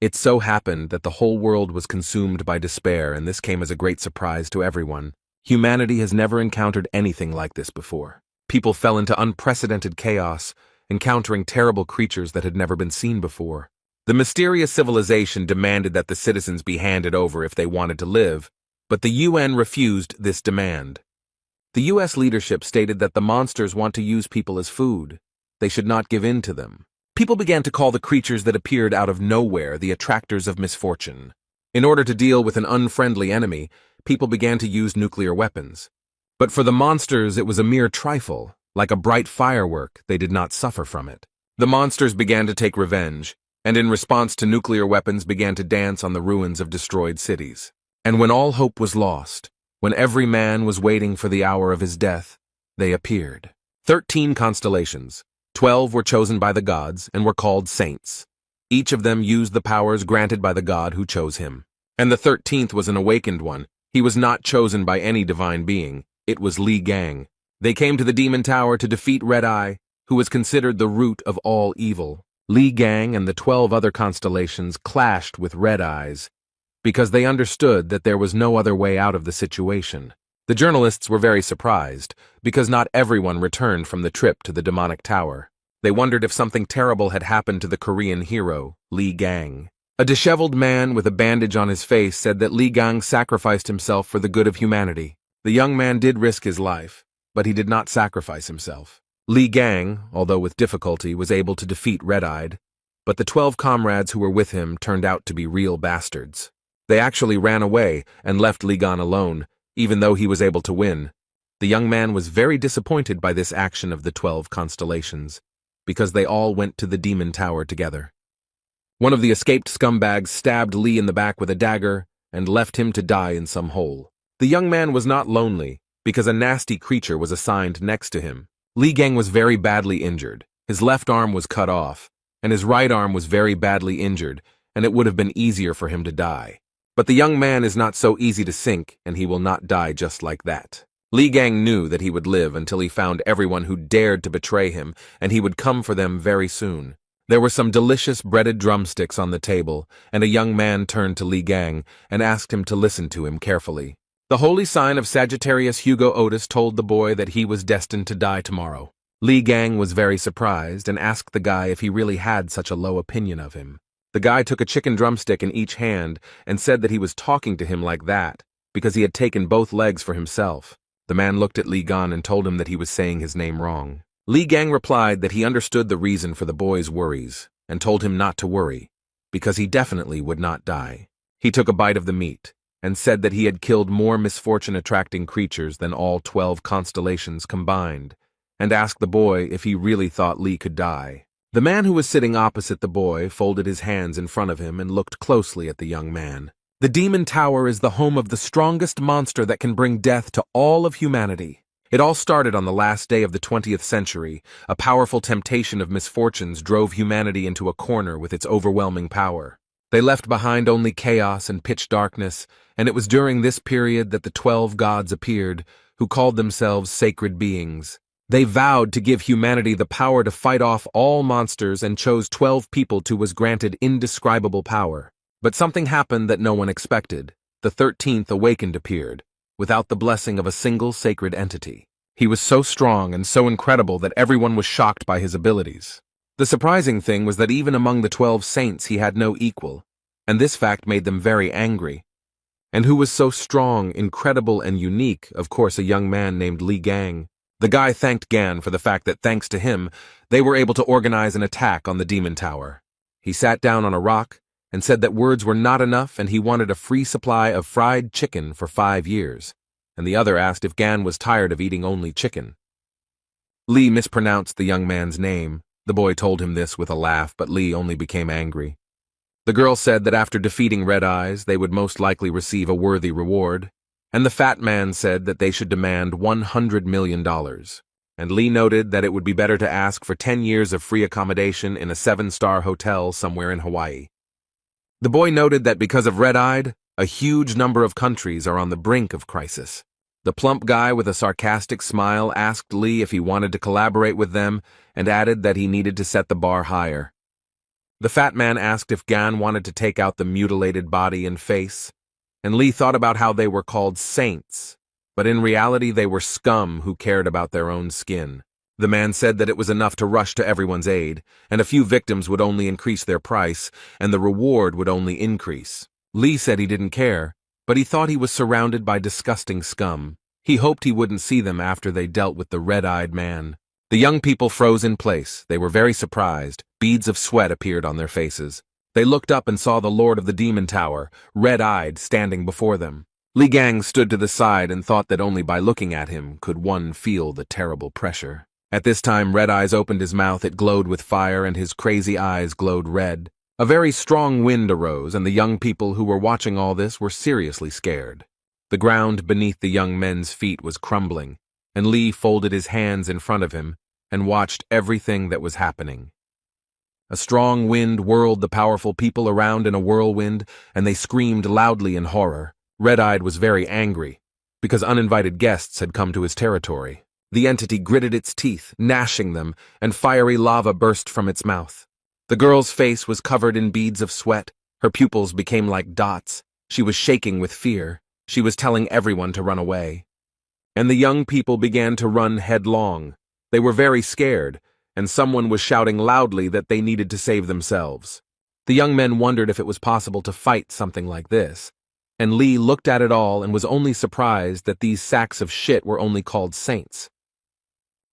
It so happened that the whole world was consumed by despair, and this came as a great surprise to everyone. Humanity has never encountered anything like this before. People fell into unprecedented chaos, encountering terrible creatures that had never been seen before. The mysterious civilization demanded that the citizens be handed over if they wanted to live, but the UN refused this demand. The US leadership stated that the monsters want to use people as food. They should not give in to them. People began to call the creatures that appeared out of nowhere the attractors of misfortune. In order to deal with an unfriendly enemy, people began to use nuclear weapons. But for the monsters, it was a mere trifle. Like a bright firework, they did not suffer from it. The monsters began to take revenge, and in response to nuclear weapons began to dance on the ruins of destroyed cities. And when all hope was lost, when every man was waiting for the hour of his death, they appeared. 13 constellations. 12 were chosen by the gods and were called saints. Each of them used the powers granted by the god who chose him. And the 13th was an awakened one. He was not chosen by any divine being. It was Li Gang. They came to the Demon Tower to defeat Red Eye, who was considered the root of all evil. Li Gang and the 12 other constellations clashed with Red Eyes because they understood that there was no other way out of the situation. The journalists were very surprised because not everyone returned from the trip to the demonic tower. They wondered if something terrible had happened to the Korean hero, Li Gang. A disheveled man with a bandage on his face said that Li Gang sacrificed himself for the good of humanity. The young man did risk his life, but he did not sacrifice himself. Li Gang, although with difficulty, was able to defeat Red-Eyed, but the 12 comrades who were with him turned out to be real bastards. They actually ran away and left Li Gang alone, even though he was able to win. The young man was very disappointed by this action of the 12 constellations, because they all went to the Demon Tower together. One of the escaped scumbags stabbed Li in the back with a dagger and left him to die in some hole. The young man was not lonely, because a nasty creature was assigned next to him. Li Gang was very badly injured. His left arm was cut off, and his right arm was very badly injured, and it would have been easier for him to die. But the young man is not so easy to sink, and he will not die just like that. Li Gang knew that he would live until he found everyone who dared to betray him, and he would come for them very soon. There were some delicious breaded drumsticks on the table, and a young man turned to Li Gang and asked him to listen to him carefully. The holy sign of Sagittarius Hugo Otis told the boy that he was destined to die tomorrow. Li Gang was very surprised and asked the guy if he really had such a low opinion of him. The guy took a chicken drumstick in each hand and said that he was talking to him like that because he had taken both legs for himself. The man looked at Li Gang and told him that he was saying his name wrong. Li Gang replied that he understood the reason for the boy's worries and told him not to worry, because he definitely would not die. He took a bite of the meat and said that he had killed more misfortune-attracting creatures than all 12 constellations combined, and asked the boy if he really thought Li could die. The man who was sitting opposite the boy folded his hands in front of him and looked closely at the young man. The Demon Tower is the home of the strongest monster that can bring death to all of humanity. It all started on the last day of the 20th century. A powerful temptation of misfortunes drove humanity into a corner with its overwhelming power. They left behind only chaos and pitch darkness, and it was during this period that the 12 gods appeared, who called themselves sacred beings. They vowed to give humanity the power to fight off all monsters and chose 12 people who was granted indescribable power. But something happened that no one expected. The 13th awakened appeared, without the blessing of a single sacred entity. He was so strong and so incredible that everyone was shocked by his abilities. The surprising thing was that even among the 12 saints he had no equal, and this fact made them very angry. And who was so strong, incredible, and unique? Of course, a young man named Li Gang. The guy thanked Gan for the fact that thanks to him, they were able to organize an attack on the Demon Tower. He sat down on a rock and said that words were not enough and he wanted a free supply of fried chicken for 5 years, and the other asked if Gan was tired of eating only chicken. Li mispronounced the young man's name. The boy told him this with a laugh, but Li only became angry. The girl said that after defeating Red Eyes, they would most likely receive a worthy reward, and the fat man said that they should demand $100 million. And Li noted that it would be better to ask for 10 years of free accommodation in a 7-star hotel somewhere in Hawaii. The boy noted that because of Red-Eyed, a huge number of countries are on the brink of crisis. The plump guy with a sarcastic smile asked Li if he wanted to collaborate with them and added that he needed to set the bar higher. The fat man asked if Gan wanted to take out the mutilated body and face, and Lee thought about how they were called saints, but in reality they were scum who cared about their own skin. The man said that it was enough to rush to everyone's aid, and a few victims would only increase their price, and the reward would only increase. Lee said he didn't care, but he thought he was surrounded by disgusting scum. He hoped he wouldn't see them after they dealt with the red-eyed man. The young people froze in place. They were very surprised. Beads of sweat appeared on their faces. They looked up and saw the Lord of the Demon Tower, red-eyed, standing before them. Li Gang stood to the side and thought that only by looking at him could one feel the terrible pressure. At this time, Red Eyes opened his mouth. It glowed with fire, and his crazy eyes glowed red. A very strong wind arose, and the young people who were watching all this were seriously scared. The ground beneath the young men's feet was crumbling, and Lee folded his hands in front of him and watched everything that was happening. A strong wind whirled the powerful people around in a whirlwind, and they screamed loudly in horror. Red-Eyed was very angry, because uninvited guests had come to his territory. The entity gritted its teeth, gnashing them, and fiery lava burst from its mouth. The girl's face was covered in beads of sweat. Her pupils became like dots. She was shaking with fear. She was telling everyone to run away. And the young people began to run headlong. They were very scared, and someone was shouting loudly that they needed to save themselves. The young men wondered if it was possible to fight something like this, and Lee looked at it all and was only surprised that these sacks of shit were only called saints.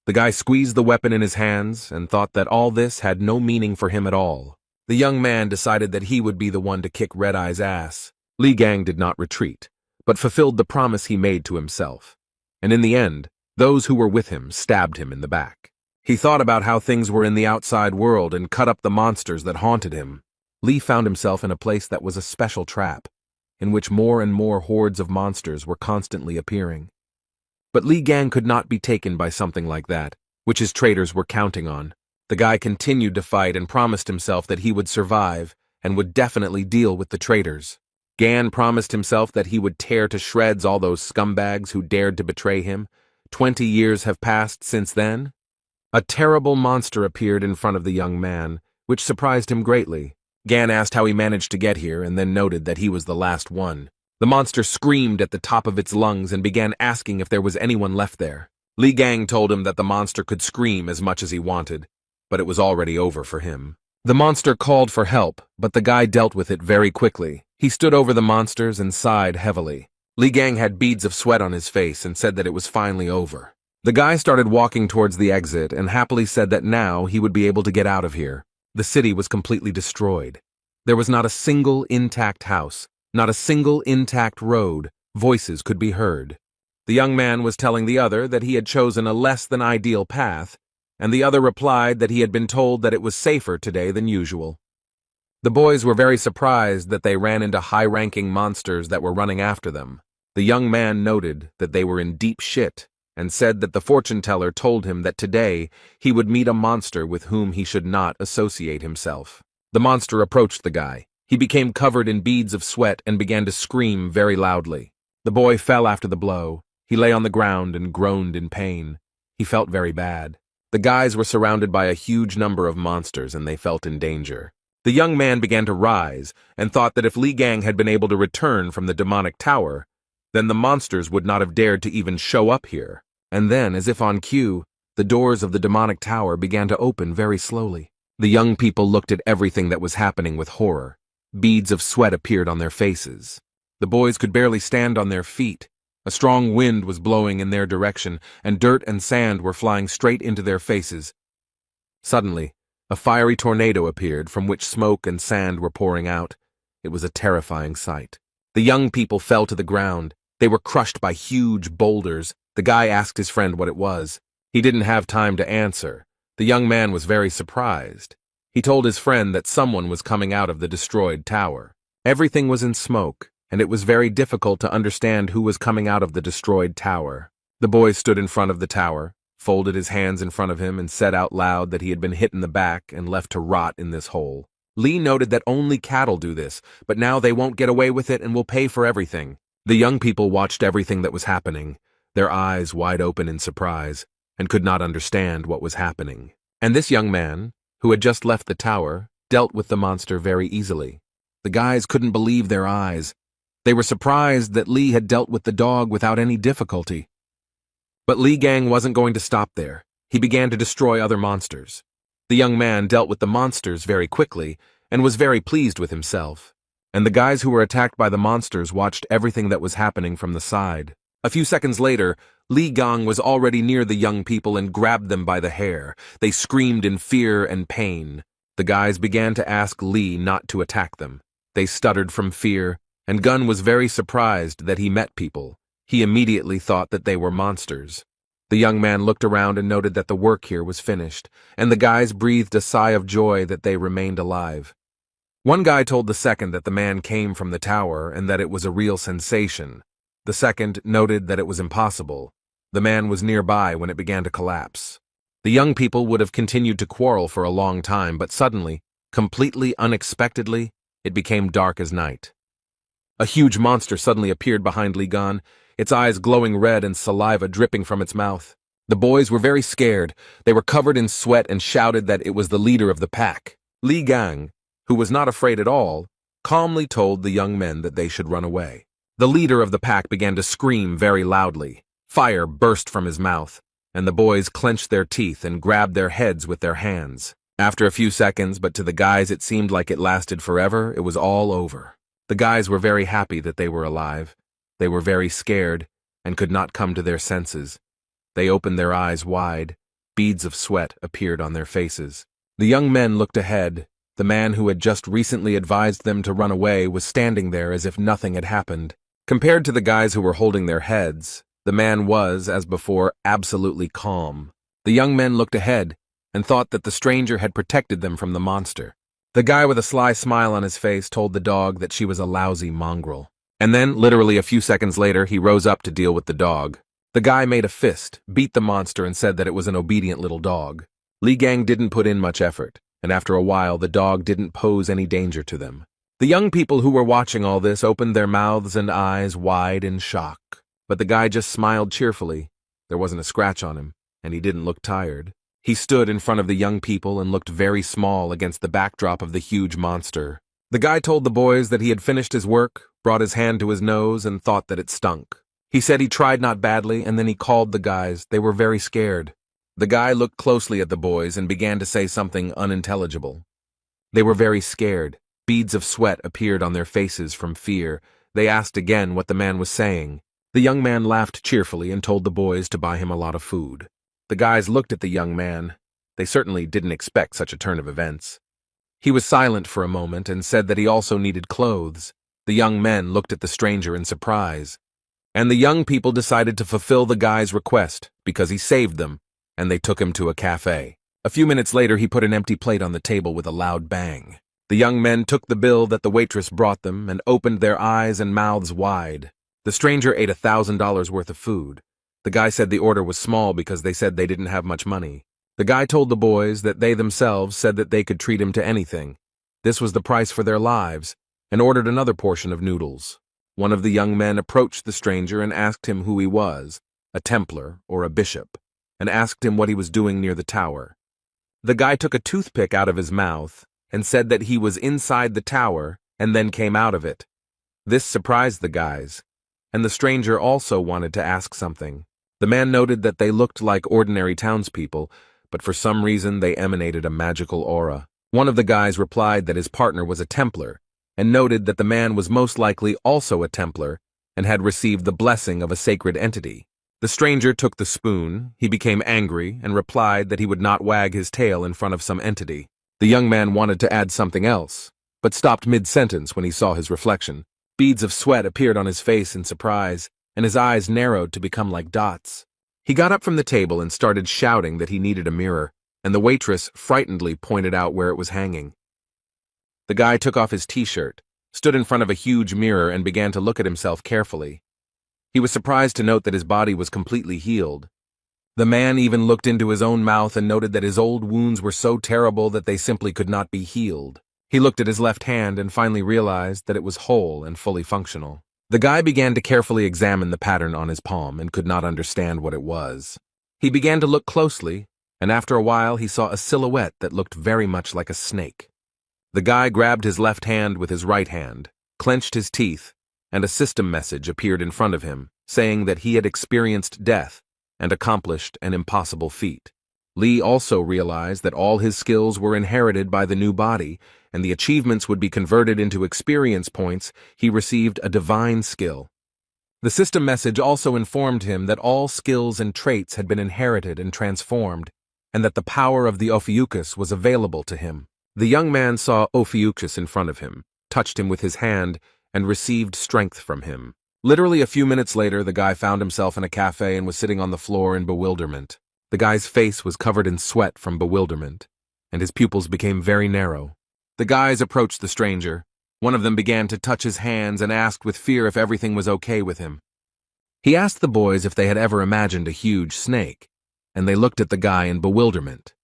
The guy squeezed the weapon in his hands and thought that all this had no meaning for him at all. The young man decided that he would be the one to kick Red Eye's ass. Li Gang did not retreat, but fulfilled the promise he made to himself. And in the end, those who were with him stabbed him in the back. He thought about how things were in the outside world and cut up the monsters that haunted him. Lee found himself in a place that was a special trap, in which more and more hordes of monsters were constantly appearing. But Li Gang could not be taken by something like that, which his traders were counting on. The guy continued to fight and promised himself that he would survive and would definitely deal with the traders. Gan promised himself that he would tear to shreds all those scumbags who dared to betray him. 20 years have passed since then. A terrible monster appeared in front of the young man, which surprised him greatly. Gan asked how he managed to get here and then noted that he was the last one. The monster screamed at the top of its lungs and began asking if there was anyone left there. Li Gang told him that the monster could scream as much as he wanted, but it was already over for him. The monster called for help, but the guy dealt with it very quickly. He stood over the monsters and sighed heavily. Li Gang had beads of sweat on his face and said that it was finally over. The guy started walking towards the exit and happily said that now he would be able to get out of here. The city was completely destroyed. There was not a single intact house. Not a single intact road. Voices could be heard. The young man was telling the other that he had chosen a less than ideal path, and the other replied that he had been told that it was safer today than usual. The boys were very surprised that they ran into high-ranking monsters that were running after them. The young man noted that they were in deep shit and said that the fortune-teller told him that today he would meet a monster with whom he should not associate himself. The monster approached the guy. He became covered in beads of sweat and began to scream very loudly. The boy fell after the blow. He lay on the ground and groaned in pain. He felt very bad. The guys were surrounded by a huge number of monsters and they felt in danger. The young man began to rise and thought that if Li Gang had been able to return from the demonic tower, then the monsters would not have dared to even show up here. And then, as if on cue, the doors of the demonic tower began to open very slowly. The young people looked at everything that was happening with horror. Beads of sweat appeared on their faces. The boys could barely stand on their feet. A strong wind was blowing in their direction, and dirt and sand were flying straight into their faces. Suddenly, a fiery tornado appeared from which smoke and sand were pouring out. It was a terrifying sight. The young people fell to the ground. They were crushed by huge boulders. The guy asked his friend what it was. He didn't have time to answer. The young man was very surprised. He told his friend that someone was coming out of the destroyed tower. Everything was in smoke, and it was very difficult to understand who was coming out of the destroyed tower. The boy stood in front of the tower, folded his hands in front of him, and said out loud that he had been hit in the back and left to rot in this hole. Lee noted that only cattle do this, but now they won't get away with it and will pay for everything. The young people watched everything that was happening, their eyes wide open in surprise, and could not understand what was happening. And this young man, who had just left the tower, dealt with the monster very easily. The guys couldn't believe their eyes. They were surprised that Li had dealt with the dog without any difficulty. But Li Gang wasn't going to stop there. He began to destroy other monsters. The young man dealt with the monsters very quickly and was very pleased with himself. And the guys who were attacked by the monsters watched everything that was happening from the side. A few seconds later, Li Gang was already near the young people and grabbed them by the hair. They screamed in fear and pain. The guys began to ask Li not to attack them. They stuttered from fear, and Gun was very surprised that he met people. He immediately thought that they were monsters. The young man looked around and noted that the work here was finished, and the guys breathed a sigh of joy that they remained alive. One guy told the second that the man came from the tower and that it was a real sensation. The second noted that it was impossible. The man was nearby when it began to collapse. The young people would have continued to quarrel for a long time, but suddenly, completely unexpectedly, it became dark as night. A huge monster suddenly appeared behind Li Gan, its eyes glowing red and saliva dripping from its mouth. The boys were very scared. They were covered in sweat and shouted that it was the leader of the pack. Li Gang, who was not afraid at all, calmly told the young men that they should run away. The leader of the pack began to scream very loudly. Fire burst from his mouth, and the boys clenched their teeth and grabbed their heads with their hands. After a few seconds, but to the guys it seemed like it lasted forever, it was all over. The guys were very happy that they were alive. They were very scared and could not come to their senses. They opened their eyes wide. Beads of sweat appeared on their faces. The young men looked ahead. The man who had just recently advised them to run away was standing there as if nothing had happened. Compared to the guys who were holding their heads, the man was, as before, absolutely calm. The young men looked ahead and thought that the stranger had protected them from the monster. The guy with a sly smile on his face told the dog that she was a lousy mongrel. And then, literally a few seconds later, he rose up to deal with the dog. The guy made a fist, beat the monster, and said that it was an obedient little dog. Li Gang didn't put in much effort, and after a while the dog didn't pose any danger to them. The young people who were watching all this opened their mouths and eyes wide in shock. But the guy just smiled cheerfully. There wasn't a scratch on him, and he didn't look tired. He stood in front of the young people and looked very small against the backdrop of the huge monster. The guy told the boys that he had finished his work, brought his hand to his nose, and thought that it stunk. He said he tried not badly, and then he called the guys. They were very scared. The guy looked closely at the boys and began to say something unintelligible. They were very scared. Beads of sweat appeared on their faces from fear. They asked again what the man was saying. The young man laughed cheerfully and told the boys to buy him a lot of food. The guys looked at the young man. They certainly didn't expect such a turn of events. He was silent for a moment and said that he also needed clothes. The young men looked at the stranger in surprise. And the young people decided to fulfill the guy's request because he saved them, and they took him to a cafe. A few minutes later, he put an empty plate on the table with a loud bang. The young men took the bill that the waitress brought them and opened their eyes and mouths wide. The stranger ate $1,000 worth of food. The guy said the order was small because they said they didn't have much money. The guy told the boys that they themselves said that they could treat him to anything. This was the price for their lives, and ordered another portion of noodles. One of the young men approached the stranger and asked him who he was, a Templar or a bishop, and asked him what he was doing near the tower. The guy took a toothpick out of his mouth and said that he was inside the tower and then came out of it. This surprised the guys, and the stranger also wanted to ask something. The man noted that they looked like ordinary townspeople, but for some reason they emanated a magical aura. One of the guys replied that his partner was a Templar, and noted that the man was most likely also a Templar and had received the blessing of a sacred entity. The stranger took the spoon. He became angry and replied that he would not wag his tail in front of some entity. The young man wanted to add something else, but stopped mid-sentence when he saw his reflection. Beads of sweat appeared on his face in surprise, and his eyes narrowed to become like dots. He got up from the table and started shouting that he needed a mirror, and the waitress frightenedly pointed out where it was hanging. The guy took off his t-shirt, stood in front of a huge mirror, and began to look at himself carefully. He was surprised to note that his body was completely healed. The man even looked into his own mouth and noted that his old wounds were so terrible that they simply could not be healed. He looked at his left hand and finally realized that it was whole and fully functional. The guy began to carefully examine the pattern on his palm and could not understand what it was. He began to look closely, and after a while he saw a silhouette that looked very much like a snake. The guy grabbed his left hand with his right hand, clenched his teeth, and a system message appeared in front of him, saying that he had experienced death and accomplished an impossible feat. Lee also realized that all his skills were inherited by the new body, and the achievements would be converted into experience points. He received a divine skill. The system message also informed him that all skills and traits had been inherited and transformed, and that the power of the Ophiuchus was available to him. The young man saw Ophiuchus in front of him, touched him with his hand, and received strength from him. Literally a few minutes later, the guy found himself in a cafe and was sitting on the floor in bewilderment. The guy's face was covered in sweat from bewilderment, and his pupils became very narrow. The guys approached the stranger. One of them began to touch his hands and asked with fear if everything was okay with him. He asked the boys if they had ever imagined a huge snake, and they looked at the guy in bewilderment.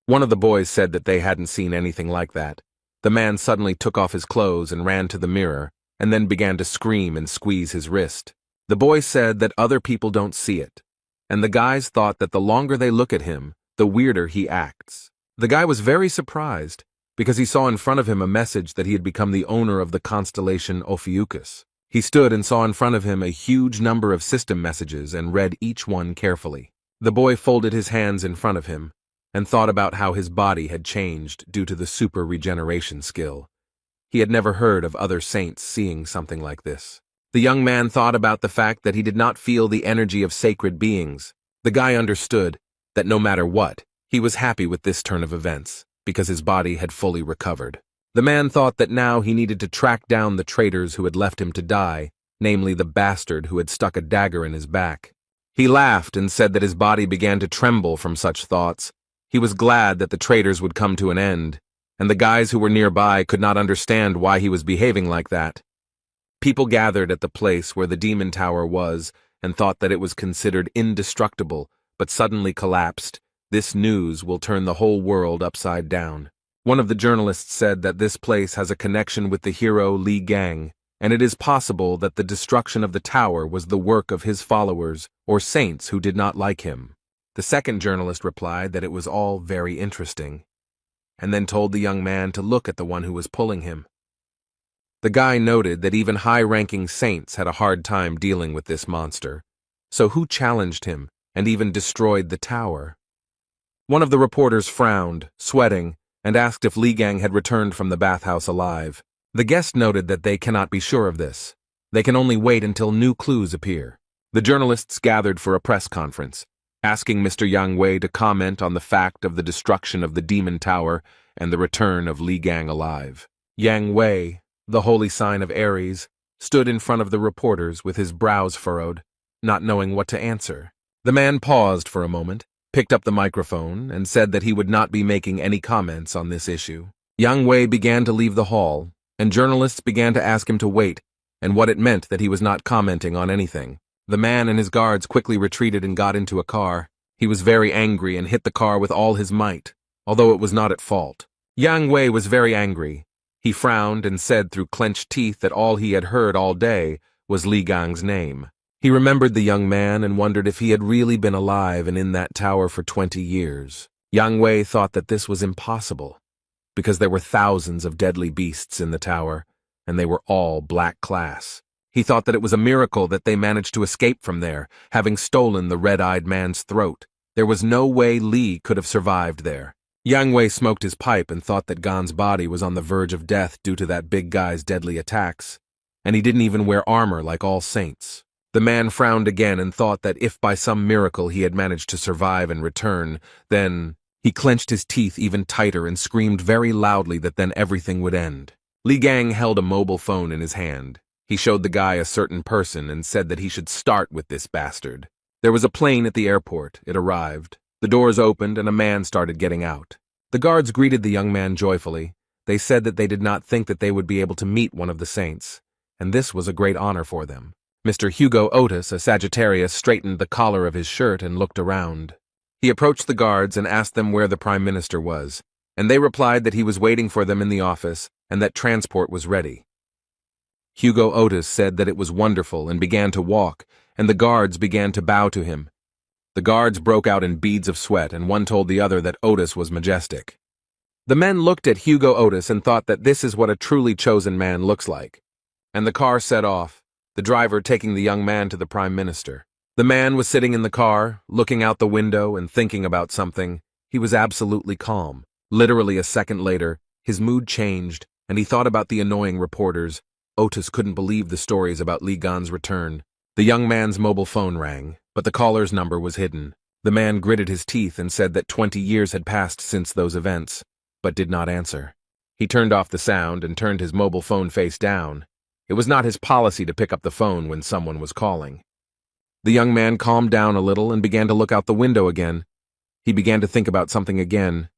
One of the boys said that they hadn't seen anything like that. The man suddenly took off his clothes and ran to the mirror, and then began to scream and squeeze his wrist. The boy said that other people don't see it, and the guys thought that the longer they look at him, the weirder he acts. The guy was very surprised, because he saw in front of him a message that he had become the owner of the constellation Ophiuchus. He stood and saw in front of him a huge number of system messages and read each one carefully. The boy folded his hands in front of him and thought about how his body had changed due to the super regeneration skill. He had never heard of other saints seeing something like this. The young man thought about the fact that he did not feel the energy of sacred beings. The guy understood that no matter what, he was happy with this turn of events, because his body had fully recovered. The man thought that now he needed to track down the traitors who had left him to die, namely the bastard who had stuck a dagger in his back. He laughed and said that his body began to tremble from such thoughts. He was glad that the traitors would come to an end, and the guys who were nearby could not understand why he was behaving like that. People gathered at the place where the demon tower was and thought that it was considered indestructible, but suddenly collapsed. This news will turn the whole world upside down. One of the journalists said that this place has a connection with the hero Li Gang, and it is possible that the destruction of the tower was the work of his followers or saints who did not like him. The second journalist replied that it was all very interesting, and then told the young man to look at the one who was pulling him. The guy noted that even high-ranking saints had a hard time dealing with this monster, so who challenged him and even destroyed the tower? One of the reporters frowned, sweating, and asked if Li Gang had returned from the bathhouse alive. The guest noted that they cannot be sure of this. They can only wait until new clues appear. The journalists gathered for a press conference, asking Mr. Yang Wei to comment on the fact of the destruction of the demon tower and the return of Li Gang alive. Yang Wei, the holy sign of Aries, stood in front of the reporters with his brows furrowed, not knowing what to answer. The man paused for a moment, picked up the microphone, and said that he would not be making any comments on this issue. Yang Wei began to leave the hall, and journalists began to ask him to wait, and what it meant that he was not commenting on anything. The man and his guards quickly retreated and got into a car. He was very angry and hit the car with all his might, although it was not at fault. Yang Wei was very angry. He frowned and said through clenched teeth that all he had heard all day was Li Gang's name. He remembered the young man and wondered if he had really been alive and in that tower for 20 years. Yang Wei thought that this was impossible, because there were thousands of deadly beasts in the tower, and they were all black class. He thought that it was a miracle that they managed to escape from there, having stolen the red-eyed man's throat. There was no way Li could have survived there. Yang Wei smoked his pipe and thought that Gan's body was on the verge of death due to that big guy's deadly attacks, and he didn't even wear armor like all saints. The man frowned again and thought that if by some miracle he had managed to survive and return, then he clenched his teeth even tighter and screamed very loudly that then everything would end. Li Gang held a mobile phone in his hand. He showed the guy a certain person and said that he should start with this bastard. There was a plane at the airport. It arrived. The doors opened and a man started getting out. The guards greeted the young man joyfully. They said that they did not think that they would be able to meet one of the saints, and this was a great honor for them. Mr. Hugo Otis, a Sagittarius, straightened the collar of his shirt and looked around. He approached the guards and asked them where the Prime Minister was, and they replied that he was waiting for them in the office and that transport was ready. Hugo Otis said that it was wonderful and began to walk, and the guards began to bow to him. The guards broke out in beads of sweat, and one told the other that Otis was majestic. The men looked at Hugo Otis and thought that this is what a truly chosen man looks like. And the car set off, the driver taking the young man to the Prime Minister. The man was sitting in the car, looking out the window and thinking about something. He was absolutely calm. Literally a second later, his mood changed, and he thought about the annoying reporters. Otis couldn't believe the stories about Li Gan's return. The young man's mobile phone rang, but the caller's number was hidden. The man gritted his teeth and said that 20 years had passed since those events, but did not answer. He turned off the sound and turned his mobile phone face down. It was not his policy to pick up the phone when someone was calling. The young man calmed down a little and began to look out the window again. He began to think about something again.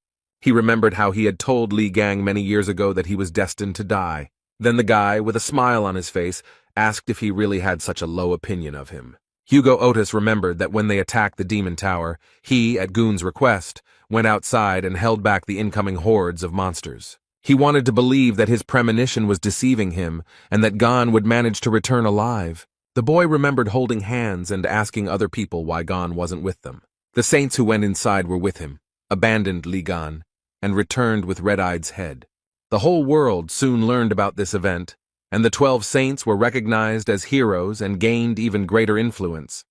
He remembered how he had told Li Gang many years ago that he was destined to die. Then the guy, with a smile on his face, asked if he really had such a low opinion of him. Hugo Otis remembered that when they attacked the Demon Tower, he, at Goon's request, went outside and held back the incoming hordes of monsters. He wanted to believe that his premonition was deceiving him and that Gon would manage to return alive. The boy remembered holding hands and asking other people why Gon wasn't with them. The saints who went inside were with him, abandoned Li Gan, and returned with Red-Eye's head. The whole world soon learned about this event, and the 12 saints were recognized as heroes and gained even greater influence.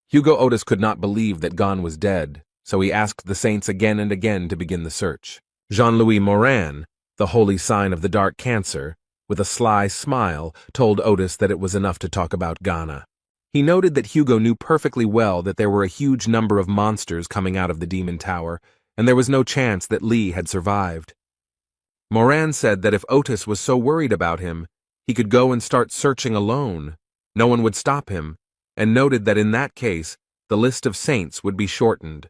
Hugo Otis could not believe that Gon was dead, so he asked the saints again and again to begin the search. Jean-Louis Morin, the holy sign of the dark cancer, with a sly smile, told Otis that it was enough to talk about Ghana. He noted that Hugo knew perfectly well that there were a huge number of monsters coming out of the Demon Tower, and there was no chance that Li had survived. Morin said that if Otis was so worried about him, he could go and start searching alone. No one would stop him, and noted that in that case, the list of saints would be shortened.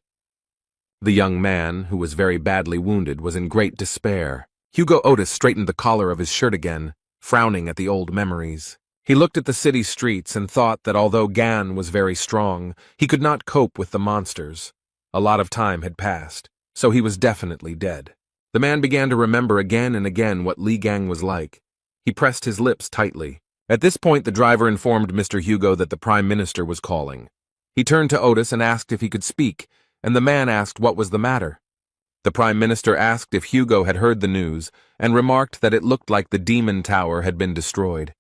The young man, who was very badly wounded, was in great despair. Hugo Otis straightened the collar of his shirt again, frowning at the old memories. He looked at the city streets and thought that although Gan was very strong, he could not cope with the monsters. A lot of time had passed, so he was definitely dead. The man began to remember again and again what Li Gang was like. He pressed his lips tightly. At this point, the driver informed Mr. Hugo that the Prime Minister was calling. He turned to Otis and asked if he could speak, and the man asked what was the matter. The Prime Minister asked if Hugo had heard the news, and remarked that it looked like the Demon Tower had been destroyed.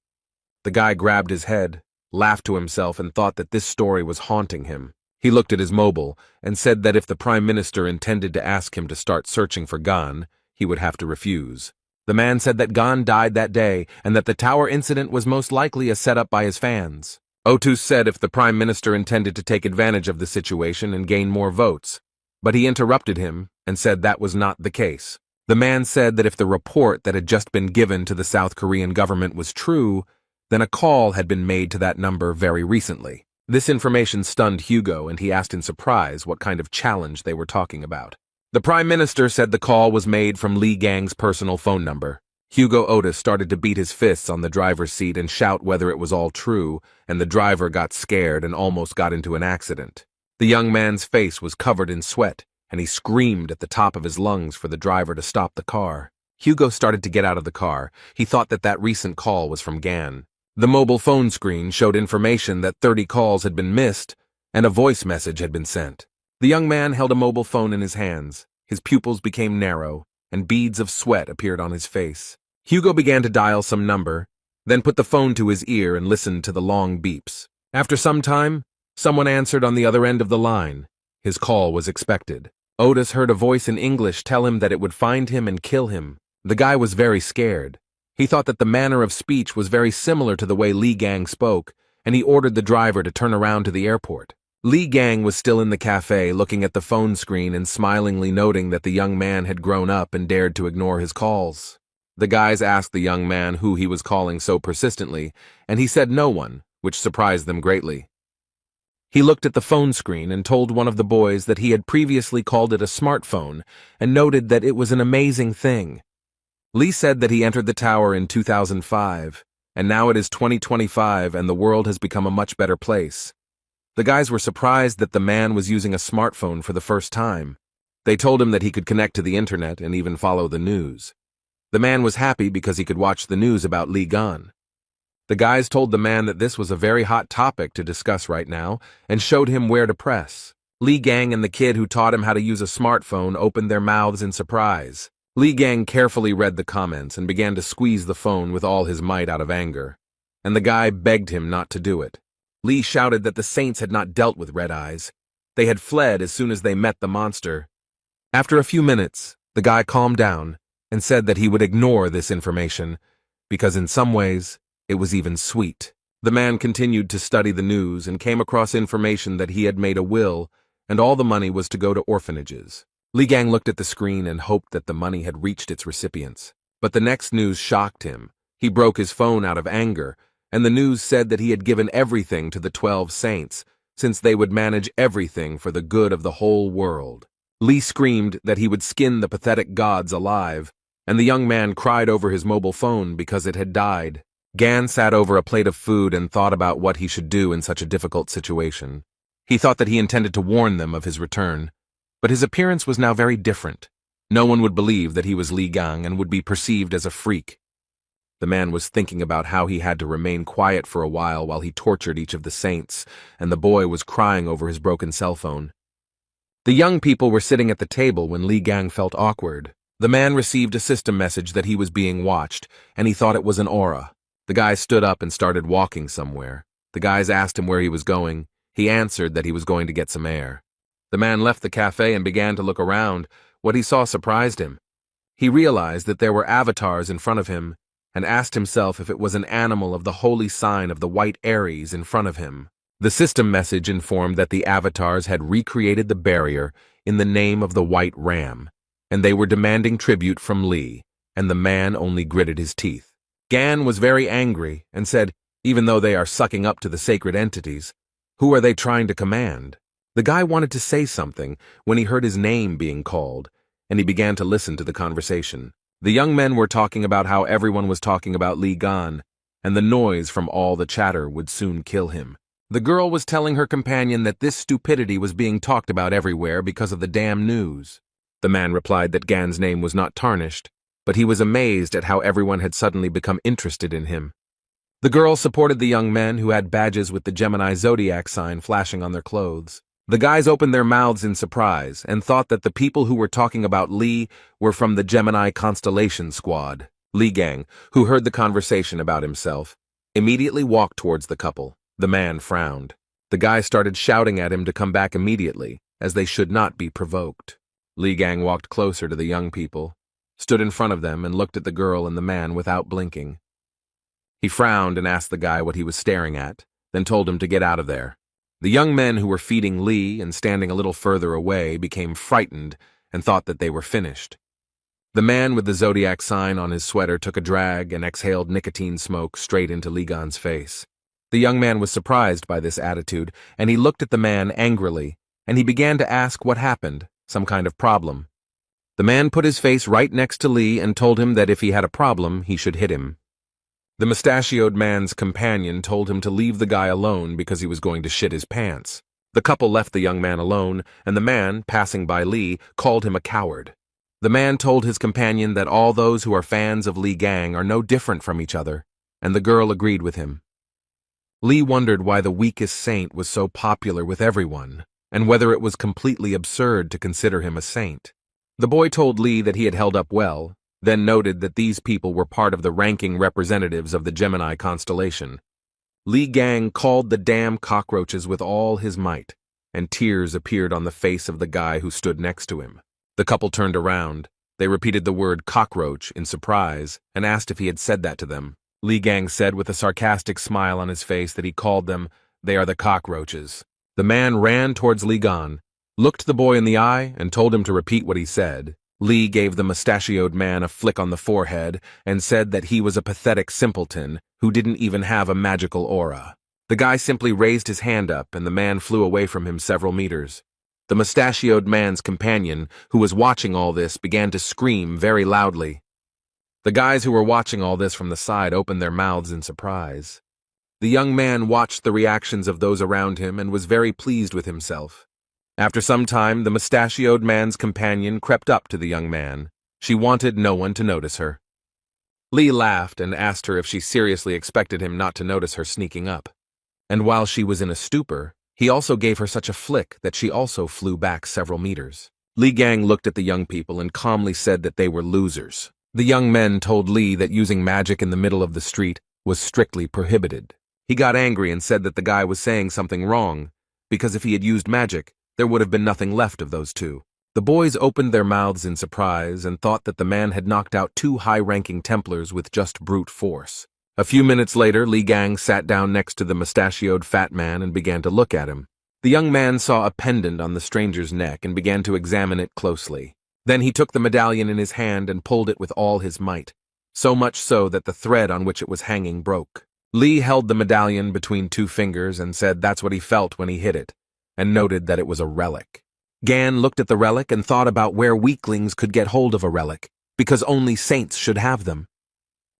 The guy grabbed his head, laughed to himself, and thought that this story was haunting him. He looked at his mobile, and said that if the Prime Minister intended to ask him to start searching for Gon, he would have to refuse. The man said that Gon died that day, and that the tower incident was most likely a setup by his fans. Otis said if the Prime Minister intended to take advantage of the situation and gain more votes, but he interrupted him and said that was not the case. The man said that if the report that had just been given to the South Korean government was true, then a call had been made to that number very recently. This information stunned Hugo, and he asked in surprise what kind of challenge they were talking about. The Prime Minister said the call was made from Li Gang's personal phone number. Hugo Otis started to beat his fists on the driver's seat and shout whether it was all true, and the driver got scared and almost got into an accident. The young man's face was covered in sweat, and he screamed at the top of his lungs for the driver to stop the car. Hugo started to get out of the car. He thought that that recent call was from Gan. The mobile phone screen showed information that 30 calls had been missed, and a voice message had been sent. The young man held a mobile phone in his hands. His pupils became narrow, and beads of sweat appeared on his face. Hugo began to dial some number, then put the phone to his ear and listened to the long beeps. After some time, someone answered on the other end of the line. His call was expected. Otis heard a voice in English tell him that it would find him and kill him. The guy was very scared. He thought that the manner of speech was very similar to the way Li Gang spoke, and he ordered the driver to turn around to the airport. Li Gang was still in the cafe looking at the phone screen and smilingly noting that the young man had grown up and dared to ignore his calls. The guys asked the young man who he was calling so persistently, and he said no one, which surprised them greatly. He looked at the phone screen and told one of the boys that he had previously called it a smartphone and noted that it was an amazing thing. Lee said that he entered the tower in 2005, and now it is 2025 and the world has become a much better place. The guys were surprised that the man was using a smartphone for the first time. They told him that he could connect to the internet and even follow the news. The man was happy because he could watch the news about Li Gan. The guys told the man that this was a very hot topic to discuss right now and showed him where to press. Li Gang and the kid who taught him how to use a smartphone opened their mouths in surprise. Li Gang carefully read the comments and began to squeeze the phone with all his might out of anger, and the guy begged him not to do it. Li shouted that the saints had not dealt with Red Eyes. They had fled as soon as they met the monster. After a few minutes, the guy calmed down and said that he would ignore this information because in some ways it was even sweet. The man continued to study the news and came across information that he had made a will and all the money was to go to orphanages. Li Gang looked at the screen and hoped that the money had reached its recipients. But the next news shocked him. He broke his phone out of anger, and the news said that he had given everything to the 12 saints, since they would manage everything for the good of the whole world. Li screamed that he would skin the pathetic gods alive, and the young man cried over his mobile phone because it had died. Gan sat over a plate of food and thought about what he should do in such a difficult situation. He thought that he intended to warn them of his return, but his appearance was now very different. No one would believe that he was Li Gang and would be perceived as a freak. The man was thinking about how he had to remain quiet for a while he tortured each of the saints, and the boy was crying over his broken cell phone. The young people were sitting at the table when Li Gang felt awkward. The man received a system message that he was being watched, and he thought it was an aura. The guy stood up and started walking somewhere. The guys asked him where he was going. He answered that he was going to get some air. The man left the cafe and began to look around. What he saw surprised him. He realized that there were avatars in front of him, and asked himself if it was an animal of the holy sign of the white Aries in front of him. The system message informed that the avatars had recreated the barrier in the name of the white ram, and they were demanding tribute from Li, and the man only gritted his teeth. Gan was very angry and said, even though they are sucking up to the sacred entities, who are they trying to command? The guy wanted to say something when he heard his name being called, and he began to listen to the conversation. The young men were talking about how everyone was talking about Li Gan, and the noise from all the chatter would soon kill him. The girl was telling her companion that this stupidity was being talked about everywhere because of the damn news. The man replied that Gan's name was not tarnished, but he was amazed at how everyone had suddenly become interested in him. The girl supported the young men who had badges with the Gemini Zodiac sign flashing on their clothes. The guys opened their mouths in surprise and thought that the people who were talking about Li were from the Gemini constellation squad. Li Gang, who heard the conversation about himself, immediately walked towards the couple. The man frowned. The guy started shouting at him to come back immediately, as they should not be provoked. Li Gang walked closer to the young people, stood in front of them and looked at the girl and the man without blinking. He frowned and asked the guy what he was staring at, then told him to get out of there. The young men who were feeding Li and standing a little further away became frightened and thought that they were finished. The man with the Zodiac sign on his sweater took a drag and exhaled nicotine smoke straight into Li Gan's face. The young man was surprised by this attitude, and he looked at the man angrily, and he began to ask what happened, some kind of problem. The man put his face right next to Li and told him that if he had a problem, he should hit him. The mustachioed man's companion told him to leave the guy alone because he was going to shit his pants. The couple left the young man alone, and the man, passing by Li, called him a coward. The man told his companion that all those who are fans of Li Gang are no different from each other, and the girl agreed with him. Li wondered why the weakest saint was so popular with everyone, and whether it was completely absurd to consider him a saint. The boy told Li that he had held up well, then noted that these people were part of the ranking representatives of the Gemini constellation. Li Gang called the damn cockroaches with all his might, and tears appeared on the face of the guy who stood next to him. The couple turned around. They repeated the word cockroach in surprise and asked if he had said that to them. Li Gang said with a sarcastic smile on his face that he called them, "They are the cockroaches." The man ran towards Li Gan, looked the boy in the eye, and told him to repeat what he said. Li gave the mustachioed man a flick on the forehead and said that he was a pathetic simpleton who didn't even have a magical aura. The guy simply raised his hand up and the man flew away from him several meters. The mustachioed man's companion, who was watching all this, began to scream very loudly. The guys who were watching all this from the side opened their mouths in surprise. The young man watched the reactions of those around him and was very pleased with himself. After some time, the mustachioed man's companion crept up to the young man. She wanted no one to notice her. Li laughed and asked her if she seriously expected him not to notice her sneaking up. And while she was in a stupor, he also gave her such a flick that she also flew back several meters. Li Gang looked at the young people and calmly said that they were losers. The young men told Li that using magic in the middle of the street was strictly prohibited. He got angry and said that the guy was saying something wrong, because if he had used magic, there would have been nothing left of those two. The boys opened their mouths in surprise and thought that the man had knocked out two high-ranking Templars with just brute force. A few minutes later, Li Gang sat down next to the mustachioed fat man and began to look at him. The young man saw a pendant on the stranger's neck and began to examine it closely. Then he took the medallion in his hand and pulled it with all his might, so much so that the thread on which it was hanging broke. Li held the medallion between two fingers and said that's what he felt when he hit it, and noted that it was a relic. Gan looked at the relic and thought about where weaklings could get hold of a relic, because only saints should have them.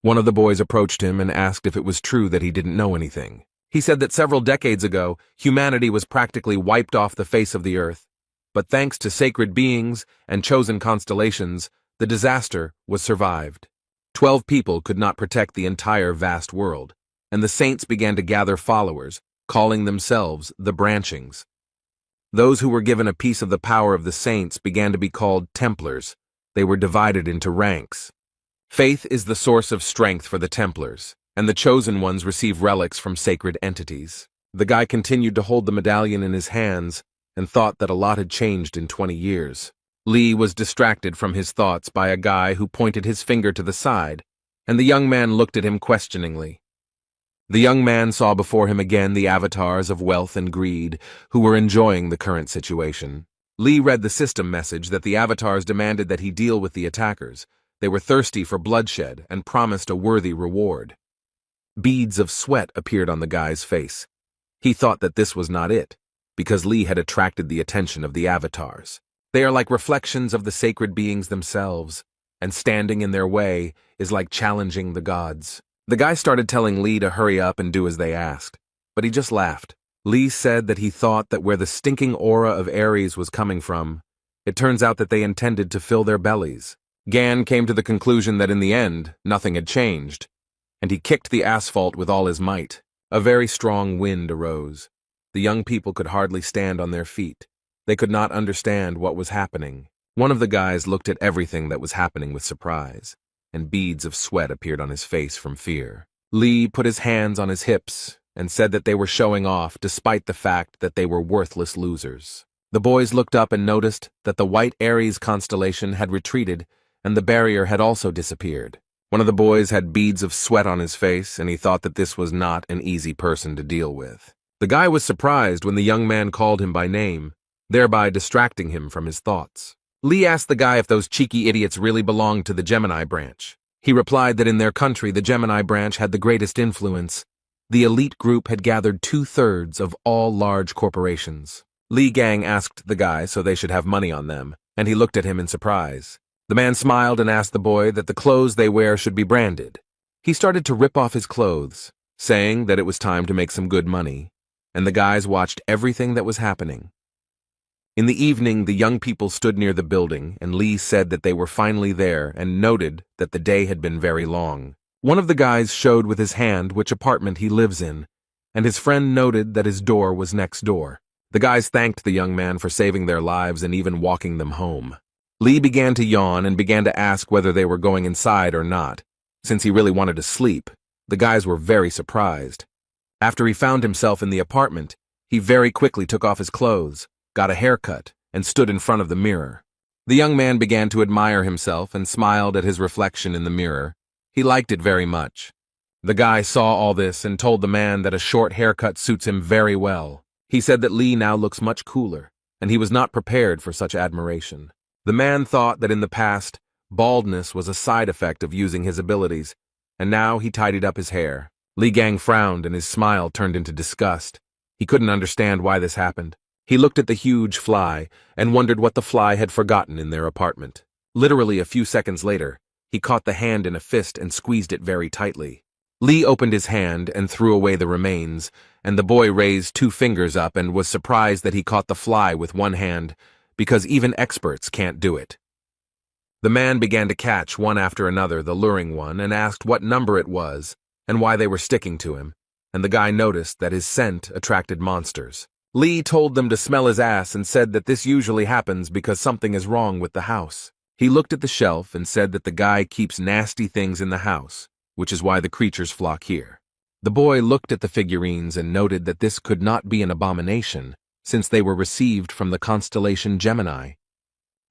One of the boys approached him and asked if it was true that he didn't know anything. He said that several decades ago, humanity was practically wiped off the face of the earth, but thanks to sacred beings and chosen constellations, the disaster was survived. 12 people could not protect the entire vast world, and the saints began to gather followers, calling themselves the Branchings. Those who were given a piece of the power of the saints began to be called Templars. They were divided into ranks. Faith is the source of strength for the Templars, and the chosen ones receive relics from sacred entities. The guy continued to hold the medallion in his hands and thought that a lot had changed in 20 years. Li was distracted from his thoughts by a guy who pointed his finger to the side, and the young man looked at him questioningly. The young man saw before him again the avatars of wealth and greed who were enjoying the current situation. Li read the system message that the avatars demanded that he deal with the attackers. They were thirsty for bloodshed and promised a worthy reward. Beads of sweat appeared on the guy's face. He thought that this was not it, because Li had attracted the attention of the avatars. They are like reflections of the sacred beings themselves, and standing in their way is like challenging the gods. The guy started telling Li to hurry up and do as they asked, but he just laughed. Li said that he thought that where the stinking aura of Aries was coming from, it turns out that they intended to fill their bellies. Gan came to the conclusion that in the end, nothing had changed, and he kicked the asphalt with all his might. A very strong wind arose. The young people could hardly stand on their feet. They could not understand what was happening. One of the guys looked at everything that was happening with surprise, and beads of sweat appeared on his face from fear. Li put his hands on his hips and said that they were showing off despite the fact that they were worthless losers. The boys looked up and noticed that the white Aries constellation had retreated and the barrier had also disappeared. One of the boys had beads of sweat on his face, and he thought that this was not an easy person to deal with. The guy was surprised when the young man called him by name, thereby distracting him from his thoughts. Li asked the guy if those cheeky idiots really belonged to the Gemini branch. He replied that in their country the Gemini branch had the greatest influence. The elite group had gathered 2/3 of all large corporations. Li Gang asked the guy so they should have money on them, and he looked at him in surprise. The man smiled and asked the boy that the clothes they wear should be branded. He started to rip off his clothes, saying that it was time to make some good money, and the guys watched everything that was happening. In the evening, the young people stood near the building, and Li said that they were finally there and noted that the day had been very long. One of the guys showed with his hand which apartment he lives in, and his friend noted that his door was next door. The guys thanked the young man for saving their lives and even walking them home. Li began to yawn and began to ask whether they were going inside or not. Since he really wanted to sleep, the guys were very surprised. After he found himself in the apartment, he very quickly took off his clothes, got a haircut, and stood in front of the mirror. The young man began to admire himself and smiled at his reflection in the mirror. He liked it very much. The guy saw all this and told the man that a short haircut suits him very well. He said that Li now looks much cooler, and he was not prepared for such admiration. The man thought that in the past, baldness was a side effect of using his abilities, and now he tidied up his hair. Li Gang frowned and his smile turned into disgust. He couldn't understand why this happened. He looked at the huge fly and wondered what the fly had forgotten in their apartment. Literally a few seconds later, he caught the hand in a fist and squeezed it very tightly. Li opened his hand and threw away the remains, and the boy raised 2 fingers up and was surprised that he caught the fly with one hand, because even experts can't do it. The man began to catch one after another the luring one and asked what number it was and why they were sticking to him, and the guy noticed that his scent attracted monsters. Lee told them to smell his ass and said that this usually happens because something is wrong with the house. He looked at the shelf and said that the guy keeps nasty things in the house, which is why the creatures flock here. The boy looked at the figurines and noted that this could not be an abomination, since they were received from the constellation Gemini.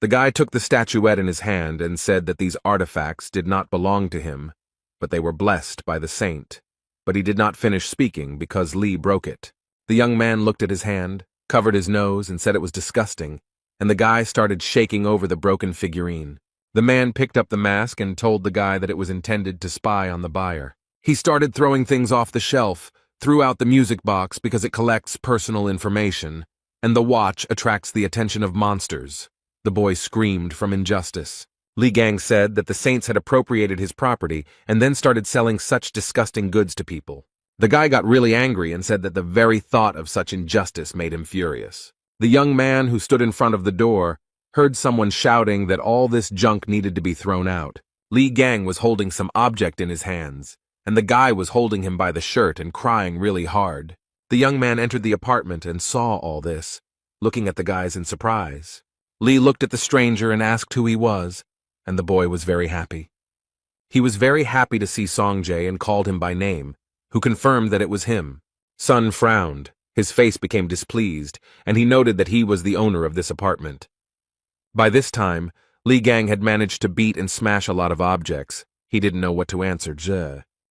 The guy took the statuette in his hand and said that these artifacts did not belong to him, but they were blessed by the saint. But he did not finish speaking because Lee broke it. The young man looked at his hand, covered his nose, and said it was disgusting, and the guy started shaking over the broken figurine. The man picked up the mask and told the guy that it was intended to spy on the buyer. He started throwing things off the shelf, threw out the music box because it collects personal information, and the watch attracts the attention of monsters. The boy screamed from injustice. Li Gang said that the saints had appropriated his property and then started selling such disgusting goods to people. The guy got really angry and said that the very thought of such injustice made him furious. The young man who stood in front of the door heard someone shouting that all this junk needed to be thrown out. Li Gang was holding some object in his hands, and the guy was holding him by the shirt and crying really hard. The young man entered the apartment and saw all this, looking at the guys in surprise. Lee looked at the stranger and asked who he was, and the boy was very happy. He was very happy to see Songjae and called him by name, who confirmed that it was him. Sun frowned, his face became displeased, and he noted that he was the owner of this apartment. By this time, Li Gang had managed to beat and smash a lot of objects. He didn't know what to answer.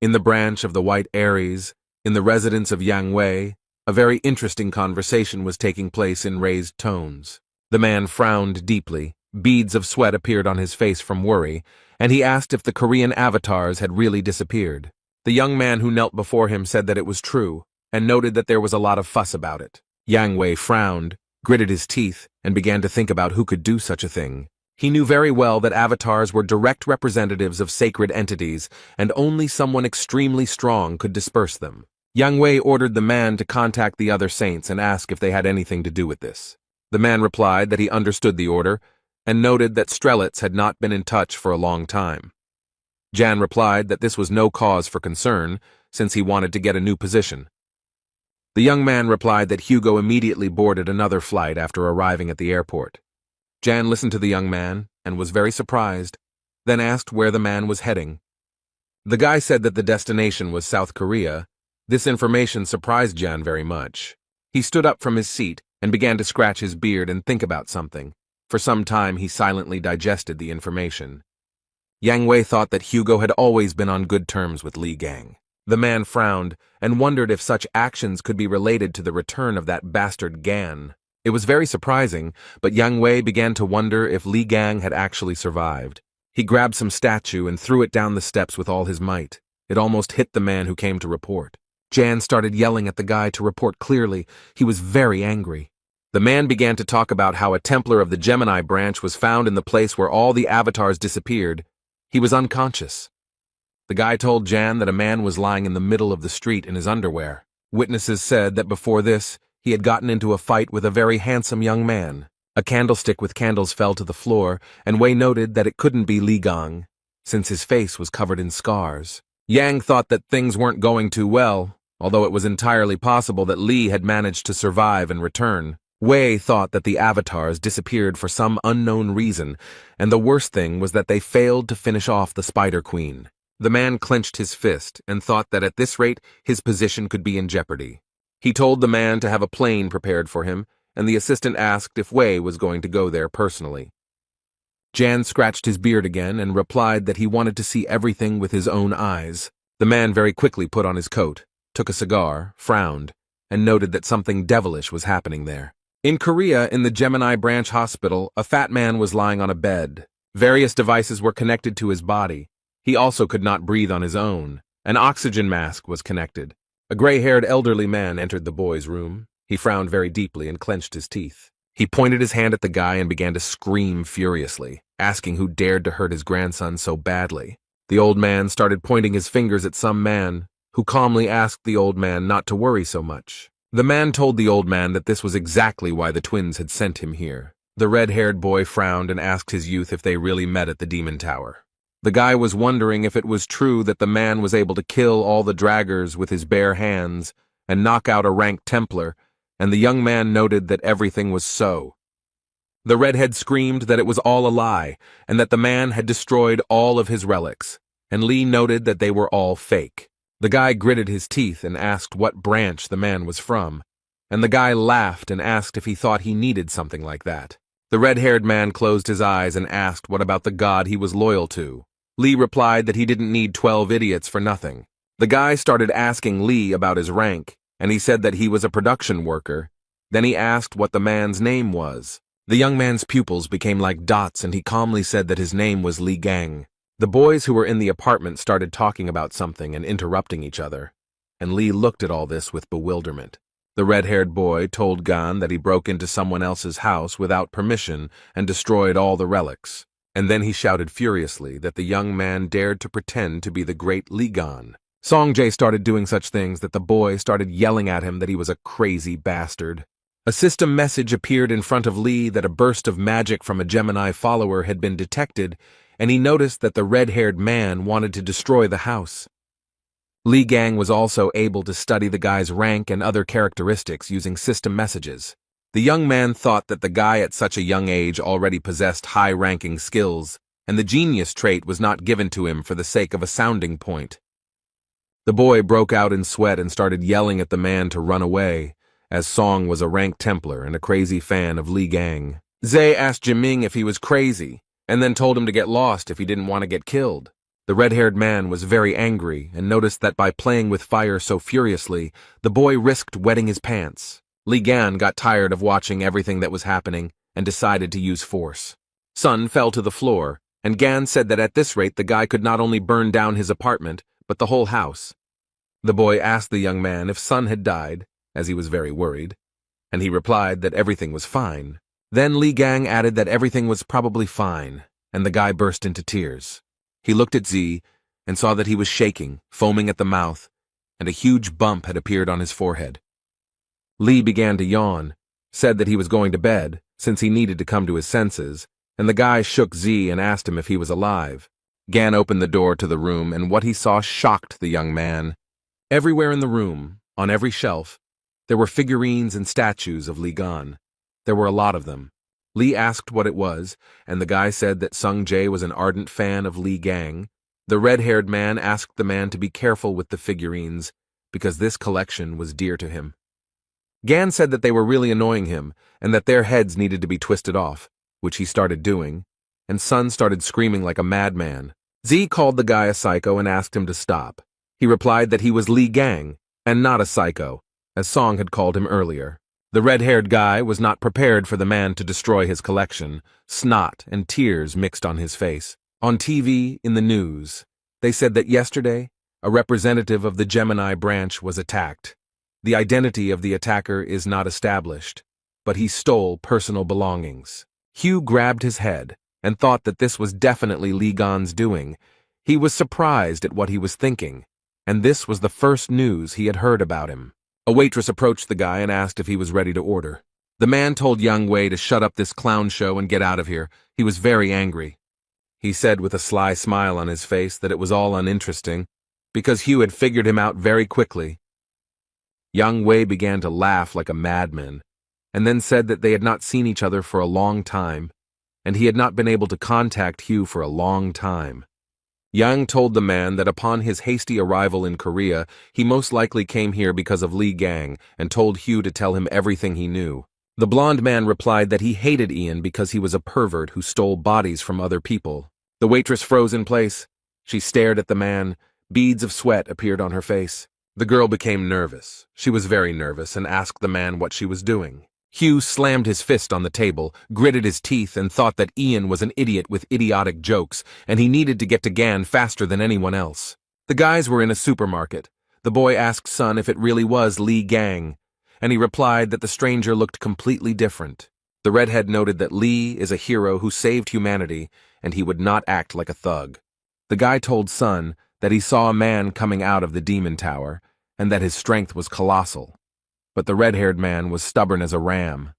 In the branch of the White Aries, in the residence of Yang Wei, a very interesting conversation was taking place in raised tones. The man frowned deeply. Beads of sweat appeared on his face from worry, and he asked if the Korean avatars had really disappeared. The young man who knelt before him said that it was true, and noted that there was a lot of fuss about it. Yang Wei frowned, gritted his teeth, and began to think about who could do such a thing. He knew very well that avatars were direct representatives of sacred entities, and only someone extremely strong could disperse them. Yang Wei ordered the man to contact the other saints and ask if they had anything to do with this. The man replied that he understood the order, and noted that Strelitz had not been in touch for a long time. Jan replied that this was no cause for concern, since he wanted to get a new position. The young man replied that Hugo immediately boarded another flight after arriving at the airport. Jan listened to the young man and was very surprised, then asked where the man was heading. The guy said that the destination was South Korea. This information surprised Jan very much. He stood up from his seat and began to scratch his beard and think about something. For some time he silently digested the information. Yang Wei thought that Hugo had always been on good terms with Li Gang. The man frowned and wondered if such actions could be related to the return of that bastard Gan. It was very surprising, but Yang Wei began to wonder if Li Gang had actually survived. He grabbed some statue and threw it down the steps with all his might. It almost hit the man who came to report. Jan started yelling at the guy to report clearly. He was very angry. The man began to talk about how a Templar of the Gemini branch was found in the place where all the avatars disappeared. He was unconscious. The guy told Jan that a man was lying in the middle of the street in his underwear. Witnesses said that before this, he had gotten into a fight with a very handsome young man. A candlestick with candles fell to the floor, and Wei noted that it couldn't be Li Gang, since his face was covered in scars. Yang thought that things weren't going too well, although it was entirely possible that Li had managed to survive and return. Wei thought that the avatars disappeared for some unknown reason, and the worst thing was that they failed to finish off the Spider Queen. The man clenched his fist and thought that at this rate his position could be in jeopardy. He told the man to have a plane prepared for him, and the assistant asked if Wei was going to go there personally. Jan scratched his beard again and replied that he wanted to see everything with his own eyes. The man very quickly put on his coat, took a cigar, frowned, and noted that something devilish was happening there. In Korea, in the Gemini Branch Hospital, a fat man was lying on a bed. Various devices were connected to his body. He also could not breathe on his own. An oxygen mask was connected. A gray-haired elderly man entered the boy's room. He frowned very deeply and clenched his teeth. He pointed his hand at the guy and began to scream furiously, asking who dared to hurt his grandson so badly. The old man started pointing his fingers at some man, who calmly asked the old man not to worry so much. The man told the old man that this was exactly why the twins had sent him here. The red-haired boy frowned and asked his youth if they really met at the Demon Tower. The guy was wondering if it was true that the man was able to kill all the draggers with his bare hands and knock out a ranked Templar, and the young man noted that everything was so. The redhead screamed that it was all a lie, and that the man had destroyed all of his relics, and Lee noted that they were all fake. The guy gritted his teeth and asked what branch the man was from, and the guy laughed and asked if he thought he needed something like that. The red-haired man closed his eyes and asked what about the god he was loyal to. Lee replied that he didn't need 12 idiots for nothing. The guy started asking Lee about his rank, and he said that he was a production worker. Then he asked what the man's name was. The young man's pupils became like dots, and he calmly said that his name was Lee Gang. The boys who were in the apartment started talking about something and interrupting each other, and Lee looked at all this with bewilderment. The red-haired boy told Gan that he broke into someone else's house without permission and destroyed all the relics, and then he shouted furiously that the young man dared to pretend to be the great Lee Gan. Songjae started doing such things that the boy started yelling at him that he was a crazy bastard. A system message appeared in front of Lee that a burst of magic from a Gemini follower had been detected, and he noticed that the red-haired man wanted to destroy the house. Lee Gang was also able to study the guy's rank and other characteristics using system messages. The young man thought that the guy at such a young age already possessed high-ranking skills, and the genius trait was not given to him for the sake of a sounding point. The boy broke out in sweat and started yelling at the man to run away, as Song was a rank Templar and a crazy fan of Lee Gang. Zay asked Jiming if he was crazy, and then told him to get lost if he didn't want to get killed. The red-haired man was very angry and noticed that by playing with fire so furiously, the boy risked wetting his pants. Li Gan got tired of watching everything that was happening and decided to use force. Sun fell to the floor, and Gan said that at this rate the guy could not only burn down his apartment, but the whole house. The boy asked the young man if Sun had died, as he was very worried, and he replied that everything was fine. Then Li Gang added that everything was probably fine, and the guy burst into tears. He looked at Z and saw that he was shaking, foaming at the mouth, and a huge bump had appeared on his forehead. Lee began to yawn, said that he was going to bed, since he needed to come to his senses, and the guy shook Z and asked him if he was alive. Gan opened the door to the room, and what he saw shocked the young man. Everywhere in the room, on every shelf, there were figurines and statues of Li Gan. There were a lot of them. Lee asked what it was, and the guy said that Sung Jae was an ardent fan of Lee Gang. The red-haired man asked the man to be careful with the figurines, because this collection was dear to him. Gan said that they were really annoying him, and that their heads needed to be twisted off, which he started doing, and Sun started screaming like a madman. Z called the guy a psycho and asked him to stop. He replied that he was Lee Gang, and not a psycho, as Song had called him earlier. The red-haired guy was not prepared for the man to destroy his collection. Snot and tears mixed on his face. On TV, in the news, they said that yesterday, a representative of the Gemini branch was attacked. The identity of the attacker is not established, but he stole personal belongings. Hugh grabbed his head and thought that this was definitely Lee Gan's doing. He was surprised at what he was thinking, and this was the first news he had heard about him. A waitress approached the guy and asked if he was ready to order. The man told Young Wei to shut up this clown show and get out of here. He was very angry. He said with a sly smile on his face that it was all uninteresting, because Hugh had figured him out very quickly. Young Wei began to laugh like a madman, and then said that they had not seen each other for a long time, and he had not been able to contact Hugh for a long time. Yang told the man that upon his hasty arrival in Korea, he most likely came here because of Lee Gang, and told Hugh to tell him everything he knew. The blonde man replied that he hated Ian because he was a pervert who stole bodies from other people. The waitress froze in place. She stared at the man. Beads of sweat appeared on her face. The girl became nervous. She was very nervous and asked the man what she was doing. Hugh slammed his fist on the table, gritted his teeth, and thought that Ian was an idiot with idiotic jokes, and he needed to get to Gan faster than anyone else. The guys were in a supermarket. The boy asked Sun if it really was Lee Gang, and he replied that the stranger looked completely different. The redhead noted that Lee is a hero who saved humanity, and he would not act like a thug. The guy told Sun that he saw a man coming out of the demon tower, and that his strength was colossal. But the red-haired man was stubborn as a ram.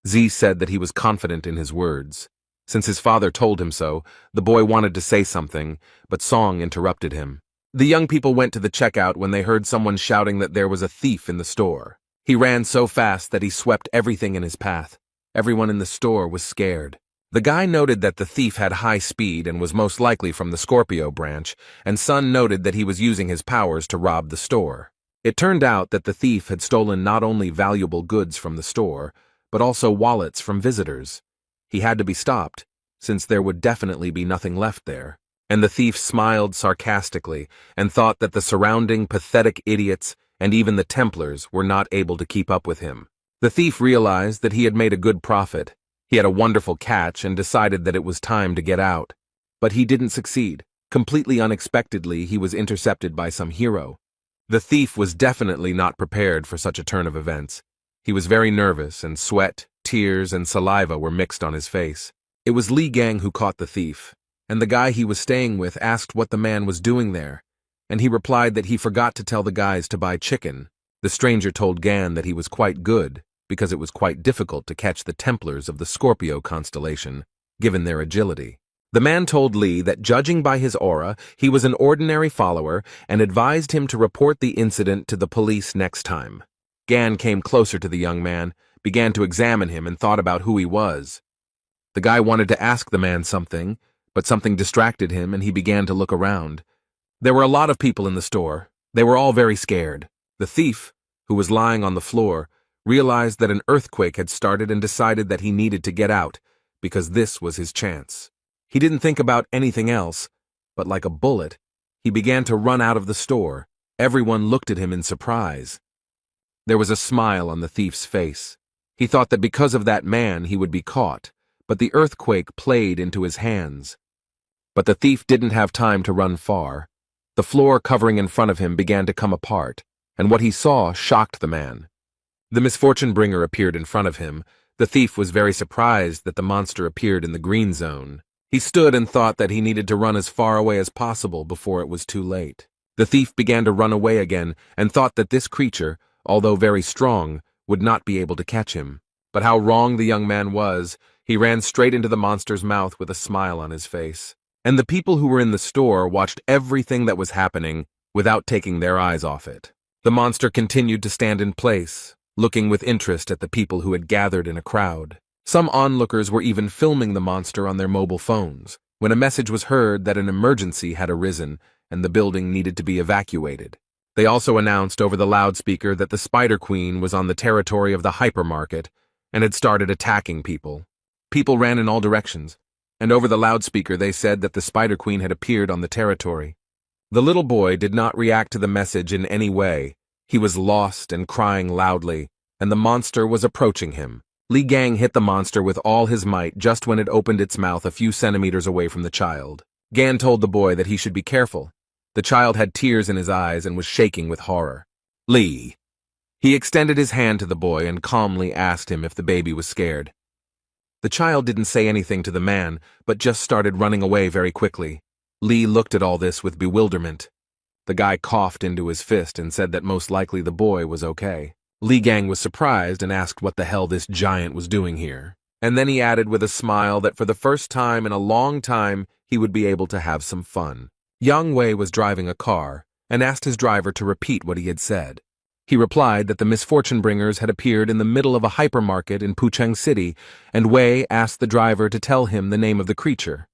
Z said that he was confident in his words. Since his father told him so, the boy wanted to say something, but Song interrupted him. The young people went to the checkout when they heard someone shouting that there was a thief in the store. He ran so fast that he swept everything in his path. Everyone in the store was scared. The guy noted that the thief had high speed and was most likely from the Scorpio branch, and Sun noted that he was using his powers to rob the store. It turned out that the thief had stolen not only valuable goods from the store, but also wallets from visitors. He had to be stopped, since there would definitely be nothing left there. And the thief smiled sarcastically and thought that the surrounding pathetic idiots and even the Templars were not able to keep up with him. The thief realized that he had made a good profit. He had a wonderful catch and decided that it was time to get out. But he didn't succeed. Completely unexpectedly, he was intercepted by some hero. The thief was definitely not prepared for such a turn of events. He was very nervous, and sweat, tears, and saliva were mixed on his face. It was Li Gang who caught the thief, and the guy he was staying with asked what the man was doing there, and he replied that he forgot to tell the guys to buy chicken. The stranger told Gan that he was quite good, because it was quite difficult to catch the Templars of the Scorpio constellation, given their agility. The man told Li that judging by his aura, he was an ordinary follower and advised him to report the incident to the police next time. Gan came closer to the young man, began to examine him, and thought about who he was. The guy wanted to ask the man something, but something distracted him and he began to look around. There were a lot of people in the store. They were all very scared. The thief, who was lying on the floor, realized that an earthquake had started and decided that he needed to get out, because this was his chance. He didn't think about anything else, but like a bullet, he began to run out of the store. Everyone looked at him in surprise. There was a smile on the thief's face. He thought that because of that man he would be caught, but the earthquake played into his hands. But the thief didn't have time to run far. The floor covering in front of him began to come apart, and what he saw shocked the man. The misfortune bringer appeared in front of him. The thief was very surprised that the monster appeared in the green zone. He stood and thought that he needed to run as far away as possible before it was too late. The thief began to run away again and thought that this creature, although very strong, would not be able to catch him. But how wrong the young man was. He ran straight into the monster's mouth with a smile on his face. And the people who were in the store watched everything that was happening without taking their eyes off it. The monster continued to stand in place, looking with interest at the people who had gathered in a crowd. Some onlookers were even filming the monster on their mobile phones, when a message was heard that an emergency had arisen and the building needed to be evacuated. They also announced over the loudspeaker that the Spider Queen was on the territory of the hypermarket and had started attacking people. People ran in all directions, and over the loudspeaker they said that the Spider Queen had appeared on the territory. The little boy did not react to the message in any way. He was lost and crying loudly, and the monster was approaching him. Li Gang hit the monster with all his might just when it opened its mouth a few centimeters away from the child. Gan told the boy that he should be careful. The child had tears in his eyes and was shaking with horror. Li. He extended his hand to the boy and calmly asked him if the baby was scared. The child didn't say anything to the man, but just started running away very quickly. Li looked at all this with bewilderment. The guy coughed into his fist and said that most likely the boy was okay. Li Gang was surprised and asked what the hell this giant was doing here. And then he added with a smile that for the first time in a long time he would be able to have some fun. Yang Wei was driving a car and asked his driver to repeat what he had said. He replied that the misfortune bringers had appeared in the middle of a hypermarket in Pucheng City, and Wei asked the driver to tell him the name of the creature.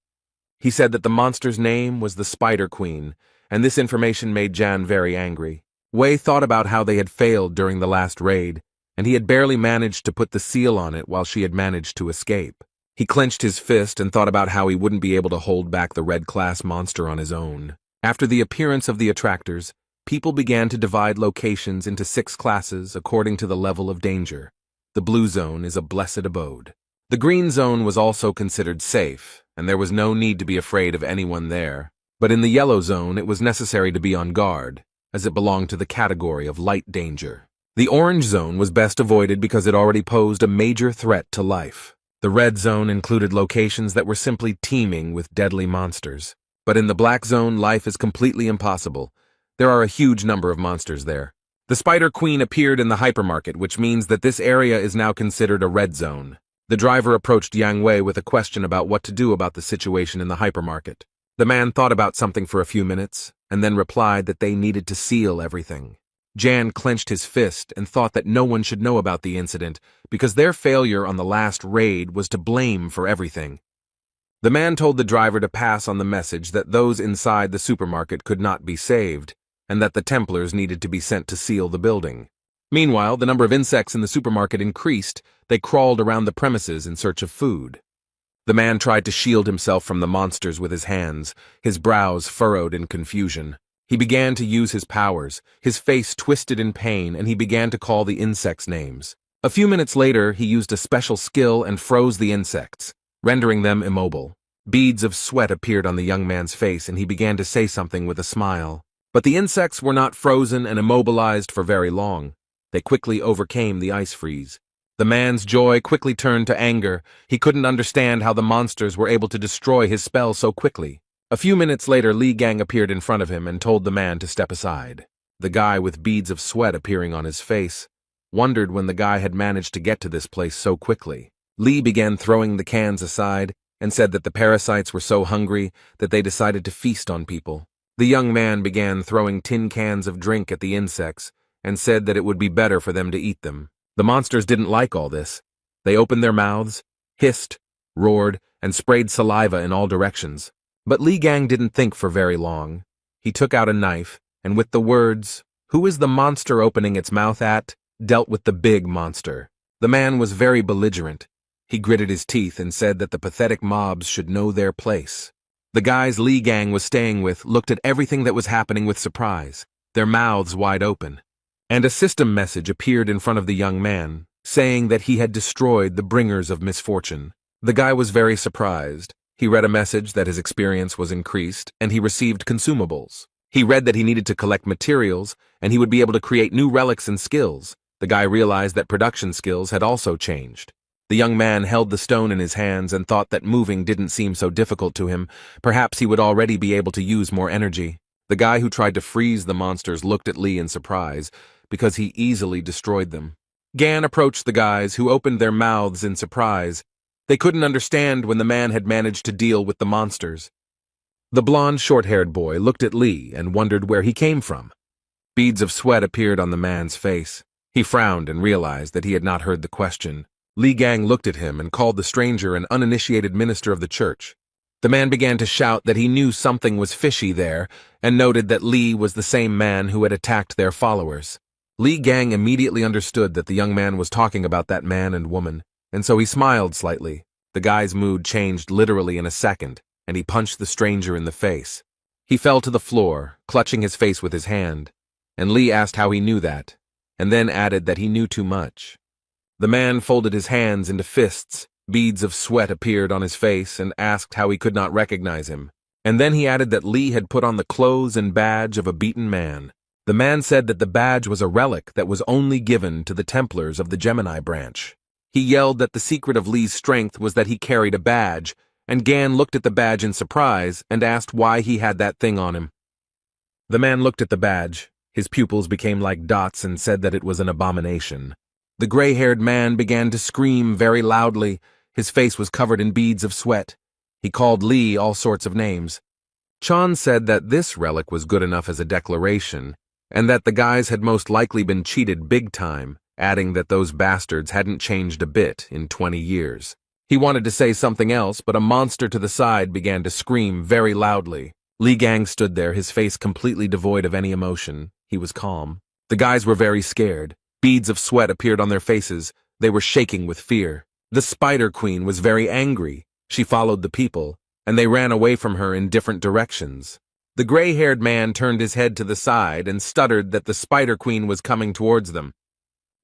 He said that the monster's name was the Spider Queen, and this information made Jan very angry. Wei thought about how they had failed during the last raid, and he had barely managed to put the seal on it while she had managed to escape. He clenched his fist and thought about how he wouldn't be able to hold back the red-class monster on his own. After the appearance of the attractors, people began to divide locations into 6 classes according to the level of danger. The blue zone is a blessed abode. The green zone was also considered safe, and there was no need to be afraid of anyone there. But in the yellow zone, it was necessary to be on guard, as it belonged to the category of light danger. The orange zone was best avoided because it already posed a major threat to life. The red zone included locations that were simply teeming with deadly monsters. But in the black zone, life is completely impossible. There are a huge number of monsters there. The Spider Queen appeared in the hypermarket, which means that this area is now considered a red zone. The driver approached Yang Wei with a question about what to do about the situation in the hypermarket. The man thought about something for a few minutes, and then replied that they needed to seal everything. Jan clenched his fist and thought that no one should know about the incident because their failure on the last raid was to blame for everything. The man told the driver to pass on the message that those inside the supermarket could not be saved, and that the Templars needed to be sent to seal the building. Meanwhile, the number of insects in the supermarket increased. They crawled around the premises in search of food. The man tried to shield himself from the monsters with his hands, his brows furrowed in confusion. He began to use his powers, his face twisted in pain, and he began to call the insects names. A few minutes later, he used a special skill and froze the insects, rendering them immobile. Beads of sweat appeared on the young man's face, and he began to say something with a smile. But the insects were not frozen and immobilized for very long. They quickly overcame the ice freeze. The man's joy quickly turned to anger. He couldn't understand how the monsters were able to destroy his spell so quickly. A few minutes later, Li Gang appeared in front of him and told the man to step aside. The guy, with beads of sweat appearing on his face, wondered when the guy had managed to get to this place so quickly. Li began throwing the cans aside and said that the parasites were so hungry that they decided to feast on people. The young man began throwing tin cans of drink at the insects and said that it would be better for them to eat them. The monsters didn't like all this. They opened their mouths, hissed, roared, and sprayed saliva in all directions. But Li Gang didn't think for very long. He took out a knife, and with the words, "Who is the monster opening its mouth at?" dealt with the big monster. The man was very belligerent. He gritted his teeth and said that the pathetic mobs should know their place. The guys Li Gang was staying with looked at everything that was happening with surprise, their mouths wide open. And a system message appeared in front of the young man, saying that he had destroyed the bringers of misfortune. The guy was very surprised. He read a message that his experience was increased, and he received consumables. He read that he needed to collect materials, and he would be able to create new relics and skills. The guy realized that production skills had also changed. The young man held the stone in his hands and thought that moving didn't seem so difficult to him. Perhaps he would already be able to use more energy. The guy who tried to freeze the monsters looked at Li in surprise, because he easily destroyed them. Gan approached the guys, who opened their mouths in surprise. They couldn't understand when the man had managed to deal with the monsters. The blond, short-haired boy looked at Li and wondered where he came from. Beads of sweat appeared on the man's face. He frowned and realized that he had not heard the question. Li Gang looked at him and called the stranger an uninitiated minister of the church. The man began to shout that he knew something was fishy there and noted that Li was the same man who had attacked their followers. Li Gang immediately understood that the young man was talking about that man and woman, and so he smiled slightly. The guy's mood changed literally in a second, and he punched the stranger in the face. He fell to the floor, clutching his face with his hand, and Li asked how he knew that, and then added that he knew too much. The man folded his hands into fists. Beads of sweat appeared on his face and asked how he could not recognize him. And then he added that Li had put on the clothes and badge of a beaten man. The man said that the badge was a relic that was only given to the Templars of the Gemini branch. He yelled that the secret of Li's strength was that he carried a badge, and Gan looked at the badge in surprise and asked why he had that thing on him. The man looked at the badge. His pupils became like dots and said that it was an abomination. The gray-haired man began to scream very loudly. His face was covered in beads of sweat. He called Li all sorts of names. Chan said that this relic was good enough as a declaration, and that the guys had most likely been cheated big time, adding that those bastards hadn't changed a bit in 20 years. He wanted to say something else, but a monster to the side began to scream very loudly. Li Gang stood there, his face completely devoid of any emotion. He was calm. The guys were very scared. Beads of sweat appeared on their faces. They were shaking with fear. The Spider Queen was very angry. She followed the people, and they ran away from her in different directions. The gray-haired man turned his head to the side and stuttered that the Spider Queen was coming towards them.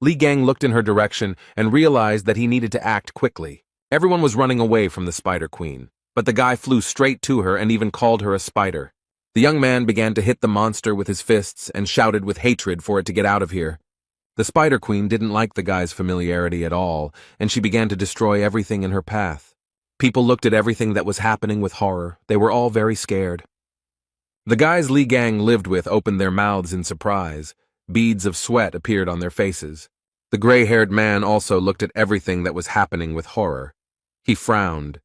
Li Gang looked in her direction and realized that he needed to act quickly. Everyone was running away from the Spider Queen, but the guy flew straight to her and even called her a spider. The young man began to hit the monster with his fists and shouted with hatred for it to get out of here. The Spider Queen didn't like the guy's familiarity at all, and she began to destroy everything in her path. People looked at everything that was happening with horror. They were all very scared. The guys Li Gang lived with opened their mouths in surprise. Beads of sweat appeared on their faces. The gray-haired man also looked at everything that was happening with horror. He frowned.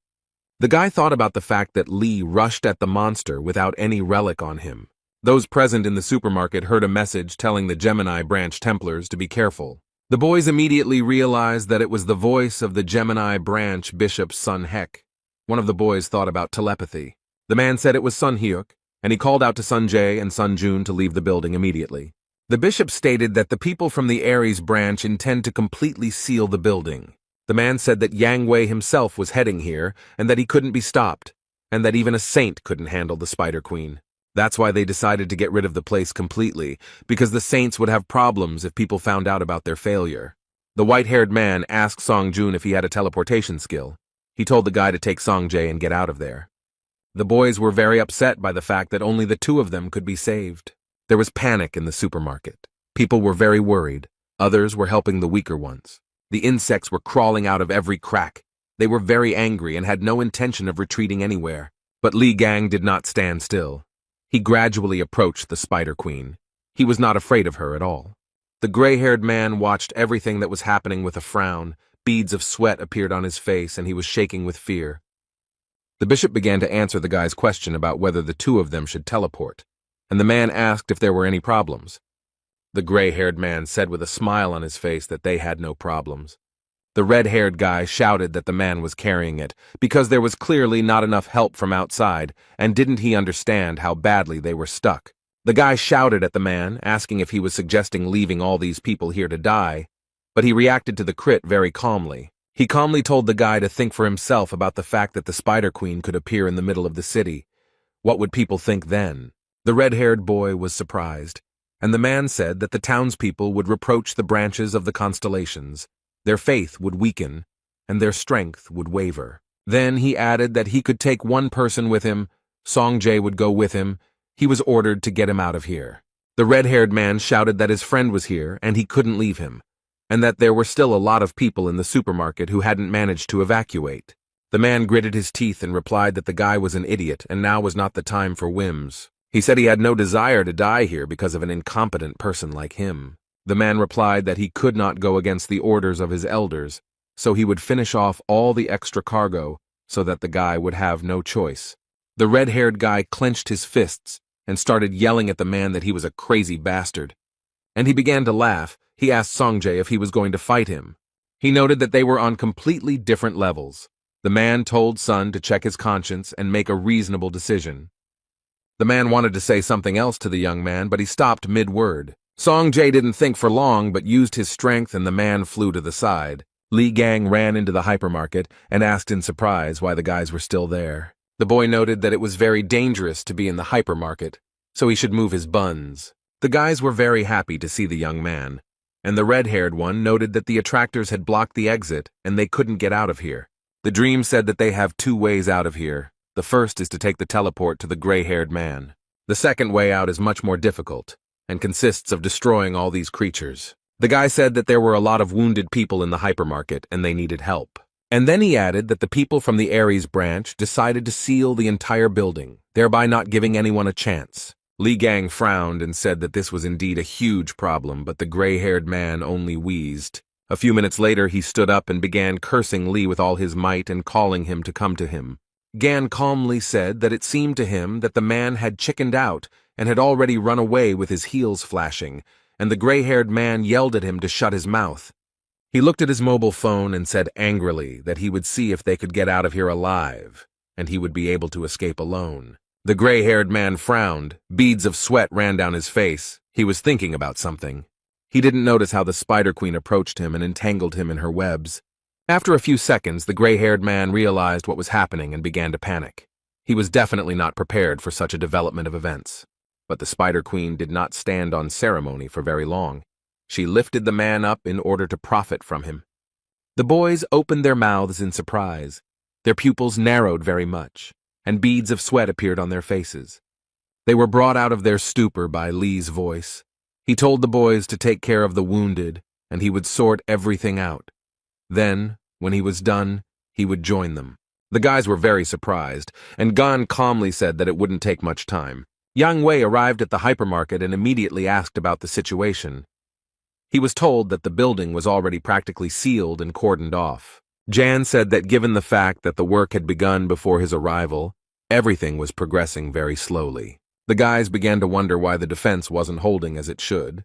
The guy thought about the fact that Li rushed at the monster without any relic on him. Those present in the supermarket heard a message telling the Gemini branch Templars to be careful. The boys immediately realized that it was the voice of the Gemini branch bishop's son Hek. One of the boys thought about telepathy. The man said it was Sun Hyuk, and he called out to Sun Jae and Sun Jun to leave the building immediately. The bishop stated that the people from the Aries branch intend to completely seal the building. The man said that Yang Wei himself was heading here, and that he couldn't be stopped, and that even a saint couldn't handle the Spider Queen. That's why they decided to get rid of the place completely, because the saints would have problems if people found out about their failure. The white-haired man asked Song Jun if he had a teleportation skill. He told the guy to take Song Jae and get out of there. The boys were very upset by the fact that only the two of them could be saved. There was panic in the supermarket. People were very worried. Others were helping the weaker ones. The insects were crawling out of every crack. They were very angry and had no intention of retreating anywhere. But Li Gang did not stand still. He gradually approached the Spider Queen. He was not afraid of her at all. The gray-haired man watched everything that was happening with a frown. Beads of sweat appeared on his face, and he was shaking with fear. The bishop began to answer the guy's question about whether the two of them should teleport, and the man asked if there were any problems. The gray-haired man said with a smile on his face that they had no problems. The red-haired guy shouted that the man was carrying it, because there was clearly not enough help from outside, and didn't he understand how badly they were stuck. The guy shouted at the man, asking if he was suggesting leaving all these people here to die, but he reacted to the crit very calmly. He calmly told the guy to think for himself about the fact that the Spider Queen could appear in the middle of the city. What would people think then? The red-haired boy was surprised, and the man said that the townspeople would reproach the branches of the constellations. Their faith would weaken, and their strength would waver. Then he added that he could take one person with him. Song Jae would go with him. He was ordered to get him out of here. The red-haired man shouted that his friend was here and he couldn't leave him, and that there were still a lot of people in the supermarket who hadn't managed to evacuate. The man gritted his teeth and replied that the guy was an idiot and now was not the time for whims. He said he had no desire to die here because of an incompetent person like him. The man replied that he could not go against the orders of his elders, so he would finish off all the extra cargo so that the guy would have no choice. The red-haired guy clenched his fists and started yelling at the man that he was a crazy bastard. And he began to laugh. He asked Song Jae if he was going to fight him. He noted that they were on completely different levels. The man told Sun to check his conscience and make a reasonable decision. The man wanted to say something else to the young man, but he stopped mid-word. Song Jae didn't think for long, but used his strength and the man flew to the side. Li Gang ran into the hypermarket and asked in surprise why the guys were still there. The boy noted that it was very dangerous to be in the hypermarket, so he should move his buns. The guys were very happy to see the young man, and the red-haired one noted that the attractors had blocked the exit and they couldn't get out of here. The dream said that they have two ways out of here. The first is to take the teleport to the gray-haired man. The second way out is much more difficult and consists of destroying all these creatures. The guy said that there were a lot of wounded people in the hypermarket and they needed help. And then he added that the people from the Aries branch decided to seal the entire building, thereby not giving anyone a chance. Li Gang frowned and said that this was indeed a huge problem, but the gray-haired man only wheezed. A few minutes later, he stood up and began cursing Li with all his might and calling him to come to him. Gan calmly said that it seemed to him that the man had chickened out and had already run away with his heels flashing, and the gray-haired man yelled at him to shut his mouth. He looked at his mobile phone and said angrily that he would see if they could get out of here alive, and he would be able to escape alone. The gray-haired man frowned. Beads of sweat ran down his face. He was thinking about something. He didn't notice how the Spider Queen approached him and entangled him in her webs. After a few seconds, the gray-haired man realized what was happening and began to panic. He was definitely not prepared for such a development of events. But the Spider Queen did not stand on ceremony for very long. She lifted the man up in order to profit from him. The boys opened their mouths in surprise. Their pupils narrowed very much, and beads of sweat appeared on their faces. They were brought out of their stupor by Li's voice. He told the boys to take care of the wounded, and he would sort everything out. Then, when he was done, he would join them. The guys were very surprised, and Gan calmly said that it wouldn't take much time. Yang Wei arrived at the hypermarket and immediately asked about the situation. He was told that the building was already practically sealed and cordoned off. Jan said that given the fact that the work had begun before his arrival, everything was progressing very slowly. The guys began to wonder why the defense wasn't holding as it should.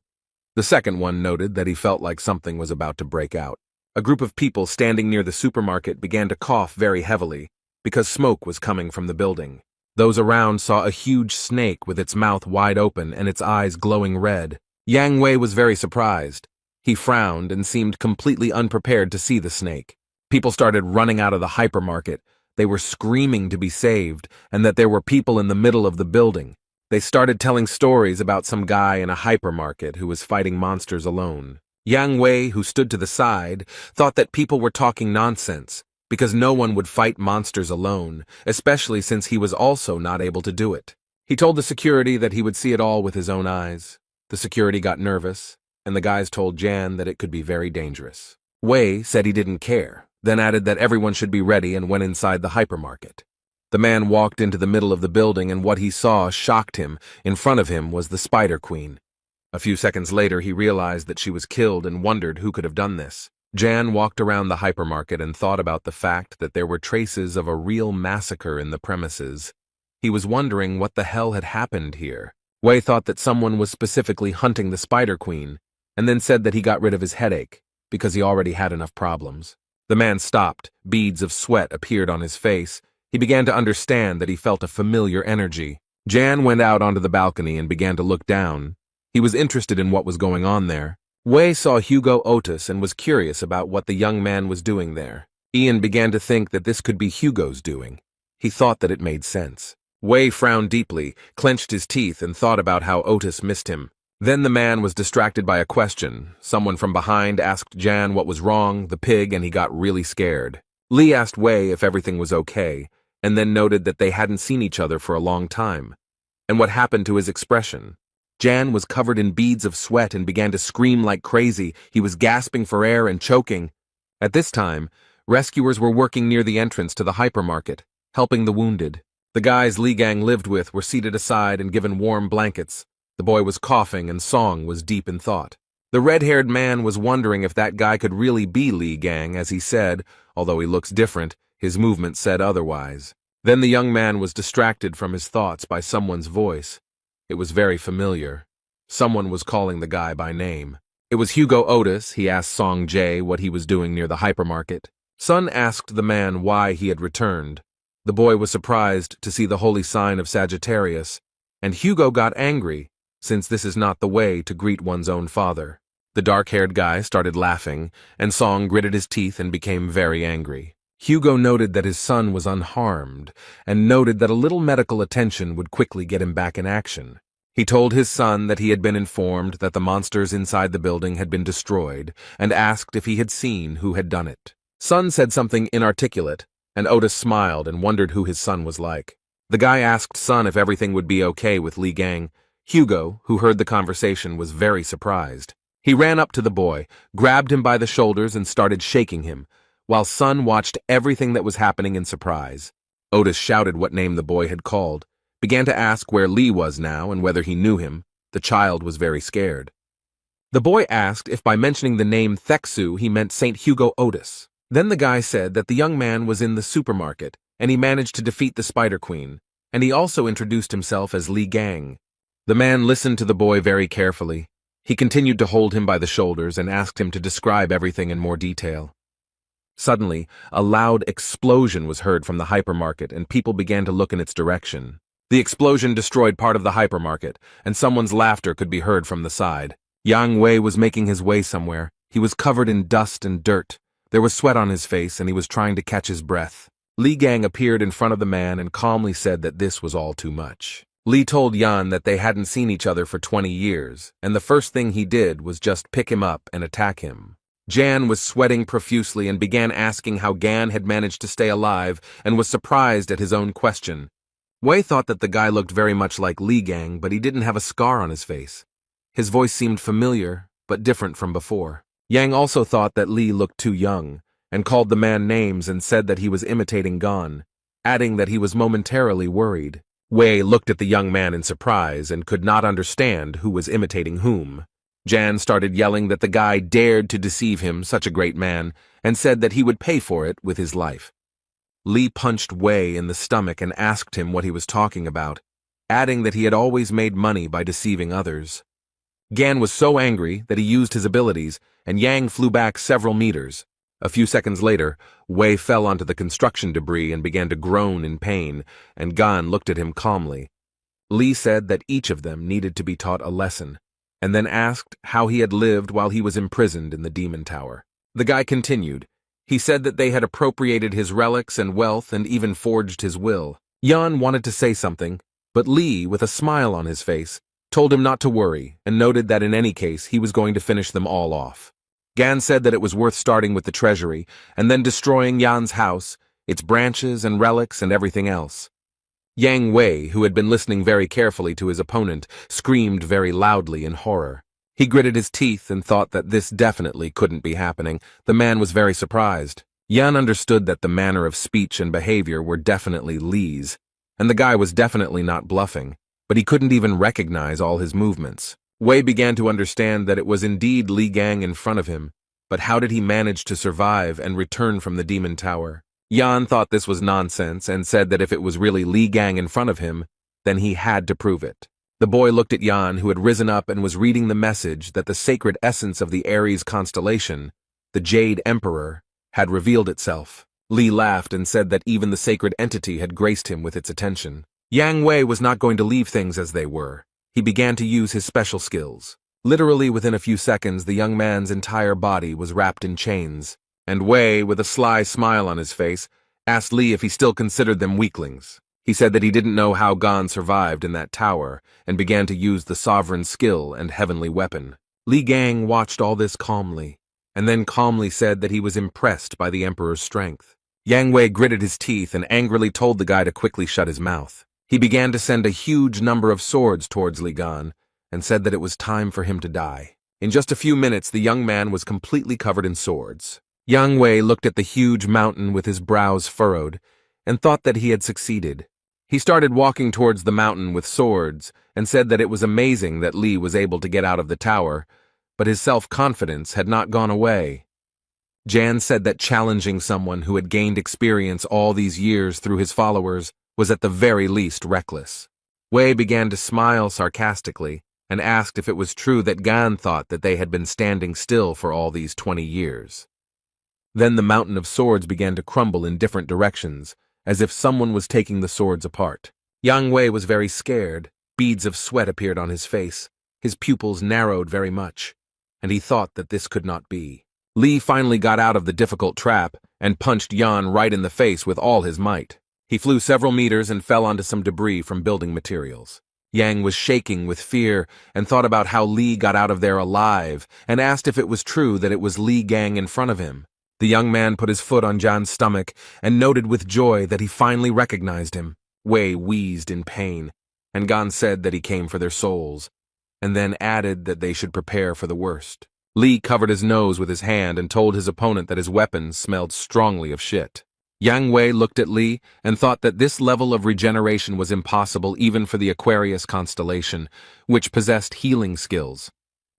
The second one noted that he felt like something was about to break out. A group of people standing near the supermarket began to cough very heavily because smoke was coming from the building. Those around saw a huge snake with its mouth wide open and its eyes glowing red. Yang Wei was very surprised. He frowned and seemed completely unprepared to see the snake. People started running out of the hypermarket. They were screaming to be saved and that there were people in the middle of the building. They started telling stories about some guy in a hypermarket who was fighting monsters alone. Yang Wei, who stood to the side, thought that people were talking nonsense because no one would fight monsters alone, especially since he was also not able to do it. He told the security that he would see it all with his own eyes. The security got nervous, and the guys told Jan that it could be very dangerous. Wei said he didn't care, then added that everyone should be ready and went inside the hypermarket. The man walked into the middle of the building and what he saw shocked him. In front of him was the Spider Queen. A few seconds later, he realized that she was killed and wondered who could have done this. Jan walked around the hypermarket and thought about the fact that there were traces of a real massacre in the premises. He was wondering what the hell had happened here. Wei thought that someone was specifically hunting the Spider Queen, and then said that he got rid of his headache because he already had enough problems. The man stopped. Beads of sweat appeared on his face. He began to understand that he felt a familiar energy. Jan went out onto the balcony and began to look down. He was interested in what was going on there. Wei saw Hugo Otis and was curious about what the young man was doing there. Ian began to think that this could be Hugo's doing. He thought that it made sense. Wei frowned deeply, clenched his teeth, and thought about how Otis missed him. Then the man was distracted by a question. Someone from behind asked Jan what was wrong, the pig, and he got really scared. Lee asked Wei if everything was okay, and then noted that they hadn't seen each other for a long time. And what happened to his expression? Jan was covered in beads of sweat and began to scream like crazy. He was gasping for air and choking. At this time, rescuers were working near the entrance to the hypermarket, helping the wounded. The guys Li Gang lived with were seated aside and given warm blankets. The boy was coughing and Song was deep in thought. The red-haired man was wondering if that guy could really be Li Gang, as he said, although he looks different, his movement said otherwise. Then the young man was distracted from his thoughts by someone's voice. It was very familiar. Someone was calling the guy by name. It was Hugo Otis. He asked Song Jae what he was doing near the hypermarket. Sun asked the man why he had returned. The boy was surprised to see the holy sign of Sagittarius, and Hugo got angry, since this is not the way to greet one's own father. The dark-haired guy started laughing, and Song gritted his teeth and became very angry. Hugo noted that his son was unharmed, and noted that a little medical attention would quickly get him back in action. He told his son that he had been informed that the monsters inside the building had been destroyed, and asked if he had seen who had done it. Sun said something inarticulate, and Otis smiled and wondered who his son was like. The guy asked Sun if everything would be okay with Li Gang. Hugo, who heard the conversation, was very surprised. He ran up to the boy, grabbed him by the shoulders, and started shaking him, while Sun watched everything that was happening in surprise. Otis shouted what name the boy had called, began to ask where Lee was now and whether he knew him. The child was very scared. The boy asked if by mentioning the name Theksu he meant St. Hugo Otis. Then the guy said that the young man was in the supermarket, and he managed to defeat the Spider Queen, and he also introduced himself as Li Gang. The man listened to the boy very carefully. He continued to hold him by the shoulders and asked him to describe everything in more detail. Suddenly, a loud explosion was heard from the hypermarket, and people began to look in its direction. The explosion destroyed part of the hypermarket, and someone's laughter could be heard from the side. Yang Wei was making his way somewhere. He was covered in dust and dirt. There was sweat on his face, and he was trying to catch his breath. Li Gang appeared in front of the man and calmly said that this was all too much. Li told Yan that they hadn't seen each other for 20 years, and the first thing he did was just pick him up and attack him. Jan was sweating profusely and began asking how Gan had managed to stay alive and was surprised at his own question. Wei thought that the guy looked very much like Li Gang, but he didn't have a scar on his face. His voice seemed familiar, but different from before. Yang also thought that Li looked too young, and called the man names and said that he was imitating Gan, adding that he was momentarily worried. Wei looked at the young man in surprise and could not understand who was imitating whom. Jan started yelling that the guy dared to deceive him, such a great man, and said that he would pay for it with his life. Li punched Wei in the stomach and asked him what he was talking about. adding that he had always made money by deceiving others. Gan was so angry that he used his abilities, and Yang flew back several meters. A few seconds later, Wei fell onto the construction debris and began to groan in pain, and Gan looked at him calmly. Li said that each of them needed to be taught a lesson, and then asked how he had lived while he was imprisoned in the demon tower. The guy continued. He said that they had appropriated his relics and wealth and even forged his will. Yan wanted to say something, but Li, with a smile on his face, told him not to worry and noted that in any case he was going to finish them all off. Gan said that it was worth starting with the treasury and then destroying Yan's house, its branches and relics and everything else. Yang Wei, who had been listening very carefully to his opponent, screamed very loudly in horror. He gritted his teeth and thought that this definitely couldn't be happening. The man was very surprised. Yan understood that the manner of speech and behavior were definitely Li's, and the guy was definitely not bluffing, but he couldn't even recognize all his movements. Wei began to understand that it was indeed Li Gang in front of him, but how did he manage to survive and return from the demon tower? Yan thought this was nonsense and said that if it was really Li Gang in front of him, then he had to prove it. The boy looked at Yan, who had risen up and was reading the message that the sacred essence of the Aries constellation, the Jade Emperor, had revealed itself. Li laughed and said that even the sacred entity had graced him with its attention. Yang Wei was not going to leave things as they were. He began to use his special skills. Literally within a few seconds, the young man's entire body was wrapped in chains, and Wei, with a sly smile on his face, asked Li if he still considered them weaklings. He said that he didn't know how Gan survived in that tower, and began to use the sovereign skill and heavenly weapon. Li Gang watched all this calmly, and then calmly said that he was impressed by the Emperor's strength. Yang Wei gritted his teeth and angrily told the guy to quickly shut his mouth. He began to send a huge number of swords towards Li Gan, and said that it was time for him to die. In just a few minutes, the young man was completely covered in swords. Yang Wei looked at the huge mountain with his brows furrowed, and thought that he had succeeded. He started walking towards the mountain with swords, and said that it was amazing that Li was able to get out of the tower, but his self-confidence had not gone away. Jan said that challenging someone who had gained experience all these years through his followers was at the very least reckless. Wei began to smile sarcastically, and asked if it was true that Gan thought that they had been standing still for all these 20 years. Then the mountain of swords began to crumble in different directions, as if someone was taking the swords apart. Yang Wei was very scared. Beads of sweat appeared on his face. His pupils narrowed very much, and he thought that this could not be. Li finally got out of the difficult trap and punched Yan right in the face with all his might. He flew several meters and fell onto some debris from building materials. Yang was shaking with fear and thought about how Li got out of there alive and asked if it was true that it was Li Gang in front of him. The young man put his foot on Jan's stomach and noted with joy that he finally recognized him. Wei wheezed in pain, and Gan said that he came for their souls, and then added that they should prepare for the worst. Li covered his nose with his hand and told his opponent that his weapons smelled strongly of shit. Yang Wei looked at Li and thought that this level of regeneration was impossible even for the Aquarius constellation, which possessed healing skills.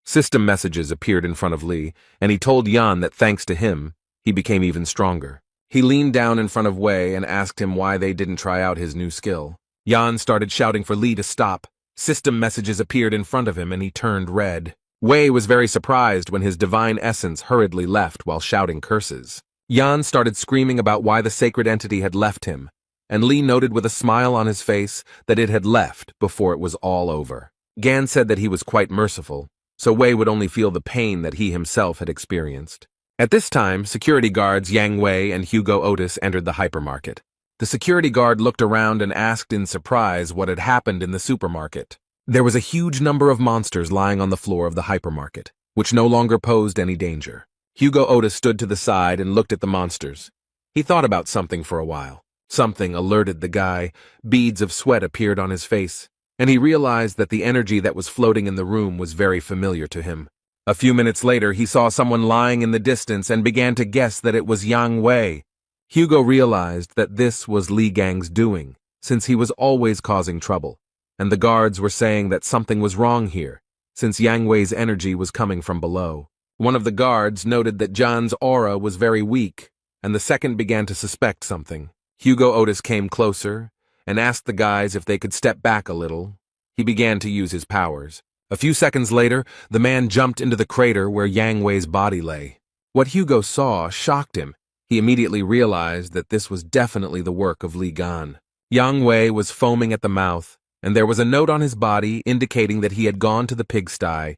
System messages appeared in front of Li, and he told Yan that thanks to him, he became even stronger. He leaned down in front of Wei and asked him why they didn't try out his new skill. Yan started shouting for Li to stop. System messages appeared in front of him and he turned red. Wei was very surprised when his divine essence hurriedly left while shouting curses. Yan started screaming about why the sacred entity had left him, and Li noted with a smile on his face that it had left before it was all over. Gan said that he was quite merciful, so Wei would only feel the pain that he himself had experienced. At this time, security guards Yang Wei and Hugo Otis entered the hypermarket. The security guard looked around and asked in surprise what had happened in the supermarket. There was a huge number of monsters lying on the floor of the hypermarket, which no longer posed any danger. Hugo Otis stood to the side and looked at the monsters. He thought about something for a while. Something alerted the guy. Beads of sweat appeared on his face, and he realized that the energy that was floating in the room was very familiar to him. A few minutes later, he saw someone lying in the distance and began to guess that it was Yang Wei. Hugo realized that this was Li Gang's doing, since he was always causing trouble, and the guards were saying that something was wrong here, since Yang Wei's energy was coming from below. One of the guards noted that Jan's aura was very weak, and the second began to suspect something. Hugo Otis came closer and asked the guys if they could step back a little. He began to use his powers. A few seconds later, the man jumped into the crater where Yang Wei's body lay. What Hugo saw shocked him. He immediately realized that this was definitely the work of Li Gan. Yang Wei was foaming at the mouth, and there was a note on his body indicating that he had gone to the pigsty.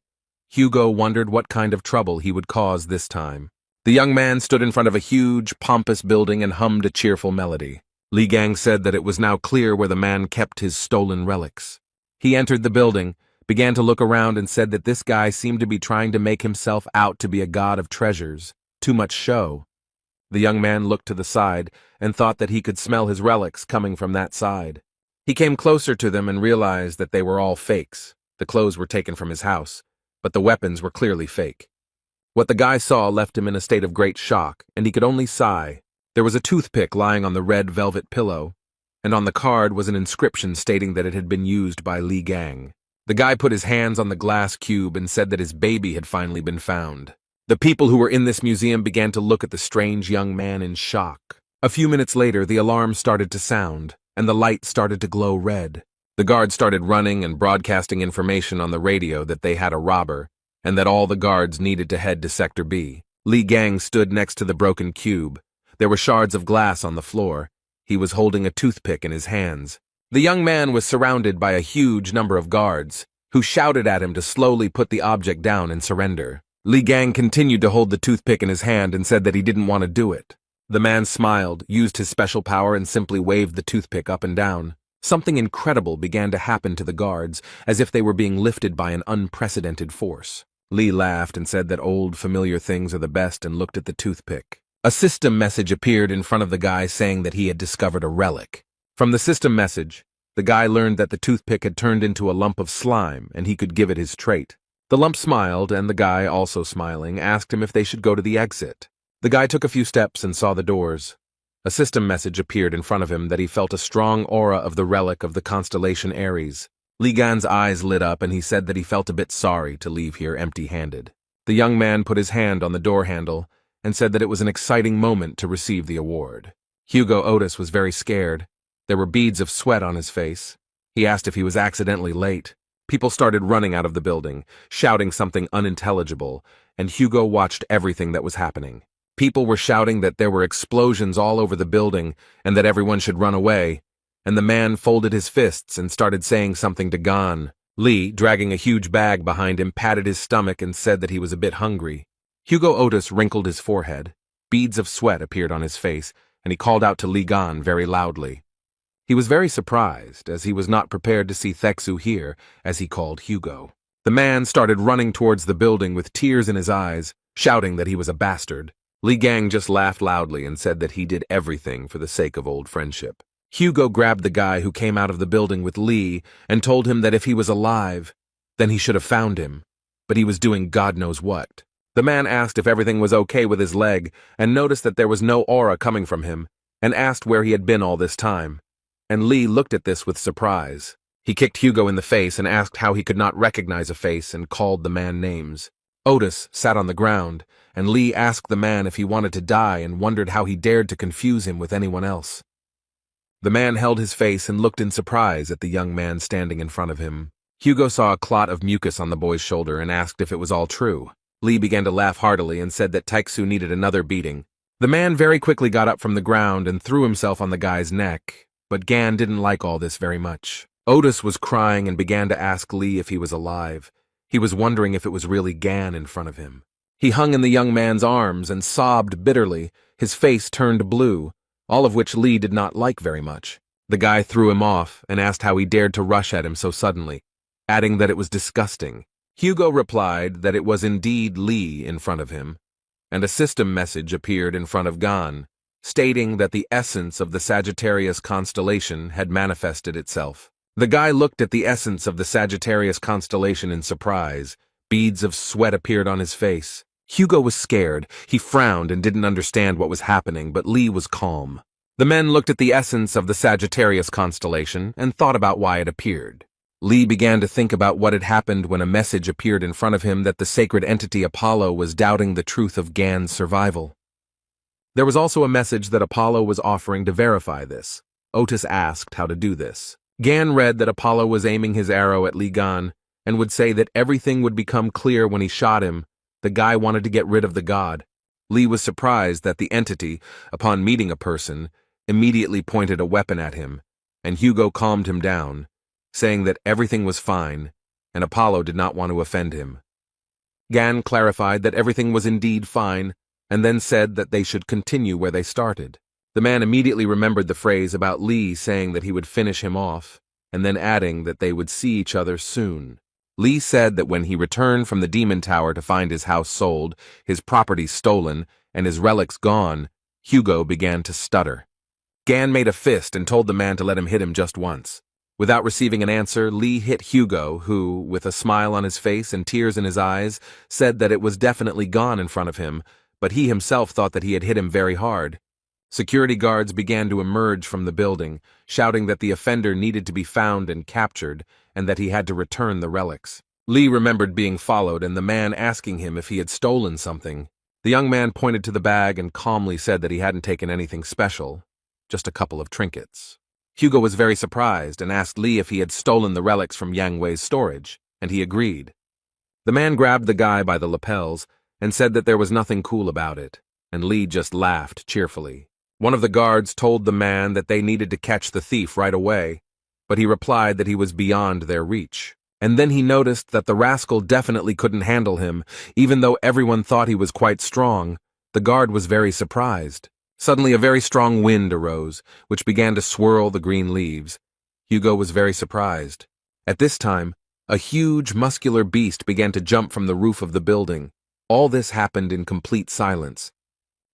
Hugo wondered what kind of trouble he would cause this time. The young man stood in front of a huge, pompous building and hummed a cheerful melody. Li Gang said that it was now clear where the man kept his stolen relics. He entered the building, began to look around, and said that this guy seemed to be trying to make himself out to be a god of treasures. Too much show. The young man looked to the side and thought that he could smell his relics coming from that side. He came closer to them and realized that they were all fakes. The clothes were taken from his house, but the weapons were clearly fake. What the guy saw left him in a state of great shock, and he could only sigh. There was a toothpick lying on the red velvet pillow, and on the card was an inscription stating that it had been used by Li Gang. The guy put his hands on the glass cube and said that his baby had finally been found. The people who were in this museum began to look at the strange young man in shock. A few minutes later, the alarm started to sound, and the light started to glow red. The guards started running and broadcasting information on the radio that they had a robber, and that all the guards needed to head to Sector B. Li Gang stood next to the broken cube. There were shards of glass on the floor. He was holding a toothpick in his hands. The young man was surrounded by a huge number of guards, who shouted at him to slowly put the object down and surrender. Li Gang continued to hold the toothpick in his hand and said that he didn't want to do it. The man smiled, used his special power, and simply waved the toothpick up and down. Something incredible began to happen to the guards, as if they were being lifted by an unprecedented force. Li laughed and said that old familiar things are the best and looked at the toothpick. A system message appeared in front of the guy saying that he had discovered a relic. From the system message, the guy learned that the toothpick had turned into a lump of slime and he could give it his trait. The lump smiled, and the guy, also smiling, asked him if they should go to the exit. The guy took a few steps and saw the doors. A system message appeared in front of him that he felt a strong aura of the relic of the constellation Aries. Li Gan's eyes lit up and he said that he felt a bit sorry to leave here empty-handed. The young man put his hand on the door handle and said that it was an exciting moment to receive the award. Hugo Otis was very scared. There were beads of sweat on his face. He asked if he was accidentally late. People started running out of the building, shouting something unintelligible, and Hugo watched everything that was happening. People were shouting that there were explosions all over the building and that everyone should run away, and the man folded his fists and started saying something to Gan. Li, dragging a huge bag behind him, patted his stomach and said that he was a bit hungry. Hugo Otis wrinkled his forehead. Beads of sweat appeared on his face, and he called out to Li Gan very loudly. He was very surprised, as he was not prepared to see Thexu here, as he called Hugo. The man started running towards the building with tears in his eyes, shouting that he was a bastard. Li Gang just laughed loudly and said that he did everything for the sake of old friendship. Hugo grabbed the guy who came out of the building with Li and told him that if he was alive, then he should have found him, but he was doing God knows what. The man asked if everything was okay with his leg and noticed that there was no aura coming from him, and asked where he had been all this time. And Li looked at this with surprise. He kicked Hugo in the face and asked how he could not recognize a face and called the man names. Otis sat on the ground, and Li asked the man if he wanted to die and wondered how he dared to confuse him with anyone else. The man held his face and looked in surprise at the young man standing in front of him. Hugo saw a clot of mucus on the boy's shoulder and asked if it was all true. Li began to laugh heartily and said that Taixu needed another beating. The man very quickly got up from the ground and threw himself on the guy's neck, but Gan didn't like all this very much. Otis was crying and began to ask Li if he was alive. He was wondering if it was really Gan in front of him. He hung in the young man's arms and sobbed bitterly, his face turned blue, all of which Li did not like very much. The guy threw him off and asked how he dared to rush at him so suddenly, adding that it was disgusting. Hugo replied that it was indeed Li in front of him, and a system message appeared in front of Gan, stating that the essence of the Sagittarius constellation had manifested itself. The guy looked at the essence of the Sagittarius constellation in surprise. Beads of sweat appeared on his face. Hugo was scared. He frowned and didn't understand what was happening, but Li was calm. The men looked at the essence of the Sagittarius constellation and thought about why it appeared. Li began to think about what had happened when a message appeared in front of him that the sacred entity Apollo was doubting the truth of Gan's survival. There was also a message that Apollo was offering to verify this. Otis asked how to do this. Gan read that Apollo was aiming his arrow at Li Gan and would say that everything would become clear when he shot him. The guy wanted to get rid of the god. Li was surprised that the entity, upon meeting a person, immediately pointed a weapon at him, and Hugo calmed him down, saying that everything was fine, and Apollo did not want to offend him. Gan clarified that everything was indeed fine, and then said that they should continue where they started. The man immediately remembered the phrase about Li saying that he would finish him off, and then adding that they would see each other soon. Li said that when he returned from the Demon Tower to find his house sold, his property stolen, and his relics gone, Hugo began to stutter. Gan made a fist and told the man to let him hit him just once. Without receiving an answer, Li hit Hugo, who, with a smile on his face and tears in his eyes, said that it was definitely gone in front of him, but he himself thought that he had hit him very hard. Security guards began to emerge from the building, shouting that the offender needed to be found and captured, and that he had to return the relics. Li remembered being followed and the man asking him if he had stolen something. The young man pointed to the bag and calmly said that he hadn't taken anything special, just a couple of trinkets. Hugo was very surprised and asked Li if he had stolen the relics from Yang Wei's storage, and he agreed. The man grabbed the guy by the lapels and said that there was nothing cool about it, and Li just laughed cheerfully. One of the guards told the man that they needed to catch the thief right away, but he replied that he was beyond their reach. And then he noticed that the rascal definitely couldn't handle him, even though everyone thought he was quite strong. The guard was very surprised. Suddenly a very strong wind arose, which began to swirl the green leaves. Hugo was very surprised. At this time, a huge, muscular beast began to jump from the roof of the building. All this happened in complete silence.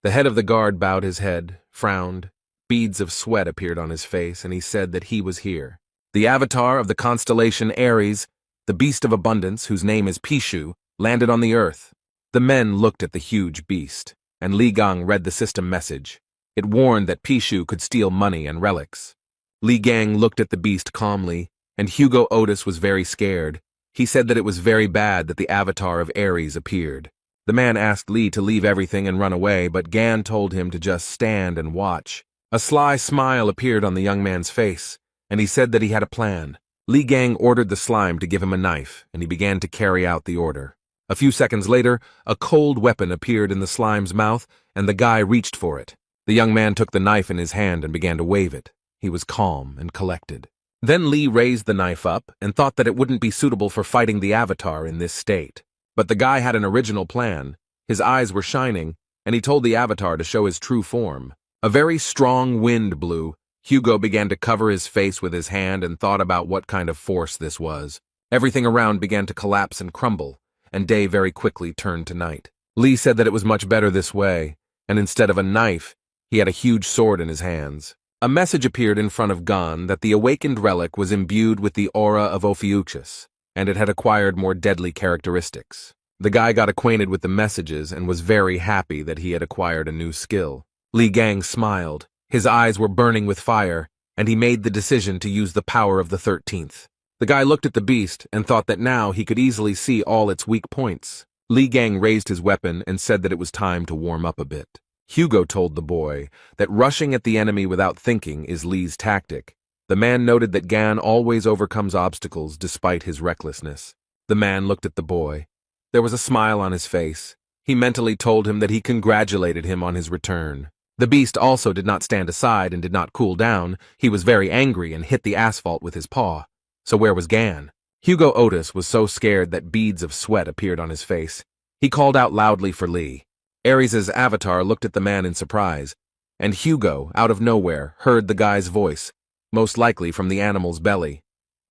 The head of the guard bowed his head, frowned. Beads of sweat appeared on his face, and he said that he was here. The avatar of the constellation Aries, the beast of abundance, whose name is Pishu, landed on the earth. The men looked at the huge beast, and Li Gang read the system message. It warned that Pishu could steal money and relics. Li Gang looked at the beast calmly, and Hugo Otis was very scared. He said that it was very bad that the avatar of Aries appeared. The man asked Li to leave everything and run away, but Gan told him to just stand and watch. A sly smile appeared on the young man's face, and he said that he had a plan. Li Gang ordered the slime to give him a knife, and he began to carry out the order. A few seconds later, a cold weapon appeared in the slime's mouth, and the guy reached for it. The young man took the knife in his hand and began to wave it. He was calm and collected. Then Li raised the knife up and thought that it wouldn't be suitable for fighting the avatar in this state. But the guy had an original plan. His eyes were shining, and he told the avatar to show his true form. A very strong wind blew. Hugo began to cover his face with his hand and thought about what kind of force this was. Everything around began to collapse and crumble, and day very quickly turned to night. Li said that it was much better this way, and instead of a knife, he had a huge sword in his hands. A message appeared in front of Gan that the awakened relic was imbued with the aura of Ophiuchus, and it had acquired more deadly characteristics. The guy got acquainted with the messages and was very happy that he had acquired a new skill. Li Gang smiled. His eyes were burning with fire, and he made the decision to use the power of the 13th. The guy looked at the beast and thought that now he could easily see all its weak points. Li Gang raised his weapon and said that it was time to warm up a bit. Hugo told the boy that rushing at the enemy without thinking is Li's tactic. The man noted that Gan always overcomes obstacles despite his recklessness. The man looked at the boy. There was a smile on his face. He mentally told him that he congratulated him on his return. The beast also did not stand aside and did not cool down. He was very angry and hit the asphalt with his paw. So where was Gan? Hugo Otis was so scared that beads of sweat appeared on his face. He called out loudly for Li. Aries' avatar looked at the man in surprise, and Hugo, out of nowhere, heard the guy's voice, most likely from the animal's belly.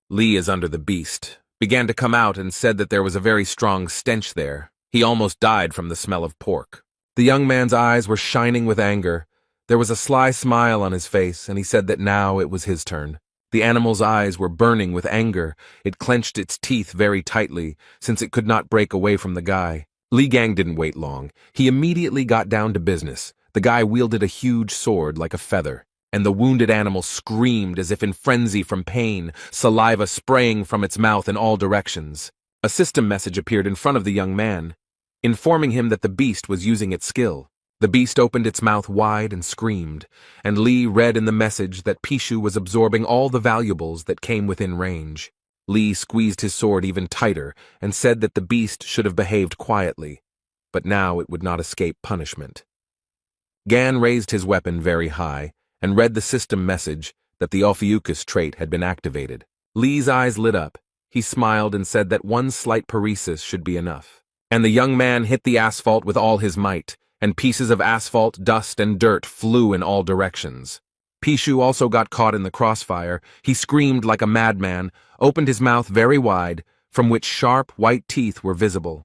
Li is under the beast, began to come out and said that there was a very strong stench there. He almost died from the smell of pork. The young man's eyes were shining with anger. There was a sly smile on his face, and he said that now it was his turn. The animal's eyes were burning with anger. It clenched its teeth very tightly, since it could not break away from the guy. Li Gang didn't wait long. He immediately got down to business. The guy wielded a huge sword like a feather, and the wounded animal screamed as if in frenzy from pain, saliva spraying from its mouth in all directions. A system message appeared in front of the young man, informing him that the beast was using its skill. The beast opened its mouth wide and screamed, and Lee read in the message that Pishu was absorbing all the valuables that came within range. Lee squeezed his sword even tighter and said that the beast should have behaved quietly, but now it would not escape punishment. Gan raised his weapon very high and read the system message that the Ophiuchus trait had been activated. Lee's eyes lit up. He smiled and said that one slight paresis should be enough. And the young man hit the asphalt with all his might, and pieces of asphalt, dust, and dirt flew in all directions. Pishu also got caught in the crossfire. He screamed like a madman, opened his mouth very wide, from which sharp, white teeth were visible.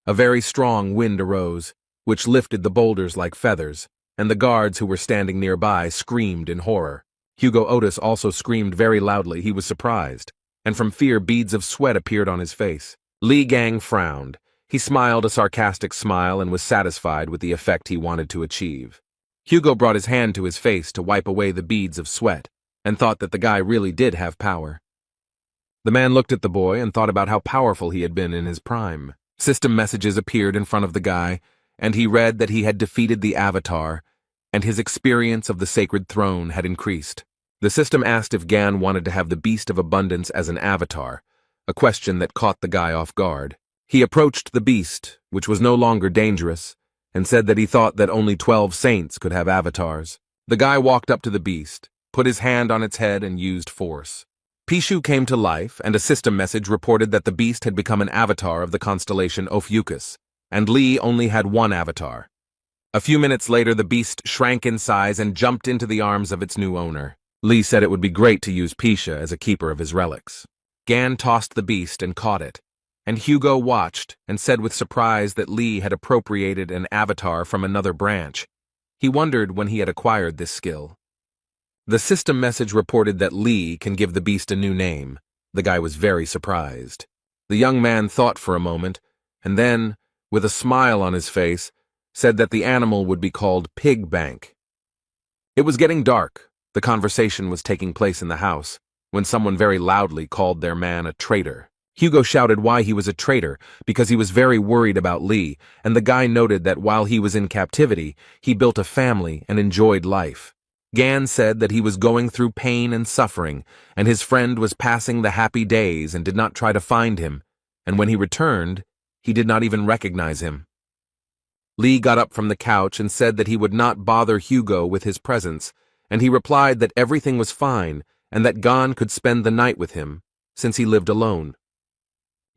A very strong wind arose, which lifted the boulders like feathers, and the guards who were standing nearby screamed in horror. Hugo Otis also screamed very loudly. He was surprised, and from fear beads of sweat appeared on his face. Li Gang frowned. He smiled a sarcastic smile and was satisfied with the effect he wanted to achieve. Hugo brought his hand to his face to wipe away the beads of sweat, and thought that the guy really did have power. The man looked at the boy and thought about how powerful he had been in his prime. System messages appeared in front of the guy, and he read that he had defeated the Avatar, and his experience of the sacred throne had increased. The system asked if Gan wanted to have the Beast of Abundance as an avatar, a question that caught the guy off guard. He approached the beast, which was no longer dangerous, and said that he thought that only 12 saints could have avatars. The guy walked up to the beast, put his hand on its head, and used force. Pishu came to life, and a system message reported that the beast had become an avatar of the constellation Ophiuchus, and Lee only had one avatar. A few minutes later, the beast shrank in size and jumped into the arms of its new owner. Lee said it would be great to use Pisha as a keeper of his relics. Gan tossed the beast and caught it, and Hugo watched and said with surprise that Lee had appropriated an avatar from another branch. He wondered when he had acquired this skill. The system message reported that Lee can give the beast a new name. The guy was very surprised. The young man thought for a moment, and then, with a smile on his face, said that the animal would be called Pig Bank. It was getting dark. The conversation was taking place in the house, when someone very loudly called their man a traitor. Hugo shouted why he was a traitor, because he was very worried about Lee, and the guy noted that while he was in captivity, he built a family and enjoyed life. Gan said that he was going through pain and suffering, and his friend was passing the happy days and did not try to find him, and when he returned, he did not even recognize him. Lee got up from the couch and said that he would not bother Hugo with his presence, and he replied that everything was fine and that Gan could spend the night with him, since he lived alone.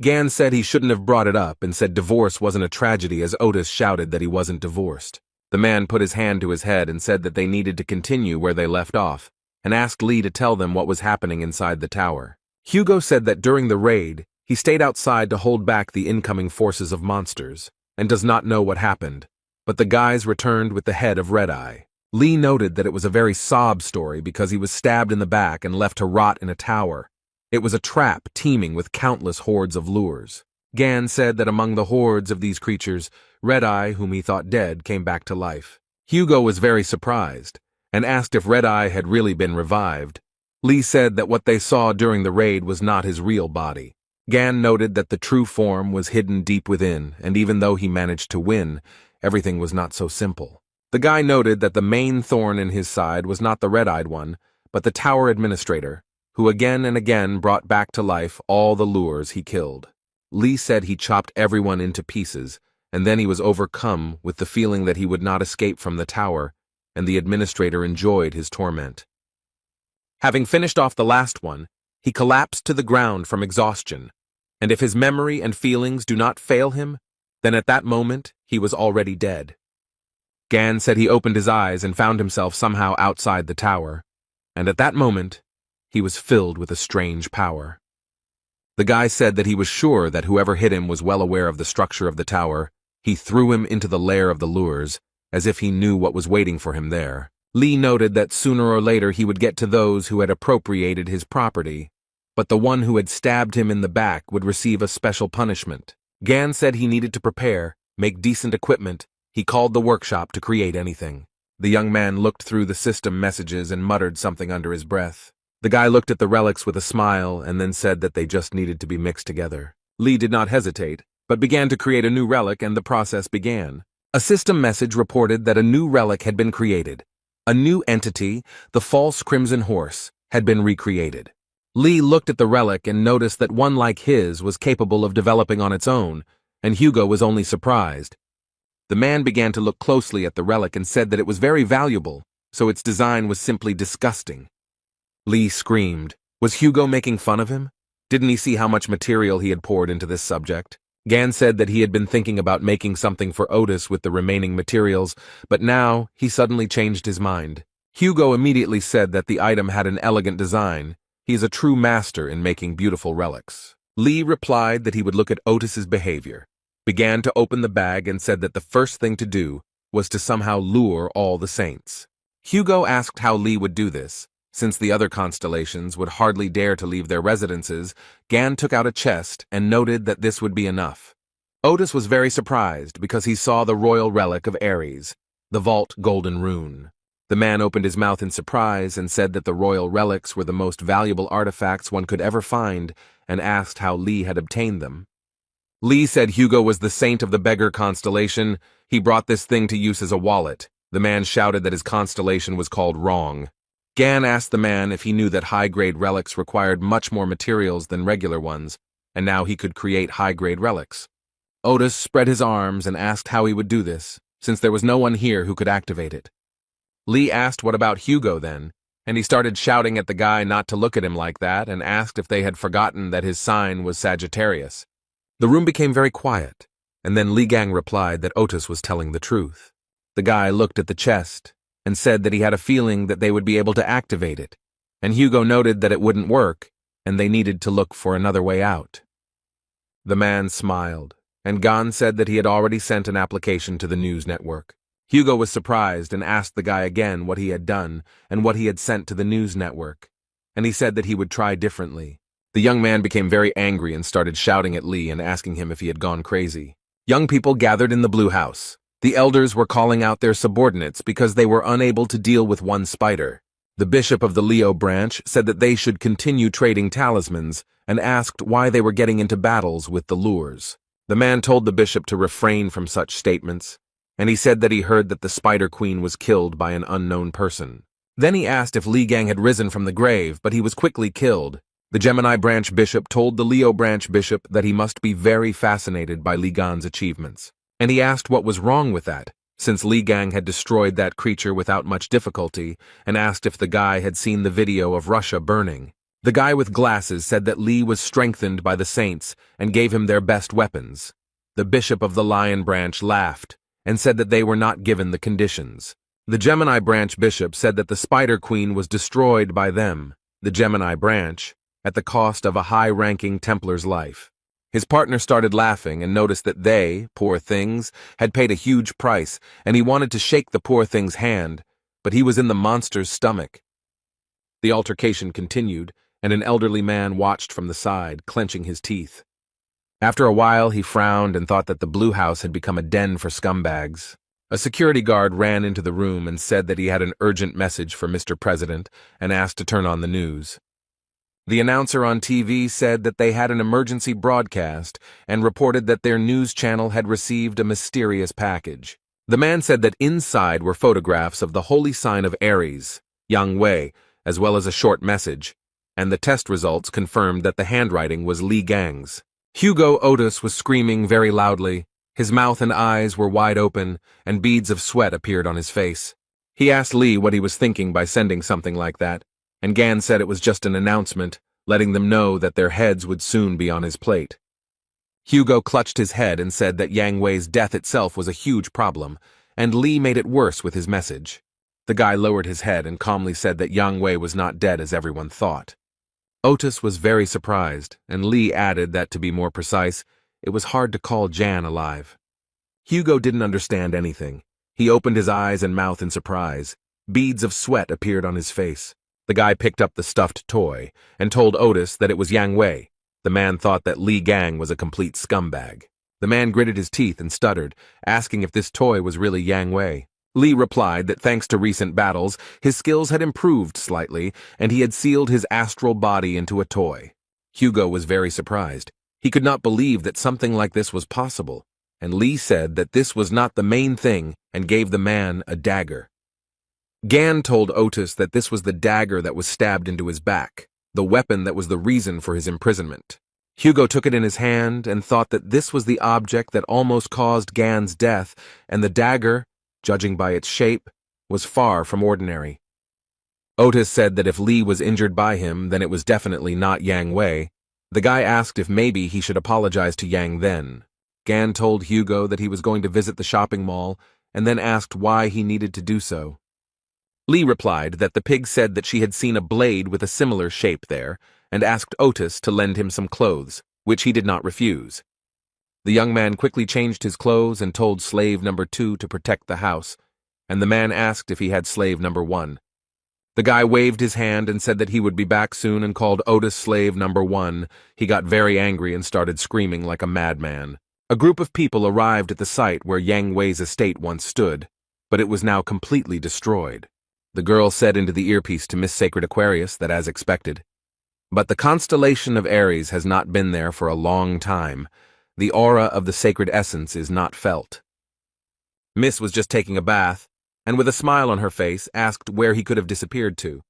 Gan said he shouldn't have brought it up and said divorce wasn't a tragedy as Otis shouted that he wasn't divorced. The man put his hand to his head and said that they needed to continue where they left off, and asked Lee to tell them what was happening inside the tower. Hugo said that during the raid, he stayed outside to hold back the incoming forces of monsters, and does not know what happened, but the guys returned with the head of Red Eye. Lee noted that it was a very sob story because he was stabbed in the back and left to rot in a tower. It was a trap teeming with countless hordes of lures. Gan said that among the hordes of these creatures, Red Eye, whom he thought dead, came back to life. Hugo was very surprised, and asked if Red Eye had really been revived. Lee said that what they saw during the raid was not his real body. Gan noted that the true form was hidden deep within, and even though he managed to win, everything was not so simple. The guy noted that the main thorn in his side was not the red-eyed one, but the tower administrator, who again and again brought back to life all the lures he killed. Lee said he chopped everyone into pieces, and then he was overcome with the feeling that he would not escape from the tower, and the administrator enjoyed his torment. Having finished off the last one, he collapsed to the ground from exhaustion, and if his memory and feelings do not fail him, then at that moment he was already dead. Gan said he opened his eyes and found himself somehow outside the tower, and at that moment, he was filled with a strange power. The guy said that he was sure that whoever hit him was well aware of the structure of the tower. He threw him into the lair of the lures, as if he knew what was waiting for him there. Lee noted that sooner or later he would get to those who had appropriated his property, but the one who had stabbed him in the back would receive a special punishment. Gan said he needed to prepare, make decent equipment. He called the workshop to create anything. The young man looked through the system messages and muttered something under his breath. The guy looked at the relics with a smile and then said that they just needed to be mixed together. Lee did not hesitate, but began to create a new relic, and the process began. A system message reported that a new relic had been created. A new entity, the false Crimson Horse, had been recreated. Lee looked at the relic and noticed that one like his was capable of developing on its own, and Hugo was only surprised. The man began to look closely at the relic and said that it was very valuable, so its design was simply disgusting. Lee screamed. Was Hugo making fun of him? Didn't he see how much material he had poured into this subject? Gan said that he had been thinking about making something for Otis with the remaining materials, but now he suddenly changed his mind. Hugo immediately said that the item had an elegant design. He is a true master in making beautiful relics. Lee replied that he would look at Otis's behavior, began to open the bag and said that the first thing to do was to somehow lure all the saints. Hugo asked how Lee would do this. Since the other constellations would hardly dare to leave their residences, Gan took out a chest and noted that this would be enough. Otis was very surprised because he saw the royal relic of Ares, the vault golden rune. The man opened his mouth in surprise and said that the royal relics were the most valuable artifacts one could ever find, and asked how Lee had obtained them. Lee said Hugo was the saint of the beggar constellation. He brought this thing to use as a wallet. The man shouted that his constellation was called Wrong. Gan asked the man if he knew that high-grade relics required much more materials than regular ones, and now he could create high-grade relics. Otis spread his arms and asked how he would do this, since there was no one here who could activate it. Lee asked what about Hugo then, and he started shouting at the guy not to look at him like that and asked if they had forgotten that his sign was Sagittarius. The room became very quiet, and then Li Gang replied that Otis was telling the truth. The guy looked at the chest and said that he had a feeling that they would be able to activate it, and Hugo noted that it wouldn't work, and they needed to look for another way out. The man smiled, and Gan said that he had already sent an application to the news network. Hugo was surprised and asked the guy again what he had done and what he had sent to the news network, and he said that he would try differently. The young man became very angry and started shouting at Lee and asking him if he had gone crazy. Young people gathered in the Blue House. The elders were calling out their subordinates because they were unable to deal with one spider. The bishop of the Leo branch said that they should continue trading talismans and asked why they were getting into battles with the lures. The man told the bishop to refrain from such statements, and he said that he heard that the Spider Queen was killed by an unknown person. Then he asked if Li Gang had risen from the grave, but he was quickly killed. The Gemini branch bishop told the Leo branch bishop that he must be very fascinated by Li Gan's achievements. And he asked what was wrong with that, since Li Gang had destroyed that creature without much difficulty, and asked if the guy had seen the video of Russia burning. The guy with glasses said that Li was strengthened by the saints and gave him their best weapons. The bishop of the Lion branch laughed and said that they were not given the conditions. The Gemini branch bishop said that the Spider Queen was destroyed by them, the Gemini branch, at the cost of a high-ranking Templar's life. His partner started laughing and noticed that they, poor things, had paid a huge price, and he wanted to shake the poor thing's hand, but he was in the monster's stomach. The altercation continued, and an elderly man watched from the side, clenching his teeth. After a while, he frowned and thought that the Blue House had become a den for scumbags. A security guard ran into the room and said that he had an urgent message for Mr. President and asked to turn on the news. The announcer on TV said that they had an emergency broadcast and reported that their news channel had received a mysterious package. The man said that inside were photographs of the holy sign of Ares, Yang Wei, as well as a short message, and the test results confirmed that the handwriting was Li Gang's. Hugo Otis was screaming very loudly. His mouth and eyes were wide open, and beads of sweat appeared on his face. He asked Lee what he was thinking by sending something like that, and Gan said it was just an announcement, letting them know that their heads would soon be on his plate. Hugo clutched his head and said that Yang Wei's death itself was a huge problem, and Lee made it worse with his message. The guy lowered his head and calmly said that Yang Wei was not dead as everyone thought. Otis was very surprised, and Lee added that, to be more precise, it was hard to call Jan alive. Hugo didn't understand anything. He opened his eyes and mouth in surprise. Beads of sweat appeared on his face. The guy picked up the stuffed toy and told Otis that it was Yang Wei. The man thought that Li Gang was a complete scumbag. The man gritted his teeth and stuttered, asking if this toy was really Yang Wei. Li replied that thanks to recent battles, his skills had improved slightly, and he had sealed his astral body into a toy. Hugo was very surprised. He could not believe that something like this was possible. and Lee said that this was not the main thing and gave the man a dagger. Gan told Otis that this was the dagger that was stabbed into his back, the weapon that was the reason for his imprisonment. Hugo took it in his hand and thought that this was the object that almost caused Gan's death, and the dagger, judging by its shape, was far from ordinary. Otis said that if Lee was injured by him, then it was definitely not Yang Wei. The guy asked if maybe he should apologize to Yang then. Gan told Hugo that he was going to visit the shopping mall, and then asked why he needed to do so. Lee replied that the pig said that she had seen a blade with a similar shape there, and asked Otis to lend him some clothes, which he did not refuse. The young man quickly changed his clothes and told slave number 2 to protect the house, and the man asked if he had slave number 1. The guy waved his hand and said that he would be back soon and called Otis slave number 1. He got very angry and started screaming like a madman. A group of people arrived at the site where Yang Wei's estate once stood, but it was now completely destroyed. The girl said into the earpiece to Miss Sacred Aquarius that as expected. But the constellation of Aries has not been there for a long time. The aura of the sacred essence is not felt. Miss was just taking a bath, and with a smile on her face, asked where he could have disappeared to.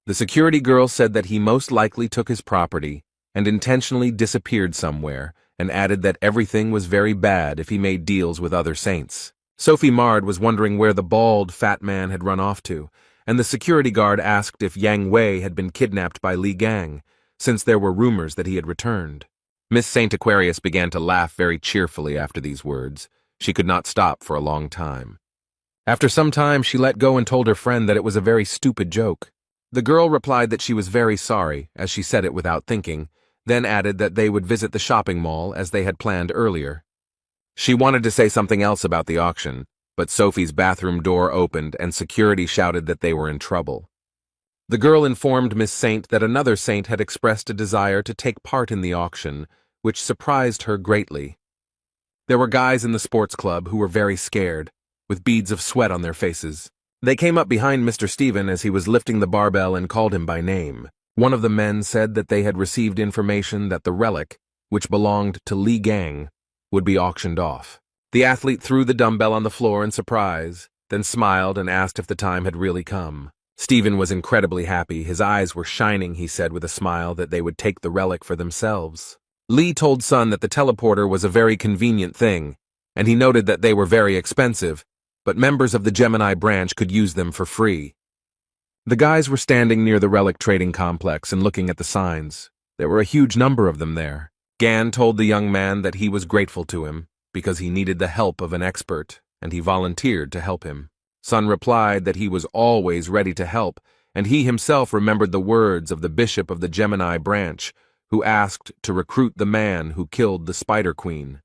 The security girl said that he most likely took his property and intentionally disappeared somewhere, and added that everything was very bad if he made deals with other saints. Sophie Mard was wondering where the bald, fat man had run off to, and the security guard asked if Yang Wei had been kidnapped by Li Gang, since there were rumors that he had returned. Miss Saint Aquarius began to laugh very cheerfully after these words. She could not stop for a long time. After some time, she let go and told her friend that it was a very stupid joke. The girl replied that she was very sorry, as she said it without thinking, then added that they would visit the shopping mall as they had planned earlier. She wanted to say something else about the auction, but Sophie's bathroom door opened and security shouted that they were in trouble. The girl informed Miss Saint that another saint had expressed a desire to take part in the auction, which surprised her greatly. There were guys in the sports club who were very scared, with beads of sweat on their faces. They came up behind Mr. Stephen as he was lifting the barbell and called him by name. One of the men said that they had received information that the relic, which belonged to Li Gang, would be auctioned off. The athlete threw the dumbbell on the floor in surprise, then smiled and asked if the time had really come. Stephen was incredibly happy. His eyes were shining, he said with a smile, that they would take the relic for themselves. Lee told Sun that the teleporter was a very convenient thing, and he noted that they were very expensive, but members of the Gemini branch could use them for free. The guys were standing near the relic trading complex and looking at the signs. There were a huge number of them there. Gan told the young man that he was grateful to him, because he needed the help of an expert, and he volunteered to help him. Sun replied that he was always ready to help, and he himself remembered the words of the bishop of the Gemini branch, who asked to recruit the man who killed the Spider Queen.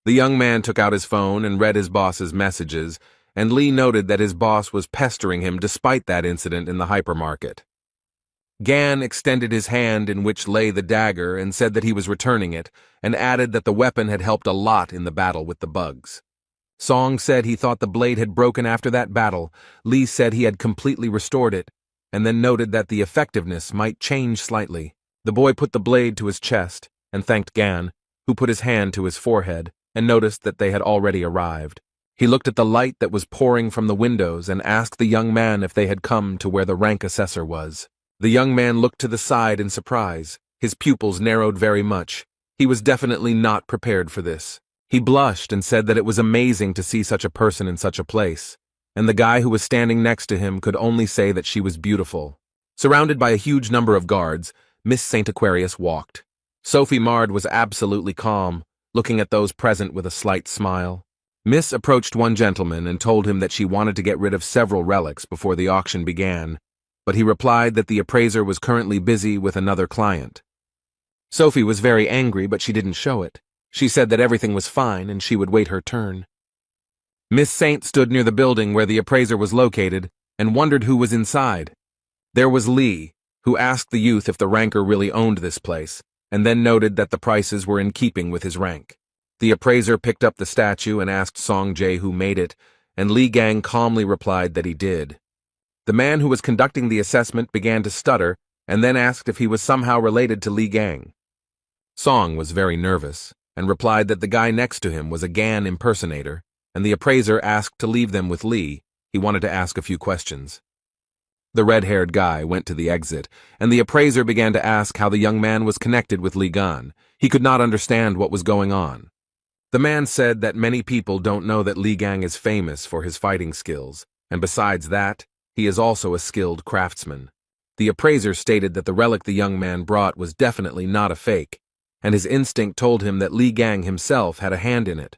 The young man took out his phone and read his boss's messages, and Lee noted that his boss was pestering him despite that incident in the hypermarket. Gan extended his hand in which lay the dagger and said that he was returning it, and added that the weapon had helped a lot in the battle with the bugs. Song said he thought the blade had broken after that battle. Lee said he had completely restored it, and then noted that the effectiveness might change slightly. The boy put the blade to his chest and thanked Gan, who put his hand to his forehead and noticed that they had already arrived. He looked at the light that was pouring from the windows and asked the young man if they had come to where the rank assessor was. The young man looked to the side in surprise. His pupils narrowed very much. He was definitely not prepared for this. He blushed and said that it was amazing to see such a person in such a place, and the guy who was standing next to him could only say that she was beautiful. Surrounded by a huge number of guards, Miss Saint Aquarius walked. Sophie Mard was absolutely calm, looking at those present with a slight smile. Miss approached one gentleman and told him that she wanted to get rid of several relics before the auction began, but he replied that the appraiser was currently busy with another client. Sophie was very angry, but she didn't show it. She said that everything was fine and she would wait her turn. Miss Saint stood near the building where the appraiser was located and wondered who was inside. There was Lee, who asked the youth if the ranker really owned this place, and then noted that the prices were in keeping with his rank. The appraiser picked up the statue and asked Song Jae who made it, and Li Gang calmly replied that he did. The man who was conducting the assessment began to stutter and then asked if he was somehow related to Li Gang. Song was very nervous. and replied that the guy next to him was a Gan impersonator, and the appraiser asked to leave them with Lee. He wanted to ask a few questions. The red-haired guy went to the exit, and the appraiser began to ask how the young man was connected with Lee Gan. He could not understand what was going on. The man said that many people don't know that Lee Gang is famous for his fighting skills, and besides that, he is also a skilled craftsman. The appraiser stated that the relic the young man brought was definitely not a fake, and his instinct told him that Lee Gang himself had a hand in it.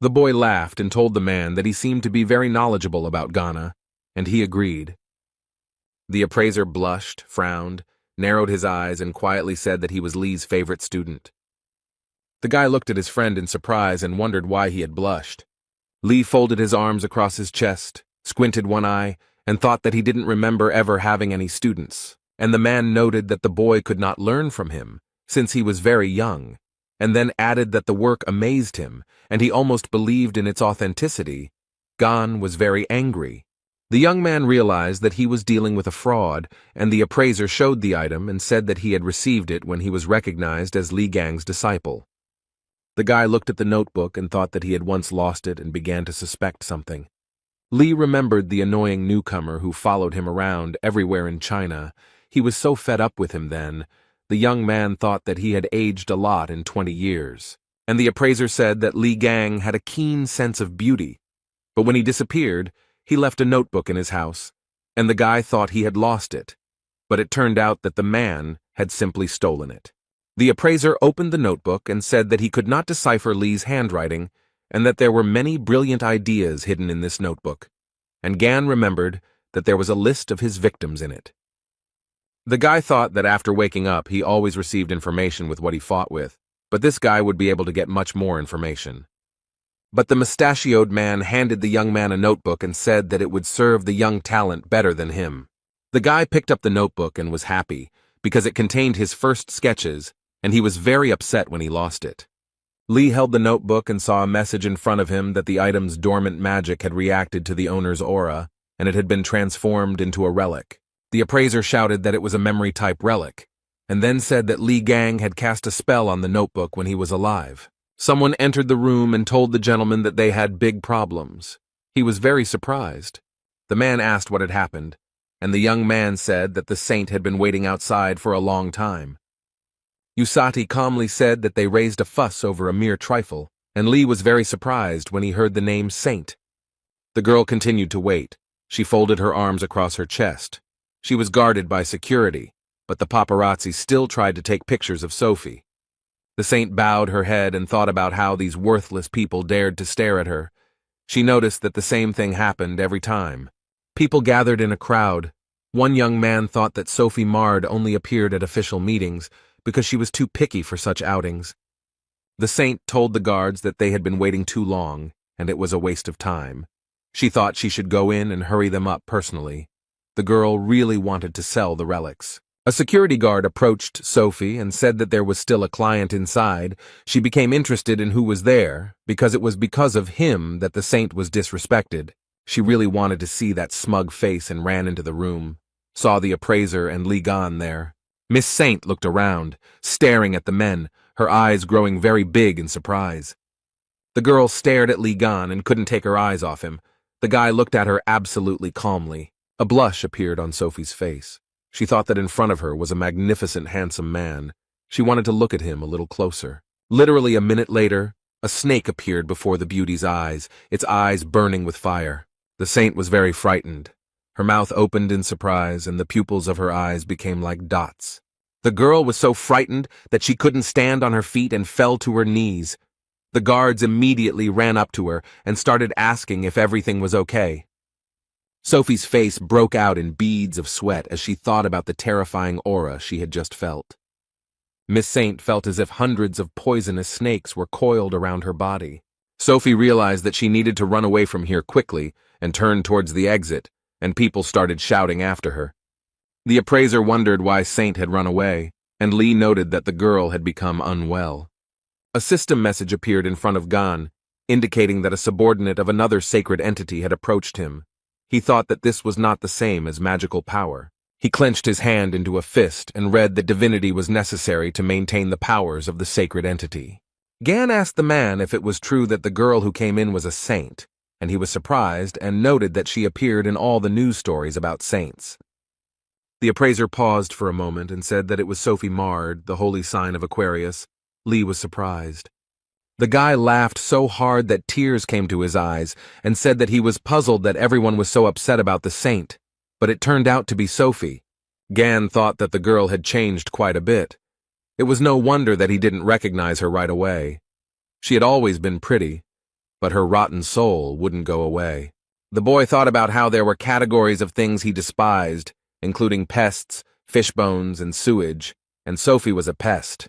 The boy laughed and told the man that he seemed to be very knowledgeable about Ghana, and he agreed. The appraiser blushed, frowned, narrowed his eyes, and quietly said that he was Lee's favorite student. The guy looked at his friend in surprise and wondered why he had blushed. Lee folded his arms across his chest, squinted one eye, and thought that he didn't remember ever having any students, and the man noted that the boy could not learn from him, since he was very young, and then added that the work amazed him, and he almost believed in its authenticity. Gan was very angry. The young man realized that he was dealing with a fraud, and the appraiser showed the item and said that he had received it when he was recognized as Lee Gang's disciple. The guy looked at the notebook and thought that he had once lost it and began to suspect something. Lee remembered the annoying newcomer who followed him around everywhere in China. He was so fed up with him then. The young man thought that he had aged a lot in 20 years. And the appraiser said that Lee Gang had a keen sense of beauty. But when he disappeared, he left a notebook in his house, and the guy thought he had lost it. But it turned out that the man had simply stolen it. The appraiser opened the notebook and said that he could not decipher Lee's handwriting and that there were many brilliant ideas hidden in this notebook, and Gan remembered that there was a list of his victims in it. The guy thought that after waking up he always received information with what he fought with, but this guy would be able to get much more information. But the mustachioed man handed the young man a notebook and said that it would serve the young talent better than him. The guy picked up the notebook and was happy, because it contained his first sketches, and he was very upset when he lost it. Lee held the notebook and saw a message in front of him that the item's dormant magic had reacted to the owner's aura, and it had been transformed into a relic. The appraiser shouted that it was a memory-type relic, and then said that Lee Gang had cast a spell on the notebook when he was alive. Someone entered the room and told the gentleman that they had big problems. He was very surprised. The man asked what had happened, and the young man said that the saint had been waiting outside for a long time. Usati calmly said that they raised a fuss over a mere trifle, and Lee was very surprised when he heard the name Saint. The girl continued to wait. She folded her arms across her chest. She was guarded by security, but the paparazzi still tried to take pictures of Sophie. The saint bowed her head and thought about how these worthless people dared to stare at her. She noticed that the same thing happened every time. People gathered in a crowd. One young man thought that Sophie Mard only appeared at official meetings because she was too picky for such outings. The saint told the guards that they had been waiting too long, and it was a waste of time. She thought she should go in and hurry them up personally. The girl really wanted to sell the relics. A security guard approached Sophie and said that there was still a client inside. She became interested in who was there, because it was because of him that the saint was disrespected. She really wanted to see that smug face and ran into the room, saw the appraiser and Lee Gan there. Miss Saint looked around, staring at the men, her eyes growing very big in surprise. The girl stared at Lee Gan and couldn't take her eyes off him. The guy looked at her absolutely calmly. A blush appeared on Sophie's face. She thought that in front of her was a magnificent, handsome man. She wanted to look at him a little closer. Literally a minute later, a snake appeared before the beauty's eyes, its eyes burning with fire. The saint was very frightened. Her mouth opened in surprise, and the pupils of her eyes became like dots. The girl was so frightened that she couldn't stand on her feet and fell to her knees. The guards immediately ran up to her and started asking if everything was okay. Sophie's face broke out in beads of sweat as she thought about the terrifying aura she had just felt. Miss Saint felt as if hundreds of poisonous snakes were coiled around her body. Sophie realized that she needed to run away from here quickly and turned towards the exit, and people started shouting after her. The appraiser wondered why Saint had run away, and Lee noted that the girl had become unwell. A system message appeared in front of Gan, indicating that a subordinate of another sacred entity had approached him. He thought that this was not the same as magical power. He clenched his hand into a fist and read that divinity was necessary to maintain the powers of the sacred entity. Gan asked the man if it was true that the girl who came in was a saint, and he was surprised and noted that she appeared in all the news stories about saints. The appraiser paused for a moment and said that it was Sophie Mard, the holy sign of Aquarius. Lee was surprised. The guy laughed so hard that tears came to his eyes and said that he was puzzled that everyone was so upset about the saint, but it turned out to be Sophie. Gan thought that the girl had changed quite a bit. It was no wonder that he didn't recognize her right away. She had always been pretty, but her rotten soul wouldn't go away. The boy thought about how there were categories of things he despised, including pests, fish bones, and sewage, and Sophie was a pest.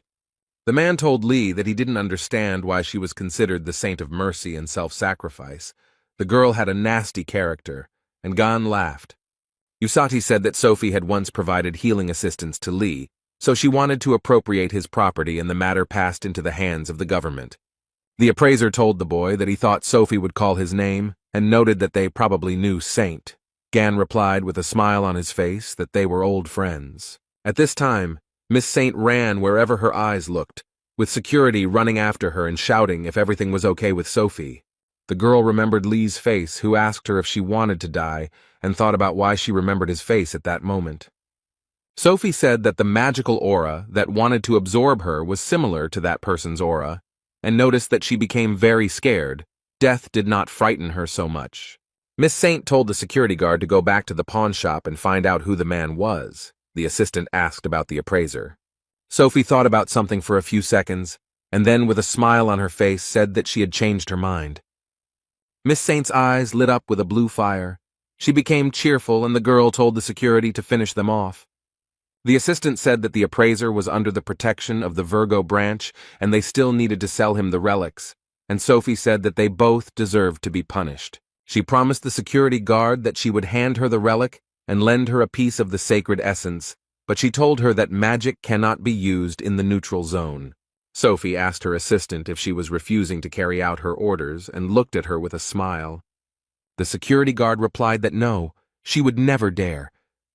The man told Lee that he didn't understand why she was considered the saint of mercy and self-sacrifice. The girl had a nasty character, and Gan laughed. Usati said that Sophie had once provided healing assistance to Lee, so she wanted to appropriate his property and the matter passed into the hands of the government. The appraiser told the boy that he thought Sophie would call his name and noted that they probably knew Saint. Gan replied with a smile on his face that they were old friends. At this time, Miss Saint ran wherever her eyes looked, with security running after her and shouting if everything was okay with Sophie. The girl remembered Lee's face, who asked her if she wanted to die, and thought about why she remembered his face at that moment. Sophie said that the magical aura that wanted to absorb her was similar to that person's aura, and noticed that she became very scared. Death did not frighten her so much. Miss Saint told the security guard to go back to the pawn shop and find out who the man was. The assistant asked about the appraiser. Sophie thought about something for a few seconds, and then with a smile on her face said that she had changed her mind. Miss Saint's eyes lit up with a blue fire. She became cheerful, and the girl told the security to finish them off. The assistant said that the appraiser was under the protection of the Virgo branch, and they still needed to sell him the relics, and Sophie said that they both deserved to be punished. She promised the security guard that she would hand her the relic and lend her a piece of the sacred essence, but she told her that magic cannot be used in the neutral zone. Sophie asked her assistant if she was refusing to carry out her orders and looked at her with a smile. The security guard replied that no, she would never dare,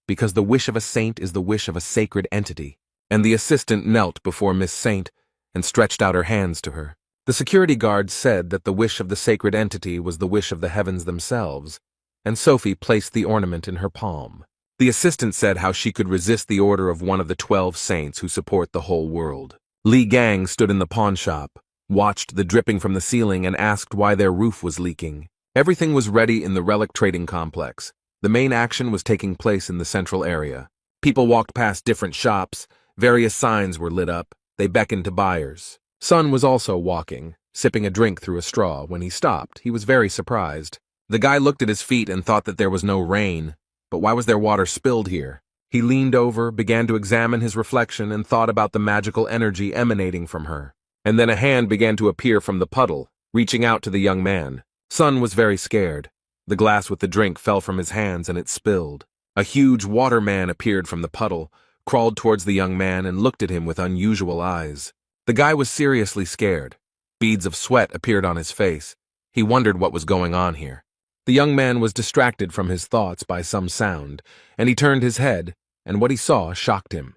because the wish of a saint is the wish of a sacred entity, and the assistant knelt before Miss Saint and stretched out her hands to her. The security guard said that the wish of the sacred entity was the wish of the heavens themselves, and Sophie placed the ornament in her palm. The assistant said how she could resist the order of one of the 12 saints who support the whole world. Li Gang stood in the pawn shop, watched the dripping from the ceiling, and asked why their roof was leaking. Everything was ready in the relic trading complex. The main action was taking place in the central area. People walked past different shops, various signs were lit up, they beckoned to buyers. Sun was also walking, sipping a drink through a straw. When he stopped, he was very surprised. The guy looked at his feet and thought that there was no rain, but why was there water spilled here? He leaned over, began to examine his reflection, and thought about the magical energy emanating from her. And then a hand began to appear from the puddle, reaching out to the young man. Sun was very scared. The glass with the drink fell from his hands and it spilled. A huge water man appeared from the puddle, crawled towards the young man and looked at him with unusual eyes. The guy was seriously scared. Beads of sweat appeared on his face. He wondered what was going on here. The young man was distracted from his thoughts by some sound, and he turned his head, and what he saw shocked him.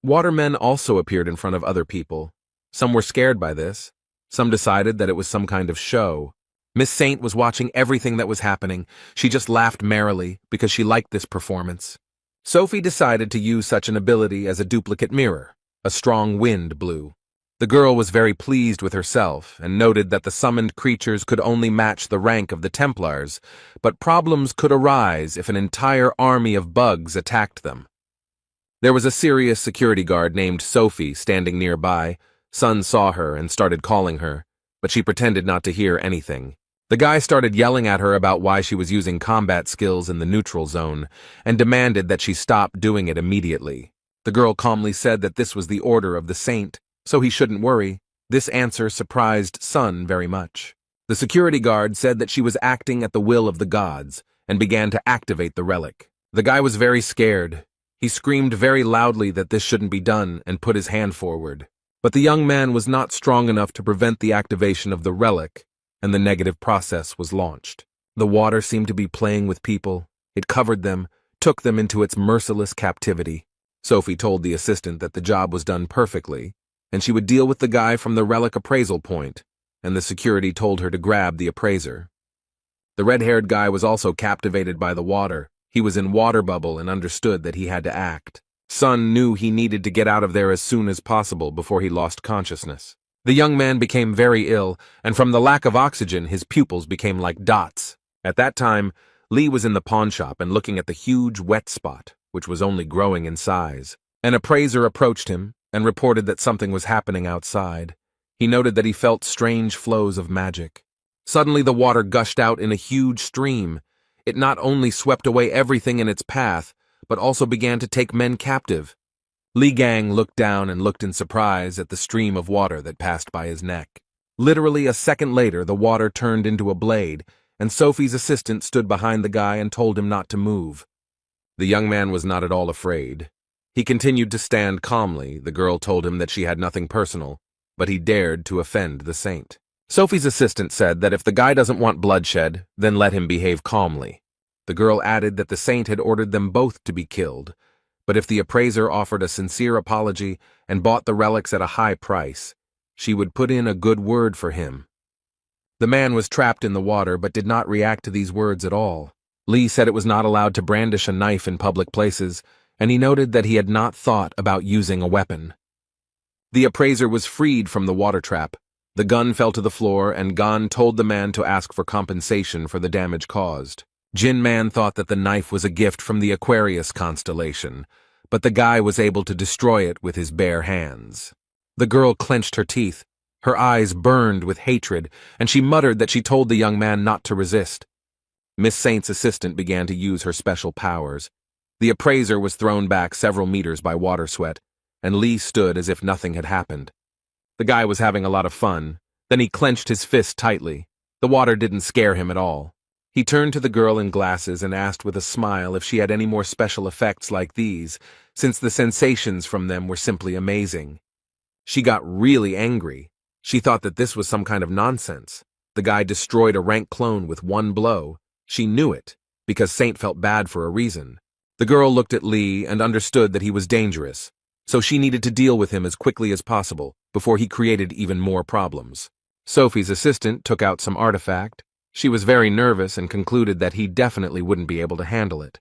Watermen also appeared in front of other people. Some were scared by this. Some decided that it was some kind of show. Miss Saint was watching everything that was happening. She just laughed merrily because she liked this performance. Sophie decided to use such an ability as a duplicate mirror. A strong wind blew. The girl was very pleased with herself and noted that the summoned creatures could only match the rank of the Templars, but problems could arise if an entire army of bugs attacked them. There was a serious security guard named Sophie standing nearby. Sun saw her and started calling her, but she pretended not to hear anything. The guy started yelling at her about why she was using combat skills in the neutral zone and demanded that she stop doing it immediately. The girl calmly said that this was the order of the saint, so he shouldn't worry. This answer surprised Sun very much. The security guard said that she was acting at the will of the gods and began to activate the relic. The guy was very scared. He screamed very loudly that this shouldn't be done and put his hand forward. But the young man was not strong enough to prevent the activation of the relic, and the negative process was launched. The water seemed to be playing with people. It covered them, took them into its merciless captivity. Sophie told the assistant that the job was done perfectly, and she would deal with the guy from the relic appraisal point, and the security told her to grab the appraiser. The red-haired guy was also captivated by the water. He was in water bubble and understood that he had to act. Sun knew he needed to get out of there as soon as possible before he lost consciousness. The young man became very ill, and from the lack of oxygen, his pupils became like dots. At that time, Lee was in the pawn shop and looking at the huge wet spot, which was only growing in size. An appraiser approached him and reported that something was happening outside. He noted that he felt strange flows of magic. Suddenly the water gushed out in a huge stream. It not only swept away everything in its path, but also began to take men captive. Li Gang looked down and looked in surprise at the stream of water that passed by his neck. Literally a second later, the water turned into a blade, and Sophie's assistant stood behind the guy and told him not to move. The young man was not at all afraid. He continued to stand calmly. The girl told him that she had nothing personal, but he dared to offend the saint. Sophie's assistant said that if the guy doesn't want bloodshed, then let him behave calmly. The girl added that the saint had ordered them both to be killed, but if the appraiser offered a sincere apology and bought the relics at a high price, she would put in a good word for him. The man was trapped in the water but did not react to these words at all. Lee said it was not allowed to brandish a knife in public places, and he noted that he had not thought about using a weapon. The appraiser was freed from the water trap. The gun fell to the floor, and Gan told the man to ask for compensation for the damage caused. Jin Man thought that the knife was a gift from the Aquarius constellation, but the guy was able to destroy it with his bare hands. The girl clenched her teeth. Her eyes burned with hatred, and she muttered that she told the young man not to resist. Miss Saint's assistant began to use her special powers. The appraiser was thrown back several meters by water sweat, and Lee stood as if nothing had happened. The guy was having a lot of fun. Then he clenched his fist tightly. The water didn't scare him at all. He turned to the girl in glasses and asked with a smile if she had any more special effects like these, since the sensations from them were simply amazing. She got really angry. She thought that this was some kind of nonsense. The guy destroyed a rank clone with one blow. She knew it, because Saint felt bad for a reason. The girl looked at Lee and understood that he was dangerous, so she needed to deal with him as quickly as possible before he created even more problems. Sophie's assistant took out some artifact. She was very nervous and concluded that he definitely wouldn't be able to handle it.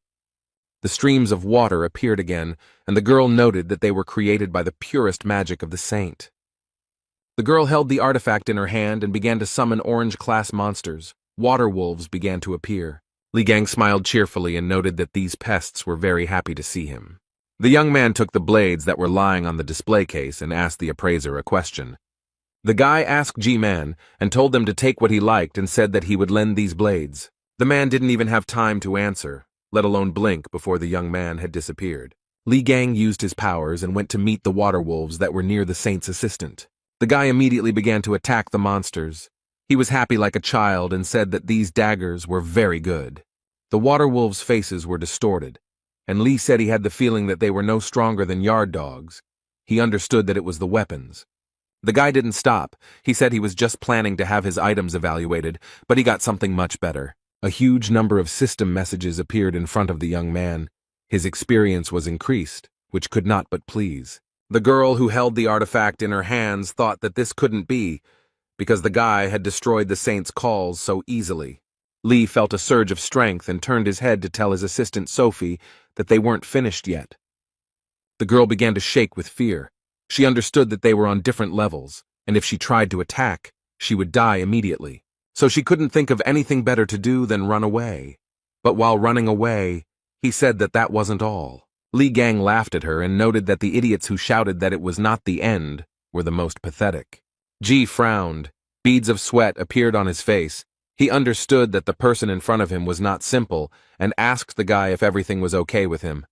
The streams of water appeared again, and the girl noted that they were created by the purest magic of the saint. The girl held the artifact in her hand and began to summon orange-class monsters. Water wolves began to appear. Li Gang smiled cheerfully and noted that these pests were very happy to see him. The young man took the blades that were lying on the display case and asked the appraiser a question. The guy asked G-Man and told them to take what he liked and said that he would lend these blades. The man didn't even have time to answer, let alone blink, before the young man had disappeared. Li Gang used his powers and went to meet the water wolves that were near the saint's assistant. The guy immediately began to attack the monsters. He was happy like a child and said that these daggers were very good. The water wolves' faces were distorted, and Lee said he had the feeling that they were no stronger than yard dogs. He understood that it was the weapons. The guy didn't stop. He said he was just planning to have his items evaluated, but he got something much better. A huge number of system messages appeared in front of the young man. His experience was increased, which could not but please. The girl who held the artifact in her hands thought that this couldn't be, because the guy had destroyed the saint's calls so easily. Lee felt a surge of strength and turned his head to tell his assistant Sophie that they weren't finished yet. The girl began to shake with fear. She understood that they were on different levels, and if she tried to attack, she would die immediately. So she couldn't think of anything better to do than run away. But while running away, he said that that wasn't all. Li Gang laughed at her and noted that the idiots who shouted that it was not the end were the most pathetic. G frowned. Beads of sweat appeared on his face. He understood that the person in front of him was not simple and asked the guy if everything was okay with him.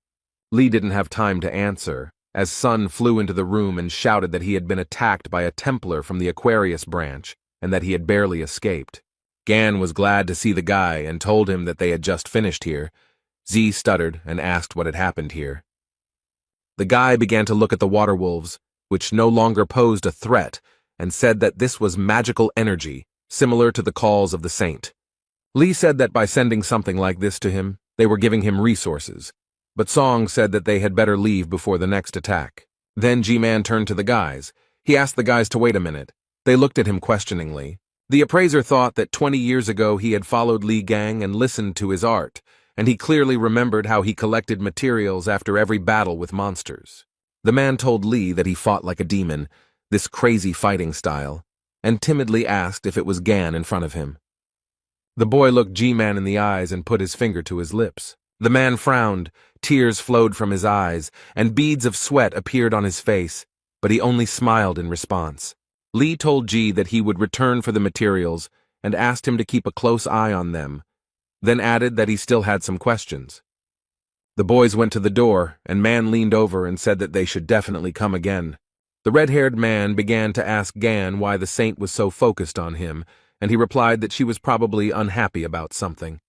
Lee didn't have time to answer, as Sun flew into the room and shouted that he had been attacked by a Templar from the Aquarius branch and that he had barely escaped. Gan was glad to see the guy and told him that they had just finished here. Z stuttered and asked what had happened here. The guy began to look at the water wolves, which no longer posed a threat, and said that this was magical energy, similar to the calls of the saint. Lee said that by sending something like this to him, they were giving him resources, but Song said that they had better leave before the next attack. Then G-Man turned to the guys. He asked the guys to wait a minute. They looked at him questioningly. The appraiser thought that 20 years ago he had followed Li Gang and listened to his art, and he clearly remembered how he collected materials after every battle with monsters. The man told Li that he fought like a demon, this crazy fighting style, and timidly asked if it was Gan in front of him. The boy looked G-Man in the eyes and put his finger to his lips. The man frowned, tears flowed from his eyes, and beads of sweat appeared on his face, but he only smiled in response. Li told G that he would return for the materials and asked him to keep a close eye on them, then added that he still had some questions. The boys went to the door, and Man leaned over and said that they should definitely come again. The red-haired man began to ask Gan why the saint was so focused on him, and he replied that she was probably unhappy about something.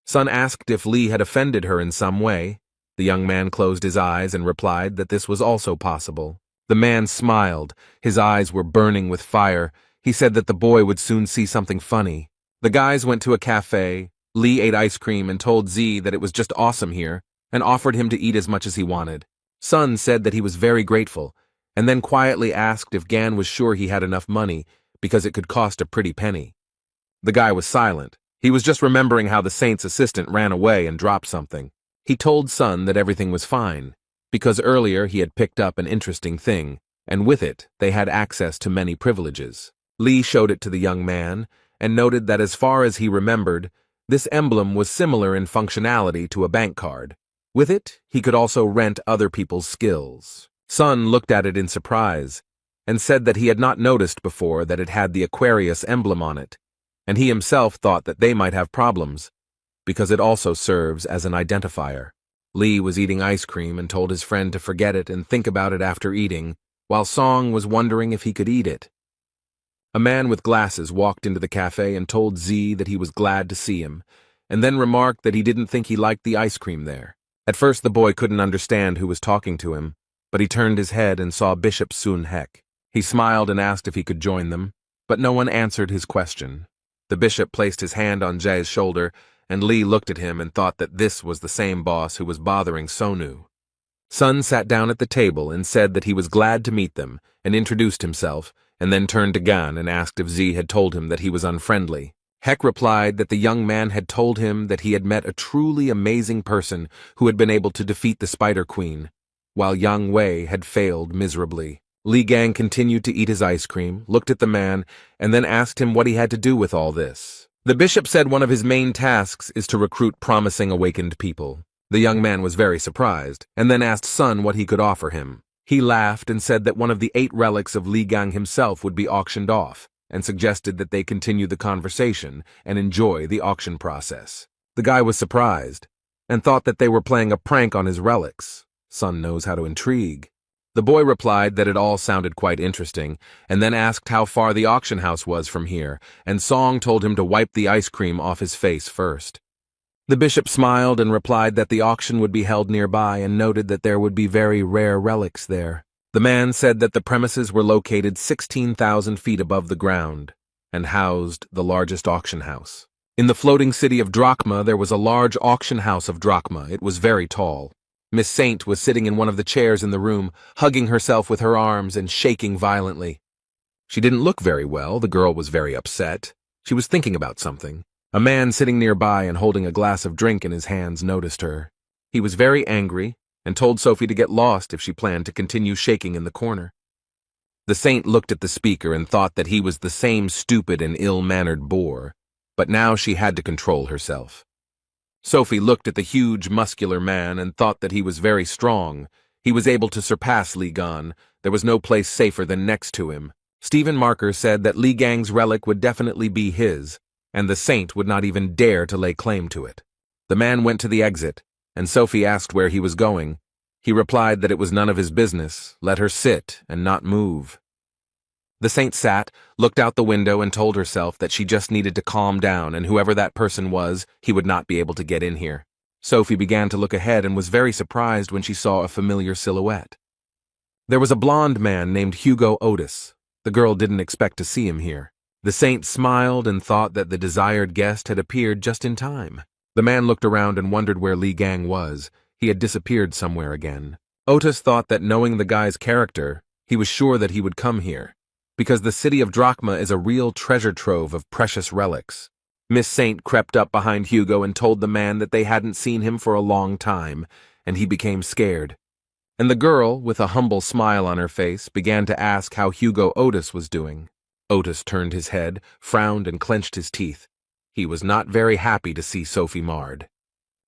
Sun asked if Li had offended her in some way. The young man closed his eyes and replied that this was also possible. The man smiled. His eyes were burning with fire. He said that the boy would soon see something funny. The guys went to a cafe. Li ate ice cream and told Z that it was just awesome here, and offered him to eat as much as he wanted. Sun said that he was very grateful, and then quietly asked if Gan was sure he had enough money, because it could cost a pretty penny. The guy was silent. He was just remembering how the saint's assistant ran away and dropped something. He told Sun that everything was fine, because earlier he had picked up an interesting thing, and with it they had access to many privileges. Li showed it to the young man, and noted that as far as he remembered, this emblem was similar in functionality to a bank card. With it, he could also rent other people's skills. Sun looked at it in surprise, and said that he had not noticed before that it had the Aquarius emblem on it, and he himself thought that they might have problems, because it also serves as an identifier. Li was eating ice cream and told his friend to forget it and think about it after eating, while Song was wondering if he could eat it. A man with glasses walked into the cafe and told Z that he was glad to see him, and then remarked that he didn't think he liked the ice cream there. At first the boy couldn't understand who was talking to him, but he turned his head and saw Bishop Sun Hek. He smiled and asked if he could join them, but no one answered his question. The bishop placed his hand on Jae's shoulder, and Li looked at him and thought that this was the same boss who was bothering Sonu. Sun sat down at the table and said that he was glad to meet them, and introduced himself, and then turned to Gan and asked if Z had told him that he was unfriendly. Hek replied that the young man had told him that he had met a truly amazing person who had been able to defeat the Spider Queen, while Yang Wei had failed miserably. Li Gang continued to eat his ice cream, looked at the man, and then asked him what he had to do with all this. The bishop said one of his main tasks is to recruit promising awakened people. The young man was very surprised, and then asked Sun what he could offer him. He laughed and said that one of the 8 relics of Li Gang himself would be auctioned off, and suggested that they continue the conversation and enjoy the auction process. The guy was surprised, and thought that they were playing a prank on his relics. Sun knows how to intrigue. The boy replied that it all sounded quite interesting, and then asked how far the auction house was from here, and Song told him to wipe the ice cream off his face first. The bishop smiled and replied that the auction would be held nearby and noted that there would be very rare relics there. The man said that the premises were located 16,000 feet above the ground and housed the largest auction house. In the floating city of Drachma, there was a large auction house of Drachma. It was very tall. Miss Saint was sitting in one of the chairs in the room, hugging herself with her arms and shaking violently. She didn't look very well. The girl was very upset. She was thinking about something. A man sitting nearby and holding a glass of drink in his hands noticed her. He was very angry and told Sophie to get lost if she planned to continue shaking in the corner. The saint looked at the speaker and thought that he was the same stupid and ill-mannered bore, but now she had to control herself. Sophie looked at the huge, muscular man and thought that he was very strong. He was able to surpass Li Gan. There was no place safer than next to him. Stephen Marker said that Li Gang's relic would definitely be his, and the saint would not even dare to lay claim to it. The man went to the exit, and Sophie asked where he was going. He replied that it was none of his business, let her sit and not move. The saint sat, looked out the window, and told herself that she just needed to calm down, and whoever that person was, he would not be able to get in here. Sophie began to look ahead and was very surprised when she saw a familiar silhouette. There was a blond man named Hugo Otis. The girl didn't expect to see him here. The saint smiled and thought that the desired guest had appeared just in time. The man looked around and wondered where Li Gang was. He had disappeared somewhere again. Otis thought that knowing the guy's character, He was sure that he would come here, because the city of Drachma is a real treasure trove of precious relics. Miss Saint crept up behind Hugo and told the man that they hadn't seen him for a long time, and he became scared. And the girl, with a humble smile on her face, began to ask how Hugo Otis was doing. Otis turned his head, frowned, and clenched his teeth. He was not very happy to see Sophie marred.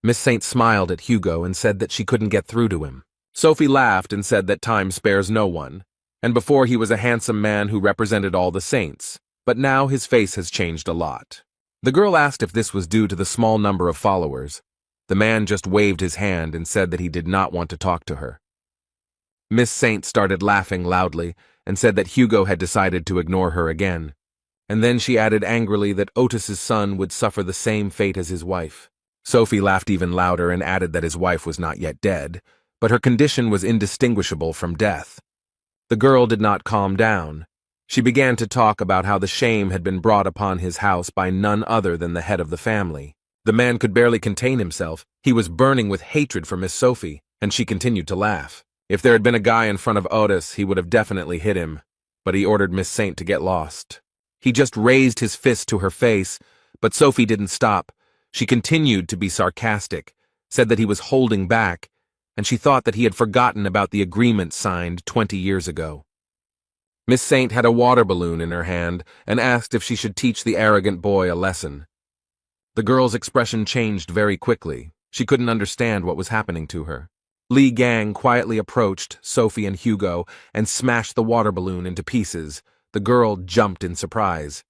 Miss Saint smiled at Hugo and said that she couldn't get through to him. Sophie laughed and said that time spares no one, and before he was a handsome man who represented all the saints, but now his face has changed a lot. The girl asked if this was due to the small number of followers. The man just waved his hand and said that he did not want to talk to her. Miss Saint started laughing loudly and said that Hugo had decided to ignore her again. And then she added angrily that Otis's son would suffer the same fate as his wife. Sophie laughed even louder and added that his wife was not yet dead, but her condition was indistinguishable from death. The girl did not calm down. She began to talk about how the shame had been brought upon his house by none other than the head of the family. The man could barely contain himself. He was burning with hatred for Miss Sophie, and she continued to laugh. If there had been a guy in front of Otis, he would have definitely hit him, but he ordered Miss Saint to get lost. He just raised his fist to her face, but Sophie didn't stop. She continued to be sarcastic, said that he was holding back, and she thought that he had forgotten about the agreement signed 20 years ago. Miss Saint had a water balloon in her hand and asked if she should teach the arrogant boy a lesson. The girl's expression changed very quickly. She couldn't understand what was happening to her. Li Gang quietly approached Sophie and Hugo and smashed the water balloon into pieces. The girl jumped in surprise.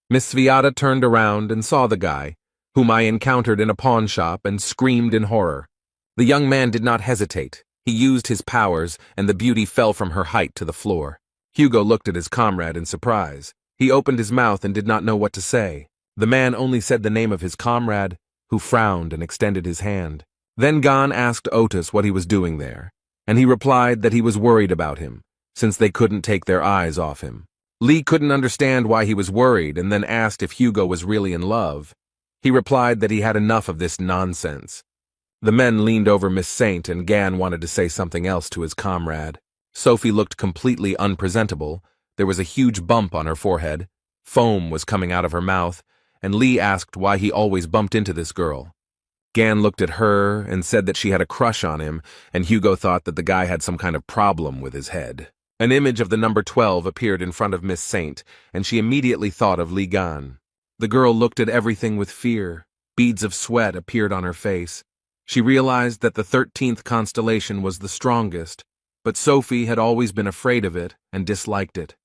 Miss Sviata turned around and saw the guy, whom I encountered in a pawn shop, and screamed in horror. The young man did not hesitate. He used his powers, and the beauty fell from her height to the floor. Hugo looked at his comrade in surprise. He opened his mouth and did not know what to say. The man only said the name of his comrade, who frowned and extended his hand. Then Gan asked Otis what he was doing there, and he replied that he was worried about him, since they couldn't take their eyes off him. Lee couldn't understand why he was worried and then asked if Hugo was really in love. He replied that he had enough of this nonsense. The men leaned over Miss Saint, and Gan wanted to say something else to his comrade. Sophie looked completely unpresentable. There was a huge bump on her forehead. Foam was coming out of her mouth, and Lee asked why he always bumped into this girl. Gan looked at her and said that she had a crush on him, and Hugo thought that the guy had some kind of problem with his head. An image of the number 12 appeared in front of Miss Saint, and she immediately thought of Li Gan. The girl looked at everything with fear. Beads of sweat appeared on her face. She realized that the 13th constellation was the strongest, but Sophie had always been afraid of it and disliked it.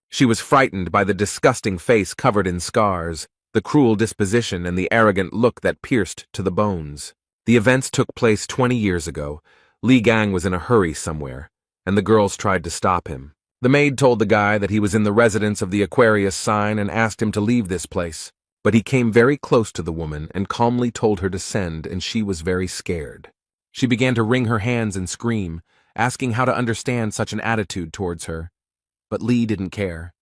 She was frightened by the disgusting face covered in scars, the cruel disposition, and the arrogant look that pierced to the bones. The events took place 20 years ago. Li Gang was in a hurry somewhere, and the girls tried to stop him. The maid told the guy that he was in the residence of the Aquarius sign and asked him to leave this place. But he came very close to the woman and calmly told her to send, and she was very scared. She began to wring her hands and scream, asking how to understand such an attitude towards her. But Lee didn't care.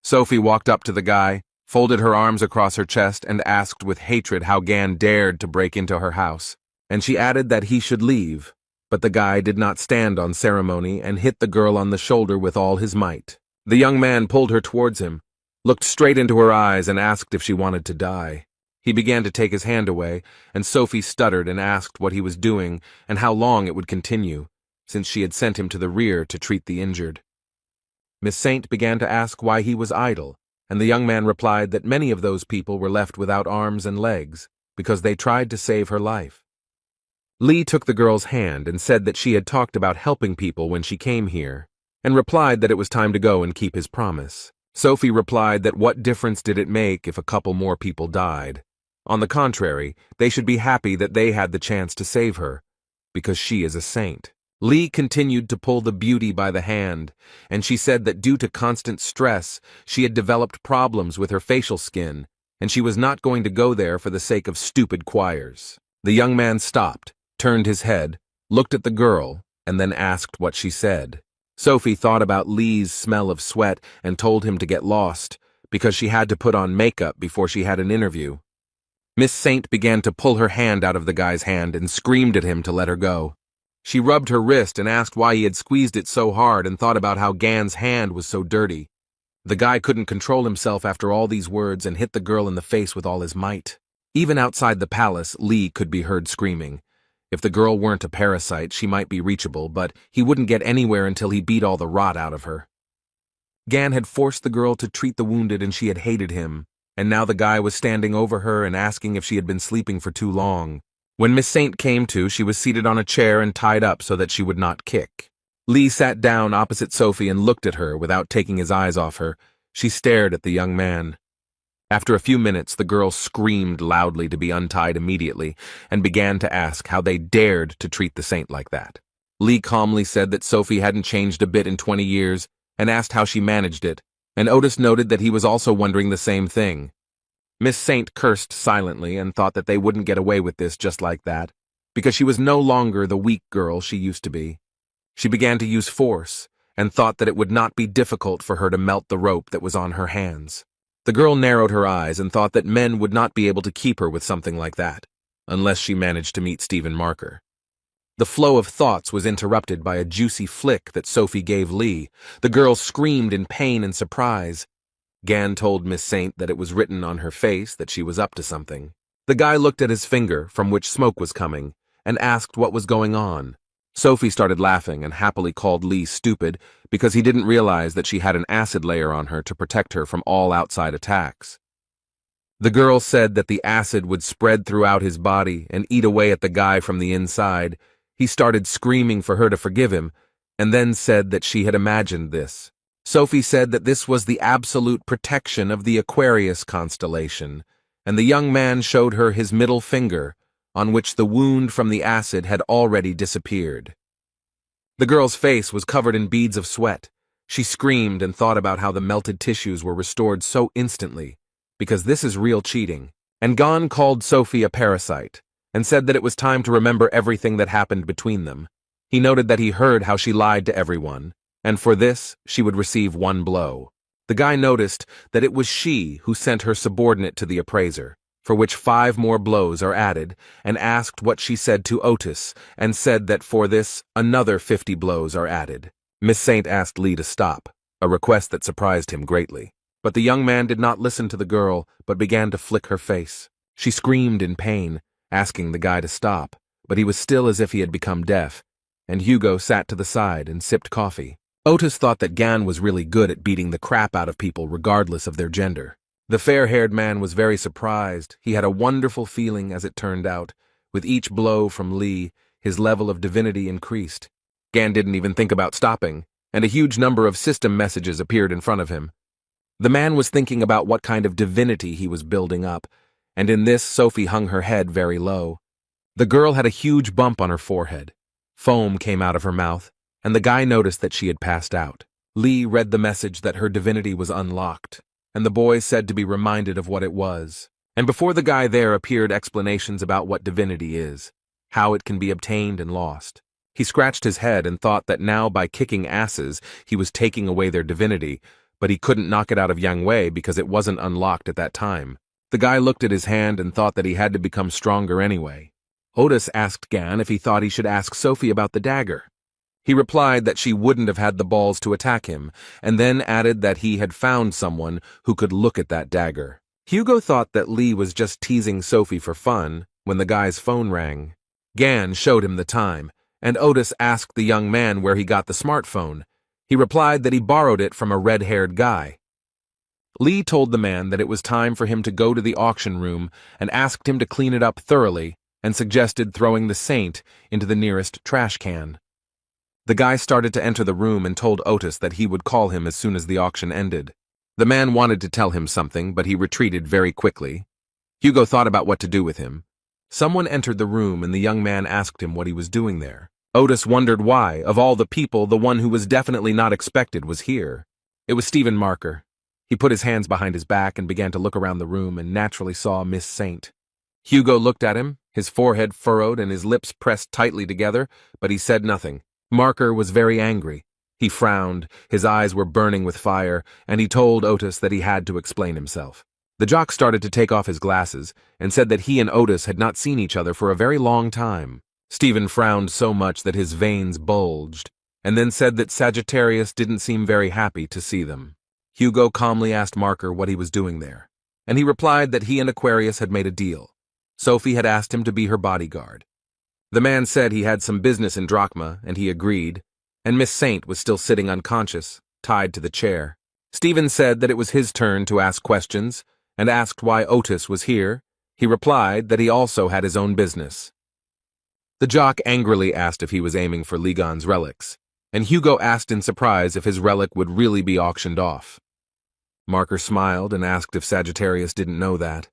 Sophie walked up to the guy, folded her arms across her chest, and asked with hatred how Gan dared to break into her house. And she added that he should leave, but the guy did not stand on ceremony and hit the girl on the shoulder with all his might. The young man pulled her towards him, looked straight into her eyes, and asked if she wanted to die. He began to take his hand away, and Sophie stuttered and asked what he was doing and how long it would continue, since she had sent him to the rear to treat the injured. Miss Saint began to ask why he was idle, and the young man replied that many of those people were left without arms and legs because they tried to save her life. Lee took the girl's hand and said that she had talked about helping people when she came here, and replied that it was time to go and keep his promise. Sophie replied that what difference did it make if a couple more people died? On the contrary, they should be happy that they had the chance to save her, because she is a saint. Lee continued to pull the beauty by the hand, and she said that due to constant stress, she had developed problems with her facial skin, and she was not going to go there for the sake of stupid choirs. The young man stopped, turned his head, looked at the girl, and then asked what she said. Sophie thought about Lee's smell of sweat and told him to get lost, because she had to put on makeup before she had an interview. Miss Saint began to pull her hand out of the guy's hand and screamed at him to let her go. She rubbed her wrist and asked why he had squeezed it so hard and thought about how Gan's hand was so dirty. The guy couldn't control himself after all these words and hit the girl in the face with all his might. Even outside the palace, Lee could be heard screaming. If the girl weren't a parasite, she might be reachable, but he wouldn't get anywhere until he beat all the rot out of her. Gan had forced the girl to treat the wounded and she had hated him, and now the guy was standing over her and asking if she had been sleeping for too long. When Miss Saint came to, she was seated on a chair and tied up so that she would not kick. Lee sat down opposite Sophie and looked at her without taking his eyes off her. She stared at the young man. After a few minutes, the girl screamed loudly to be untied immediately and began to ask how they dared to treat the saint like that. Lee calmly said that Sophie hadn't changed a bit in 20 years and asked how she managed it, and Otis noted that he was also wondering the same thing. Miss Saint cursed silently and thought that they wouldn't get away with this just like that, because she was no longer the weak girl she used to be. She began to use force and thought that it would not be difficult for her to melt the rope that was on her hands. The girl narrowed her eyes and thought that men would not be able to keep her with something like that, unless she managed to meet Stephen Marker. The flow of thoughts was interrupted by a juicy flick that Sophie gave Lee. The girl screamed in pain and surprise. Gan told Miss Saint that it was written on her face that she was up to something. The guy looked at his finger, from which smoke was coming, and asked what was going on. Sophie started laughing and happily called Lee stupid because he didn't realize that she had an acid layer on her to protect her from all outside attacks. The girl said that the acid would spread throughout his body and eat away at the guy from the inside. He started screaming for her to forgive him, and then said that she had imagined this. Sophie said that this was the absolute protection of the Aquarius constellation, and the young man showed her his middle finger, on which the wound from the acid had already disappeared. The girl's face was covered in beads of sweat. She screamed and thought about how the melted tissues were restored so instantly, because this is real cheating. And Gan called Sophie a parasite, and said that it was time to remember everything that happened between them. He noted that he heard how she lied to everyone, and for this she would receive one blow. The guy noticed that it was she who sent her subordinate to the appraiser, for which 5 more blows are added, and asked what she said to Otis, and said that for this another 50 blows are added. Miss Saint asked Lee to stop, a request that surprised him greatly. But the young man did not listen to the girl, but began to flick her face. She screamed in pain, asking the guy to stop, but he was still as if he had become deaf, and Hugo sat to the side and sipped coffee. Otis thought that Gan was really good at beating the crap out of people regardless of their gender. The fair-haired man was very surprised. He had a wonderful feeling, as it turned out. With each blow from Lee, his level of divinity increased. Gan didn't even think about stopping, and a huge number of system messages appeared in front of him. The man was thinking about what kind of divinity he was building up, and in this Sophie hung her head very low. The girl had a huge bump on her forehead. Foam came out of her mouth, and the guy noticed that she had passed out. Lee read the message that her divinity was unlocked, and the boy said to be reminded of what it was. And before the guy there appeared explanations about what divinity is, how it can be obtained and lost. He scratched his head and thought that now by kicking asses he was taking away their divinity, but he couldn't knock it out of Yang Wei because it wasn't unlocked at that time. The guy looked at his hand and thought that he had to become stronger anyway. Otis asked Gan if he thought he should ask Sophie about the dagger. He replied that she wouldn't have had the balls to attack him, and then added that he had found someone who could look at that dagger. Hugo thought that Lee was just teasing Sophie for fun when the guy's phone rang. Gan showed him the time, and Otis asked the young man where he got the smartphone. He replied that he borrowed it from a red-haired guy. Lee told the man that it was time for him to go to the auction room and asked him to clean it up thoroughly and suggested throwing the saint into the nearest trash can. The guy started to enter the room and told Otis that he would call him as soon as the auction ended. The man wanted to tell him something, but he retreated very quickly. Hugo thought about what to do with him. Someone entered the room and the young man asked him what he was doing there. Otis wondered why, of all the people, the one who was definitely not expected was here. It was Stephen Marker. He put his hands behind his back and began to look around the room and naturally saw Miss Saint. Hugo looked at him, his forehead furrowed and his lips pressed tightly together, but he said nothing. Marker was very angry. He frowned, his eyes were burning with fire, and he told Otis that he had to explain himself. The jock started to take off his glasses and said that he and Otis had not seen each other for a very long time. Stephen frowned so much that his veins bulged, and then said that Sagittarius didn't seem very happy to see them. Hugo calmly asked Marker what he was doing there, and he replied that he and Aquarius had made a deal. Sophie had asked him to be her bodyguard. The man said he had some business in Drachma, and he agreed, and Miss Saint was still sitting unconscious, tied to the chair. Stephen said that it was his turn to ask questions, and asked why Otis was here. He replied that he also had his own business. The jock angrily asked if he was aiming for Ligon's relics, and Hugo asked in surprise if his relic would really be auctioned off. Marker smiled and asked if Sagittarius didn't know that,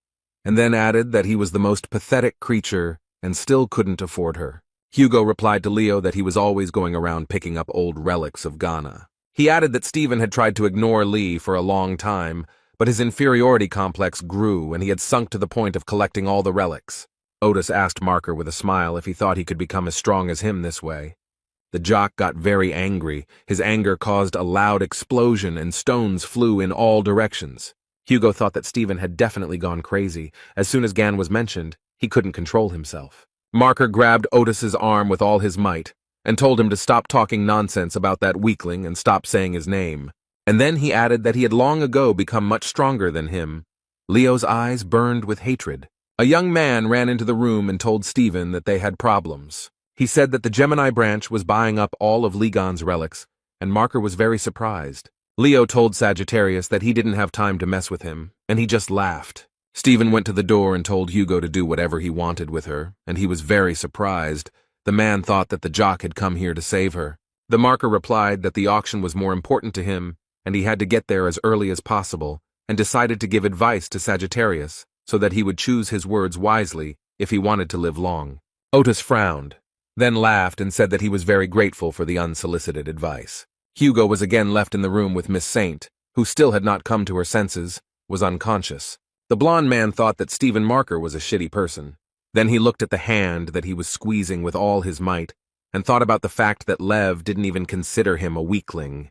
and then added that he was the most pathetic creature and still couldn't afford her. Hugo replied to Leo that he was always going around picking up old relics of Ghana. He added that Stephen had tried to ignore Lee for a long time, but his inferiority complex grew and he had sunk to the point of collecting all the relics. Otis asked Marker with a smile if he thought he could become as strong as him this way. The jock got very angry. His anger caused a loud explosion and stones flew in all directions. Hugo thought that Stephen had definitely gone crazy. As soon as Gan was mentioned, he couldn't control himself. Marker grabbed Otis's arm with all his might and told him to stop talking nonsense about that weakling and stop saying his name. And then he added that he had long ago become much stronger than him. Leo's eyes burned with hatred. A young man ran into the room and told Stephen that they had problems. He said that the Gemini branch was buying up all of Ligon's relics, and Marker was very surprised. Leo told Sagittarius that he didn't have time to mess with him, and he just laughed. Stephen went to the door and told Hugo to do whatever he wanted with her, and he was very surprised. The man thought that the jock had come here to save her. The Marker replied that the auction was more important to him, and he had to get there as early as possible, and decided to give advice to Sagittarius so that he would choose his words wisely if he wanted to live long. Otis frowned, then laughed and said that he was very grateful for the unsolicited advice. Hugo was again left in the room with Miss Saint, who still had not come to her senses, was unconscious. The blonde man thought that Stephen Marker was a shitty person. Then he looked at the hand that he was squeezing with all his might, and thought about the fact that Lev didn't even consider him a weakling.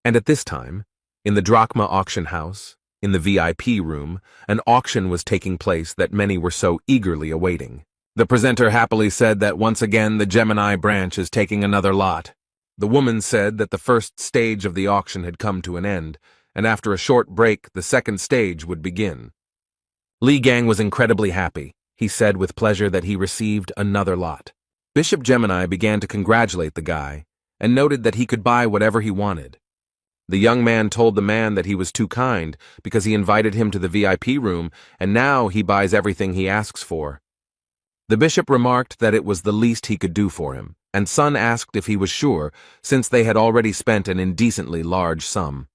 And at this time, in the Drachma auction house, in the VIP room, an auction was taking place that many were so eagerly awaiting. The presenter happily said that once again the Gemini branch is taking another lot. The woman said that the first stage of the auction had come to an end, and after a short break the second stage would begin. Li Gang was incredibly happy. He said with pleasure that he received another lot. Bishop Gemini began to congratulate the guy, and noted that he could buy whatever he wanted. The young man told the man that he was too kind because he invited him to the VIP room, and now he buys everything he asks for. The bishop remarked that it was the least he could do for him, and Sun asked if he was sure, since they had already spent an indecently large sum.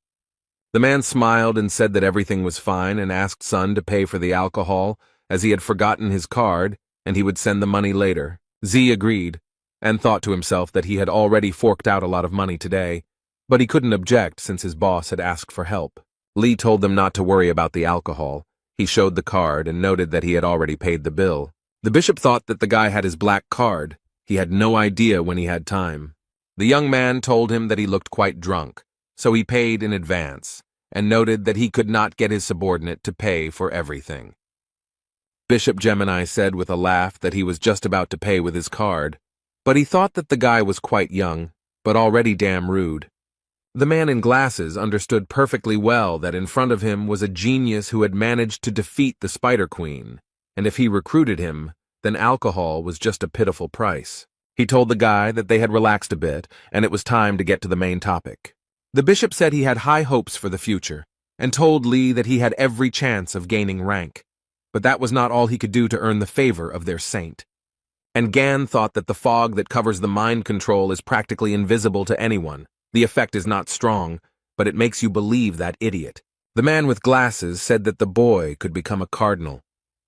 The man smiled and said that everything was fine and asked Sun to pay for the alcohol, as he had forgotten his card, and he would send the money later. Z agreed, and thought to himself that he had already forked out a lot of money today, but he couldn't object since his boss had asked for help. Lee told them not to worry about the alcohol. He showed the card and noted that he had already paid the bill. The bishop thought that the guy had his black card. He had no idea when he had time. The young man told him that he looked quite drunk, so he paid in advance, and noted that he could not get his subordinate to pay for everything. Bishop Gemini said with a laugh that he was just about to pay with his card, but he thought that the guy was quite young, but already damn rude. The man in glasses understood perfectly well that in front of him was a genius who had managed to defeat the Spider Queen, and if he recruited him, then alcohol was just a pitiful price. He told the guy that they had relaxed a bit, and it was time to get to the main topic. The bishop said he had high hopes for the future, and told Lee that he had every chance of gaining rank, but that was not all he could do to earn the favor of their saint. And Gan thought that the fog that covers the mind control is practically invisible to anyone. The effect is not strong, but it makes you believe that idiot. The man with glasses said that the boy could become a cardinal,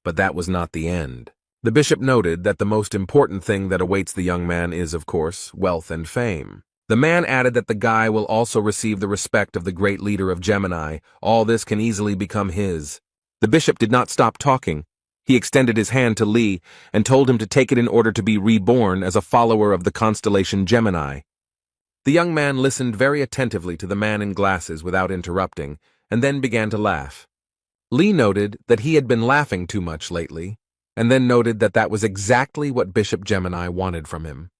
but that was not the end. The bishop noted that the most important thing that awaits the young man is, of course, wealth and fame. The man added that the guy will also receive the respect of the great leader of Gemini. All this can easily become his. The bishop did not stop talking. He extended his hand to Lee and told him to take it in order to be reborn as a follower of the constellation Gemini. The young man listened very attentively to the man in glasses without interrupting, and then began to laugh. Lee noted that he had been laughing too much lately, and then noted that that was exactly what Bishop Gemini wanted from him.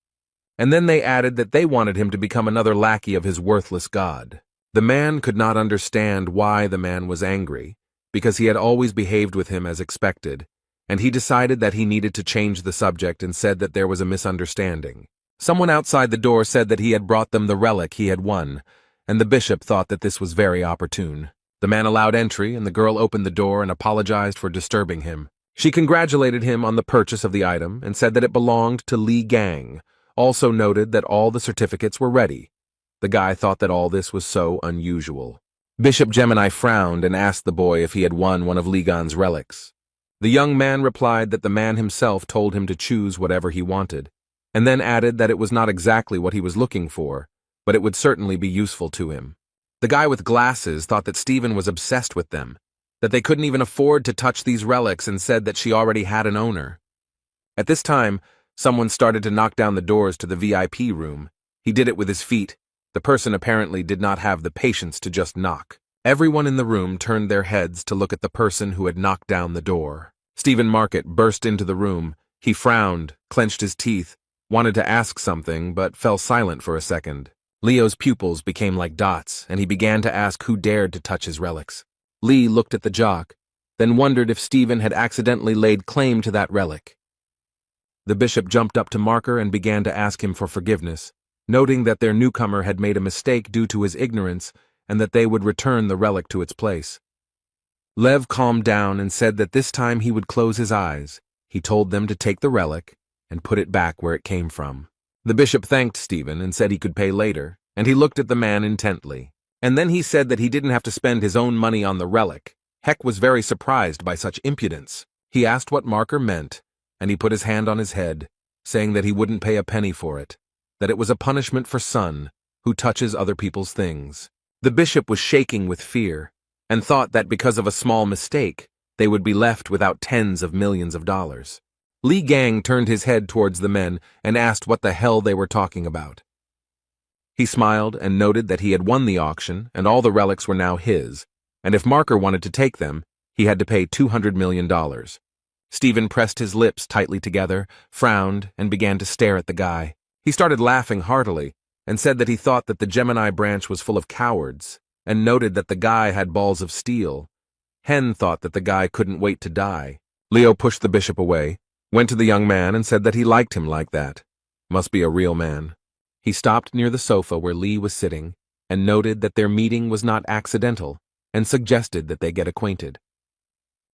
And then they added that they wanted him to become another lackey of his worthless god. The man could not understand why the man was angry, because he had always behaved with him as expected, and he decided that he needed to change the subject and said that there was a misunderstanding. Someone outside the door said that he had brought them the relic he had won, and the bishop thought that this was very opportune. The man allowed entry, and the girl opened the door and apologized for disturbing him. She congratulated him on the purchase of the item and said that it belonged to Li Gang, also noted that all the certificates were ready. The guy thought that all this was so unusual. Bishop Gemini frowned and asked the boy if he had won one of Li Gan's relics. The young man replied that the man himself told him to choose whatever he wanted, and then added that it was not exactly what he was looking for, but it would certainly be useful to him. The guy with glasses thought that Stephen was obsessed with them, that they couldn't even afford to touch these relics, and said that she already had an owner. At this time, someone started to knock down the doors to the VIP room. He did it with his feet. The person apparently did not have the patience to just knock. Everyone in the room turned their heads to look at the person who had knocked down the door. Stephen Market burst into the room. He frowned, clenched his teeth, wanted to ask something, but fell silent for a second. Leo's pupils became like dots, and he began to ask who dared to touch his relics. Lee looked at the jock, then wondered if Stephen had accidentally laid claim to that relic. The bishop jumped up to Marker and began to ask him for forgiveness, noting that their newcomer had made a mistake due to his ignorance and that they would return the relic to its place. Lev calmed down and said that this time he would close his eyes. He told them to take the relic and put it back where it came from. The bishop thanked Stephen and said he could pay later, and he looked at the man intently. And then he said that he didn't have to spend his own money on the relic. Heck was very surprised by such impudence. He asked what Marker meant, and he put his hand on his head, saying that he wouldn't pay a penny for it, that it was a punishment for son who touches other people's things. The bishop was shaking with fear, and thought that because of a small mistake, they would be left without tens of millions of dollars. Li Gang turned his head towards the men and asked what the hell they were talking about. He smiled and noted that he had won the auction and all the relics were now his, and if Marker wanted to take them, he had to pay $200 million. Stephen pressed his lips tightly together, frowned, and began to stare at the guy. He started laughing heartily and said that he thought that the Gemini branch was full of cowards, and noted that the guy had balls of steel. Hen thought that the guy couldn't wait to die. Leo pushed the bishop away, went to the young man and said that he liked him like that. Must be a real man. He stopped near the sofa where Lee was sitting and noted that their meeting was not accidental and suggested that they get acquainted.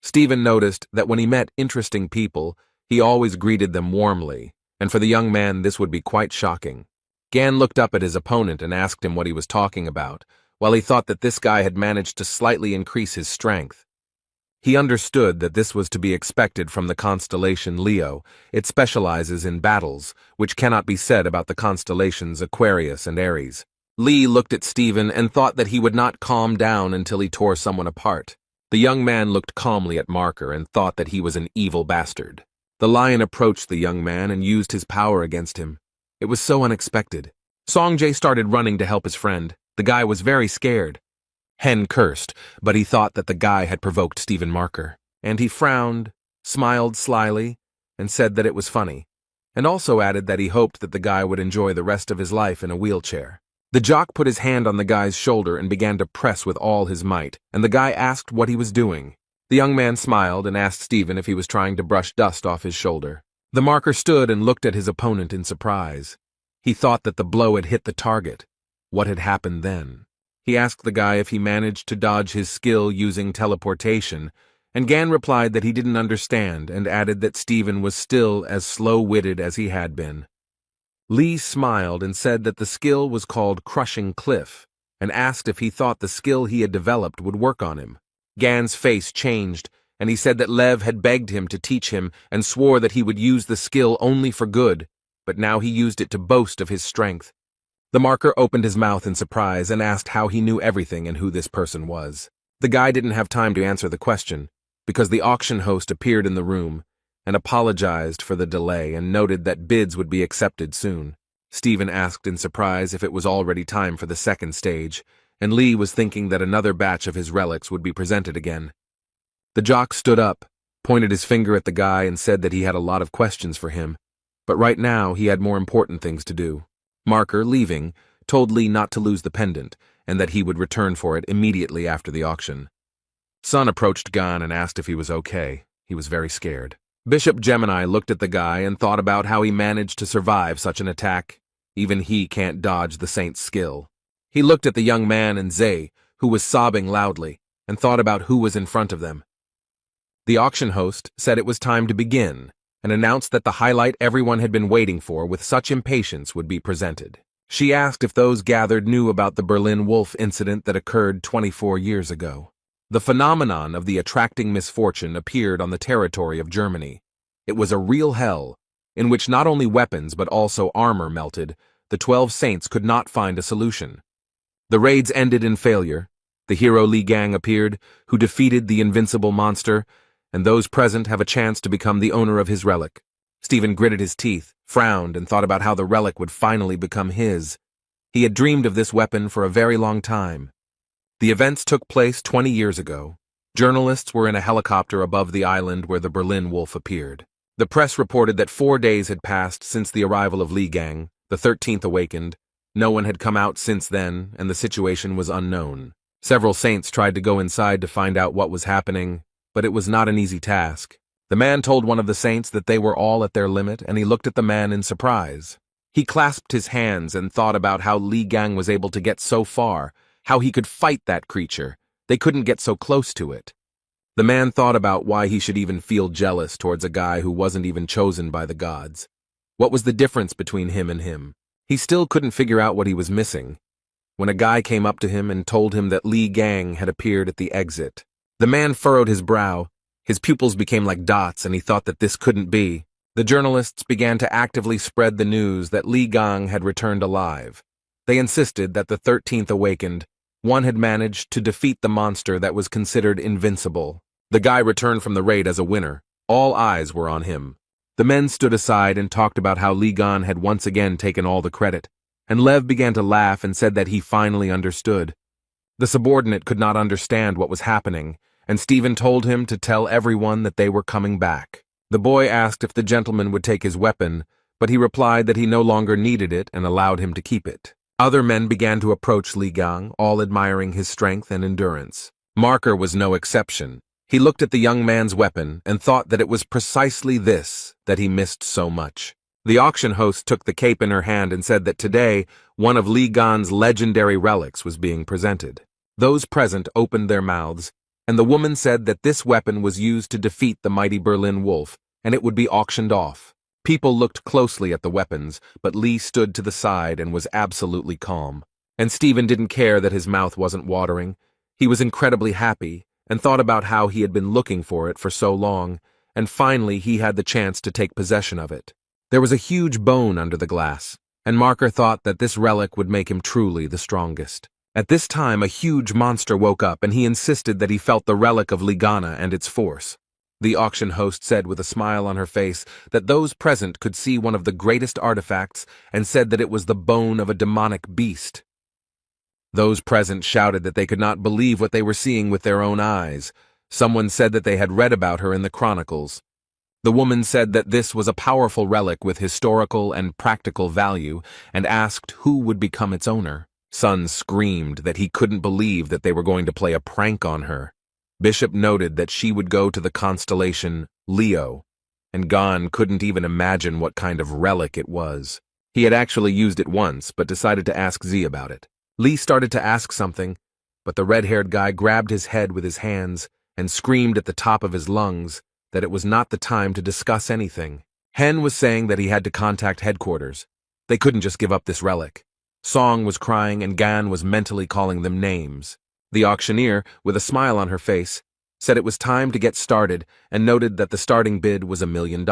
Stephen noticed that when he met interesting people, he always greeted them warmly, and for the young man this would be quite shocking. Gan looked up at his opponent and asked him what he was talking about, while he thought that this guy had managed to slightly increase his strength. He understood that this was to be expected from the constellation Leo. It specializes in battles, which cannot be said about the constellations Aquarius and Aries. Lee looked at Stephen and thought that he would not calm down until he tore someone apart. The young man looked calmly at Marker and thought that he was an evil bastard. The lion approached the young man and used his power against him. It was so unexpected. Songjay started running to help his friend. The guy was very scared. Hen cursed, but he thought that the guy had provoked Stephen Marker, and he frowned, smiled slyly, and said that it was funny, and also added that he hoped that the guy would enjoy the rest of his life in a wheelchair. The jock put his hand on the guy's shoulder and began to press with all his might, and the guy asked what he was doing. The young man smiled and asked Stephen if he was trying to brush dust off his shoulder. The Marker stood and looked at his opponent in surprise. He thought that the blow had hit the target. What had happened then? He asked the guy if he managed to dodge his skill using teleportation, and Gan replied that he didn't understand and added that Stephen was still as slow-witted as he had been. Lee smiled and said that the skill was called Crushing Cliff, and asked if he thought the skill he had developed would work on him. Gan's face changed, and he said that Lev had begged him to teach him and swore that he would use the skill only for good, but now he used it to boast of his strength. The Marker opened his mouth in surprise and asked how he knew everything and who this person was. The guy didn't have time to answer the question, because the auction host appeared in the room and apologized for the delay and noted that bids would be accepted soon. Stephen asked in surprise if it was already time for the second stage, and Lee was thinking that another batch of his relics would be presented again. The jock stood up, pointed his finger at the guy and said that he had a lot of questions for him, but right now he had more important things to do. Marker, leaving, told Lee not to lose the pendant and that he would return for it immediately after the auction. Sun approached Gan and asked if he was okay. He was very scared. Bishop Gemini looked at the guy and thought about how he managed to survive such an attack. Even he can't dodge the saint's skill. He looked at the young man and Zay, who was sobbing loudly, and thought about who was in front of them. The auction host said it was time to begin, and announced that the highlight everyone had been waiting for with such impatience would be presented. She asked if those gathered knew about the Berlin Wolf incident that occurred 24 years ago. The phenomenon of the attracting misfortune appeared on the territory of Germany. It was a real hell, in which not only weapons but also armor melted. The 12 saints could not find a solution. The raids ended in failure. The hero Li Gang appeared, who defeated the invincible monster, and those present have a chance to become the owner of his relic. Stephen gritted his teeth, frowned, and thought about how the relic would finally become his. He had dreamed of this weapon for a very long time. The events took place 20 years ago. Journalists were in a helicopter above the island where the Berlin Wolf appeared. The press reported that 4 days had passed since the arrival of Li Gang, the 13th awakened. No one had come out since then, and the situation was unknown. Several saints tried to go inside to find out what was happening, but it was not an easy task. The man told one of the saints that they were all at their limit, and he looked at the man in surprise. He clasped his hands and thought about how Li Gang was able to get so far, how he could fight that creature. They couldn't get so close to it. The man thought about why he should even feel jealous towards a guy who wasn't even chosen by the gods. What was the difference between him and him? He still couldn't figure out what he was missing. When a guy came up to him and told him that Li Gang had appeared at the exit, the man furrowed his brow. His pupils became like dots, and he thought that this couldn't be. The journalists began to actively spread the news that Li Gang had returned alive. They insisted that the 13th awakened. One had managed to defeat the monster that was considered invincible. The guy returned from the raid as a winner. All eyes were on him. The men stood aside and talked about how Li Gang had once again taken all the credit, and Lev began to laugh and said that he finally understood. The subordinate could not understand what was happening, and Stephen told him to tell everyone that they were coming back. The boy asked if the gentleman would take his weapon, but he replied that he no longer needed it and allowed him to keep it. Other men began to approach Li Gang, all admiring his strength and endurance. Marker was no exception. He looked at the young man's weapon and thought that it was precisely this that he missed so much. The auction host took the cape in her hand and said that today, one of Li Gang's legendary relics was being presented. Those present opened their mouths, and the woman said that this weapon was used to defeat the mighty Berlin Wolf, and it would be auctioned off. People looked closely at the weapons, but Lee stood to the side and was absolutely calm. And Stephen didn't care that his mouth wasn't watering. He was incredibly happy and thought about how he had been looking for it for so long, and finally he had the chance to take possession of it. There was a huge bone under the glass, and Marker thought that this relic would make him truly the strongest. At this time, a huge monster woke up, and he insisted that he felt the relic of Ligana and its force. The auction host said with a smile on her face that those present could see one of the greatest artifacts and said that it was the bone of a demonic beast. Those present shouted that they could not believe what they were seeing with their own eyes. Someone said that they had read about her in the chronicles. The woman said that this was a powerful relic with historical and practical value and asked who would become its owner. Sun screamed that he couldn't believe that they were going to play a prank on her. Bishop noted that she would go to the constellation Leo, and Gon couldn't even imagine what kind of relic it was. He had actually used it once, but decided to ask Z about it. Lee started to ask something, but the red-haired guy grabbed his head with his hands and screamed at the top of his lungs that it was not the time to discuss anything. Hen was saying that he had to contact headquarters. They couldn't just give up this relic. Song was crying and Gan was mentally calling them names. The auctioneer, with a smile on her face, said it was time to get started and noted that the starting bid was $1 million.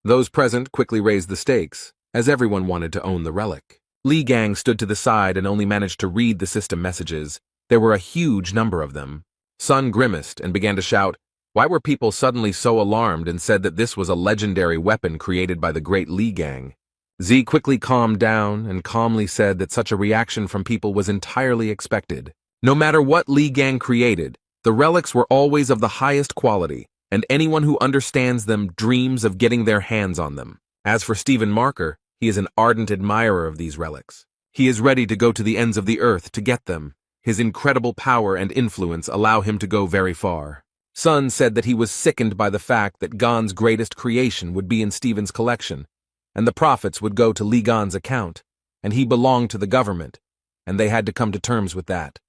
Those present quickly raised the stakes, as everyone wanted to own the relic. Li Gang stood to the side and only managed to read the system messages. There were a huge number of them. Sun grimaced and began to shout, why were people suddenly so alarmed and said that this was a legendary weapon created by the great Li Gang? Z quickly calmed down and calmly said that such a reaction from people was entirely expected. No matter what Li Gang created, the relics were always of the highest quality, and anyone who understands them dreams of getting their hands on them. As for Stephen Marker, he is an ardent admirer of these relics. He is ready to go to the ends of the earth to get them. His incredible power and influence allow him to go very far. Sun said that he was sickened by the fact that Gon's greatest creation would be in Stephen's collection, and the profits would go to Lee Gon's account, and he belonged to the government, and they had to come to terms with that.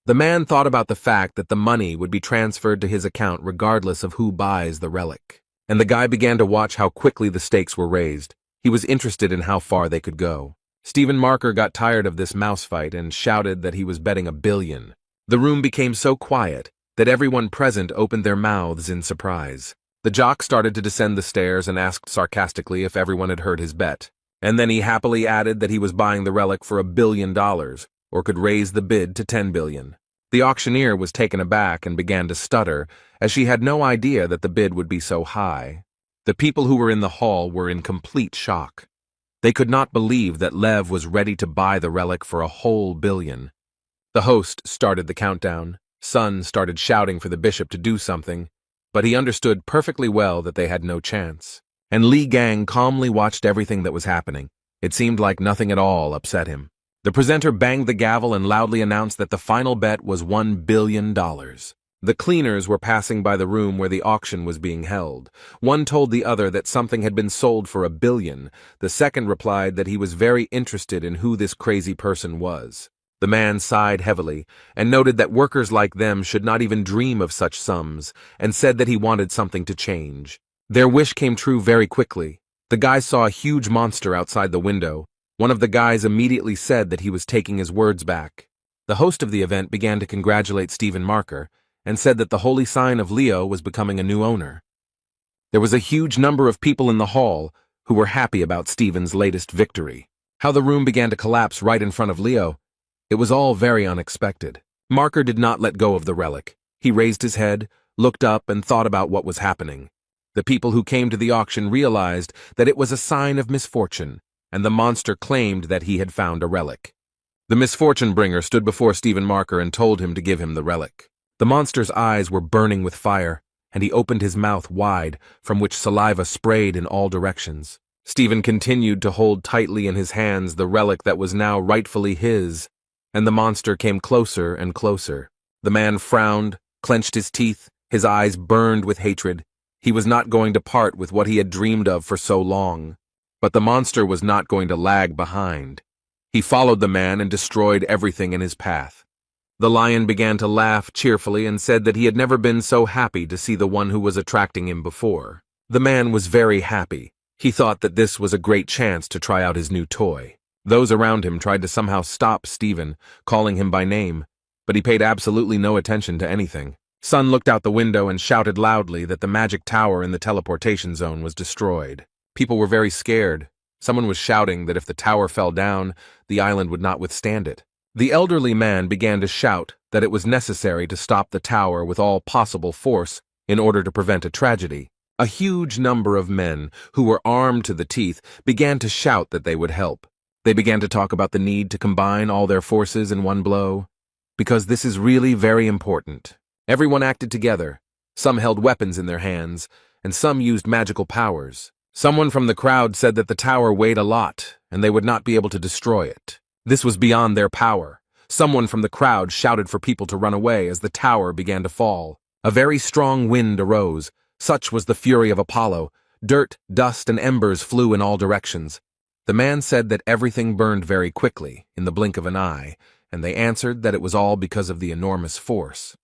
The man thought about the fact that the money would be transferred to his account regardless of who buys the relic, and the guy began to watch how quickly the stakes were raised. He was interested in how far they could go. Stephen Marker got tired of this mouse fight and shouted that he was betting $1 billion. The room became so quiet that everyone present opened their mouths in surprise. The jock started to descend the stairs and asked sarcastically if everyone had heard his bet. And then he happily added that he was buying the relic for $1 billion, or could raise the bid to $10 billion. The auctioneer was taken aback and began to stutter, as she had no idea that the bid would be so high. The people who were in the hall were in complete shock. They could not believe that Lev was ready to buy the relic for a whole $1 billion. The host started the countdown. Sun started shouting for the bishop to do something, but he understood perfectly well that they had no chance. And Li Gang calmly watched everything that was happening. It seemed like nothing at all upset him. The presenter banged the gavel and loudly announced that the final bet was $1 billion. The cleaners were passing by the room where the auction was being held. One told the other that something had been sold for $1 billion. The second replied that he was very interested in who this crazy person was. The man sighed heavily and noted that workers like them should not even dream of such sums, and said that he wanted something to change. Their wish came true very quickly. The guy saw a huge monster outside the window. One of the guys immediately said that he was taking his words back. The host of the event began to congratulate Stephen Marker, and said that the holy sign of Leo was becoming a new owner. There was a huge number of people in the hall who were happy about Stephen's latest victory. How the room began to collapse right in front of Leo, it was all very unexpected. Marker did not let go of the relic. He raised his head, looked up, and thought about what was happening. The people who came to the auction realized that it was a sign of misfortune, and the monster claimed that he had found a relic. The misfortune bringer stood before Stephen Marker and told him to give him the relic. The monster's eyes were burning with fire, and he opened his mouth wide, from which saliva sprayed in all directions. Stephen continued to hold tightly in his hands the relic that was now rightfully his, and the monster came closer and closer. The man frowned, clenched his teeth, his eyes burned with hatred. He was not going to part with what he had dreamed of for so long. But the monster was not going to lag behind. He followed the man and destroyed everything in his path. The lion began to laugh cheerfully and said that he had never been so happy to see the one who was attracting him before. The man was very happy. He thought that this was a great chance to try out his new toy. Those around him tried to somehow stop Stephen, calling him by name, but he paid absolutely no attention to anything. Sun looked out the window and shouted loudly that the magic tower in the teleportation zone was destroyed. People were very scared. Someone was shouting that if the tower fell down, the island would not withstand it. The elderly man began to shout that it was necessary to stop the tower with all possible force in order to prevent a tragedy. A huge number of men, who were armed to the teeth, began to shout that they would help. They began to talk about the need to combine all their forces in one blow, because this is really very important. Everyone acted together. Some held weapons in their hands, and some used magical powers. Someone from the crowd said that the tower weighed a lot, and they would not be able to destroy it. This was beyond their power. Someone from the crowd shouted for people to run away as the tower began to fall. A very strong wind arose. Such was the fury of Apollo. Dirt, dust, and embers flew in all directions. The man said that everything burned very quickly, in the blink of an eye, and they answered that it was all because of the enormous force.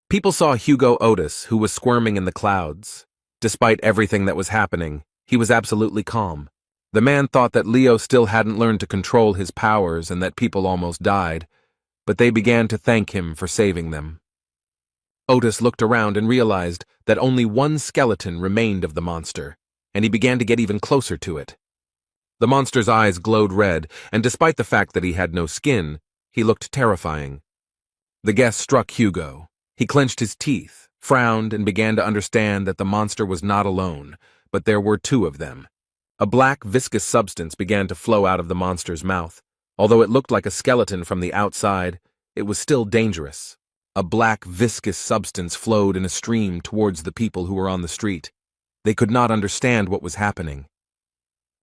People saw Hugo Otis, who was squirming in the clouds. Despite everything that was happening, he was absolutely calm. The man thought that Leo still hadn't learned to control his powers and that people almost died, but they began to thank him for saving them. Otis looked around and realized that only one skeleton remained of the monster, and he began to get even closer to it. The monster's eyes glowed red, and despite the fact that he had no skin, he looked terrifying. The guess struck Hugo. He clenched his teeth, frowned, and began to understand that the monster was not alone, but there were two of them. A black, viscous substance began to flow out of the monster's mouth. Although it looked like a skeleton from the outside, it was still dangerous. A black, viscous substance flowed in a stream towards the people who were on the street. They could not understand what was happening.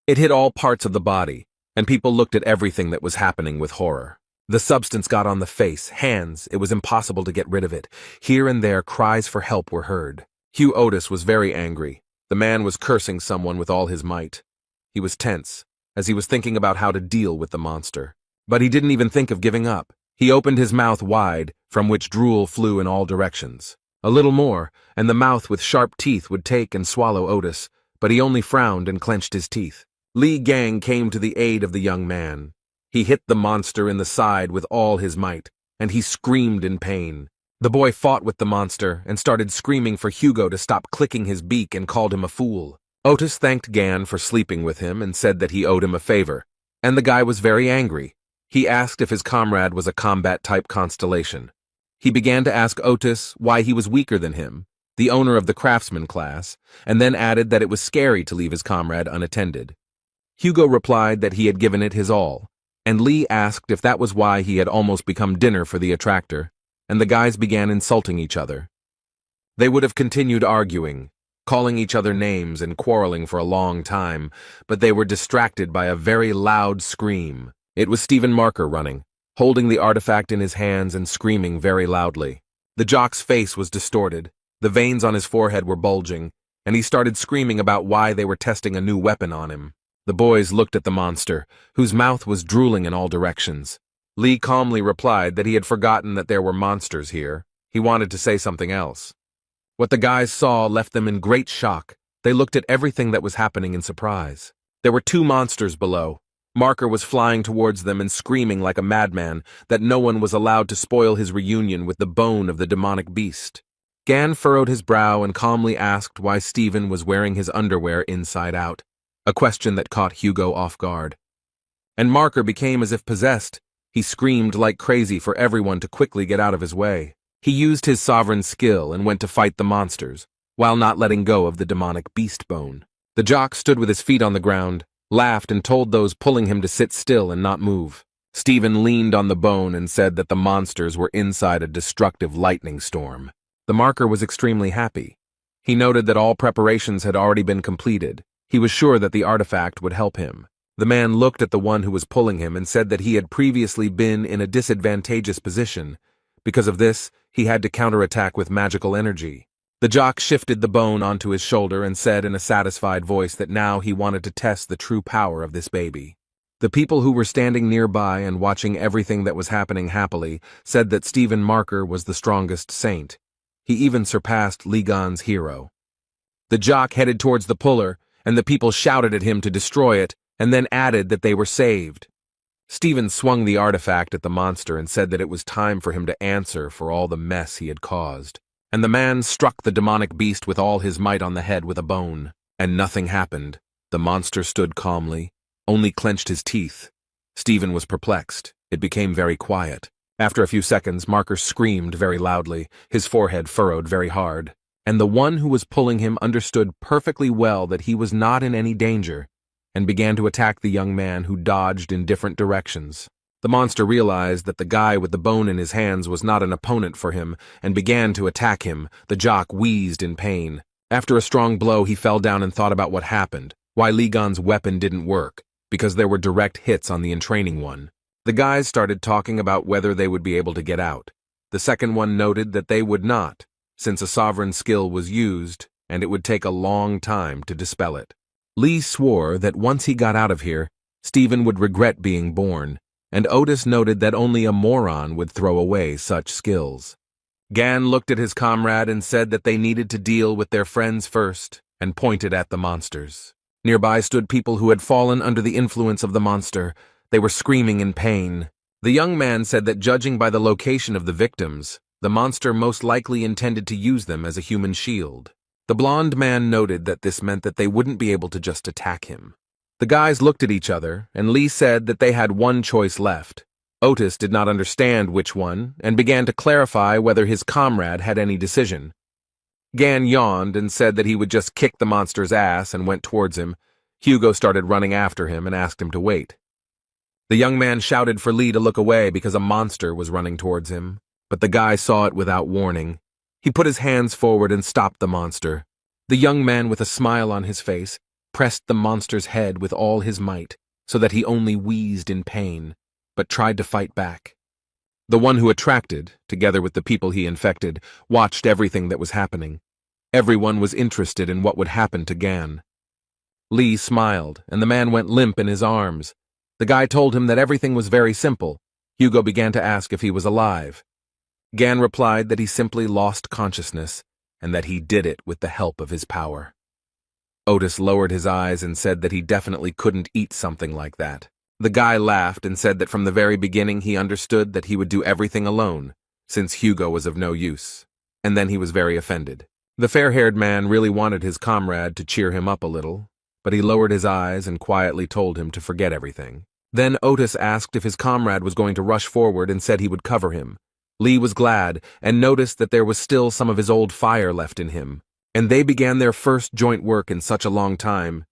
It hit all parts of the body, and people looked at everything that was happening with horror. The substance got on the face, hands, it was impossible to get rid of it. Here and there, cries for help were heard. Hugh Otis was very angry. The man was cursing someone with all his might. He was tense, as he was thinking about how to deal with the monster. But he didn't even think of giving up. He opened his mouth wide, from which drool flew in all directions. A little more, and the mouth with sharp teeth would take and swallow Otis, but he only frowned and clenched his teeth. Li Gang came to the aid of the young man. He hit the monster in the side with all his might, and he screamed in pain. The boy fought with the monster and started screaming for Hugo to stop clicking his beak and called him a fool. Otis thanked Gan for sleeping with him and said that he owed him a favor, and the guy was very angry. He asked if his comrade was a combat-type constellation. He began to ask Otis why he was weaker than him, the owner of the craftsman class, and then added that it was scary to leave his comrade unattended. Hugo replied that he had given it his all, and Lee asked if that was why he had almost become dinner for the attractor, and the guys began insulting each other. They would have continued arguing, calling each other names and quarreling for a long time, but they were distracted by a very loud scream. It was Stephen Marker running, holding the artifact in his hands and screaming very loudly. The jock's face was distorted, the veins on his forehead were bulging, and he started screaming about why they were testing a new weapon on him. The boys looked at the monster, whose mouth was drooling in all directions. Lee calmly replied that he had forgotten that there were monsters here. He wanted to say something else. What the guys saw left them in great shock. They looked at everything that was happening in surprise. There were 2 monsters below. Marker was flying towards them and screaming like a madman that no one was allowed to spoil his reunion with the bone of the demonic beast. Gan furrowed his brow and calmly asked why Stephen was wearing his underwear inside out, a question that caught Hugo off guard. And Marker became as if possessed. He screamed like crazy for everyone to quickly get out of his way. He used his sovereign skill and went to fight the monsters, while not letting go of the demonic beast bone. The jock stood with his feet on the ground, laughed and told those pulling him to sit still and not move. Stephen leaned on the bone and said that the monsters were inside a destructive lightning storm. The Marker was extremely happy. He noted that all preparations had already been completed. He was sure that the artifact would help him. The man looked at the one who was pulling him and said that he had previously been in a disadvantageous position. Because of this, he had to counterattack with magical energy. The jock shifted the bone onto his shoulder and said in a satisfied voice that now he wanted to test the true power of this baby. The people who were standing nearby and watching everything that was happening happily said that Stephen Marker was the strongest saint. He even surpassed Ligon's hero. The jock headed towards the puller, and the people shouted at him to destroy it, and then added that they were saved. Stephen swung the artifact at the monster and said that it was time for him to answer for all the mess he had caused. And the man struck the demonic beast with all his might on the head with a bone. And nothing happened. The monster stood calmly, only clenched his teeth. Stephen was perplexed. It became very quiet. After a few seconds, Marker screamed very loudly, his forehead furrowed very hard. And the one who was pulling him understood perfectly well that he was not in any danger, and began to attack the young man who dodged in different directions. The monster realized that the guy with the bone in his hands was not an opponent for him, and began to attack him. The jock wheezed in pain. After a strong blow, he fell down and thought about what happened, why Ligon's weapon didn't work, because there were direct hits on the entraining one. The guys started talking about whether they would be able to get out. The second one noted that they would not, since a sovereign skill was used, and it would take a long time to dispel it. Lee swore that once he got out of here, Stephen would regret being born, and Otis noted that only a moron would throw away such skills. Gan looked at his comrade and said that they needed to deal with their friends first, and pointed at the monsters. Nearby stood people who had fallen under the influence of the monster. They were screaming in pain. The young man said that judging by the location of the victims, the monster most likely intended to use them as a human shield. The blonde man noted that this meant that they wouldn't be able to just attack him. The guys looked at each other, and Lee said that they had one choice left. Otis did not understand which one, and began to clarify whether his comrade had any decision. Gan yawned and said that he would just kick the monster's ass and went towards him. Hugo started running after him and asked him to wait. The young man shouted for Lee to look away because a monster was running towards him. but the guy saw it without warning. He put his hands forward and stopped the monster. The young man, with a smile on his face, pressed the monster's head with all his might, so that he only wheezed in pain, but tried to fight back. The one who attracted, together with the people he infected, watched everything that was happening. Everyone was interested in what would happen to Gan. Lee smiled, and the man went limp in his arms. The guy told him that everything was very simple. Hugo began to ask if he was alive. Gan replied that he simply lost consciousness, and that he did it with the help of his power. Otis lowered his eyes and said that he definitely couldn't eat something like that. The guy laughed and said that from the very beginning he understood that he would do everything alone, since Hugo was of no use. And then he was very offended. The fair-haired man really wanted his comrade to cheer him up a little, but he lowered his eyes and quietly told him to forget everything. Then Otis asked if his comrade was going to rush forward and said he would cover him. Lee was glad and noticed that there was still some of his old fire left in him, and they began their first joint work in such a long time.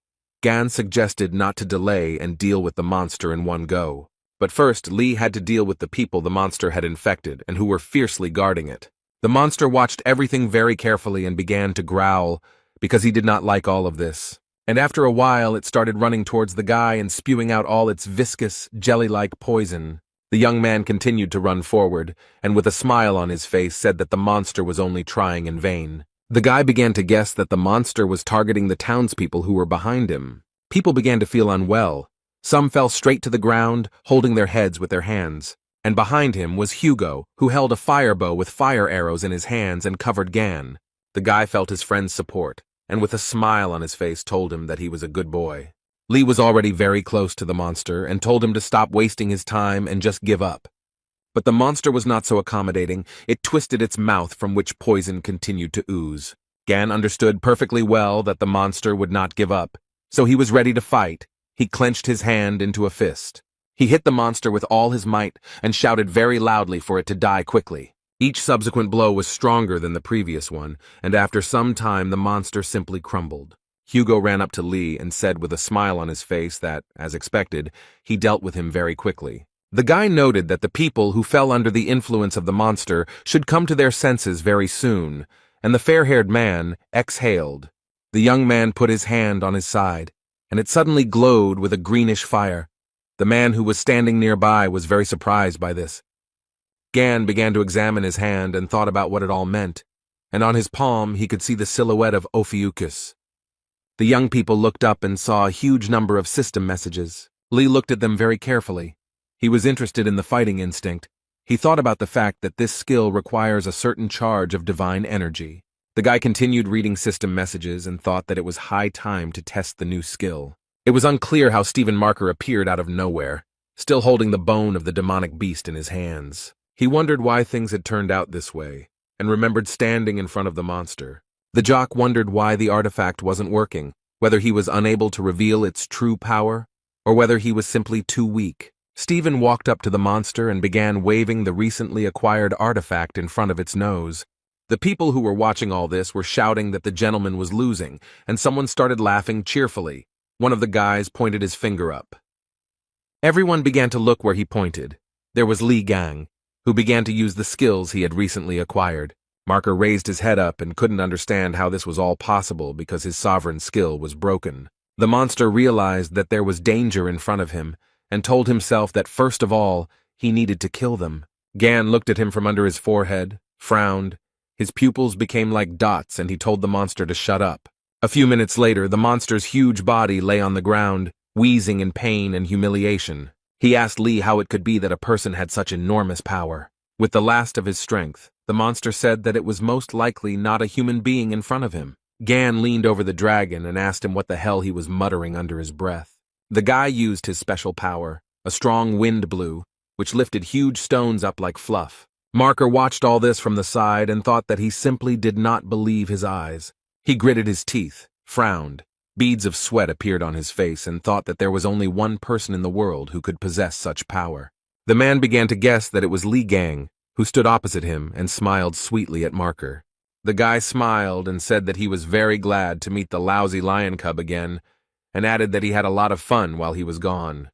Gan suggested not to delay and deal with the monster in one go. But first, Lee had to deal with the people the monster had infected and who were fiercely guarding it. The monster watched everything very carefully and began to growl because he did not like all of this. And after a while, it started running towards the guy and spewing out all its viscous, jelly-like poison. The young man continued to run forward, and with a smile on his face said that the monster was only trying in vain. The guy began to guess that the monster was targeting the townspeople who were behind him. People began to feel unwell. Some fell straight to the ground, holding their heads with their hands. And behind him was Hugo, who held a fire bow with fire arrows in his hands and covered Gan. The guy felt his friend's support, and with a smile on his face told him that he was a good boy. Lee was already very close to the monster and told him to stop wasting his time and just give up. But the monster was not so accommodating. It twisted its mouth from which poison continued to ooze. Gan understood perfectly well that the monster would not give up, so he was ready to fight. He clenched his hand into a fist. He hit the monster with all his might and shouted very loudly for it to die quickly. Each subsequent blow was stronger than the previous one, and after some time the monster simply crumbled. Hugo ran up to Lee and said with a smile on his face that, as expected, he dealt with him very quickly. The guy noted that the people who fell under the influence of the monster should come to their senses very soon, and the fair-haired man exhaled. The young man put his hand on his side, and it suddenly glowed with a greenish fire. The man who was standing nearby was very surprised by this. Gan began to examine his hand and thought about what it all meant, and on his palm he could see the silhouette of Ophiuchus. The young people looked up and saw a huge number of system messages. Lee looked at them very carefully. He was interested in the fighting instinct. He thought about the fact that this skill requires a certain charge of divine energy. The guy continued reading system messages and thought that it was high time to test the new skill. It was unclear how Stephen Marker appeared out of nowhere, still holding the bone of the demonic beast in his hands. He wondered why things had turned out this way, and remembered standing in front of the monster. The jock wondered why the artifact wasn't working, whether he was unable to reveal its true power, or whether he was simply too weak. Stephen walked up to the monster and began waving the recently acquired artifact in front of its nose. The people who were watching all this were shouting that the gentleman was losing, and someone started laughing cheerfully. One of the guys pointed his finger up. Everyone began to look where he pointed. There was Li Gang, who began to use the skills he had recently acquired. Marker raised his head up and couldn't understand how this was all possible because his sovereign skill was broken. The monster realized that there was danger in front of him and told himself that first of all, he needed to kill them. Gan looked at him from under his forehead, frowned. His pupils became like dots and he told the monster to shut up. A few minutes later, the monster's huge body lay on the ground, wheezing in pain and humiliation. He asked Lee how it could be that a person had such enormous power. With the last of his strength, the monster said that it was most likely not a human being in front of him. Gan leaned over the dragon and asked him what the hell he was muttering under his breath. The guy used his special power. A strong wind blew, which lifted huge stones up like fluff. Marker watched all this from the side and thought that he simply did not believe his eyes. He gritted his teeth, frowned. Beads of sweat appeared on his face and thought that there was only one person in the world who could possess such power. The man began to guess that it was Li Gang, who stood opposite him and smiled sweetly at Marker. The guy smiled and said that he was very glad to meet the lousy lion cub again, and added that he had a lot of fun while he was gone.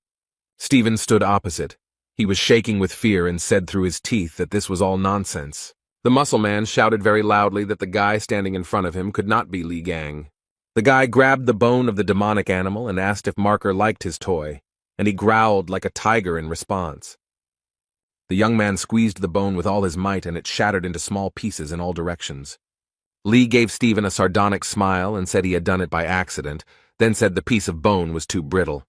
Stephen stood opposite. He was shaking with fear and said through his teeth that this was all nonsense. The muscle man shouted very loudly that the guy standing in front of him could not be Li Gang. The guy grabbed the bone of the demonic animal and asked if Marker liked his toy, and he growled like a tiger in response. The young man squeezed the bone with all his might and it shattered into small pieces in all directions. Li gave Stephen a sardonic smile and said he had done it by accident, then said the piece of bone was too brittle.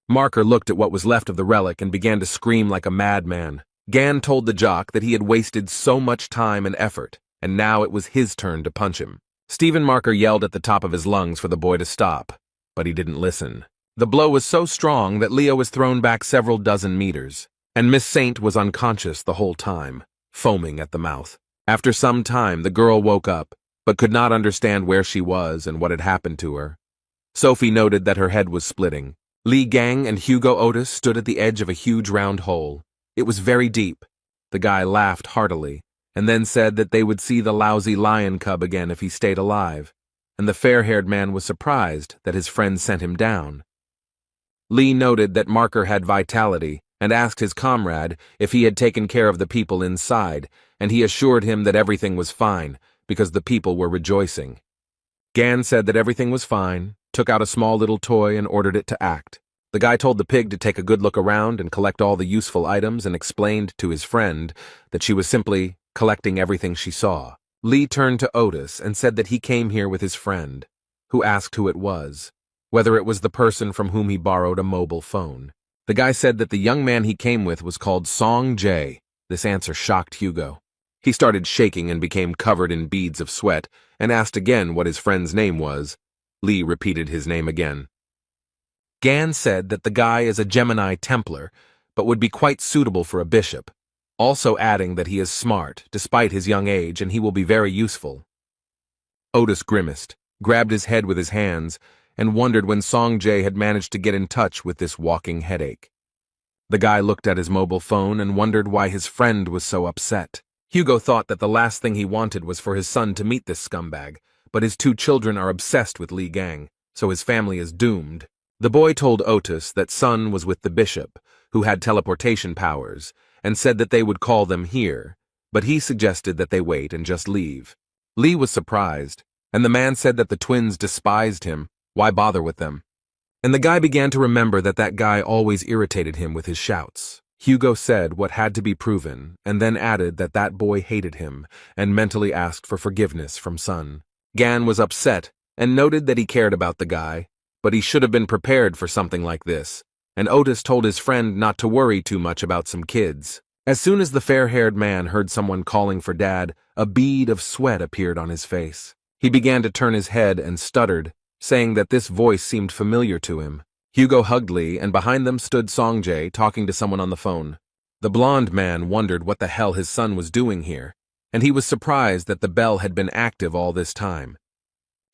Marker looked at what was left of the relic and began to scream like a madman. Gan told the jock that he had wasted so much time and effort, and now it was his turn to punch him. Stephen Marker yelled at the top of his lungs for the boy to stop, but he didn't listen. The blow was so strong that Leo was thrown back several dozen meters, and Miss Saint was unconscious the whole time, foaming at the mouth. After some time, the girl woke up, but could not understand where she was and what had happened to her. Sophie noted that her head was splitting. Li Gang and Hugo Otis stood at the edge of a huge round hole. It was very deep. The guy laughed heartily, and then said that they would see the lousy lion cub again if he stayed alive, and the fair-haired man was surprised that his friend sent him down. Li noted that Marker had vitality, and asked his comrade if he had taken care of the people inside, and he assured him that everything was fine, because the people were rejoicing. Gan said that everything was fine, took out a small little toy and ordered it to act. The guy told the pig to take a good look around and collect all the useful items and explained to his friend that she was simply collecting everything she saw. Li turned to Otis and said that he came here with his friend, who asked who it was, whether it was the person from whom he borrowed a mobile phone. The guy said that the young man he came with was called Song Jae. This answer shocked Hugo. He started shaking and became covered in beads of sweat and asked again what his friend's name was. Li repeated his name again. Gan said that the guy is a Gemini Templar, but would be quite suitable for a bishop, also adding that he is smart, despite his young age, and he will be very useful. Otis grimaced, grabbed his head with his hands, and wondered when Song Jae had managed to get in touch with this walking headache. The guy looked at his mobile phone and wondered why his friend was so upset. Hugo thought that the last thing he wanted was for his son to meet this scumbag, but his two children are obsessed with Li Gang, so his family is doomed. The boy told Otis that Sun was with the bishop, who had teleportation powers, and said that they would call them here, but he suggested that they wait and just leave. Li was surprised, and the man said that the twins despised him. Why bother with them? And the guy began to remember that that guy always irritated him with his shouts. Hugo said what had to be proven, and then added that that boy hated him, and mentally asked for forgiveness from Sun. Gan was upset, and noted that he cared about the guy, but he should have been prepared for something like this, and Otis told his friend not to worry too much about some kids. As soon as the fair-haired man heard someone calling for Dad, a bead of sweat appeared on his face. He began to turn his head and stuttered, saying that this voice seemed familiar to him. Hugo hugged Li, and behind them stood Song Jae talking to someone on the phone. The blonde man wondered what the hell his son was doing here, and he was surprised that the bell had been active all this time.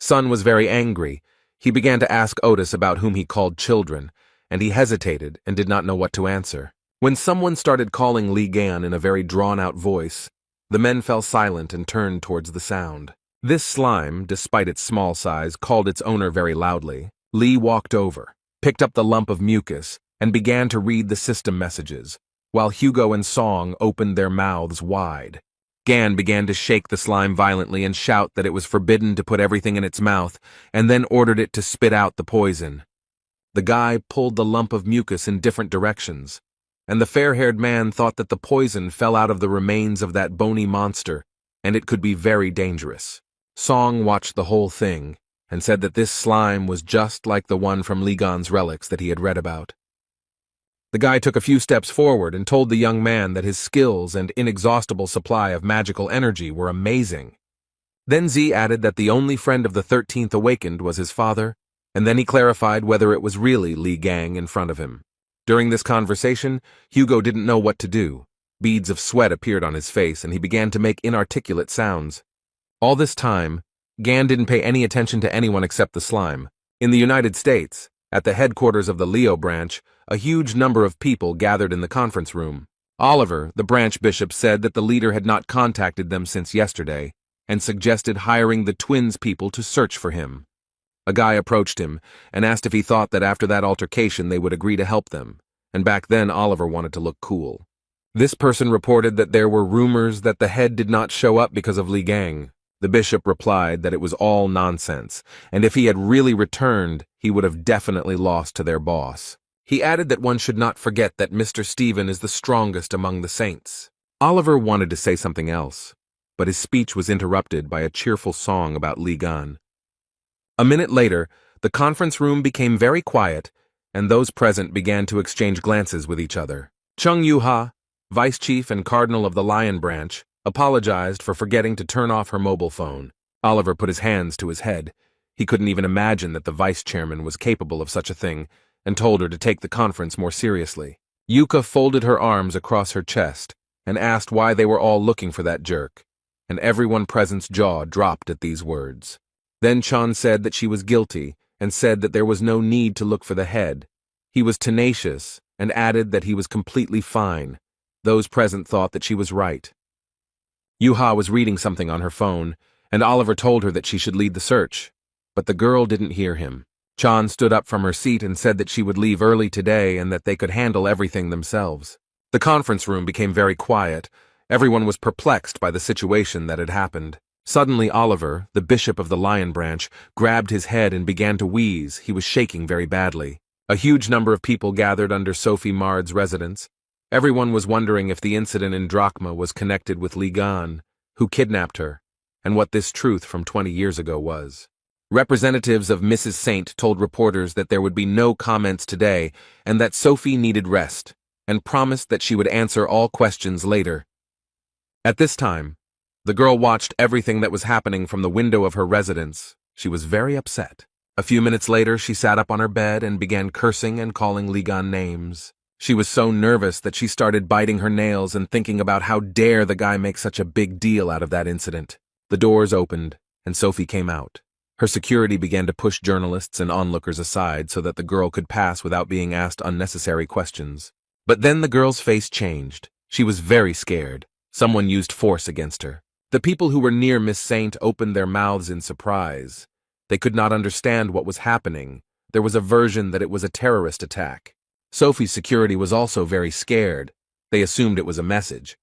Sun was very angry. He began to ask Otis about whom he called children, and he hesitated and did not know what to answer. When someone started calling Li Gan in a very drawn-out voice, the men fell silent and turned towards the sound. This slime, despite its small size, called its owner very loudly. Li walked over, picked up the lump of mucus, and began to read the system messages, while Hugo and Song opened their mouths wide. Gan began to shake the slime violently and shout that it was forbidden to put everything in its mouth, and then ordered it to spit out the poison. The guy pulled the lump of mucus in different directions, and the fair-haired man thought that the poison fell out of the remains of that bony monster, and it could be very dangerous. Song watched the whole thing, and said that this slime was just like the one from Li Gan's relics that he had read about. The guy took a few steps forward and told the young man that his skills and inexhaustible supply of magical energy were amazing. Then Z added that the only friend of the 13th awakened was his father, and then he clarified whether it was really Li Gang in front of him. During this conversation, Hugo didn't know what to do. Beads of sweat appeared on his face, and he began to make inarticulate sounds. All this time, Gan didn't pay any attention to anyone except the slime. In the United States, at the headquarters of the Leo branch, a huge number of people gathered in the conference room. Oliver, the branch bishop, said that the leader had not contacted them since yesterday, and suggested hiring the twins people to search for him. A guy approached him and asked if he thought that after that altercation they would agree to help them, and back then Oliver wanted to look cool. This person reported that there were rumors that the head did not show up because of Li Gang. The bishop replied that it was all nonsense, and if he had really returned, he would have definitely lost to their boss. He added that one should not forget that Mr. Stephen is the strongest among the saints. Oliver wanted to say something else, but his speech was interrupted by a cheerful song about Li Gan. A minute later, the conference room became very quiet, and those present began to exchange glances with each other. Chung Yuha, vice chief and cardinal of the Lion Branch, apologized for forgetting to turn off her mobile phone. Oliver put his hands to his head. He couldn't even imagine that the vice chairman was capable of such a thing, and told her to take the conference more seriously. Yuka folded her arms across her chest and asked why they were all looking for that jerk, and everyone present's jaw dropped at these words. Then Chan said that she was guilty and said that there was no need to look for the head. He was tenacious and added that he was completely fine. Those present thought that she was right. Yuha was reading something on her phone, and Oliver told her that she should lead the search, but the girl didn't hear him. Chan stood up from her seat and said that she would leave early today and that they could handle everything themselves. The conference room became very quiet. Everyone was perplexed by the situation that had happened. Suddenly Oliver, the bishop of the Lion Branch, grabbed his head and began to wheeze. He was shaking very badly. A huge number of people gathered under Sophie Mard's residence. Everyone was wondering if the incident in Drachma was connected with Li Gan, who kidnapped her, and what this truth from 20 years ago was. Representatives of Mrs. Saint told reporters that there would be no comments today and that Sophie needed rest, and promised that she would answer all questions later. At this time, the girl watched everything that was happening from the window of her residence. She was very upset. A few minutes later, she sat up on her bed and began cursing and calling Li Gan names. She was so nervous that she started biting her nails and thinking about how dare the guy make such a big deal out of that incident. The doors opened, and Sophie came out. Her security began to push journalists and onlookers aside so that the girl could pass without being asked unnecessary questions. But then the girl's face changed. She was very scared. Someone used force against her. The people who were near Miss Saint opened their mouths in surprise. They could not understand what was happening. There was a version that it was a terrorist attack. Sophie's security was also very scared. They assumed it was a message.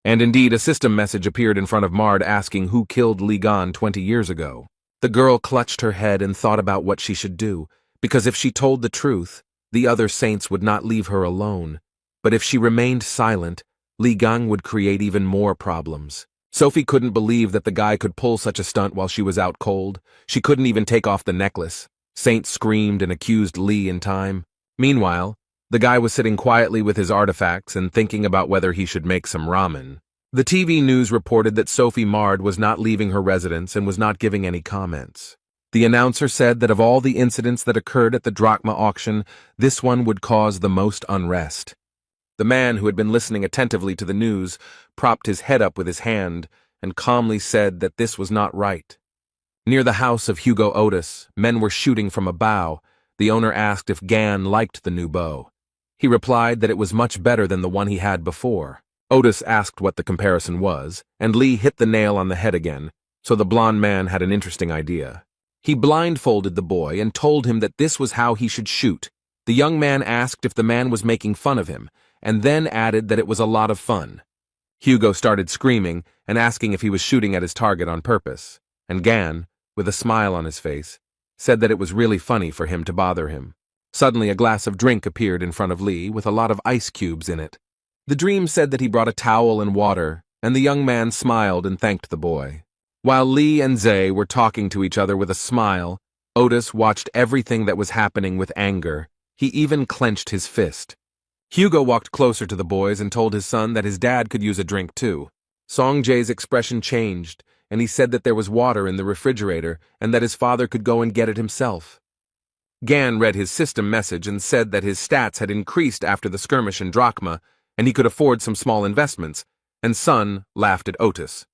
And indeed, a system message appeared in front of Mard asking who killed Li Gan 20 years ago. The girl clutched her head and thought about what she should do, because if she told the truth, the other saints would not leave her alone. But if she remained silent, Li Gan would create even more problems. Sophie couldn't believe that the guy could pull such a stunt while she was out cold. She couldn't even take off the necklace. Saint screamed and accused Li in time. Meanwhile, the guy was sitting quietly with his artifacts and thinking about whether he should make some ramen. The TV news reported that Sophie Mard was not leaving her residence and was not giving any comments. The announcer said that of all the incidents that occurred at the Drachma auction, this one would cause the most unrest. The man who had been listening attentively to the news propped his head up with his hand and calmly said that this was not right. Near the house of Hugo Otis, men were shooting from a bow. The owner asked if Gan liked the new bow. He replied that it was much better than the one he had before. Otis asked what the comparison was, and Lee hit the nail on the head again, so the blond man had an interesting idea. He blindfolded the boy and told him that this was how he should shoot. The young man asked if the man was making fun of him, and then added that it was a lot of fun. Hugo started screaming and asking if he was shooting at his target on purpose, and Gan, with a smile on his face, said that it was really funny for him to bother him. Suddenly a glass of drink appeared in front of Lee with a lot of ice cubes in it. The dream said that he brought a towel and water, and the young man smiled and thanked the boy. While Lee and Zay were talking to each other with a smile, Otis watched everything that was happening with anger. He even clenched his fist. Hugo walked closer to the boys and told his son that his dad could use a drink too. Song Jae's expression changed, and he said that there was water in the refrigerator and that his father could go and get it himself. Gan read his system message and said that his stats had increased after the skirmish in Drachma, and he could afford some small investments, and Sun laughed at Otis.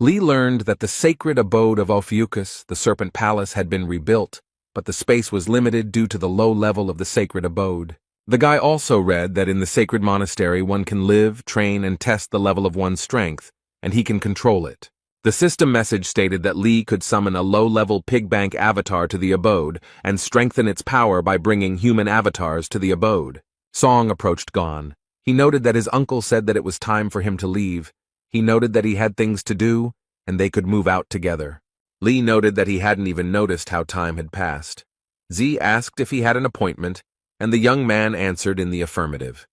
Lee learned that the sacred abode of Ophiuchus, the Serpent Palace, had been rebuilt, but the space was limited due to the low level of the sacred abode. The guy also read that in the sacred monastery one can live, train, and test the level of one's strength, and he can control it. The system message stated that Lee could summon a low-level pig bank avatar to the abode and strengthen its power by bringing human avatars to the abode. Song approached Gon. He noted that his uncle said that it was time for him to leave. He noted that he had things to do, and they could move out together. Lee noted that he hadn't even noticed how time had passed. Z asked if he had an appointment, and the young man answered in the affirmative.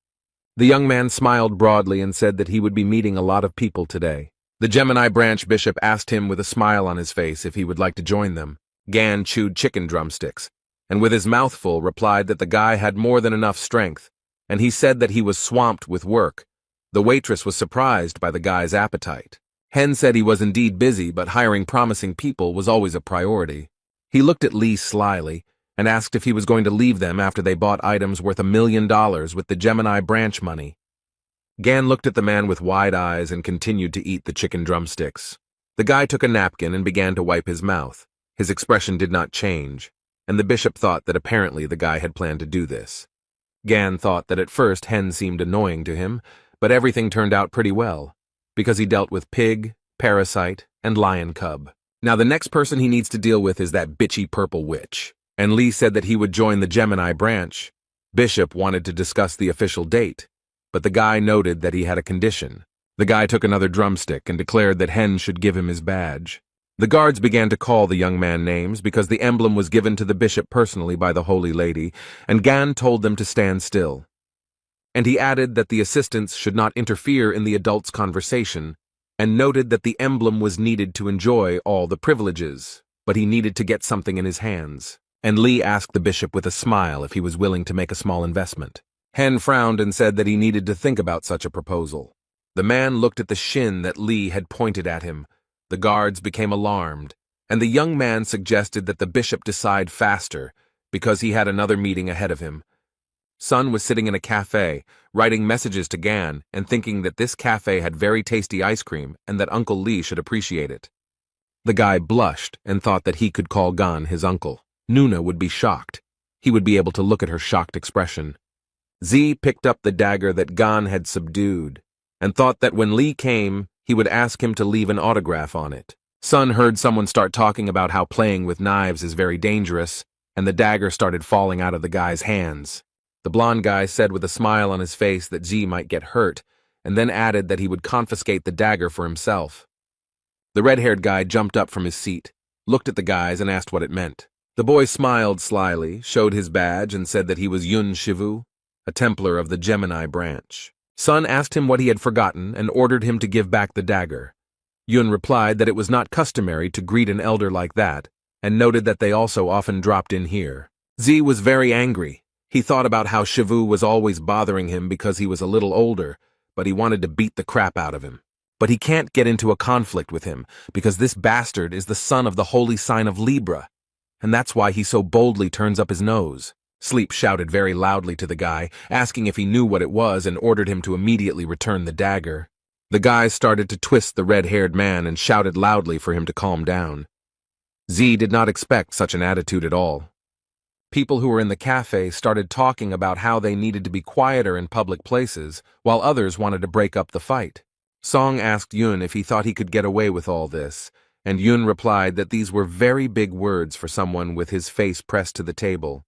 The young man smiled broadly and said that he would be meeting a lot of people today. The Gemini branch bishop asked him with a smile on his face if he would like to join them. Gan chewed chicken drumsticks, and with his mouth full replied that the guy had more than enough strength, and he said that he was swamped with work. The waitress was surprised by the guy's appetite. Hen said he was indeed busy, but hiring promising people was always a priority. He looked at Lee slyly and asked if he was going to leave them after they bought items worth $1 million with the Gemini branch money. Gan looked at the man with wide eyes and continued to eat the chicken drumsticks. The guy took a napkin and began to wipe his mouth. His expression did not change, and the bishop thought that apparently the guy had planned to do this. Gan thought that at first Hen seemed annoying to him, but everything turned out pretty well, because he dealt with pig, parasite, and lion cub. Now the next person he needs to deal with is that bitchy purple witch. And Lee said that he would join the Gemini branch. Bishop wanted to discuss the official date, but the guy noted that he had a condition. The guy took another drumstick and declared that Hen should give him his badge. The guards began to call the young man names because the emblem was given to the bishop personally by the Holy Lady, and Gan told them to stand still. And he added that the assistants should not interfere in the adults' conversation, and noted that the emblem was needed to enjoy all the privileges, but he needed to get something in his hands. And Lee asked the bishop with a smile if he was willing to make a small investment. Hen frowned and said that he needed to think about such a proposal. The man looked at the shin that Lee had pointed at him. The guards became alarmed, and the young man suggested that the bishop decide faster because he had another meeting ahead of him. Sun was sitting in a cafe, writing messages to Gan and thinking that this cafe had very tasty ice cream and that Uncle Lee should appreciate it. The guy blushed and thought that he could call Gan his uncle. Nuna would be shocked. He would be able to look at her shocked expression. Z picked up the dagger that Gan had subdued and thought that when Lee came, he would ask him to leave an autograph on it. Sun heard someone start talking about how playing with knives is very dangerous, and the dagger started falling out of the guy's hands. The blonde guy said with a smile on his face that Z might get hurt, and then added that he would confiscate the dagger for himself. The red-haired guy jumped up from his seat, looked at the guys, and asked what it meant. The boy smiled slyly, showed his badge, and said that he was Yun Shivu, a Templar of the Gemini branch. Sun asked him what he had forgotten and ordered him to give back the dagger. Yun replied that it was not customary to greet an elder like that, and noted that they also often dropped in here. Z was very angry. He thought about how Shivu was always bothering him because he was a little older, but he wanted to beat the crap out of him. But he can't get into a conflict with him, because this bastard is the son of the holy sign of Libra, and that's why he so boldly turns up his nose. Sleep shouted very loudly to the guy, asking if he knew what it was, and ordered him to immediately return the dagger. The guy started to twist the red-haired man and shouted loudly for him to calm down. Z did not expect such an attitude at all. People who were in the cafe started talking about how they needed to be quieter in public places, while others wanted to break up the fight. Song asked Yun if he thought he could get away with all this, and Yun replied that these were very big words for someone with his face pressed to the table.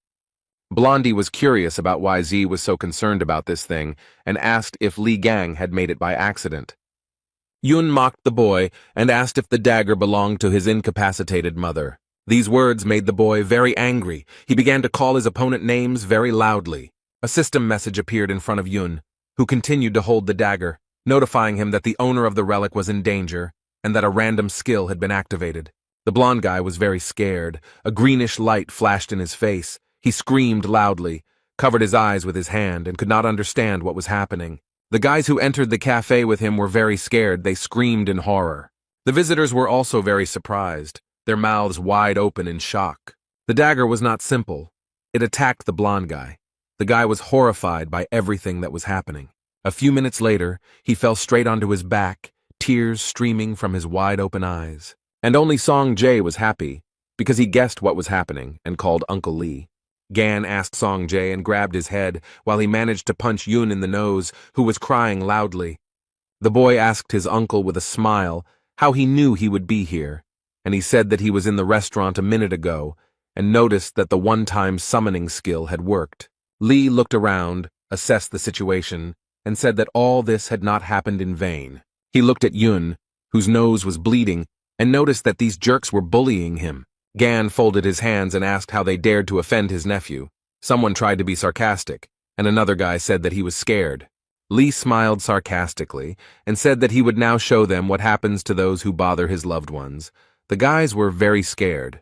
Blondie was curious about why Z was so concerned about this thing and asked if Li Gang had made it by accident. Yun mocked the boy and asked if the dagger belonged to his incapacitated mother. These words made the boy very angry. He began to call his opponent names very loudly. A system message appeared in front of Yun, who continued to hold the dagger, notifying him that the owner of the relic was in danger and that a random skill had been activated. The blonde guy was very scared. A greenish light flashed in his face. He screamed loudly, covered his eyes with his hand, and could not understand what was happening. The guys who entered the cafe with him were very scared. They screamed in horror. The visitors were also very surprised, their mouths wide open in shock. The dagger was not simple. It attacked the blonde guy. The guy was horrified by everything that was happening. A few minutes later, he fell straight onto his back, tears streaming from his wide-open eyes. And only Song Jae was happy, because he guessed what was happening and called Uncle Lee. Gan asked Song Jae and grabbed his head while he managed to punch Yun in the nose, who was crying loudly. The boy asked his uncle with a smile how he knew he would be here, and he said that he was in the restaurant a minute ago and noticed that the one-time summoning skill had worked. Lee looked around, assessed the situation, and said that all this had not happened in vain. He looked at Yun, whose nose was bleeding, and noticed that these jerks were bullying him. Gan folded his hands and asked how they dared to offend his nephew. Someone tried to be sarcastic, and another guy said that he was scared. Lee smiled sarcastically and said that he would now show them what happens to those who bother his loved ones. The guys were very scared.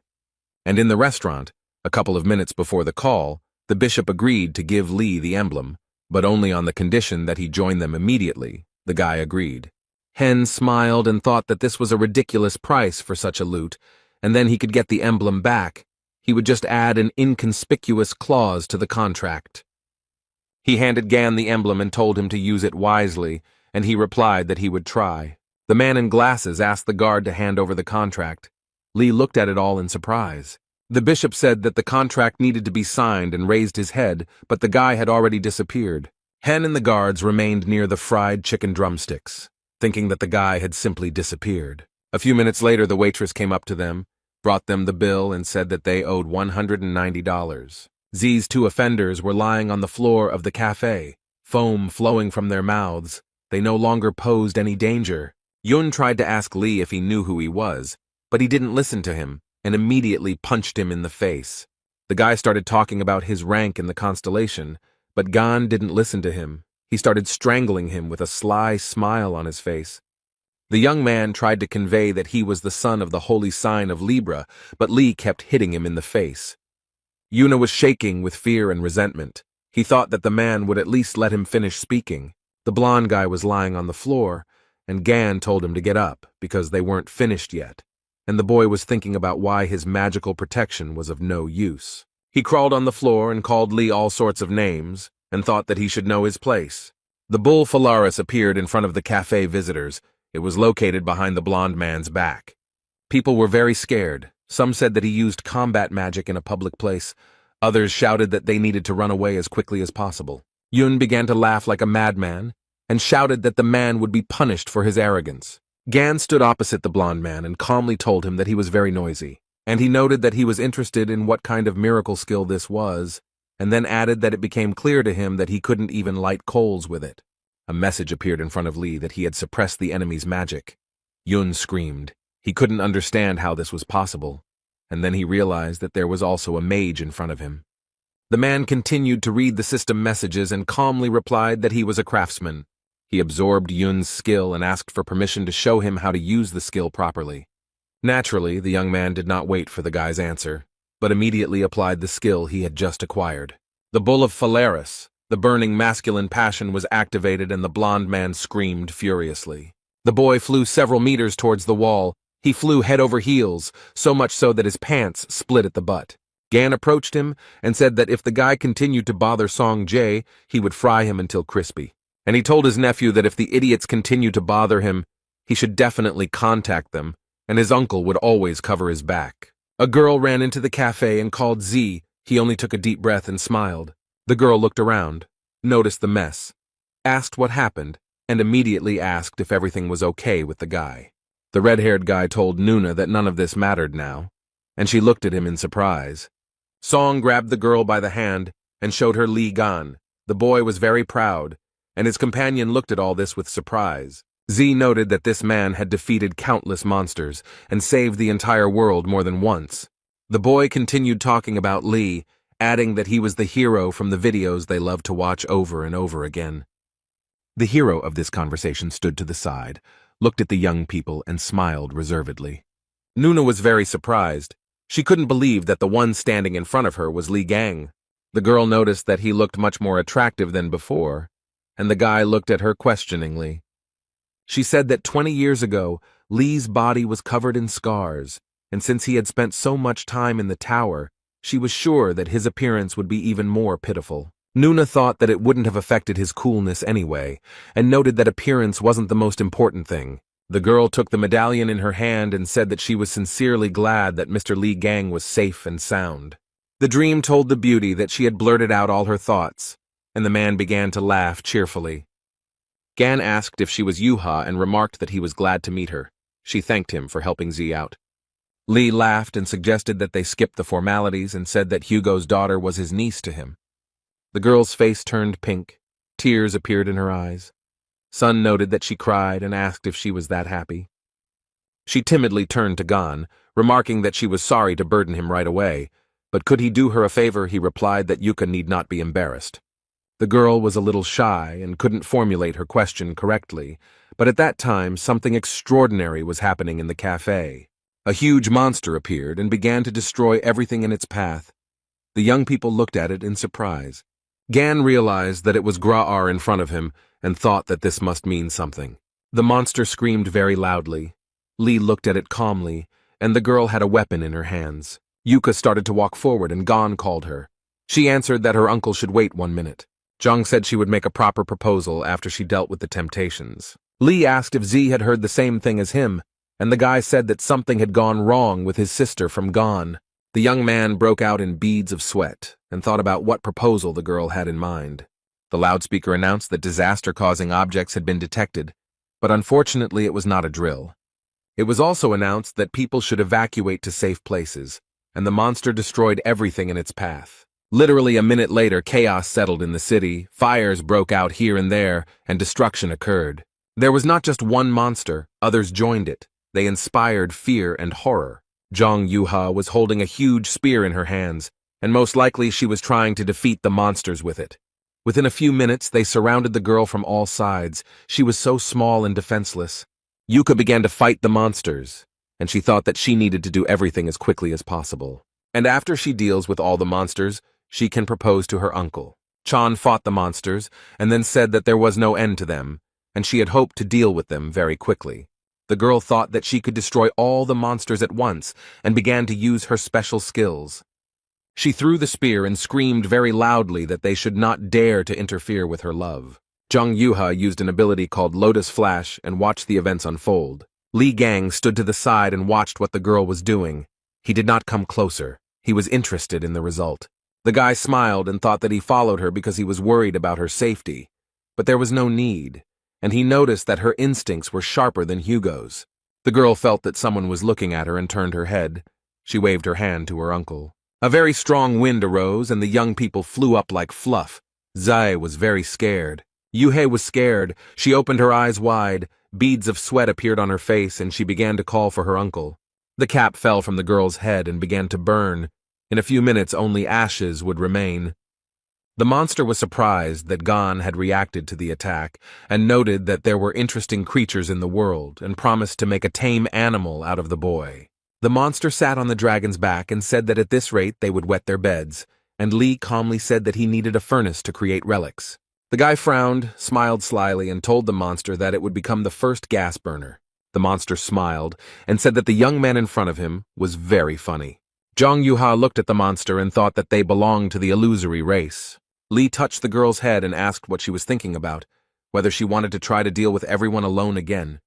And in the restaurant, a couple of minutes before the call, the bishop agreed to give Lee the emblem, but only on the condition that he join them immediately. The guy agreed. Hen smiled and thought that this was a ridiculous price for such a loot, and then he could get the emblem back. He would just add an inconspicuous clause to the contract. He handed Gan the emblem and told him to use it wisely, and he replied that he would try. The man in glasses asked the guard to hand over the contract. Lee looked at it all in surprise. The bishop said that the contract needed to be signed and raised his head, but the guy had already disappeared. Hen and the guards remained near the fried chicken drumsticks, thinking that the guy had simply disappeared. A few minutes later, the waitress came up to them, brought them the bill, and said that they owed $190. Z's two offenders were lying on the floor of the cafe, foam flowing from their mouths. They no longer posed any danger. Yun tried to ask Lee if he knew who he was, but he didn't listen to him and immediately punched him in the face. The guy started talking about his rank in the constellation, but Gan didn't listen to him. He started strangling him with a sly smile on his face. The young man tried to convey that he was the son of the holy sign of Libra, but Lee kept hitting him in the face. Yuna was shaking with fear and resentment. He thought that the man would at least let him finish speaking. The blonde guy was lying on the floor, and Gan told him to get up because they weren't finished yet, and the boy was thinking about why his magical protection was of no use. He crawled on the floor and called Lee all sorts of names, and thought that he should know his place. The bull Phalaris appeared in front of the cafe visitors. It was located behind the blonde man's back. People were very scared. Some said that he used combat magic in a public place. Others shouted that they needed to run away as quickly as possible. Yun began to laugh like a madman and shouted that the man would be punished for his arrogance. Gan stood opposite the blonde man and calmly told him that he was very noisy, and he noted that he was interested in what kind of miracle skill this was, and then added that it became clear to him that he couldn't even light coals with it. A message appeared in front of Lee that he had suppressed the enemy's magic. Yun screamed. He couldn't understand how this was possible, and then he realized that there was also a mage in front of him. The man continued to read the system messages and calmly replied that he was a craftsman. He absorbed Yun's skill and asked for permission to show him how to use the skill properly. Naturally, the young man did not wait for the guy's answer, but immediately applied the skill he had just acquired. The bull of Phalaris, the burning masculine passion, was activated, and the blonde man screamed furiously. The boy flew several meters towards the wall. He flew head over heels, so much so that his pants split at the butt. Gan approached him and said that if the guy continued to bother Song Jae, he would fry him until crispy. And he told his nephew that if the idiots continued to bother him, he should definitely contact them, and his uncle would always cover his back. A girl ran into the cafe and called Z. He only took a deep breath and smiled. The girl looked around, noticed the mess, asked what happened, and immediately asked if everything was okay with the guy. The red-haired guy told Nuna that none of this mattered now, and she looked at him in surprise. Song grabbed the girl by the hand and showed her Li Gan. The boy was very proud, and his companion looked at all this with surprise. Z noted that this man had defeated countless monsters and saved the entire world more than once. The boy continued talking about Li, adding that he was the hero from the videos they loved to watch over and over again. The hero of this conversation stood to the side, looked at the young people, and smiled reservedly. Nuna was very surprised. She couldn't believe that the one standing in front of her was Li Gang. The girl noticed that he looked much more attractive than before, and the guy looked at her questioningly. She said that 20 years ago, Li's body was covered in scars, and since he had spent so much time in the tower, she was sure that his appearance would be even more pitiful. Nuna thought that it wouldn't have affected his coolness anyway, and noted that appearance wasn't the most important thing. The girl took the medallion in her hand and said that she was sincerely glad that Mr. Li Gang was safe and sound. The dream told the beauty that she had blurted out all her thoughts, and the man began to laugh cheerfully. Gan asked if she was Yuha and remarked that he was glad to meet her. She thanked him for helping Z out. Lee laughed and suggested that they skip the formalities and said that Hugo's daughter was his niece to him. The girl's face turned pink. Tears appeared in her eyes. Sun noted that she cried and asked if she was that happy. She timidly turned to Gon, remarking that she was sorry to burden him right away, but could he do her a favor, he replied that Yuka need not be embarrassed. The girl was a little shy and couldn't formulate her question correctly, but at that time something extraordinary was happening in the cafe. A huge monster appeared and began to destroy everything in its path. The young people looked at it in surprise. Gan realized that it was Gra'ar in front of him and thought that this must mean something. The monster screamed very loudly. Lee looked at it calmly, and the girl had a weapon in her hands. Yuka started to walk forward and Gon called her. She answered that her uncle should wait 1 minute. Jung said she would make a proper proposal after she dealt with the temptations. Lee asked if Z had heard the same thing as him, and the guy said that something had gone wrong with his sister from Gon. The young man broke out in beads of sweat and thought about what proposal the girl had in mind. The loudspeaker announced that disaster-causing objects had been detected, but unfortunately it was not a drill. It was also announced that people should evacuate to safe places, and the monster destroyed everything in its path. Literally a minute later, chaos settled in the city, fires broke out here and there, and destruction occurred. There was not just one monster, others joined it. They inspired fear and horror. Zhang Yuha was holding a huge spear in her hands, and most likely she was trying to defeat the monsters with it. Within a few minutes, they surrounded the girl from all sides. She was so small and defenseless. Yuka began to fight the monsters, and she thought that she needed to do everything as quickly as possible. And after she deals with all the monsters, she can propose to her uncle. Chan fought the monsters, and then said that there was no end to them, and she had hoped to deal with them very quickly. The girl thought that she could destroy all the monsters at once, and began to use her special skills. She threw the spear and screamed very loudly that they should not dare to interfere with her love. Zhang Yuha used an ability called Lotus Flash and watched the events unfold. Li Gang stood to the side and watched what the girl was doing. He did not come closer. He was interested in the result. The guy smiled and thought that he followed her because he was worried about her safety. But there was no need, and he noticed that her instincts were sharper than Hugo's. The girl felt that someone was looking at her and turned her head. She waved her hand to her uncle. A very strong wind arose and the young people flew up like fluff. Zai was very scared. Yuhei was scared. She opened her eyes wide. Beads of sweat appeared on her face and she began to call for her uncle. The cap fell from the girl's head and began to burn. In a few minutes, only ashes would remain. The monster was surprised that Gon had reacted to the attack and noted that there were interesting creatures in the world and promised to make a tame animal out of the boy. The monster sat on the dragon's back and said that at this rate they would wet their beds, and Li calmly said that he needed a furnace to create relics. The guy frowned, smiled slyly, and told the monster that it would become the first gas burner. The monster smiled and said that the young man in front of him was very funny. Zhang Yuha looked at the monster and thought that they belonged to the illusory race. Li touched the girl's head and asked what she was thinking about, whether she wanted to try to deal with everyone alone again.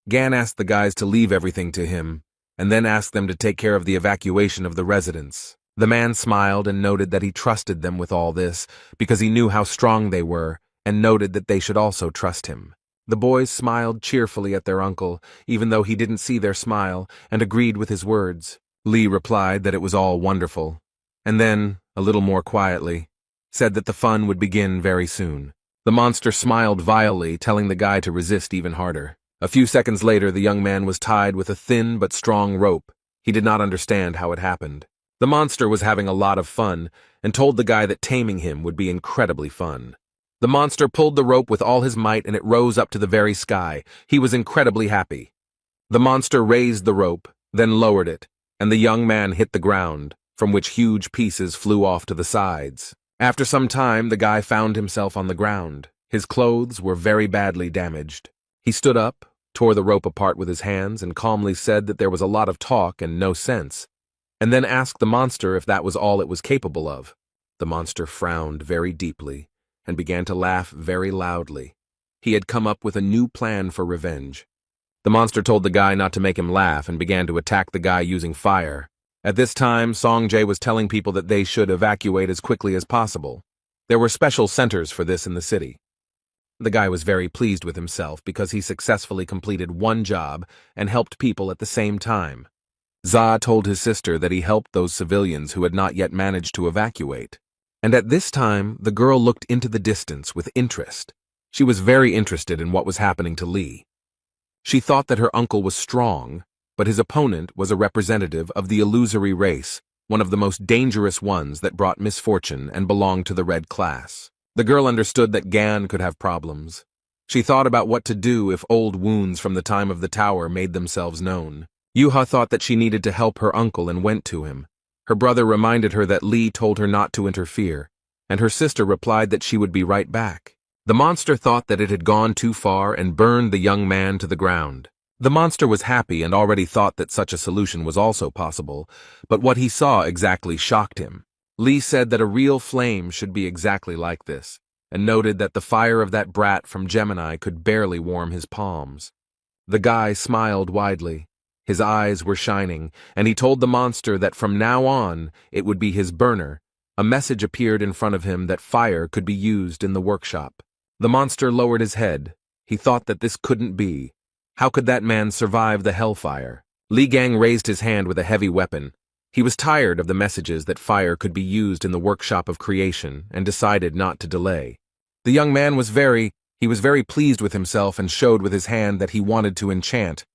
Gan asked the guys to leave everything to him, and then asked them to take care of the evacuation of the residents. The man smiled and noted that he trusted them with all this, because he knew how strong they were, and noted that they should also trust him. The boys smiled cheerfully at their uncle, even though he didn't see their smile, and agreed with his words. Li replied that it was all wonderful, and then, a little more quietly, said that the fun would begin very soon. The monster smiled vilely, telling the guy to resist even harder. A few seconds later, the young man was tied with a thin but strong rope. He did not understand how it happened. The monster was having a lot of fun, and told the guy that taming him would be incredibly fun. The monster pulled the rope with all his might and it rose up to the very sky. He was incredibly happy. The monster raised the rope, then lowered it, and the young man hit the ground, from which huge pieces flew off to the sides. After some time, the guy found himself on the ground. His clothes were very badly damaged. He stood up, tore the rope apart with his hands, and calmly said that there was a lot of talk and no sense, and then asked the monster if that was all it was capable of. The monster frowned very deeply and began to laugh very loudly. He had come up with a new plan for revenge. The monster told the guy not to make him laugh and began to attack the guy using fire. At this time, Songjae was telling people that they should evacuate as quickly as possible. There were special centers for this in the city. The guy was very pleased with himself because he successfully completed one job and helped people at the same time. Za told his sister that he helped those civilians who had not yet managed to evacuate. And at this time, the girl looked into the distance with interest. She was very interested in what was happening to Lee. She thought that her uncle was strong, but his opponent was a representative of the illusory race, one of the most dangerous ones that brought misfortune and belonged to the red class. The girl understood that Gan could have problems. She thought about what to do if old wounds from the time of the tower made themselves known. Yuha thought that she needed to help her uncle and went to him. Her brother reminded her that Lee told her not to interfere, and her sister replied that she would be right back. The monster thought that it had gone too far and burned the young man to the ground. The monster was happy and already thought that such a solution was also possible, but what he saw exactly shocked him. Lee said that a real flame should be exactly like this, and noted that the fire of that brat from Gemini could barely warm his palms. The guy smiled widely. His eyes were shining, and he told the monster that from now on it would be his burner. A message appeared in front of him that fire could be used in the workshop. The monster lowered his head. He thought that this couldn't be. How could that man survive the hellfire? Li Gang raised his hand with a heavy weapon. He was tired of the messages that fire could be used in the workshop of creation and decided not to delay. The young man was very pleased with himself and showed with his hand that he wanted to enchant.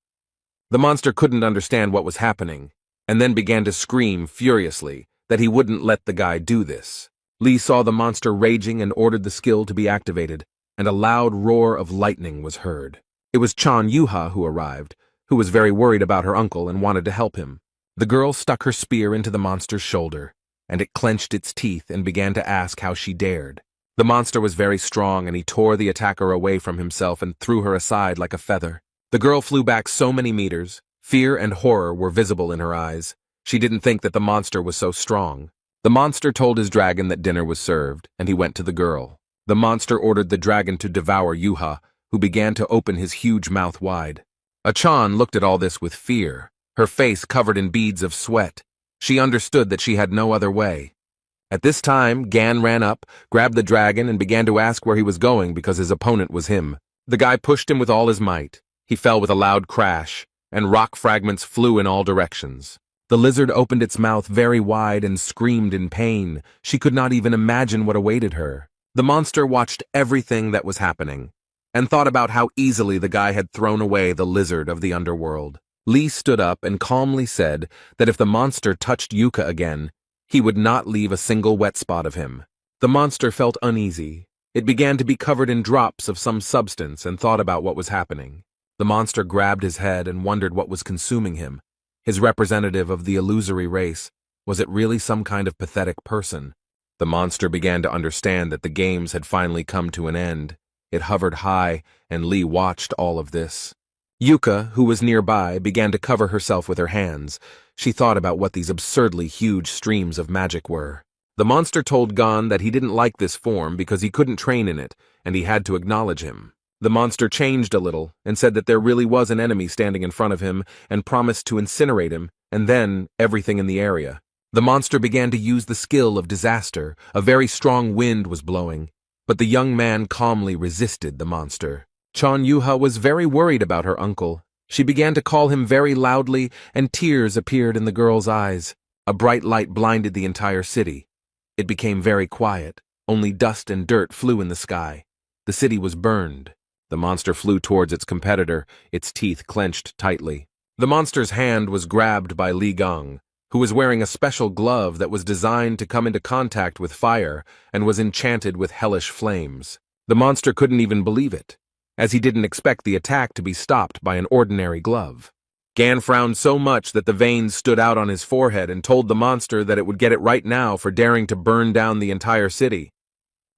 The monster couldn't understand what was happening, and then began to scream furiously that he wouldn't let the guy do this. Lee saw the monster raging and ordered the skill to be activated, and a loud roar of lightning was heard. It was Chan Yuha who arrived, who was very worried about her uncle and wanted to help him. The girl stuck her spear into the monster's shoulder, and it clenched its teeth and began to ask how she dared. The monster was very strong, and he tore the attacker away from himself and threw her aside like a feather. The girl flew back so many meters. Fear and horror were visible in her eyes. She didn't think that the monster was so strong. The monster told his dragon that dinner was served, and he went to the girl. The monster ordered the dragon to devour Yuha, who began to open his huge mouth wide. Achan looked at all this with fear, her face covered in beads of sweat. She understood that she had no other way. At this time, Gan ran up, grabbed the dragon, and began to ask where he was going because his opponent was him. The guy pushed him with all his might. He fell with a loud crash, and rock fragments flew in all directions. The lizard opened its mouth very wide and screamed in pain. She could not even imagine what awaited her. The monster watched everything that was happening, and thought about how easily the guy had thrown away the lizard of the underworld. Lee stood up and calmly said that if the monster touched Yuka again, he would not leave a single wet spot of him. The monster felt uneasy. It began to be covered in drops of some substance and thought about what was happening. The monster grabbed his head and wondered what was consuming him. His representative of the illusory race, was it really some kind of pathetic person? The monster began to understand that the games had finally come to an end. It hovered high, and Lee watched all of this. Yuka, who was nearby, began to cover herself with her hands. She thought about what these absurdly huge streams of magic were. The monster told Gon that he didn't like this form because he couldn't train in it, and he had to acknowledge him. The monster changed a little and said that there really was an enemy standing in front of him and promised to incinerate him, and then everything in the area. The monster began to use the skill of disaster. A very strong wind was blowing, but the young man calmly resisted the monster. Chan Yuha was very worried about her uncle. She began to call him very loudly, and tears appeared in the girl's eyes. A bright light blinded the entire city. It became very quiet. Only dust and dirt flew in the sky. The city was burned. The monster flew towards its competitor, its teeth clenched tightly. The monster's hand was grabbed by Li Gang, who was wearing a special glove that was designed to come into contact with fire and was enchanted with hellish flames. The monster couldn't even believe it, as he didn't expect the attack to be stopped by an ordinary glove. Gan frowned so much that the veins stood out on his forehead and told the monster that it would get it right now for daring to burn down the entire city.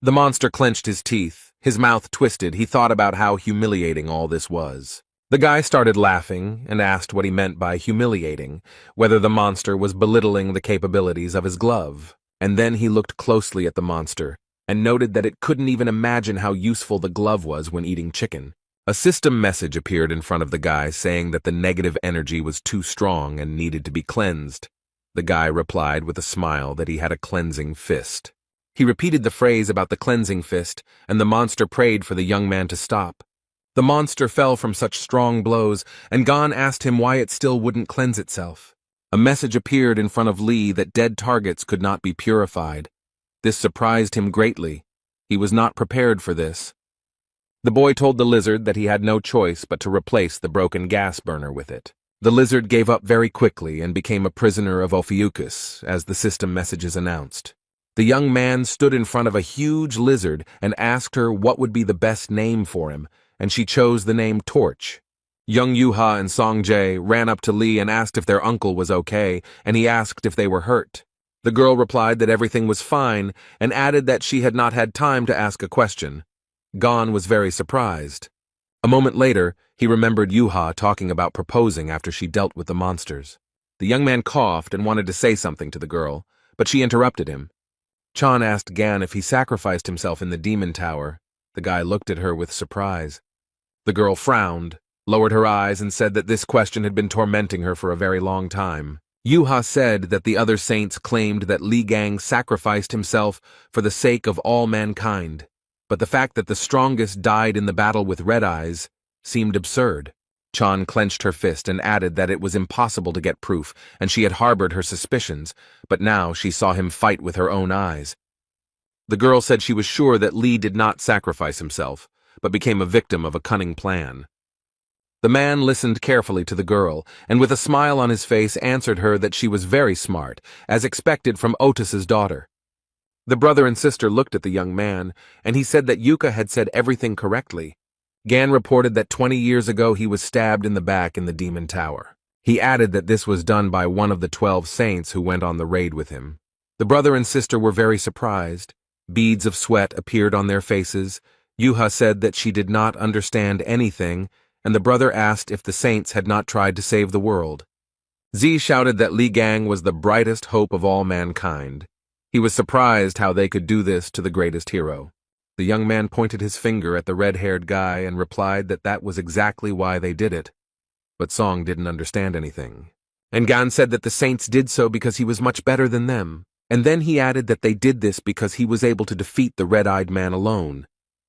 The monster clenched his teeth. His mouth twisted. He thought about how humiliating all this was. The guy started laughing and asked what he meant by humiliating, whether the monster was belittling the capabilities of his glove. And then he looked closely at the monster and noted that it couldn't even imagine how useful the glove was when eating chicken. A system message appeared in front of the guy saying that the negative energy was too strong and needed to be cleansed. The guy replied with a smile that he had a cleansing fist. He repeated the phrase about the cleansing fist, and the monster prayed for the young man to stop. The monster fell from such strong blows, and Gon asked him why it still wouldn't cleanse itself. A message appeared in front of Lee that dead targets could not be purified. This surprised him greatly. He was not prepared for this. The boy told the lizard that he had no choice but to replace the broken gas burner with it. The lizard gave up very quickly and became a prisoner of Ophiuchus, as the system messages announced. The young man stood in front of a huge lizard and asked her what would be the best name for him, and she chose the name Torch. Young Yuha and Songjae ran up to Lee and asked if their uncle was okay, and he asked if they were hurt. The girl replied that everything was fine and added that she had not had time to ask a question. Gon was very surprised. A moment later, he remembered Yuha talking about proposing after she dealt with the monsters. The young man coughed and wanted to say something to the girl, but she interrupted him. Chan asked Gan if he sacrificed himself in the demon tower. The guy looked at her with surprise. The girl frowned, lowered her eyes, and said that this question had been tormenting her for a very long time. Yuha said that the other saints claimed that Li Gang sacrificed himself for the sake of all mankind, but the fact that the strongest died in the battle with Red Eyes seemed absurd. Chan clenched her fist and added that it was impossible to get proof, and she had harbored her suspicions, but now she saw him fight with her own eyes. The girl said she was sure that Li did not sacrifice himself, but became a victim of a cunning plan. The man listened carefully to the girl, and with a smile on his face answered her that she was very smart, as expected from Otis's daughter. The brother and sister looked at the young man, and he said that Yuka had said everything correctly. Gan reported that 20 years ago he was stabbed in the back in the demon tower. He added that this was done by one of the 12 saints who went on the raid with him. The brother and sister were very surprised. Beads of sweat appeared on their faces. Yuha said that she did not understand anything, and the brother asked if the saints had not tried to save the world. Z shouted that Li Gang was the brightest hope of all mankind. He was surprised how they could do this to the greatest hero. The young man pointed his finger at the red-haired guy and replied that that was exactly why they did it. But Song didn't understand anything. And Gan said that the saints did so because he was much better than them. And then he added that they did this because he was able to defeat the red-eyed man alone.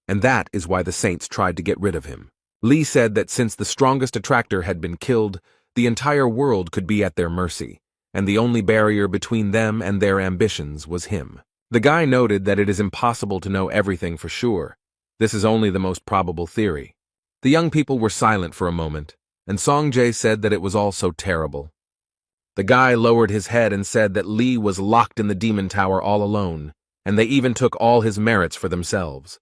And that is why the saints tried to get rid of him. Lee said that since the strongest attractor had been killed, the entire world could be at their mercy, and the only barrier between them and their ambitions was him. The guy noted that it is impossible to know everything for sure. This is only the most probable theory. The young people were silent for a moment, and Songjae said that it was all so terrible. The guy lowered his head and said that Lee was locked in the demon tower all alone, and they even took all his merits for themselves.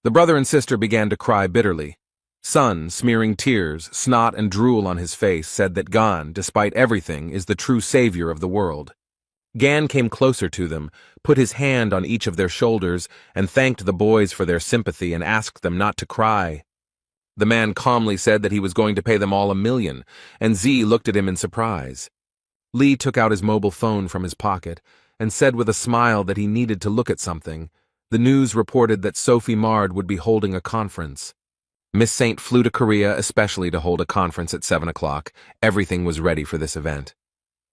The brother and sister began to cry bitterly. Sun, smearing tears, snot, and drool on his face, said that Gan, despite everything, is the true savior of the world. Gan came closer to them, put his hand on each of their shoulders, and thanked the boys for their sympathy and asked them not to cry. The man calmly said that he was going to pay them all $1 million, and Z looked at him in surprise. Lee took out his mobile phone from his pocket and said with a smile that he needed to look at something. The news reported that Sophie Mard would be holding a conference. Miss Saint flew to Korea especially to hold a conference at 7 o'clock. Everything was ready for this event.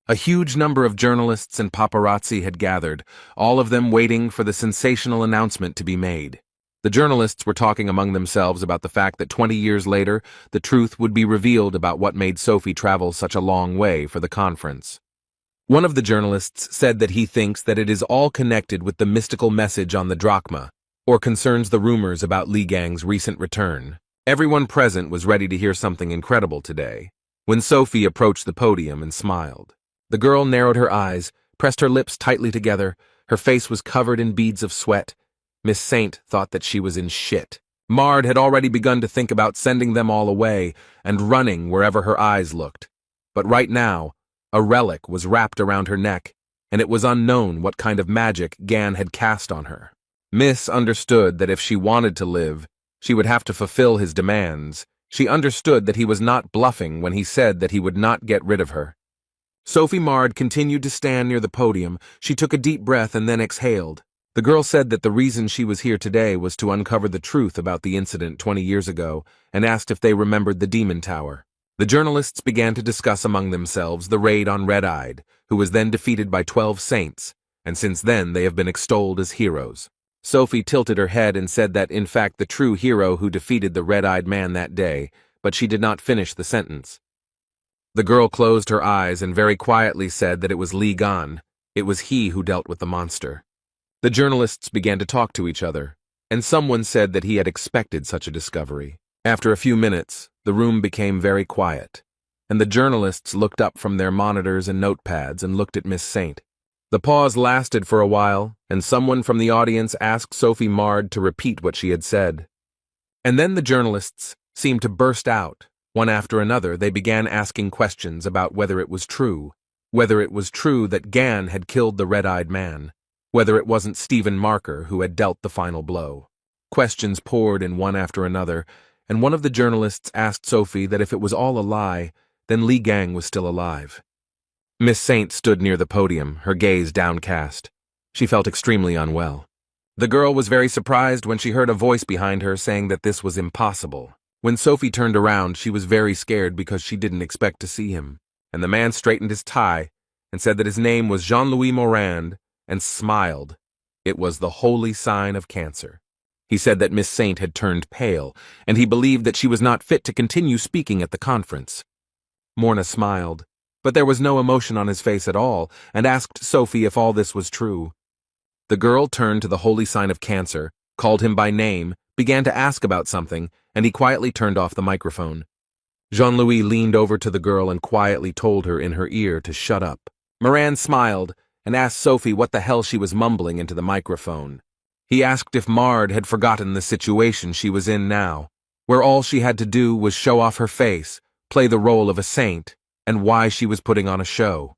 A huge number of journalists and paparazzi had gathered, all of them waiting for the sensational announcement to be made. The journalists were talking among themselves about the fact that 20 years later, the truth would be revealed about what made Sophie travel such a long way for the conference. One of the journalists said that he thinks that it is all connected with the mystical message on the drachma, or concerns the rumors about Li Gang's recent return. Everyone present was ready to hear something incredible today, when Sophie approached the podium and smiled. The girl narrowed her eyes, pressed her lips tightly together. Her face was covered in beads of sweat. Miss Saint thought that she was in shit. Mard had already begun to think about sending them all away and running wherever her eyes looked. But right now, a relic was wrapped around her neck, and it was unknown what kind of magic Gan had cast on her. Miss understood that if she wanted to live, she would have to fulfill his demands. She understood that he was not bluffing when he said that he would not get rid of her. Sophie Mard continued to stand near the podium. She took a deep breath and then exhaled. The girl said that the reason she was here today was to uncover the truth about the incident 20 years ago and asked if they remembered the demon tower. The journalists began to discuss among themselves the raid on Red-Eyed, who was then defeated by 12 saints, and since then they have been extolled as heroes. Sophie tilted her head and said that, in fact, the true hero who defeated the red-eyed man that day, but she did not finish the sentence. The girl closed her eyes and very quietly said that it was Li Gan. It was he who dealt with the monster. The journalists began to talk to each other, and someone said that he had expected such a discovery. After a few minutes, the room became very quiet, and the journalists looked up from their monitors and notepads and looked at Miss Saint. The pause lasted for a while, and someone from the audience asked Sophie Mard to repeat what she had said. And then the journalists seemed to burst out. One after another, they began asking questions about whether it was true that Gan had killed the red-eyed man, whether it wasn't Stephen Marker who had dealt the final blow. Questions poured in one after another, and one of the journalists asked Sophie that if it was all a lie, then Li Gang was still alive. Miss Saint stood near the podium, her gaze downcast. She felt extremely unwell. The girl was very surprised when she heard a voice behind her saying that this was impossible. When Sophie turned around, she was very scared because she didn't expect to see him, and the man straightened his tie and said that his name was Jean-Louis Morand and smiled. It was the holy sign of cancer. He said that Miss Saint had turned pale, and he believed that she was not fit to continue speaking at the conference. Morna smiled, but there was no emotion on his face at all, and asked Sophie if all this was true. The girl turned to the holy sign of cancer, called him by name, began to ask about something, and he quietly turned off the microphone. Jean-Louis leaned over to the girl and quietly told her in her ear to shut up. Moran smiled and asked Sophie what the hell she was mumbling into the microphone. He asked if Mard had forgotten the situation she was in now, where all she had to do was show off her face, play the role of a saint, and why she was putting on a show.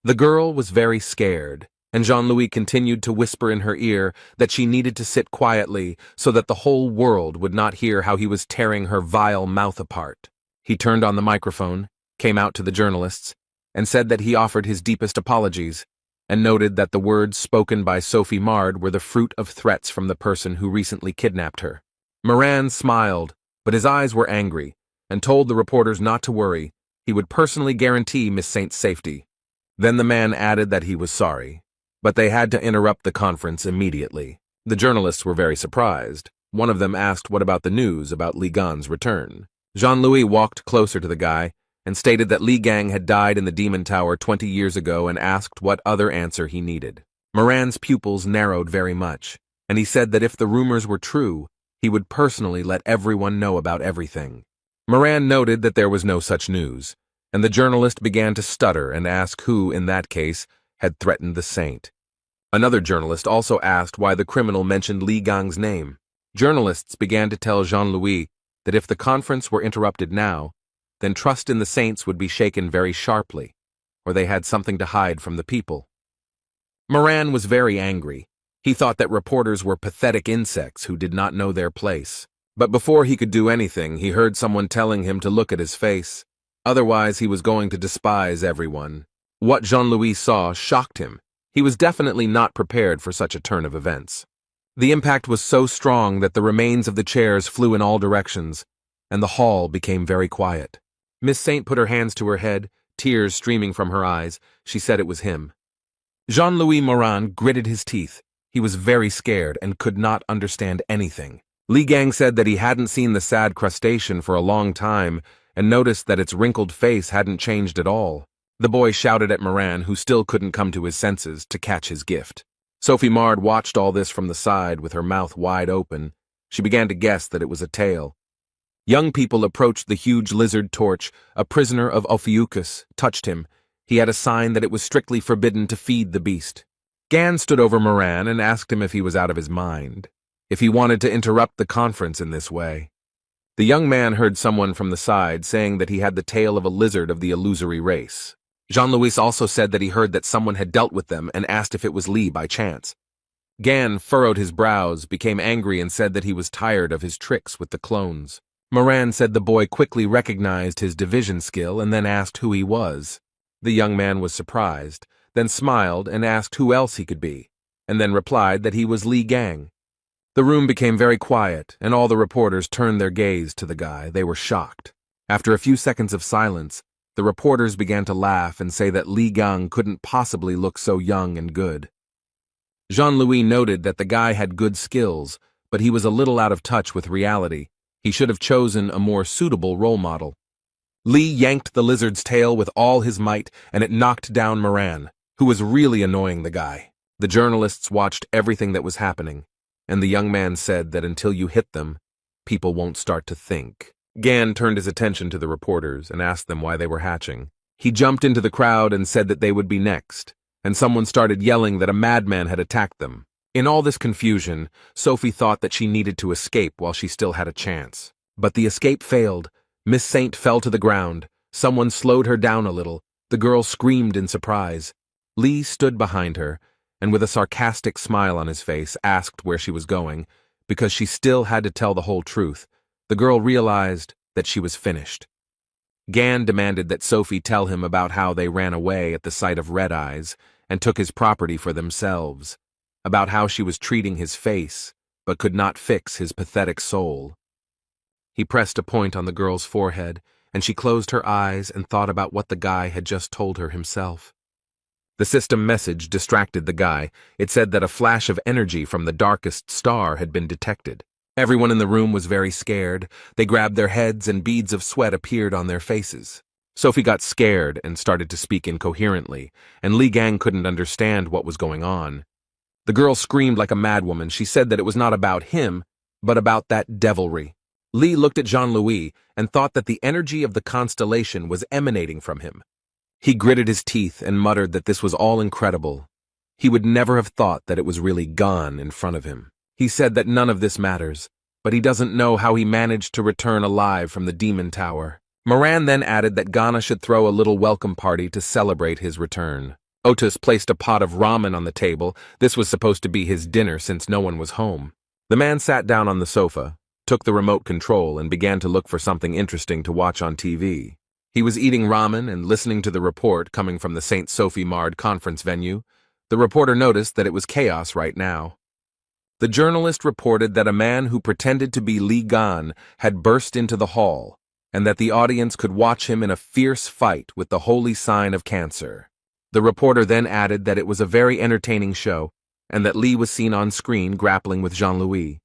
The girl was very scared, and Jean-Louis continued to whisper in her ear that she needed to sit quietly so that the whole world would not hear how he was tearing her vile mouth apart. He turned on the microphone, came out to the journalists, and said that he offered his deepest apologies, and noted that the words spoken by Sophie Mard were the fruit of threats from the person who recently kidnapped her. Moran smiled, but his eyes were angry, and told the reporters not to worry. He would personally guarantee Miss Saint's safety. Then the man added that he was sorry, but they had to interrupt the conference immediately. The journalists were very surprised. One of them asked what about the news about Li Gan's return. Jean-Louis walked closer to the guy and stated that Li Gang had died in the Demon Tower 20 years ago and asked what other answer he needed. Moran's pupils narrowed very much, and he said that if the rumors were true, he would personally let everyone know about everything. Moran noted that there was no such news, and the journalist began to stutter and ask who, in that case, had threatened the saint. Another journalist also asked why the criminal mentioned Li Gang's name. Journalists began to tell Jean-Louis that if the conference were interrupted now, then trust in the saints would be shaken very sharply, or they had something to hide from the people. Moran was very angry. He thought that reporters were pathetic insects who did not know their place. But before he could do anything, he heard someone telling him to look at his face. Otherwise, he was going to despise everyone. What Jean-Louis saw shocked him. He was definitely not prepared for such a turn of events. The impact was so strong that the remains of the chairs flew in all directions, and the hall became very quiet. Miss Saint put her hands to her head, tears streaming from her eyes. She said it was him. Jean-Louis Moran gritted his teeth. He was very scared and could not understand anything. Li Gang said that he hadn't seen the sad crustacean for a long time and noticed that its wrinkled face hadn't changed at all. The boy shouted at Moran, who still couldn't come to his senses, to catch his gift. Sophie Mard watched all this from the side with her mouth wide open. She began to guess that it was a tale. Young people approached the huge lizard torch. A prisoner of Ophiuchus touched him. He had a sign that it was strictly forbidden to feed the beast. Gan stood over Moran and asked him if he was out of his mind, if he wanted to interrupt the conference in this way. The young man heard someone from the side saying that he had the tail of a lizard of the illusory race. Jean-Louis also said that he heard that someone had dealt with them and asked if it was Li by chance. Gan furrowed his brows, became angry, and said that he was tired of his tricks with the clones. Moran said the boy quickly recognized his division skill and then asked who he was. The young man was surprised, then smiled and asked who else he could be, and then replied that he was Li Gang. The room became very quiet, and all the reporters turned their gaze to the guy. They were shocked. After a few seconds of silence, the reporters began to laugh and say that Li Gang couldn't possibly look so young and good. Jean-Louis noted that the guy had good skills, but he was a little out of touch with reality. He should have chosen a more suitable role model. Li yanked the lizard's tail with all his might, and it knocked down Moran, who was really annoying the guy. The journalists watched everything that was happening, and the young man said that until you hit them, people won't start to think. Gan turned his attention to the reporters and asked them why they were hatching. He jumped into the crowd and said that they would be next, and someone started yelling that a madman had attacked them. In all this confusion, Sophie thought that she needed to escape while she still had a chance. But the escape failed. Miss Saint fell to the ground. Someone slowed her down a little. The girl screamed in surprise. Lee stood behind her, and with a sarcastic smile on his face, asked where she was going, because she still had to tell the whole truth. The girl realized that she was finished. Gan demanded that Sophie tell him about how they ran away at the sight of Red Eyes and took his property for themselves, about how she was treating his face but could not fix his pathetic soul. He pressed a point on the girl's forehead, and she closed her eyes and thought about what the guy had just told her himself. The system message distracted the guy. It said that a flash of energy from the darkest star had been detected. Everyone in the room was very scared. They grabbed their heads and beads of sweat appeared on their faces. Sophie got scared and started to speak incoherently, and Li Gang couldn't understand what was going on. The girl screamed like a madwoman. She said that it was not about him, but about that devilry. Li looked at Jean-Louis and thought that the energy of the constellation was emanating from him. He gritted his teeth and muttered that this was all incredible. He would never have thought that it was really gone in front of him. He said that none of this matters, but he doesn't know how he managed to return alive from the demon tower. Moran then added that Ghana should throw a little welcome party to celebrate his return. Otis placed a pot of ramen on the table. This was supposed to be his dinner since no one was home. The man sat down on the sofa, took the remote control, and began to look for something interesting to watch on TV. He was eating ramen and listening to the report coming from the St. Sophie Mard conference venue. The reporter noticed that it was chaos right now. The journalist reported that a man who pretended to be Li Gan had burst into the hall, and that the audience could watch him in a fierce fight with the holy sign of Cancer. The reporter then added that it was a very entertaining show, and that Li was seen on screen grappling with Jean-Louis.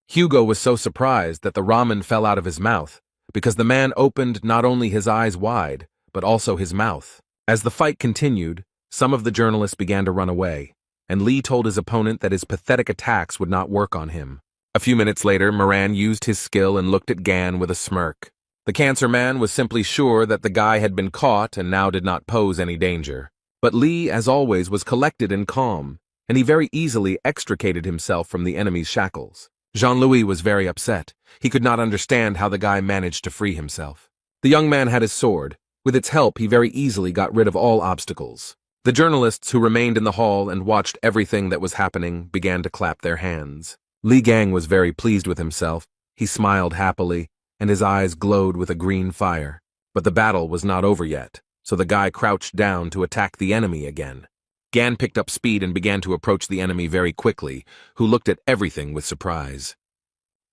Hugo was so surprised that the ramen fell out of his mouth, because the man opened not only his eyes wide, but also his mouth. As the fight continued, some of the journalists began to run away, and Li told his opponent that his pathetic attacks would not work on him. A few minutes later, Moran used his skill and looked at Gan with a smirk. The Cancer Man was simply sure that the guy had been caught and now did not pose any danger. But Li, as always, was collected and calm, and he very easily extricated himself from the enemy's shackles. Jean-Louis was very upset. He could not understand how the guy managed to free himself. The young man had his sword. With its help, he very easily got rid of all obstacles. The journalists who remained in the hall and watched everything that was happening began to clap their hands. Li Gang was very pleased with himself. He smiled happily, and his eyes glowed with a green fire. But the battle was not over yet, so the guy crouched down to attack the enemy again. Gan picked up speed and began to approach the enemy very quickly, who looked at everything with surprise.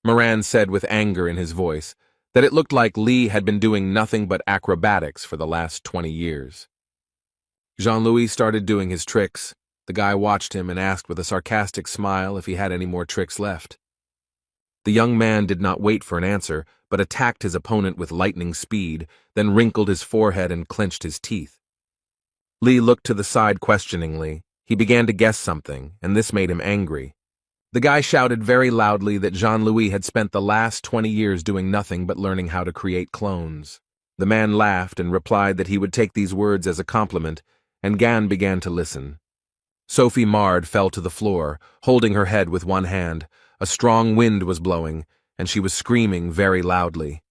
Moran said with anger in his voice that it looked like Li had been doing nothing but acrobatics for the last 20 years. Jean-Louis started doing his tricks. The guy watched him and asked with a sarcastic smile if he had any more tricks left. The young man did not wait for an answer, but attacked his opponent with lightning speed, then wrinkled his forehead and clenched his teeth. Li looked to the side questioningly. He began to guess something, and this made him angry. The guy shouted very loudly that Jean-Louis had spent the last 20 years doing nothing but learning how to create clones. The man laughed and replied that he would take these words as a compliment, and Gan began to listen. Sophie Mard fell to the floor, holding her head with one hand. A strong wind was blowing, and she was screaming very loudly.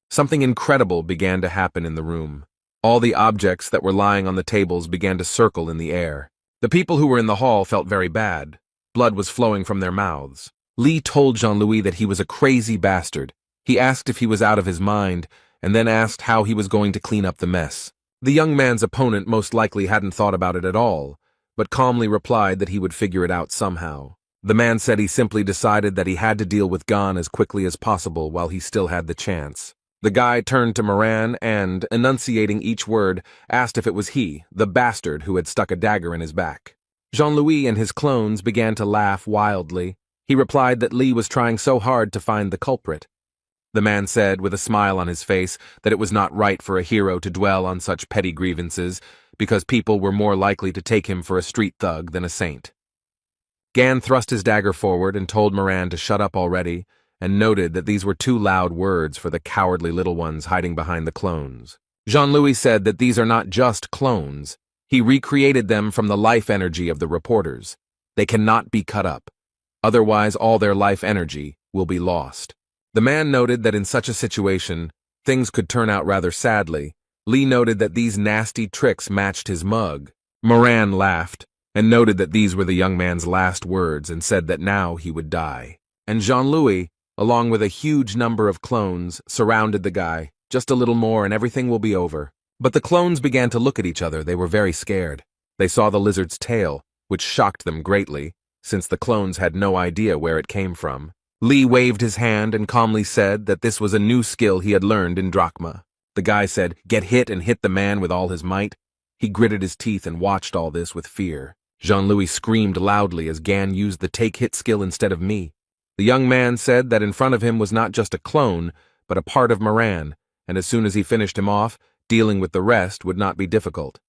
Something incredible began to happen in the room. All the objects that were lying on the tables began to circle in the air. The people who were in the hall felt very bad. Blood was flowing from their mouths. Li told Jean-Louis that he was a crazy bastard. He asked if he was out of his mind, and then asked how he was going to clean up the mess. The young man's opponent most likely hadn't thought about it at all, but calmly replied that he would figure it out somehow. The man said he simply decided that he had to deal with Gan as quickly as possible while he still had the chance. The guy turned to Moran and, enunciating each word, asked if it was he, the bastard who had stuck a dagger in his back. Jean-Louis and his clones began to laugh wildly. He replied that Li was trying so hard to find the culprit. The man said, with a smile on his face, that it was not right for a hero to dwell on such petty grievances, because people were more likely to take him for a street thug than a saint. Gan thrust his dagger forward and told Moran to shut up already, and noted that these were too loud words for the cowardly little ones hiding behind the clones. Jean-Louis said that these are not just clones. He recreated them from the life energy of the reporters. They cannot be cut up. Otherwise, all their life energy will be lost. The man noted that in such a situation, things could turn out rather sadly. Lee noted that these nasty tricks matched his mug. Moran laughed and noted that these were the young man's last words and said that now he would die. And Jean-Louis, along with a huge number of clones, surrounded the guy. Just a little more and everything will be over. But the clones began to look at each other. They were very scared. They saw the lizard's tail, which shocked them greatly, since the clones had no idea where it came from. Lee waved his hand and calmly said that this was a new skill he had learned in Drachma. The guy said, "Get hit," and hit the man with all his might. He gritted his teeth and watched all this with fear. Jean-Louis screamed loudly as Gan used the take-hit skill instead of me. The young man said that in front of him was not just a clone, but a part of Moran, and as soon as he finished him off, dealing with the rest would not be difficult.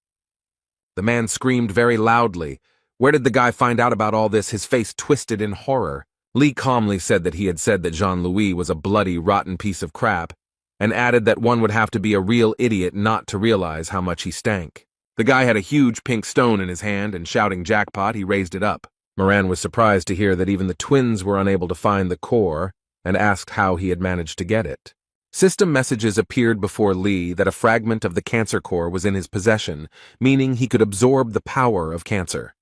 The man screamed very loudly. Where did the guy find out about all this? His face twisted in horror. Lee calmly said that he had said that Jean-Louis was a bloody, rotten piece of crap, and added that one would have to be a real idiot not to realize how much he stank. The guy had a huge pink stone in his hand, and shouting jackpot, he raised it up. Moran was surprised to hear that even the twins were unable to find the core, and asked how he had managed to get it. System messages appeared before Lee that a fragment of the cancer core was in his possession, meaning he could absorb the power of cancer.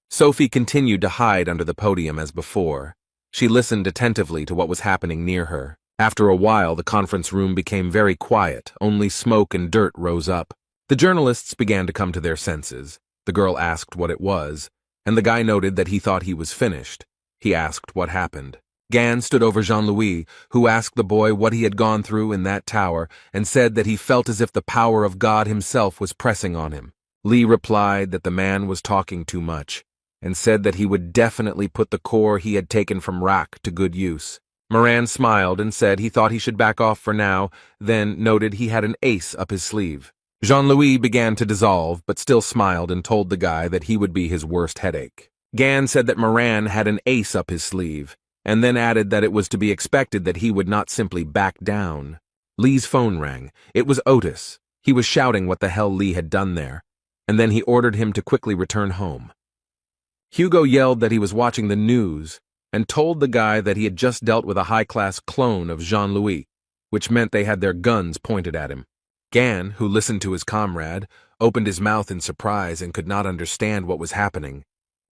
Sophie continued to hide under the podium as before. She listened attentively to what was happening near her. After a while, the conference room became very quiet. Only smoke and dirt rose up. The journalists began to come to their senses. The girl asked what it was, and the guy noted that he thought he was finished. He asked what happened. Gan stood over Jean-Louis, who asked the boy what he had gone through in that tower, and said that he felt as if the power of God himself was pressing on him. Lee replied that the man was talking too much, and said that he would definitely put the core he had taken from Rak to good use. Moran smiled and said he thought he should back off for now, then noted he had an ace up his sleeve. Jean-Louis began to dissolve, but still smiled and told the guy that he would be his worst headache. Gan said that Moran had an ace up his sleeve, and then added that it was to be expected that he would not simply back down. Lee's phone rang. It was Otis. He was shouting what the hell Lee had done there, and then he ordered him to quickly return home. Hugo yelled that he was watching the news, and told the guy that he had just dealt with a high-class clone of Jean-Louis, which meant they had their guns pointed at him. Gan, who listened to his comrade, opened his mouth in surprise and could not understand what was happening.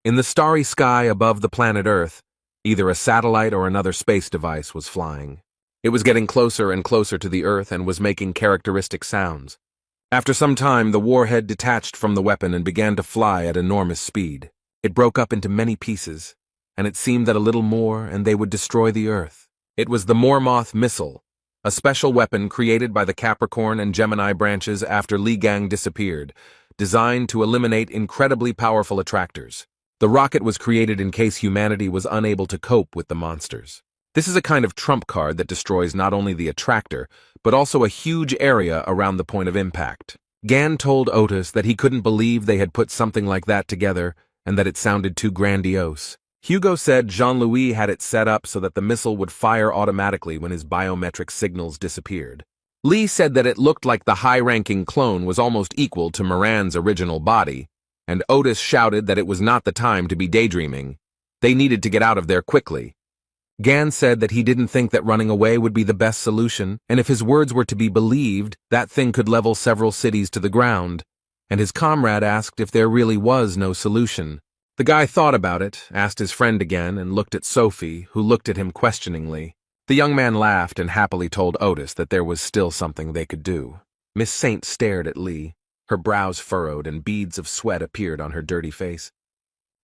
In the starry sky above the planet Earth, either a satellite or another space device was flying. It was getting closer and closer to the Earth and was making characteristic sounds. After some time, the warhead detached from the weapon and began to fly at enormous speed. It broke up into many pieces, and it seemed that a little more and they would destroy the Earth. It was the Mormoth missile, a special weapon created by the Capricorn and Gemini branches after Li Gang disappeared, designed to eliminate incredibly powerful attractors. The rocket was created in case humanity was unable to cope with the monsters. This is a kind of trump card that destroys not only the attractor, but also a huge area around the point of impact. Gan told Otis that he couldn't believe they had put something like that together and that it sounded too grandiose. Hugo said Jean-Louis had it set up so that the missile would fire automatically when his biometric signals disappeared. Lee said that it looked like the high-ranking clone was almost equal to Moran's original body, and Otis shouted that it was not the time to be daydreaming. They needed to get out of there quickly. Gan said that he didn't think that running away would be the best solution, and if his words were to be believed, that thing could level several cities to the ground, and his comrade asked if there really was no solution. The guy thought about it, asked his friend again, and looked at Sophie, who looked at him questioningly. The young man laughed and happily told Otis that there was still something they could do. Miss Saint stared at Lee. Her brows furrowed and beads of sweat appeared on her dirty face.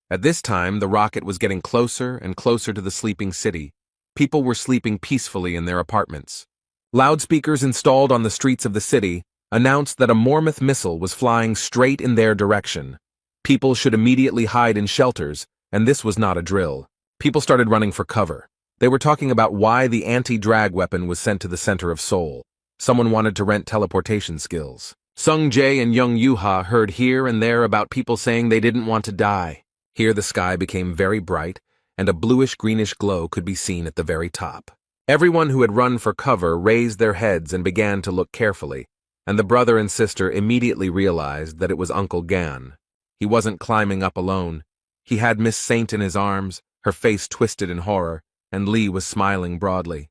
At this time, the rocket was getting closer and closer to the sleeping city. People were sleeping peacefully in their apartments. Loudspeakers installed on the streets of the city announced that a Mormoth missile was flying straight in their direction. People should immediately hide in shelters, and this was not a drill. People started running for cover. They were talking about why the anti-drag weapon was sent to the center of Seoul. Someone wanted to rent teleportation skills. Sung Jae and Young Yuha heard here and there about people saying they didn't want to die. Here the sky became very bright, and a bluish-greenish glow could be seen at the very top. Everyone who had run for cover raised their heads and began to look carefully, and the brother and sister immediately realized that it was Uncle Gan. He wasn't climbing up alone. He had Miss Saint in his arms, her face twisted in horror, and Lee was smiling broadly.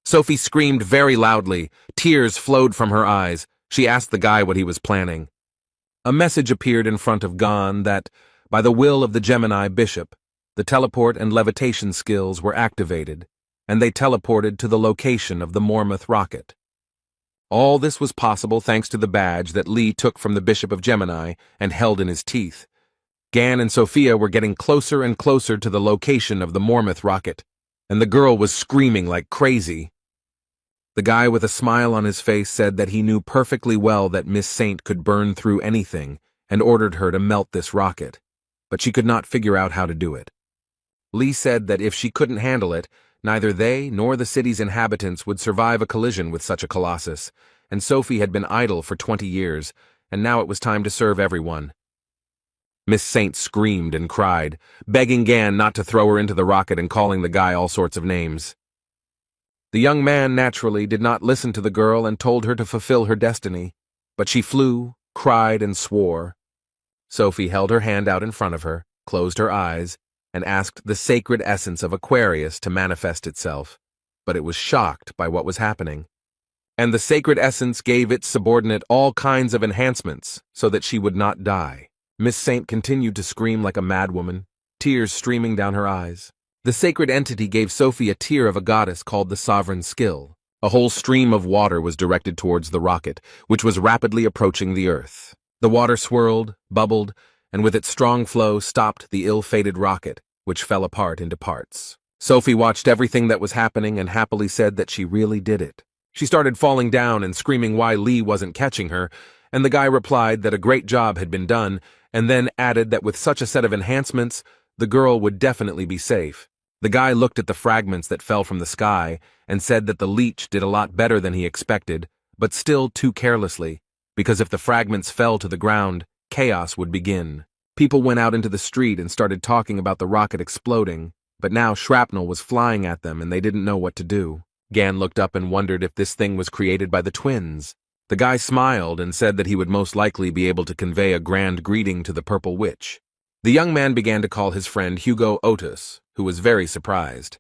Sophie screamed very loudly. Tears flowed from her eyes. She asked the guy what he was planning. A message appeared in front of Gan that, by the will of the Gemini bishop, the teleport and levitation skills were activated, and they teleported to the location of the Mormouth rocket. All this was possible thanks to the badge that Lee took from the Bishop of Gemini and held in his teeth. Gan and Sophia were getting closer and closer to the location of the Mormouth rocket, and the girl was screaming like crazy. The guy with a smile on his face said that he knew perfectly well that Miss Saint could burn through anything and ordered her to melt this rocket, but she could not figure out how to do it. Lee said that if she couldn't handle it, neither they nor the city's inhabitants would survive a collision with such a colossus, and Sophie had been idle for 20 years, and now it was time to serve everyone. Miss Saint screamed and cried, begging Gan not to throw her into the rocket and calling the guy all sorts of names. The young man naturally did not listen to the girl and told her to fulfill her destiny, but she flew, cried, and swore. Sophie held her hand out in front of her, closed her eyes, and asked the sacred essence of Aquarius to manifest itself, but it was shocked by what was happening. And the sacred essence gave its subordinate all kinds of enhancements so that she would not die. Miss Saint continued to scream like a madwoman, tears streaming down her eyes. The sacred entity gave Sophie a tear of a goddess called the Sovereign Skill. A whole stream of water was directed towards the rocket, which was rapidly approaching the Earth. The water swirled, bubbled, and with its strong flow stopped the ill-fated rocket, which fell apart into parts. Sophie watched everything that was happening and happily said that she really did it. She started falling down and screaming why Lee wasn't catching her, and the guy replied that a great job had been done, and then added that with such a set of enhancements, the girl would definitely be safe. The guy looked at the fragments that fell from the sky and said that the leech did a lot better than he expected, but still too carelessly, because if the fragments fell to the ground, chaos would begin. People went out into the street and started talking about the rocket exploding, but now shrapnel was flying at them and they didn't know what to do. Gan looked up and wondered if this thing was created by the twins. The guy smiled and said that he would most likely be able to convey a grand greeting to the Purple Witch. The young man began to call his friend Hugo Otis, who was very surprised.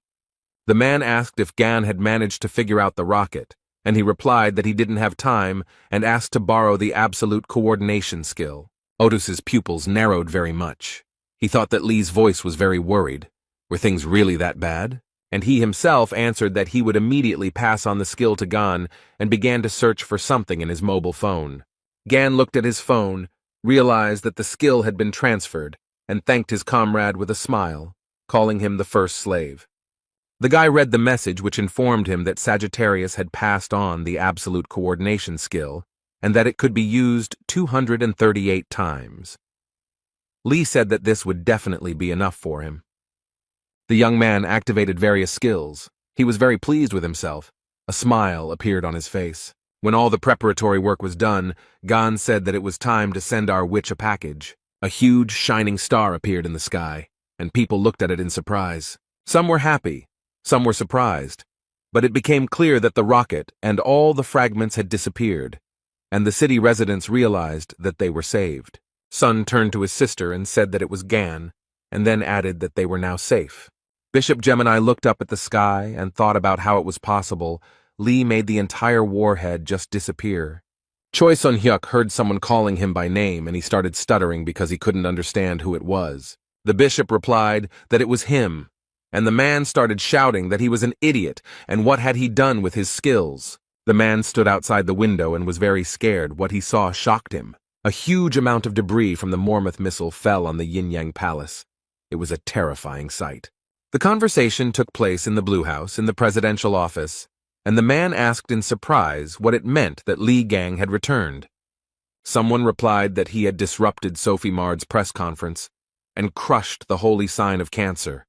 The man asked if Gan had managed to figure out the rocket, and he replied that he didn't have time and asked to borrow the absolute coordination skill. Otis's pupils narrowed very much. He thought that Lee's voice was very worried. Were things really that bad? And he himself answered that he would immediately pass on the skill to Gan and began to search for something in his mobile phone. Gan looked at his phone, realized that the skill had been transferred, and thanked his comrade with a smile, calling him the first slave. The guy read the message which informed him that Sagittarius had passed on the absolute coordination skill, and that it could be used 238 times. Lee said that this would definitely be enough for him. The young man activated various skills. He was very pleased with himself. A smile appeared on his face. When all the preparatory work was done, Gan said that it was time to send our witch a package. A huge, shining star appeared in the sky, and people looked at it in surprise. Some were happy, some were surprised, but it became clear that the rocket and all the fragments had disappeared, and the city residents realized that they were saved. Sun turned to his sister and said that it was Gan, and then added that they were now safe. Bishop Gemini looked up at the sky and thought about how it was possible Lee made the entire warhead just disappear. Choi Sun-hyuk heard someone calling him by name and he started stuttering because he couldn't understand who it was. The bishop replied that it was him, and the man started shouting that he was an idiot and what had he done with his skills. The man stood outside the window and was very scared. What he saw shocked him. A huge amount of debris from the Mormouth missile fell on the Yin-Yang Palace. It was a terrifying sight. The conversation took place in the Blue House in the presidential office, and the man asked in surprise what it meant that Lee Gang had returned. Someone replied that he had disrupted Sophie Mard's press conference and crushed the holy sign of Cancer,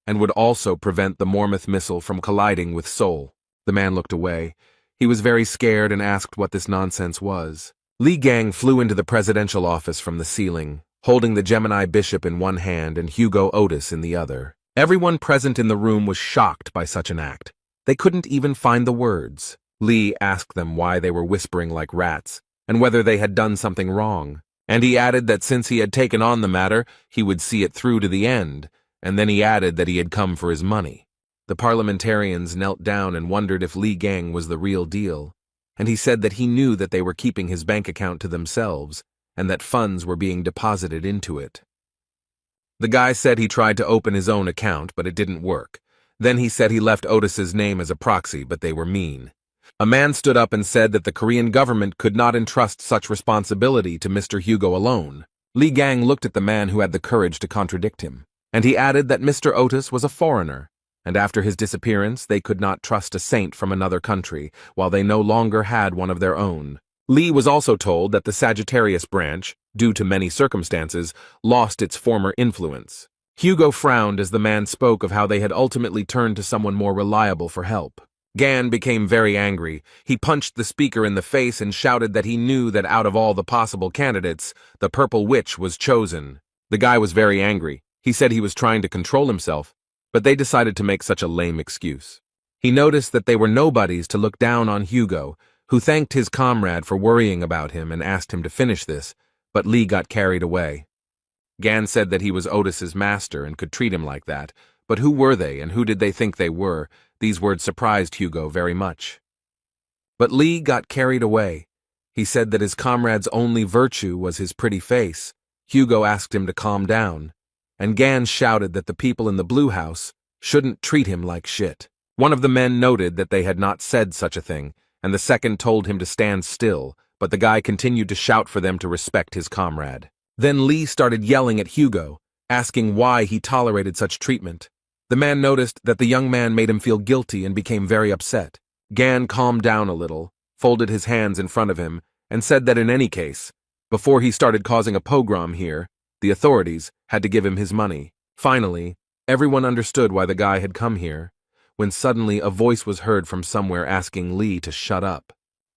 and would also prevent the Mormouth missile from colliding with Seoul. The man looked away. He was very scared and asked what this nonsense was. Li Gang flew into the presidential office from the ceiling, holding the Gemini bishop in one hand and Hugo Otis in the other. Everyone present in the room was shocked by such an act. They couldn't even find the words. Li asked them why they were whispering like rats, and whether they had done something wrong. And he added that since he had taken on the matter, he would see it through to the end, and then he added that he had come for his money. The parliamentarians knelt down and wondered if Li Gang was the real deal, and he said that he knew that they were keeping his bank account to themselves, and that funds were being deposited into it. The guy said he tried to open his own account, but it didn't work. Then he said he left Otis's name as a proxy, but they were mean. A man stood up and said that the Korean government could not entrust such responsibility to Mr. Hugo alone. Li Gang looked at the man who had the courage to contradict him, and he added that Mr. Otis was a foreigner, and after his disappearance they could not trust a saint from another country, while they no longer had one of their own. Li was also told that the Sagittarius branch, due to many circumstances, lost its former influence. Hugo frowned as the man spoke of how they had ultimately turned to someone more reliable for help. Gan became very angry. He punched the speaker in the face and shouted that he knew that out of all the possible candidates, the Purple Witch was chosen. The guy was very angry. He said he was trying to control himself, but they decided to make such a lame excuse. He noticed that they were nobodies to look down on Hugo, who thanked his comrade for worrying about him and asked him to finish this, but Li got carried away. Gan said that he was Otis's master and could treat him like that, but who were they and who did they think they were? These words surprised Hugo very much. But Li got carried away. He said that his comrade's only virtue was his pretty face. Hugo asked him to calm down, and Gan shouted that the people in the blue house shouldn't treat him like shit. One of the men noted that they had not said such a thing, and the second told him to stand still, but the guy continued to shout for them to respect his comrade. Then Li started yelling at Hugo, asking why he tolerated such treatment. The man noticed that the young man made him feel guilty and became very upset. Gan calmed down a little, folded his hands in front of him, and said that in any case, before he started causing a pogrom here, the authorities had to give him his money. Finally, everyone understood why the guy had come here, when suddenly a voice was heard from somewhere asking Li to shut up.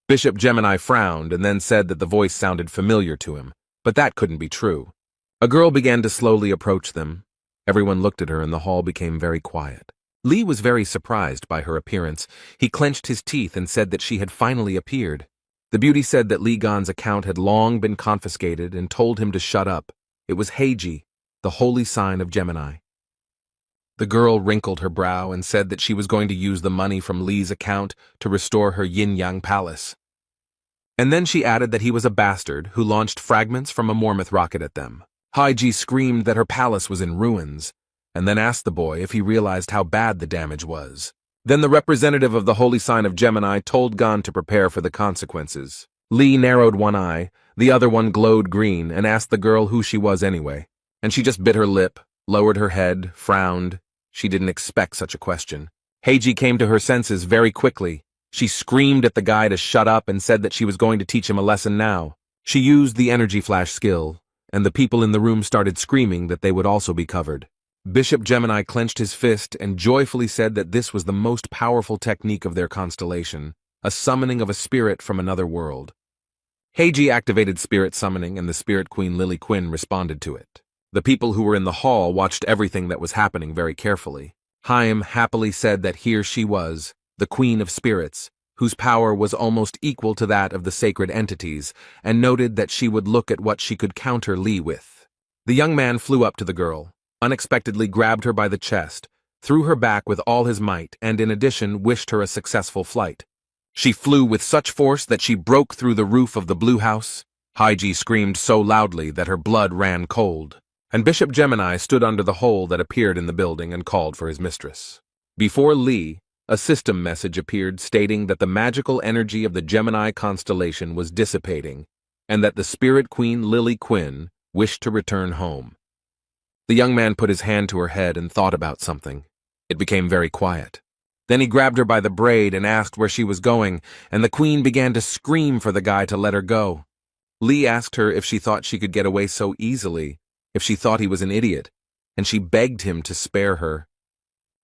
Bishop Gemini frowned and then said that the voice sounded familiar to him, but that couldn't be true. A girl began to slowly approach them. Everyone looked at her and the hall became very quiet. Li was very surprised by her appearance. He clenched his teeth and said that she had finally appeared. The beauty said that Li Gan's account had long been confiscated and told him to shut up. It was Heiji, the holy sign of Gemini. The girl wrinkled her brow and said that she was going to use the money from Li's account to restore her yin-yang palace. And then she added that he was a bastard who launched fragments from a Mormouth rocket at them. Heiji screamed that her palace was in ruins, and then asked the boy if he realized how bad the damage was. Then the representative of the holy sign of Gemini told Gan to prepare for the consequences. Li narrowed one eye, the other one glowed green, and asked the girl who she was anyway. And she just bit her lip, lowered her head, frowned. She didn't expect such a question. Heiji came to her senses very quickly. She screamed at the guy to shut up and said that she was going to teach him a lesson now. She used the energy flash skill, and the people in the room started screaming that they would also be covered. Bishop Gemini clenched his fist and joyfully said that this was the most powerful technique of their constellation, a summoning of a spirit from another world. Heiji activated spirit summoning and the spirit queen Lily Quinn responded to it. The people who were in the hall watched everything that was happening very carefully. Haim happily said that here she was, the queen of spirits, whose power was almost equal to that of the sacred entities, and noted that she would look at what she could counter Li with. The young man flew up to the girl, unexpectedly grabbed her by the chest, threw her back with all his might, and in addition wished her a successful flight. She flew with such force that she broke through the roof of the blue house. Heiji screamed so loudly that her blood ran cold, and Bishop Gemini stood under the hole that appeared in the building and called for his mistress. Before Li, a system message appeared stating that the magical energy of the Gemini constellation was dissipating, and that the spirit queen Lily Quinn wished to return home. The young man put his hand to her head and thought about something. It became very quiet. Then he grabbed her by the braid and asked where she was going, and the queen began to scream for the guy to let her go. Li asked her if she thought she could get away so easily, if she thought he was an idiot, and she begged him to spare her.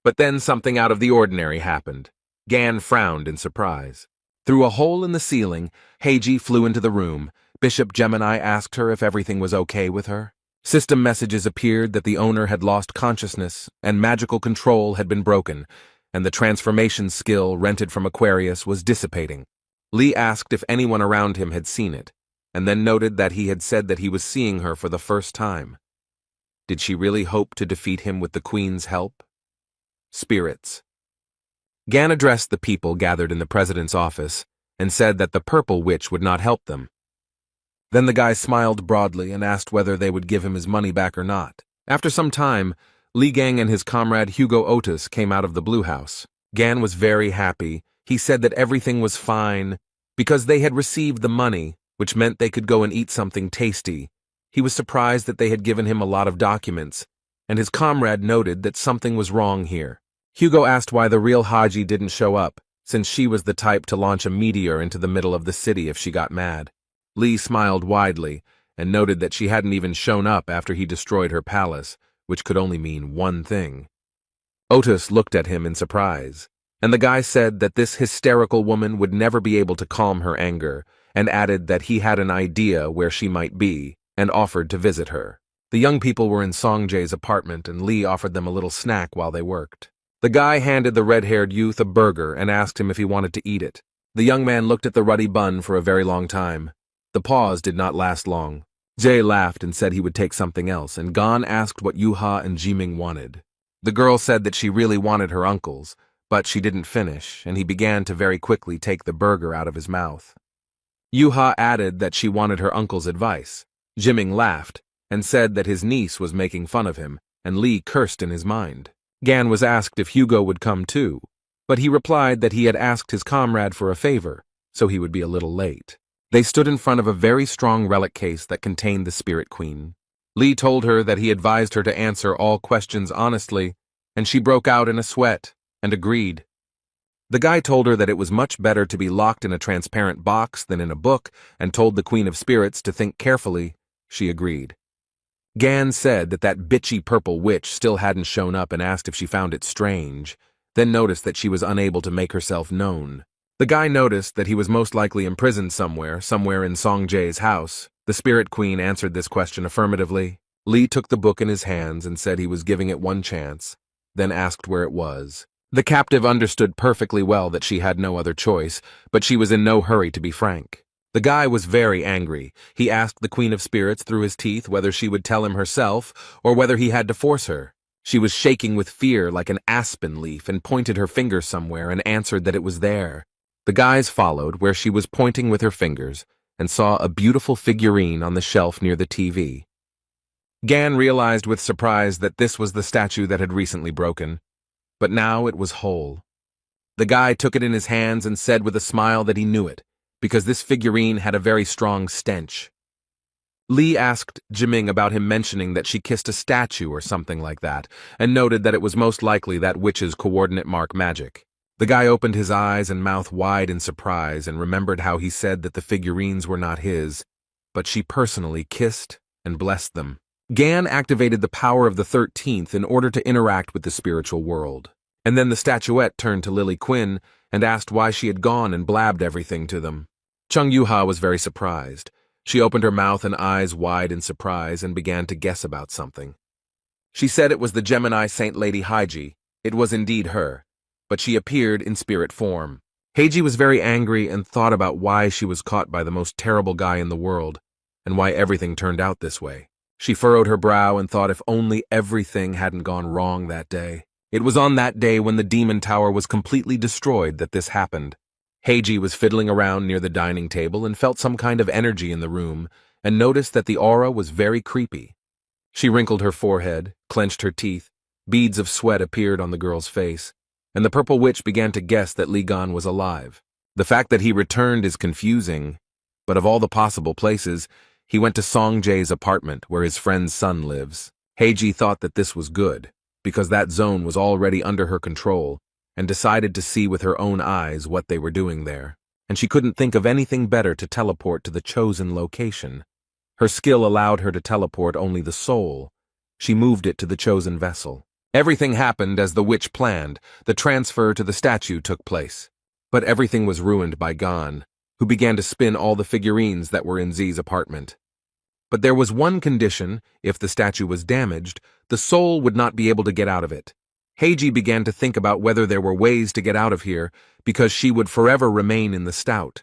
But then something out of the ordinary happened. Gan frowned in surprise. Through a hole in the ceiling, Heiji flew into the room, Bishop Gemini asked her if everything was okay with her. System messages appeared that the owner had lost consciousness and magical control had been broken, and the transformation skill rented from Aquarius was dissipating. Lee asked if anyone around him had seen it, and then noted that he had said that he was seeing her for the first time. Did she really hope to defeat him with the Queen's help? Spirits. Gan addressed the people gathered in the president's office and said that the purple witch would not help them. Then the guy smiled broadly and asked whether they would give him his money back or not. After some time, Li Gang and his comrade Hugo Otis came out of the Blue House. Gan was very happy. He said that everything was fine because they had received the money, which meant they could go and eat something tasty. He was surprised that they had given him a lot of documents, and his comrade noted that something was wrong here. Hugo asked why the real Haji didn't show up, since she was the type to launch a meteor into the middle of the city if she got mad. Lee smiled widely and noted that she hadn't even shown up after he destroyed her palace, which could only mean one thing. Otis looked at him in surprise, and the guy said that this hysterical woman would never be able to calm her anger, and added that he had an idea where she might be, and offered to visit her. The young people were in Songjae's apartment, and Lee offered them a little snack while they worked. The guy handed the red-haired youth a burger and asked him if he wanted to eat it. The young man looked at the ruddy bun for a very long time. The pause did not last long. Jay laughed and said he would take something else, and Gon asked what Yuha and Jiming wanted. The girl said that she really wanted her uncle's, but she didn't finish, and he began to very quickly take the burger out of his mouth. Yuha added that she wanted her uncle's advice. Jiming laughed and said that his niece was making fun of him, and Lee cursed in his mind. Gan was asked if Hugo would come too, but he replied that he had asked his comrade for a favor, so he would be a little late. They stood in front of a very strong relic case that contained the Spirit Queen. Lee told her that he advised her to answer all questions honestly, and she broke out in a sweat and agreed. The guy told her that it was much better to be locked in a transparent box than in a book, and told the Queen of Spirits to think carefully. She agreed. Gan said that bitchy purple witch still hadn't shown up and asked if she found it strange, then noticed that she was unable to make herself known. The guy noticed that he was most likely imprisoned somewhere in Songjae's house. The Spirit Queen answered this question affirmatively. Lee took the book in his hands and said he was giving it one chance, then asked where it was. The captive understood perfectly well that she had no other choice, but she was in no hurry to be frank. The guy was very angry. He asked the Queen of Spirits through his teeth whether she would tell him herself or whether he had to force her. She was shaking with fear like an aspen leaf and pointed her finger somewhere and answered that it was there. The guys followed where she was pointing with her fingers and saw a beautiful figurine on the shelf near the TV. Gan realized with surprise that this was the statue that had recently broken, but now it was whole. The guy took it in his hands and said with a smile that he knew it, because this figurine had a very strong stench. Lee asked Jiming about him mentioning that she kissed a statue or something like that, and noted that it was most likely that witch's coordinate mark magic. The guy opened his eyes and mouth wide in surprise and remembered how he said that the figurines were not his, but she personally kissed and blessed them. Gan activated the power of the 13th in order to interact with the spiritual world. And then the statuette turned to Lily Quinn and asked why she had gone and blabbed everything to them. Chung Yuha was very surprised. She opened her mouth and eyes wide in surprise and began to guess about something. She said it was the Gemini Saint Lady Haiji. It was indeed her, but she appeared in spirit form. Heiji was very angry and thought about why she was caught by the most terrible guy in the world, and why everything turned out this way. She furrowed her brow and thought if only everything hadn't gone wrong that day. It was on that day when the demon tower was completely destroyed that this happened. Heiji was fiddling around near the dining table and felt some kind of energy in the room, and noticed that the aura was very creepy. She wrinkled her forehead, clenched her teeth, beads of sweat appeared on the girl's face, and the purple witch began to guess that Li Gan was alive. The fact that he returned is confusing, but of all the possible places, he went to Songjae's apartment where his friend's son lives. Heiji thought that this was good, because that zone was already under her control, and decided to see with her own eyes what they were doing there. And she couldn't think of anything better to teleport to the chosen location. Her skill allowed her to teleport only the soul. She moved it to the chosen vessel. Everything happened as the witch planned. The transfer to the statue took place. But everything was ruined by Gan. who began to spin all the figurines that were in Z's apartment. But there was one condition: if the statue was damaged, the soul would not be able to get out of it. Heiji began to think about whether there were ways to get out of here, because she would forever remain in the stout.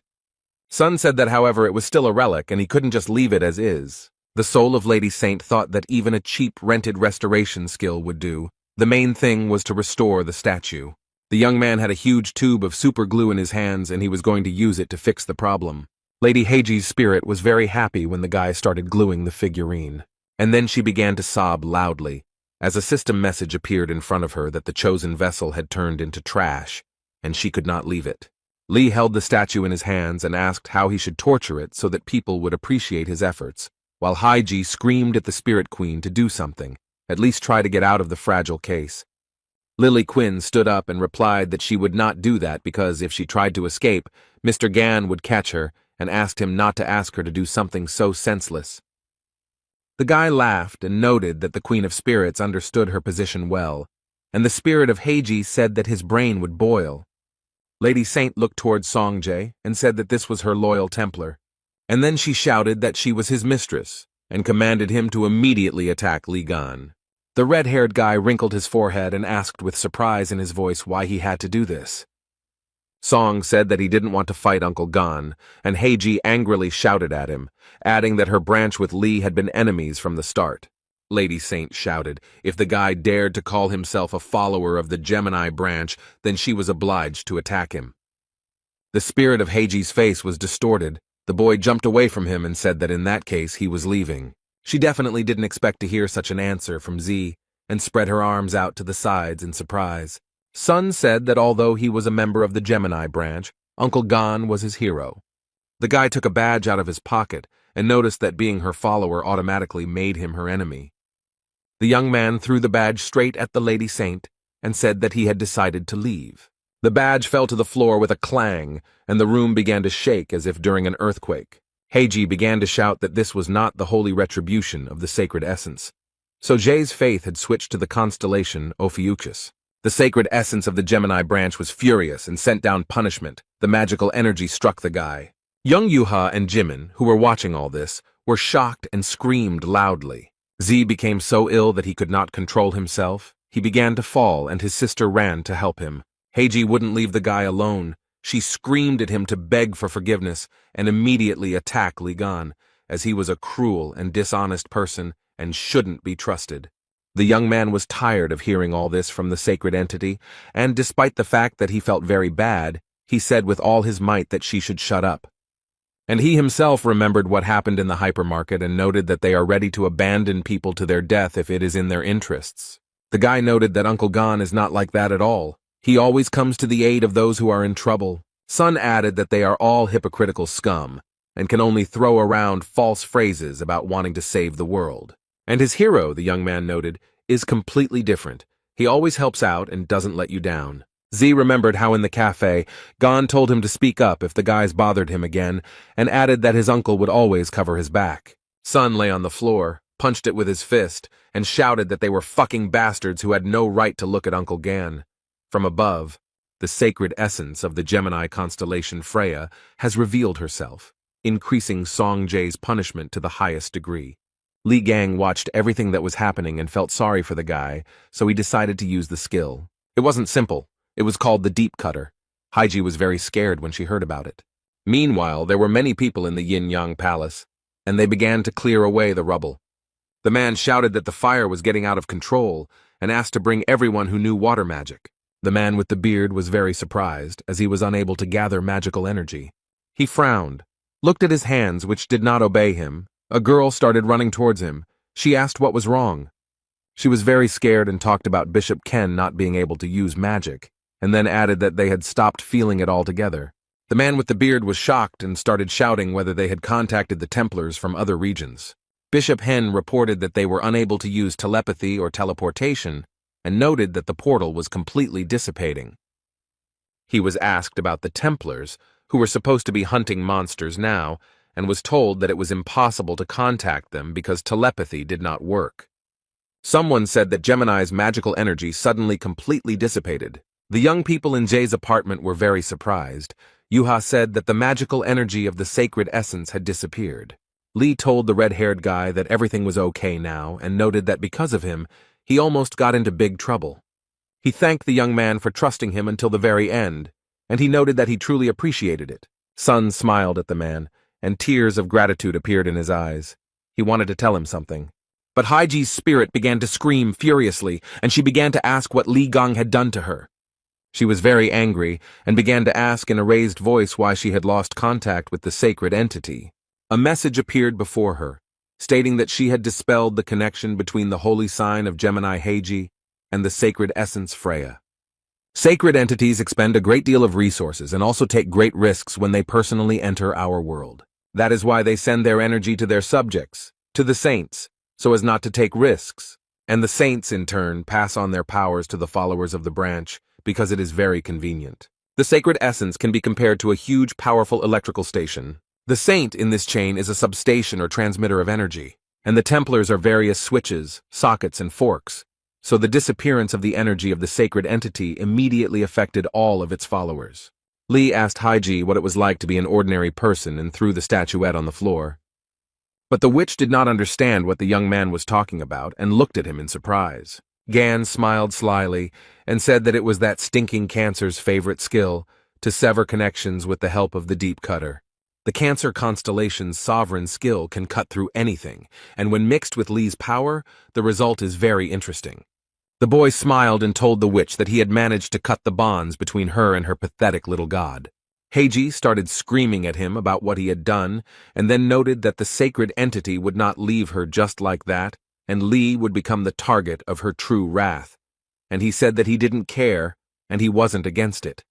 Sun said that, however, it was still a relic and he couldn't just leave it as is. The soul of Lady Saint thought that even a cheap rented restoration skill would do. The main thing was to restore the statue. The young man had a huge tube of super glue in his hands and he was going to use it to fix the problem. Lady Heiji's spirit was very happy when the guy started gluing the figurine. And then she began to sob loudly, as a system message appeared in front of her that the chosen vessel had turned into trash, and she could not leave it. Lee held the statue in his hands and asked how he should torture it so that people would appreciate his efforts, while Heiji screamed at the Spirit Queen to do something, at least try to get out of the fragile case. Lily Quinn stood up and replied that she would not do that because if she tried to escape, Mr. Gan would catch her and asked him not to ask her to do something so senseless. The guy laughed and noted that the Queen of Spirits understood her position well, and the spirit of Heiji said that his brain would boil. Lady Saint looked towards Songjae and said that this was her loyal Templar, and then she shouted that she was his mistress and commanded him to immediately attack Li Gan. The red-haired guy wrinkled his forehead and asked with surprise in his voice why he had to do this. Song said that he didn't want to fight Uncle Gan, and Heiji angrily shouted at him, adding that her branch with Li had been enemies from the start. Lady Saint shouted if the guy dared to call himself a follower of the Gemini branch, then she was obliged to attack him. The spirit of Heiji's face was distorted. The boy jumped away from him and said that in that case he was leaving. She definitely didn't expect to hear such an answer from Z, and spread her arms out to the sides in surprise. Sun said that although he was a member of the Gemini branch, Uncle Gan was his hero. The guy took a badge out of his pocket and noticed that being her follower automatically made him her enemy. The young man threw the badge straight at the Lady Saint and said that he had decided to leave. The badge fell to the floor with a clang, and the room began to shake as if during an earthquake. Heiji began to shout that this was not the holy retribution of the sacred essence. So Jay's faith had switched to the constellation Ophiuchus. The sacred essence of the Gemini branch was furious and sent down punishment. The magical energy struck the guy. Young Yuha and Jimin, who were watching all this, were shocked and screamed loudly. Z became so ill that he could not control himself. He began to fall, and his sister ran to help him. Heiji wouldn't leave the guy alone. She screamed at him to beg for forgiveness and immediately attack Li Gan, as he was a cruel and dishonest person and shouldn't be trusted. The young man was tired of hearing all this from the sacred entity, and despite the fact that he felt very bad, he said with all his might that she should shut up. And he himself remembered what happened in the hypermarket and noted that they are ready to abandon people to their death if it is in their interests. The guy noted that Uncle Gan is not like that at all. He always comes to the aid of those who are in trouble. Sun added that they are all hypocritical scum and can only throw around false phrases about wanting to save the world. And his hero, the young man noted, is completely different. He always helps out and doesn't let you down. Z remembered how in the cafe, Gan told him to speak up if the guys bothered him again, and added that his uncle would always cover his back. Sun lay on the floor, punched it with his fist, and shouted that they were fucking bastards who had no right to look at Uncle Gan. From above, the sacred essence of the Gemini constellation Freya has revealed herself, increasing Songjae's punishment to the highest degree. Li Gang watched everything that was happening and felt sorry for the guy, so he decided to use the skill. It wasn't simple. It was called the Deep Cutter. Heiji was very scared when she heard about it. Meanwhile, there were many people in the Yin-Yang Palace, and they began to clear away the rubble. The man shouted that the fire was getting out of control and asked to bring everyone who knew water magic. The man with the beard was very surprised, as he was unable to gather magical energy. He frowned, looked at his hands, which did not obey him. A girl started running towards him. She asked what was wrong. She was very scared and talked about Bishop Ken not being able to use magic, and then added that they had stopped feeling it altogether. The man with the beard was shocked and started shouting whether they had contacted the Templars from other regions. Bishop Hen reported that they were unable to use telepathy or teleportation, and noted that the portal was completely dissipating. He was asked about the Templars, who were supposed to be hunting monsters now, and was told that it was impossible to contact them because telepathy did not work. Someone said that Gemini's magical energy suddenly completely dissipated. The young people in Jay's apartment were very surprised. Yuha said that the magical energy of the sacred essence had disappeared. Lee told the red-haired guy that everything was okay now and noted that because of him, he almost got into big trouble. He thanked the young man for trusting him until the very end, and he noted that he truly appreciated it. Sun smiled at the man, and tears of gratitude appeared in his eyes. He wanted to tell him something. But Haiji's spirit began to scream furiously, and she began to ask what Li Gang had done to her. She was very angry and began to ask in a raised voice why she had lost contact with the sacred entity. A message appeared before her, stating that she had dispelled the connection between the holy sign of Gemini Heiji and the sacred essence Freya. Sacred entities expend a great deal of resources and also take great risks when they personally enter our world. That is why they send their energy to their subjects, to the saints, so as not to take risks, and the saints in turn pass on their powers to the followers of the branch because it is very convenient. The sacred essence can be compared to a huge, powerful electrical station. The saint in this chain is a substation or transmitter of energy, and the Templars are various switches, sockets, and forks, so the disappearance of the energy of the sacred entity immediately affected all of its followers. Lee asked Haiji what it was like to be an ordinary person and threw the statuette on the floor. But the witch did not understand what the young man was talking about and looked at him in surprise. Gan smiled slyly and said that it was that stinking Cancer's favorite skill, to sever connections with the help of the deep cutter. The Cancer constellation's sovereign skill can cut through anything, and when mixed with Lee's power, the result is very interesting. The boy smiled and told the witch that he had managed to cut the bonds between her and her pathetic little god. Heiji started screaming at him about what he had done, and then noted that the sacred entity would not leave her just like that, and Lee would become the target of her true wrath. And he said that he didn't care, and he wasn't against it.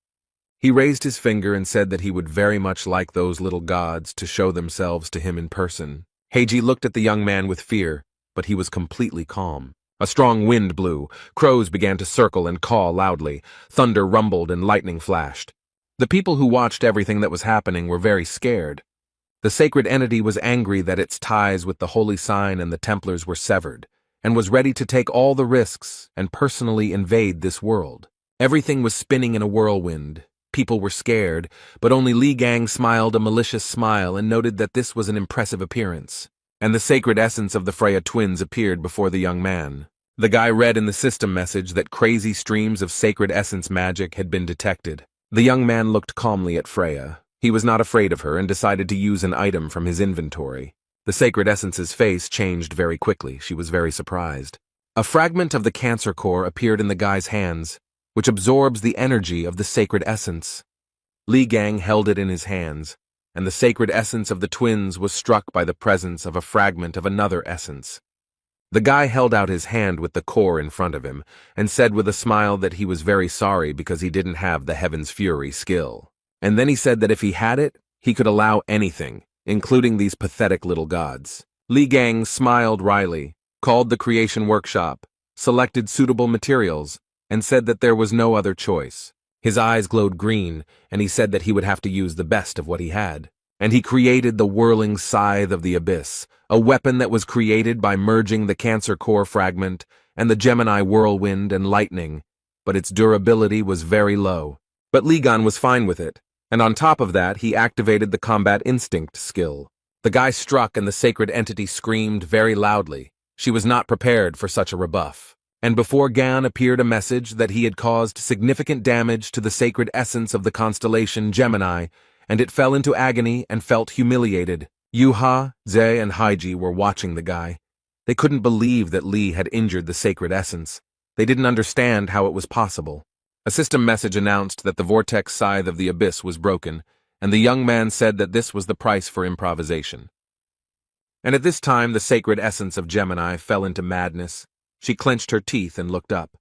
He raised his finger and said that he would very much like those little gods to show themselves to him in person. Heiji looked at the young man with fear, but he was completely calm. A strong wind blew, crows began to circle and caw loudly, thunder rumbled and lightning flashed. The people who watched everything that was happening were very scared. The sacred entity was angry that its ties with the holy sign and the Templars were severed, and was ready to take all the risks and personally invade this world. Everything was spinning in a whirlwind. People were scared, but only Li Gang smiled a malicious smile and noted that this was an impressive appearance. And the sacred essence of the Freya twins appeared before the young man. The guy read in the system message that crazy streams of sacred essence magic had been detected. The young man looked calmly at Freya. He was not afraid of her and decided to use an item from his inventory. The sacred essence's face changed very quickly. She was very surprised. A fragment of the Cancer core appeared in the guy's hands, which absorbs the energy of the sacred essence. Li Gang held it in his hands, and the sacred essence of the twins was struck by the presence of a fragment of another essence. The guy held out his hand with the core in front of him, and said with a smile that he was very sorry because he didn't have the Heaven's Fury skill. And then he said that if he had it, he could allow anything, including these pathetic little gods. Li Gang smiled wryly, called the creation workshop, selected suitable materials, and said that there was no other choice. His eyes glowed green, and he said that he would have to use the best of what he had. And he created the whirling scythe of the abyss, a weapon that was created by merging the Cancer core fragment and the Gemini whirlwind and lightning, but its durability was very low. But Li Gan was fine with it, and on top of that he activated the combat instinct skill. The guy struck and the sacred entity screamed very loudly. She was not prepared for such a rebuff. And before Gan appeared a message that he had caused significant damage to the sacred essence of the constellation Gemini, and it fell into agony and felt humiliated. Yuha, Ze, and Haiji were watching the guy. They couldn't believe that Li had injured the sacred essence. They didn't understand how it was possible. A system message announced that the vortex scythe of the abyss was broken, and the young man said that this was the price for improvisation. And at this time the sacred essence of Gemini fell into madness. She clenched her teeth and looked up.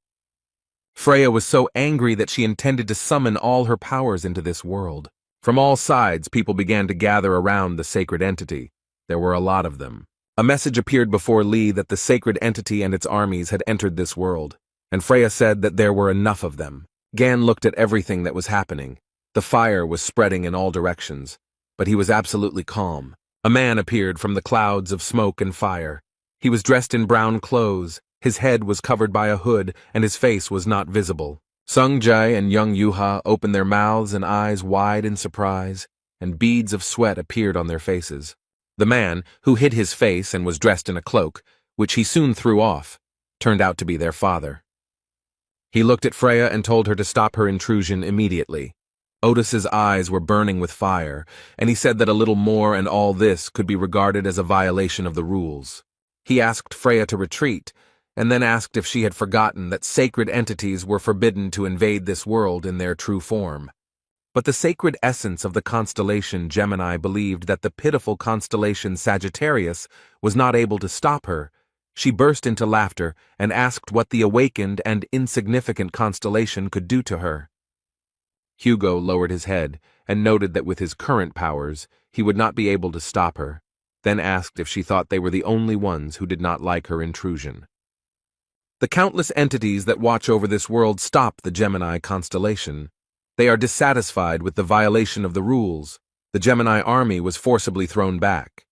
Freya was so angry that she intended to summon all her powers into this world. From all sides, people began to gather around the sacred entity. There were a lot of them. A message appeared before Lee that the sacred entity and its armies had entered this world, and Freya said that there were enough of them. Gan looked at everything that was happening. The fire was spreading in all directions, but he was absolutely calm. A man appeared from the clouds of smoke and fire. He was dressed in brown clothes. His head was covered by a hood, and his face was not visible. Sung Jae and young Yuha opened their mouths and eyes wide in surprise, and beads of sweat appeared on their faces. The man, who hid his face and was dressed in a cloak, which he soon threw off, turned out to be their father. He looked at Freya and told her to stop her intrusion immediately. Otis's eyes were burning with fire, and he said that a little more and all this could be regarded as a violation of the rules. He asked Freya to retreat, and then asked if she had forgotten that sacred entities were forbidden to invade this world in their true form. But the sacred essence of the constellation Gemini believed that the pitiful constellation Sagittarius was not able to stop her. She burst into laughter and asked what the awakened and insignificant constellation could do to her. Hugo lowered his head and noted that with his current powers, he would not be able to stop her, then asked if she thought they were the only ones who did not like her intrusion. The countless entities that watch over this world stop the Gemini constellation. They are dissatisfied with the violation of the rules. The Gemini army was forcibly thrown back.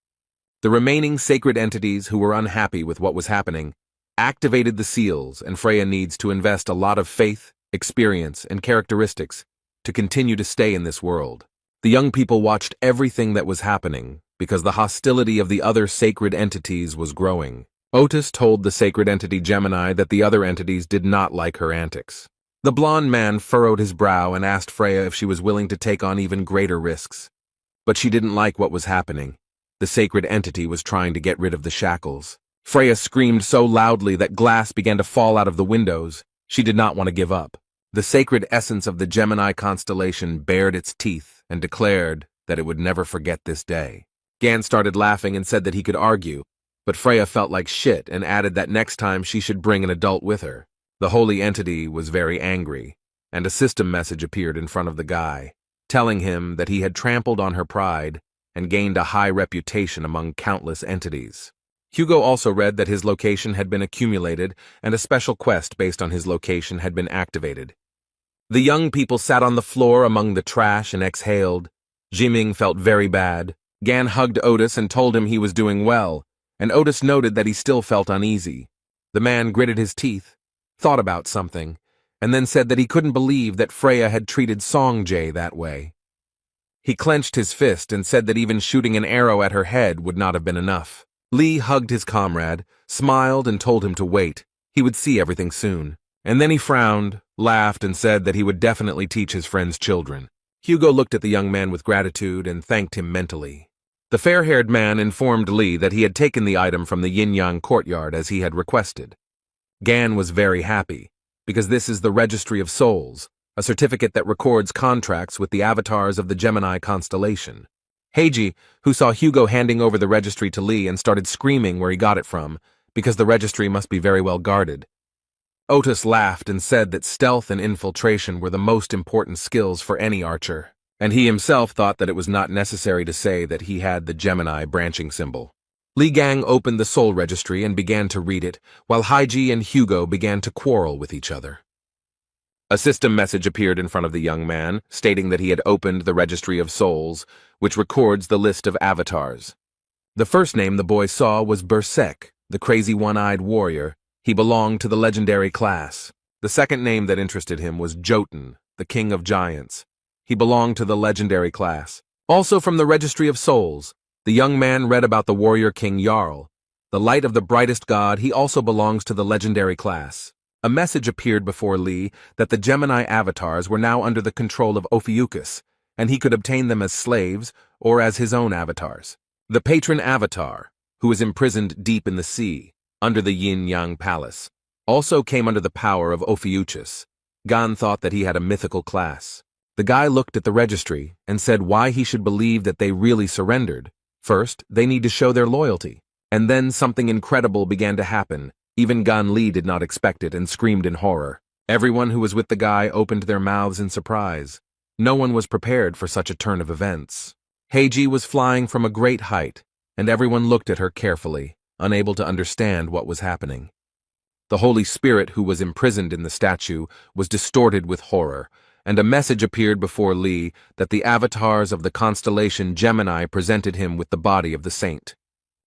The remaining sacred entities who were unhappy with what was happening activated the seals, and Freya needs to invest a lot of faith, experience, and characteristics to continue to stay in this world. The young people watched everything that was happening because the hostility of the other sacred entities was growing. Otis told the sacred entity Gemini that the other entities did not like her antics. The blonde man furrowed his brow and asked Freya if she was willing to take on even greater risks. But she didn't like what was happening. The sacred entity was trying to get rid of the shackles. Freya screamed so loudly that glass began to fall out of the windows. She did not want to give up. The sacred essence of the Gemini constellation bared its teeth and declared that it would never forget this day. Gan started laughing and said that he could argue, but Freya felt like shit and added that next time she should bring an adult with her. The holy entity was very angry, and a system message appeared in front of the guy, telling him that he had trampled on her pride and gained a high reputation among countless entities. Hugo also read that his location had been accumulated and a special quest based on his location had been activated. The young people sat on the floor among the trash and exhaled. Jiming felt very bad. Gan hugged Otis and told him he was doing well, and Otis noted that he still felt uneasy. The man gritted his teeth, thought about something, and then said that he couldn't believe that Freya had treated Songjay that way. He clenched his fist and said that even shooting an arrow at her head would not have been enough. Lee hugged his comrade, smiled, and told him to wait. He would see everything soon. And then he frowned, laughed, and said that he would definitely teach his friend's children. Hugo looked at the young man with gratitude and thanked him mentally. The fair-haired man informed Lee that he had taken the item from the yin-yang courtyard as he had requested. Gan was very happy, because this is the Registry of Souls, a certificate that records contracts with the avatars of the Gemini constellation. Heiji, who saw Hugo handing over the registry to Lee and started screaming where he got it from, because the registry must be very well guarded. Otis laughed and said that stealth and infiltration were the most important skills for any archer, and he himself thought that it was not necessary to say that he had the Gemini branching symbol. Li Gang opened the soul registry and began to read it, while Heiji and Hugo began to quarrel with each other. A system message appeared in front of the young man, stating that he had opened the Registry of Souls, which records the list of avatars. The first name the boy saw was Berserk, the crazy one-eyed warrior. He belonged to the legendary class. The second name that interested him was Jotun, the king of giants. He belonged to the legendary class. Also from the Registry of Souls, the young man read about the warrior king Jarl. The light of the brightest god, he also belongs to the legendary class. A message appeared before Lee that the Gemini avatars were now under the control of Ophiuchus, and he could obtain them as slaves or as his own avatars. The patron avatar, who is imprisoned deep in the sea, under the yin-yang palace, also came under the power of Ophiuchus. Gan thought that he had a mythical class. The guy looked at the registry and said why he should believe that they really surrendered. First, they need to show their loyalty. And then something incredible began to happen. Even Gan Li did not expect it and screamed in horror. Everyone who was with the guy opened their mouths in surprise. No one was prepared for such a turn of events. Heiji was flying from a great height, and everyone looked at her carefully, unable to understand what was happening. The Holy Spirit who was imprisoned in the statue was distorted with horror, and a message appeared before Lee that the avatars of the constellation Gemini presented him with the body of the saint.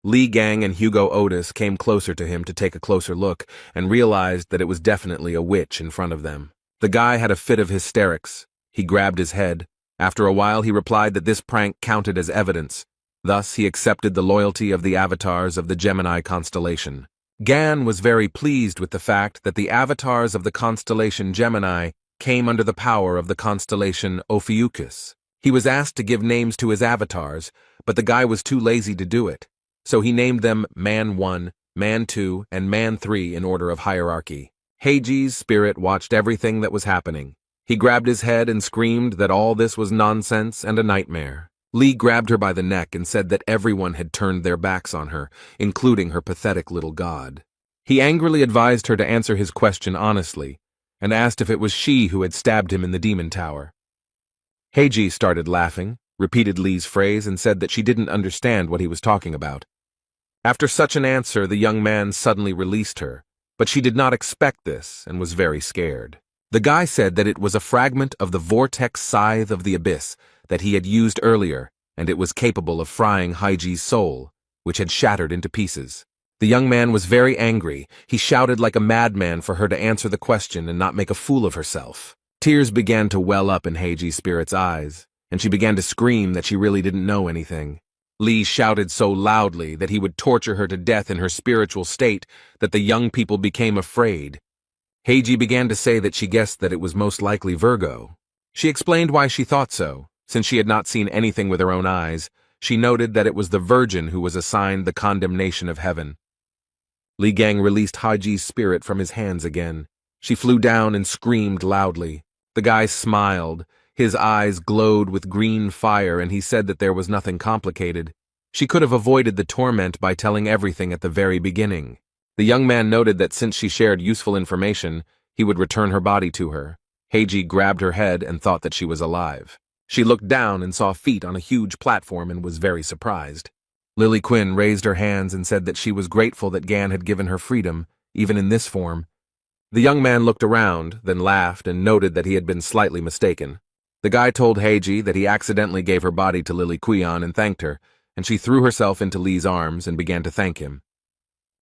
Li Gang and Hugo Otis came closer to him to take a closer look and realized that it was definitely a witch in front of them. The guy had a fit of hysterics. He grabbed his head. After a while, he replied that this prank counted as evidence. Thus, he accepted the loyalty of the avatars of the Gemini constellation. Gan was very pleased with the fact that the avatars of the constellation Gemini came under the power of the constellation Ophiuchus. He was asked to give names to his avatars, but the guy was too lazy to do it. So he named them Man 1, Man 2, and Man 3 in order of hierarchy. Heiji's spirit watched everything that was happening. He grabbed his head and screamed that all this was nonsense and a nightmare. Lee grabbed her by the neck and said that everyone had turned their backs on her, including her pathetic little god. He angrily advised her to answer his question honestly, and asked if it was she who had stabbed him in the demon tower. Heiji started laughing, repeated Lee's phrase, and said that she didn't understand what he was talking about. After such an answer, the young man suddenly released her, but she did not expect this and was very scared. The guy said that it was a fragment of the vortex scythe of the abyss that he had used earlier, and it was capable of frying Heiji's soul, which had shattered into pieces. The young man was very angry. He shouted like a madman for her to answer the question and not make a fool of herself. Tears began to well up in Heiji's spirit's eyes, and she began to scream that she really didn't know anything. Lee shouted so loudly that he would torture her to death in her spiritual state that the young people became afraid. Heiji began to say that she guessed that it was most likely Virgo. She explained why she thought so. Since she had not seen anything with her own eyes, she noted that it was the Virgin who was assigned the condemnation of heaven. Li Gang released Heiji's spirit from his hands again. She flew down and screamed loudly. The guy smiled. His eyes glowed with green fire, and he said that there was nothing complicated. She could have avoided the torment by telling everything at the very beginning. The young man noted that since she shared useful information, he would return her body to her. Heiji grabbed her head and thought that she was alive. She looked down and saw feet on a huge platform and was very surprised. Lily Quinn raised her hands and said that she was grateful that Gan had given her freedom, even in this form. The young man looked around, then laughed and noted that he had been slightly mistaken. The guy told Heiji that he accidentally gave her body to Lily Quion and thanked her, and she threw herself into Lee's arms and began to thank him.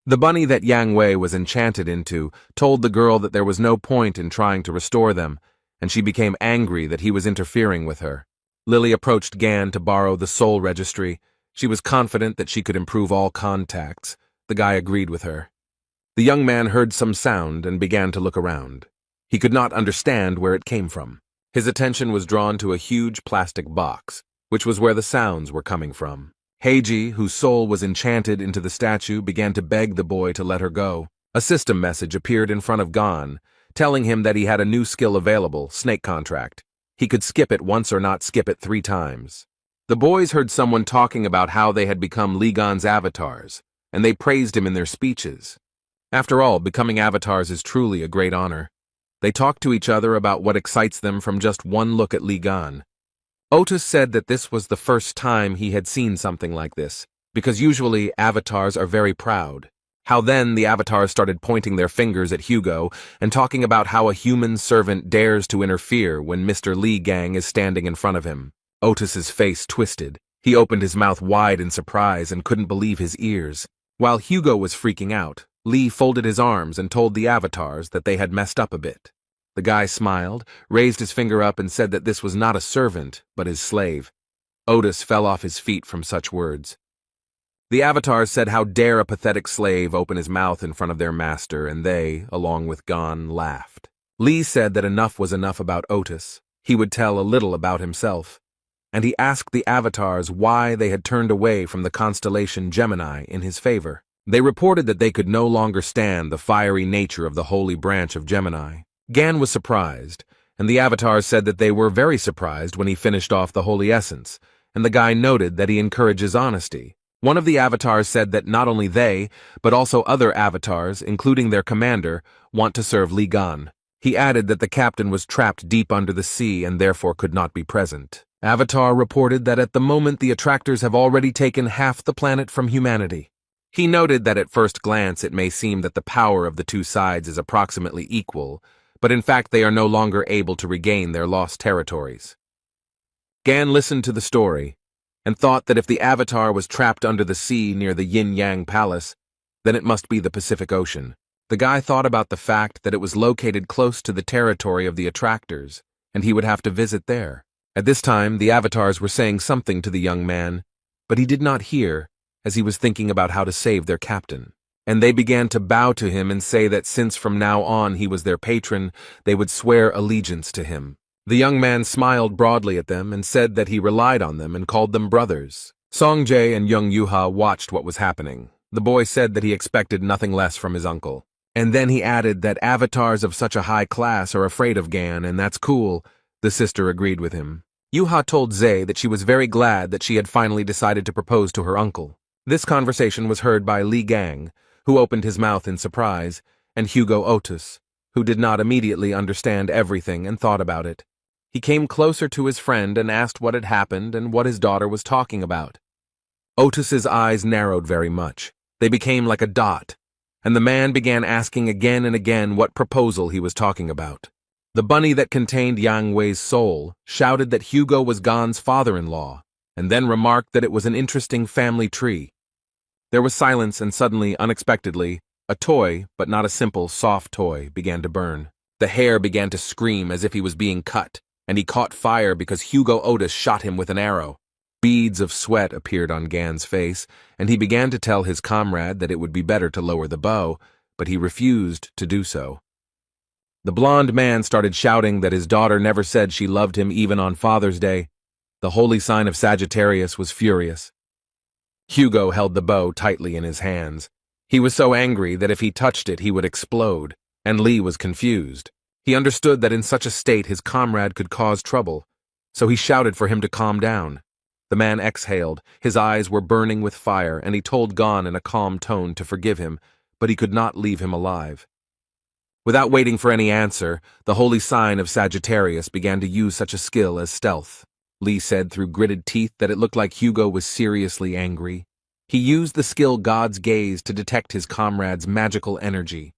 The bunny that Yang Wei was enchanted into told the girl that there was no point in trying to restore them, and she became angry that he was interfering with her. Lily approached Gan to borrow the soul registry. She was confident that she could improve all contacts. The guy agreed with her. The young man heard some sound and began to look around. He could not understand where it came from. His attention was drawn to a huge plastic box, which was where the sounds were coming from. Heiji, whose soul was enchanted into the statue, began to beg the boy to let her go. A system message appeared in front of Gan, telling him that he had a new skill available, snake contract. He could skip it once or not skip it 3 times. The boys heard someone talking about how they had become Li Gan's avatars, and they praised him in their speeches. After all, becoming avatars is truly a great honor. They talked to each other about what excites them from just one look at Li Gan. Otis said that this was the first time he had seen something like this, because usually avatars are very proud. How then the avatars started pointing their fingers at Hugo and talking about how a human servant dares to interfere when Mr. Li Gang is standing in front of him. Otis's face twisted. He opened his mouth wide in surprise and couldn't believe his ears. While Hugo was freaking out, Lee folded his arms and told the avatars that they had messed up a bit. The guy smiled, raised his finger up and said that this was not a servant, but his slave. Otis fell off his feet from such words. The avatars said how dare a pathetic slave open his mouth in front of their master, and they, along with Gon, laughed. Lee said that enough was enough about Otis. He would tell a little about himself. And he asked the avatars why they had turned away from the constellation Gemini in his favor. They reported that they could no longer stand the fiery nature of the holy branch of Gemini. Gan was surprised, and the avatars said that they were very surprised when he finished off the holy essence, and the guy noted that he encourages honesty. One of the avatars said that not only they, but also other avatars, including their commander, want to serve Li Gan. He added that the captain was trapped deep under the sea and therefore could not be present. Avatar reported that at the moment the attractors have already taken half the planet from humanity. He noted that at first glance it may seem that the power of the two sides is approximately equal, but in fact they are no longer able to regain their lost territories. Gan listened to the story, and thought that if the Avatar was trapped under the sea near the Yin-Yang Palace, then it must be the Pacific Ocean. The guy thought about the fact that it was located close to the territory of the attractors, and he would have to visit there. At this time, the avatars were saying something to the young man, but he did not hear, as he was thinking about how to save their captain. And they began to bow to him and say that since from now on he was their patron, they would swear allegiance to him. The young man smiled broadly at them and said that he relied on them and called them brothers. Songjae and young Yuha watched what was happening. The boy said that he expected nothing less from his uncle. And then he added that avatars of such a high class are afraid of Gan, and that's cool. The sister agreed with him. Yuha told Zae that she was very glad that she had finally decided to propose to her uncle. This conversation was heard by Li Gang, who opened his mouth in surprise, and Hugo Otis, who did not immediately understand everything and thought about it. He came closer to his friend and asked what had happened and what his daughter was talking about. Otis's eyes narrowed very much. They became like a dot, and the man began asking again and again what proposal he was talking about. The bunny that contained Yang Wei's soul shouted that Hugo was Gan's father-in-law, and then remarked that it was an interesting family tree. There was silence, and suddenly, unexpectedly, a toy, but not a simple, soft toy, began to burn. The hair began to scream as if he was being cut, and he caught fire because Hugo Otis shot him with an arrow. Beads of sweat appeared on Gan's face, and he began to tell his comrade that it would be better to lower the bow, but he refused to do so. The blond man started shouting that his daughter never said she loved him even on Father's Day. The holy sign of Sagittarius was furious. Hugo held the bow tightly in his hands. He was so angry that if he touched it he would explode, and Lee was confused. He understood that in such a state his comrade could cause trouble, so he shouted for him to calm down. The man exhaled, his eyes were burning with fire, and he told Gan in a calm tone to forgive him, but he could not leave him alive. Without waiting for any answer, the holy sign of Sagittarius began to use such a skill as stealth. Lee said through gritted teeth that it looked like Hugo was seriously angry. He used the skill God's gaze to detect his comrade's magical energy.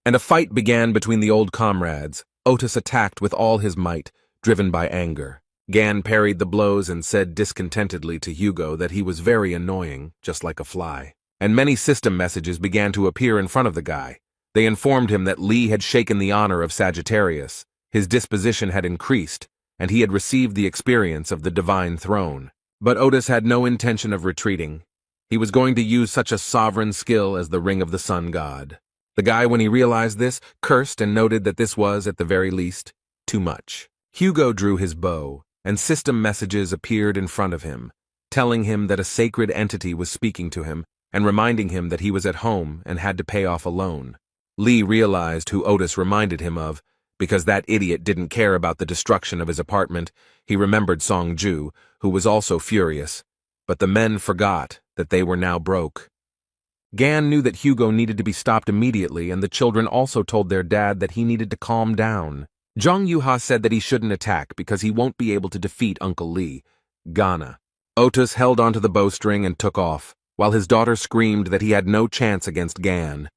And a fight began between the old comrades. Otis attacked with all his might, driven by anger. Gan parried the blows and said discontentedly to Hugo that he was very annoying, just like a fly. And many system messages began to appear in front of the guy. They informed him that Lee had shaken the honor of Sagittarius, his disposition had increased, and he had received the experience of the divine throne. But Otis had no intention of retreating. He was going to use such a sovereign skill as the Ring of the Sun God. The guy, when he realized this, cursed and noted that this was, at the very least, too much. Hugo drew his bow, and system messages appeared in front of him, telling him that a sacred entity was speaking to him and reminding him that he was at home and had to pay off a loan. Lee realized who Otis reminded him of. Because that idiot didn't care about the destruction of his apartment, he remembered Song-ju, who was also furious. But the men forgot that they were now broke. Gan knew that Hugo needed to be stopped immediately, and the children also told their dad that he needed to calm down. Jung Yuha said that he shouldn't attack because he won't be able to defeat Uncle Lee. Ghana. Otis held onto the bowstring and took off, while his daughter screamed that he had no chance against Gan.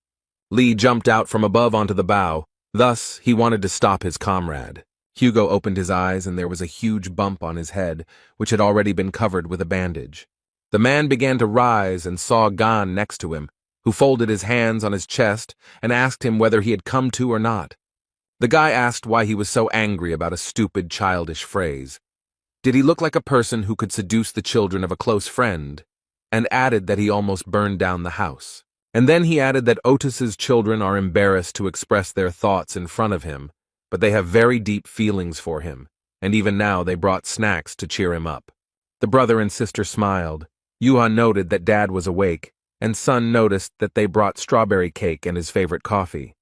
Lee jumped out from above onto the bow. Thus, he wanted to stop his comrade. Hugo opened his eyes and there was a huge bump on his head, which had already been covered with a bandage. The man began to rise and saw Gan next to him, who folded his hands on his chest and asked him whether he had come to or not. The guy asked why he was so angry about a stupid, childish phrase. Did he look like a person who could seduce the children of a close friend? And added that he almost burned down the house. And then he added that Otis's children are embarrassed to express their thoughts in front of him, but they have very deep feelings for him, and even now they brought snacks to cheer him up. The brother and sister smiled. Yuha noted that Dad was awake, and Son noticed that they brought strawberry cake and his favorite coffee.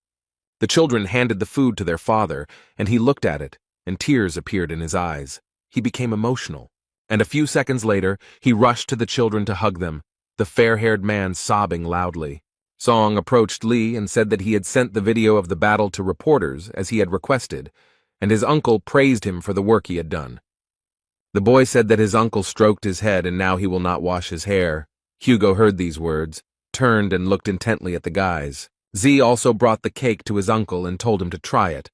The children handed the food to their father, and he looked at it, and tears appeared in his eyes. He became emotional, and a few seconds later, he rushed to the children to hug them, the fair-haired man sobbing loudly. Song approached Lee and said that he had sent the video of the battle to reporters as he had requested, and his uncle praised him for the work he had done. The boy said that his uncle stroked his head and now he will not wash his hair. Hugo heard these words, turned and looked intently at the guys. Z also brought the cake to his uncle and told him to try it.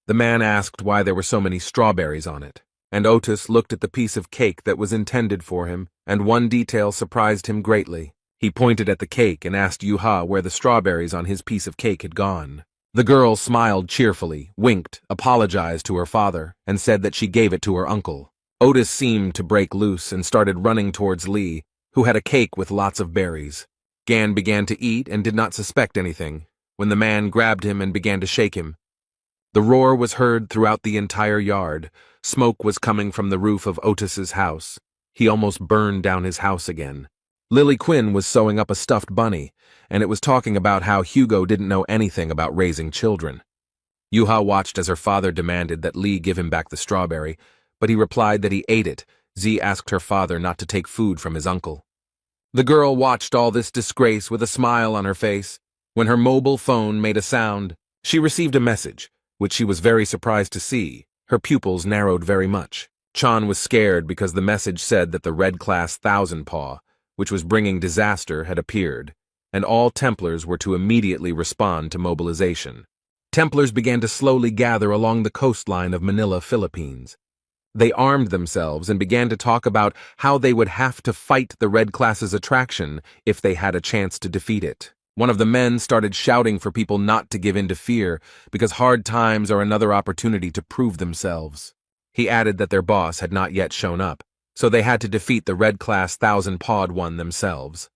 The man asked why there were so many strawberries on it, and Otis looked at the piece of cake that was intended for him, and one detail surprised him greatly. He pointed at the cake and asked Yuha where the strawberries on his piece of cake had gone. The girl smiled cheerfully, winked, apologized to her father, and said that she gave it to her uncle. Otis seemed to break loose and started running towards Lee, who had a cake with lots of berries. Gan began to eat and did not suspect anything, when the man grabbed him and began to shake him. The roar was heard throughout the entire yard. Smoke was coming from the roof of Otis's house. He almost burned down his house again. Lily Quinn was sewing up a stuffed bunny, and it was talking about how Hugo didn't know anything about raising children. Yuha watched as her father demanded that Lee give him back the strawberry, but he replied that he ate it. Z asked her father not to take food from his uncle. The girl watched all this disgrace with a smile on her face. When her mobile phone made a sound, she received a message, which she was very surprised to see. Her pupils narrowed very much. Chan was scared because the message said that the Red Class Thousand Paw, which was bringing disaster, had appeared, and all Templars were to immediately respond to mobilization. Templars began to slowly gather along the coastline of Manila, Philippines. They armed themselves and began to talk about how they would have to fight the Red Class's attraction if they had a chance to defeat it. One of the men started shouting for people not to give in to fear, because hard times are another opportunity to prove themselves. He added that their boss had not yet shown up, so they had to defeat the Red Class Thousand-Pawed one themselves.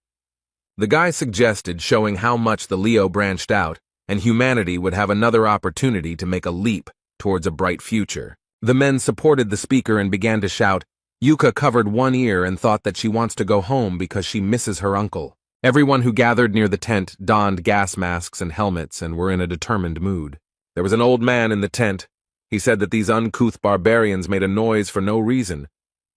The guy suggested showing how much the Leo branched out, and humanity would have another opportunity to make a leap towards a bright future. The men supported the speaker and began to shout. Yuka covered one ear and thought that she wants to go home because she misses her uncle. Everyone who gathered near the tent donned gas masks and helmets and were in a determined mood. There was an old man in the tent. He said that these uncouth barbarians made a noise for no reason,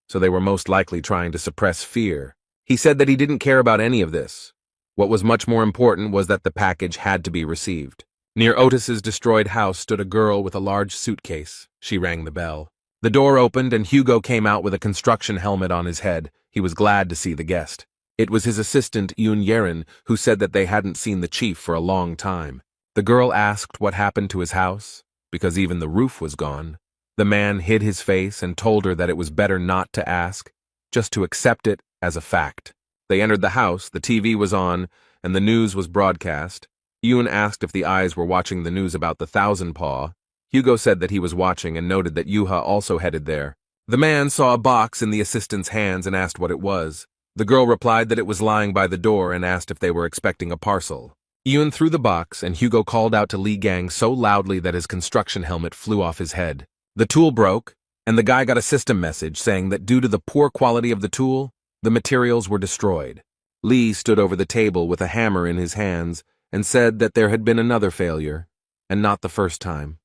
so they were most likely trying to suppress fear. He said that he didn't care about any of this. What was much more important was that the package had to be received. Near Otis's destroyed house stood a girl with a large suitcase. She rang the bell. The door opened and Hugo came out with a construction helmet on his head. He was glad to see the guest. It was his assistant, Yoon Yerin, who said that they hadn't seen the chief for a long time. The girl asked what happened to his house, because even the roof was gone. The man hid his face and told her that it was better not to ask, just to accept it as a fact. They entered the house, the TV was on, and the news was broadcast. Yoon asked if the eyes were watching the news about the Thousand Paw. Hugo said that he was watching and noted that Yuha also headed there. The man saw a box in the assistant's hands and asked what it was. The girl replied that it was lying by the door and asked if they were expecting a parcel. Yoon threw the box and Hugo called out to Lee Gang so loudly that his construction helmet flew off his head. The tool broke, and the guy got a system message saying that due to the poor quality of the tool, the materials were destroyed. Lee stood over the table with a hammer in his hands and said that there had been another failure, and not the first time.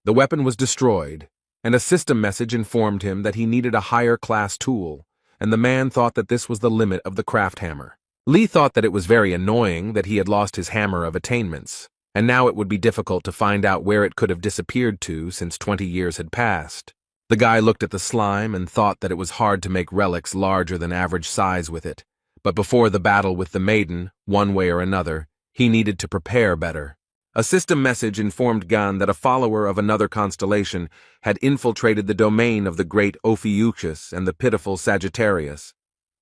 The weapon was destroyed, and a system message informed him that he needed a higher class tool, and the man thought that this was the limit of the craft hammer. Lee thought that it was very annoying that he had lost his hammer of attainments, and now it would be difficult to find out where it could have disappeared to since 20 years had passed. The guy looked at the slime and thought that it was hard to make relics larger than average size with it, but before the battle with the maiden, one way or another, he needed to prepare better. A system message informed Gan that a follower of another constellation had infiltrated the domain of the great Ophiuchus and the pitiful Sagittarius.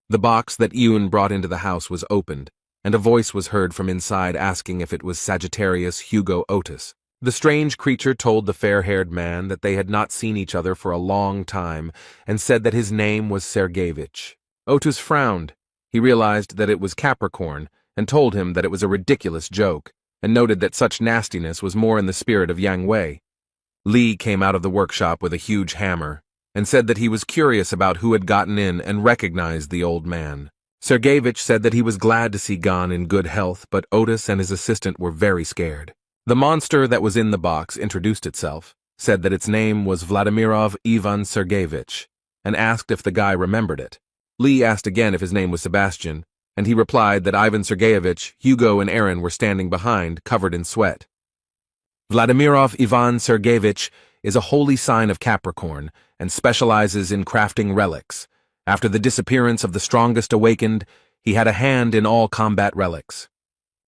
The box that Yoon brought into the house was opened, and a voice was heard from inside asking if it was Sagittarius Hugo Otis. The strange creature told the fair-haired man that they had not seen each other for a long time and said that his name was Sergeyevich. Otis frowned. He realized that it was Capricorn and told him that it was a ridiculous joke, and noted that such nastiness was more in the spirit of Yang Wei. Lee came out of the workshop with a huge hammer, and said that he was curious about who had gotten in and recognized the old man. Sergeyevich said that he was glad to see Gan in good health, but Otis and his assistant were very scared. The monster that was in the box introduced itself, said that its name was Vladimirov Ivan Sergeyevich, and asked if the guy remembered it. Lee asked again if his name was Sebastian, and he replied that Ivan Sergeyevich, Hugo, and Aaron were standing behind, covered in sweat. Vladimirov Ivan Sergeyevich is a holy sign of Capricorn and specializes in crafting relics. After the disappearance of the strongest awakened, he had a hand in all combat relics.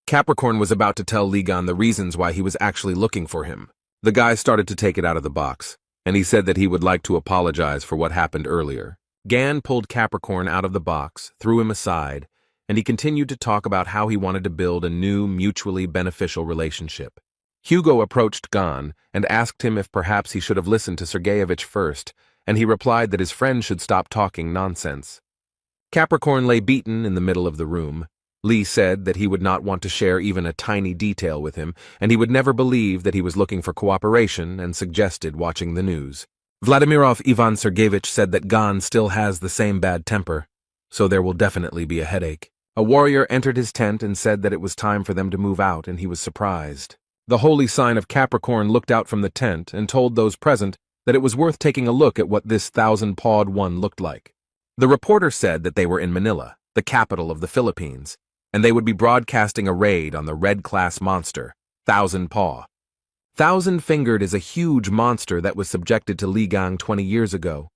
Capricorn was about to tell Lee Gan the reasons why he was actually looking for him. The guy started to take it out of the box, and he said that he would like to apologize for what happened earlier. Gan pulled Capricorn out of the box, threw him aside, and he continued to talk about how he wanted to build a new, mutually beneficial relationship. Hugo approached Gon and asked him if perhaps he should have listened to Sergeyevich first, and he replied that his friend should stop talking nonsense. Capricorn lay beaten in the middle of the room. Lee said that he would not want to share even a tiny detail with him, and he would never believe that he was looking for cooperation and suggested watching the news. Vladimirov Ivan Sergeyevich said that Gon still has the same bad temper, so there will definitely be a headache. A warrior entered his tent and said that it was time for them to move out, and he was surprised. The holy sign of Capricorn looked out from the tent and told those present that it was worth taking a look at what this thousand-pawed one looked like. The reporter said that they were in Manila, the capital of the Philippines, and they would be broadcasting a raid on the red-class monster, Thousand Paw. Thousand-fingered is a huge monster that was subjected to Ligang 20 years ago.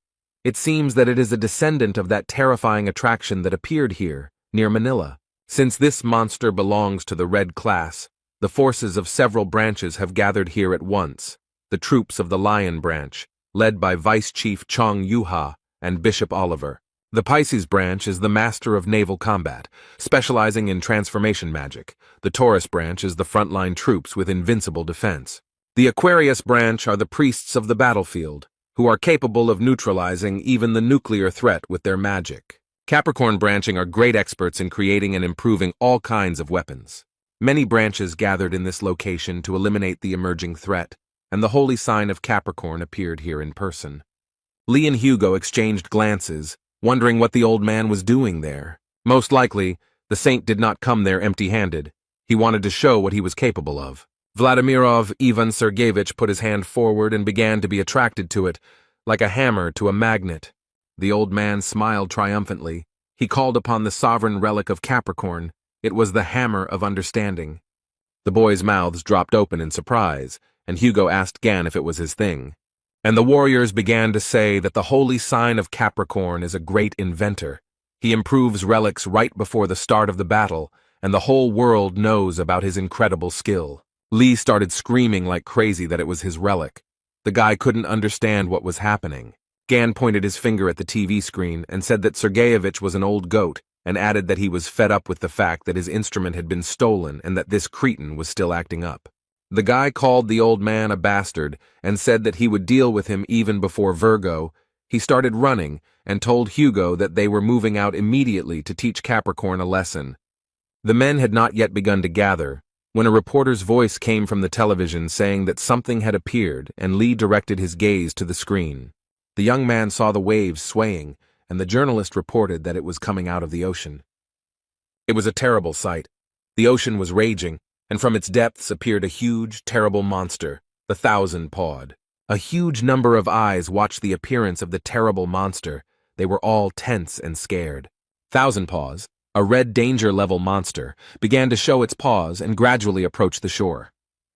It seems that it is a descendant of that terrifying attraction that appeared here, near Manila. Since this monster belongs to the red class, the forces of several branches have gathered here at once, the troops of the Lion branch, led by Vice Chief Chong Yuha and Bishop Oliver. The Pisces branch is the master of naval combat, specializing in transformation magic. The Taurus branch is the frontline troops with invincible defense. The Aquarius branch are the priests of the battlefield, who are capable of neutralizing even the nuclear threat with their magic. Capricorn branching are great experts in creating and improving all kinds of weapons. Many branches gathered in this location to eliminate the emerging threat, and the holy sign of Capricorn appeared here in person. Lee and Hugo exchanged glances, wondering what the old man was doing there. Most likely, the saint did not come there empty-handed. He wanted to show what he was capable of. Vladimirov Ivan Sergeyevich put his hand forward and began to be attracted to it, like a hammer to a magnet. The old man smiled triumphantly. He called upon the sovereign relic of Capricorn. It was the hammer of understanding. The boys' mouths dropped open in surprise, and Hugo asked Gan if it was his thing. And the warriors began to say that the holy sign of Capricorn is a great inventor. He improves relics right before the start of the battle, and the whole world knows about his incredible skill. Lee started screaming like crazy that it was his relic. The guy couldn't understand what was happening. Gan pointed his finger at the TV screen and said that Sergeyevich was an old goat, and added that he was fed up with the fact that his instrument had been stolen and that this cretin was still acting up. The guy called the old man a bastard and said that he would deal with him even before Virgo. He started running and told Hugo that they were moving out immediately to teach Capricorn a lesson. The men had not yet begun to gather when a reporter's voice came from the television saying that something had appeared, and Lee directed his gaze to the screen. The young man saw the waves swaying, and the journalist reported that it was coming out of the ocean. It was a terrible sight. The ocean was raging, and from its depths appeared a huge, terrible monster, the thousand-pawed. A huge number of eyes watched the appearance of the terrible monster. They were all tense and scared. Thousand Paws, a red danger-level monster, began to show its paws and gradually approach the shore.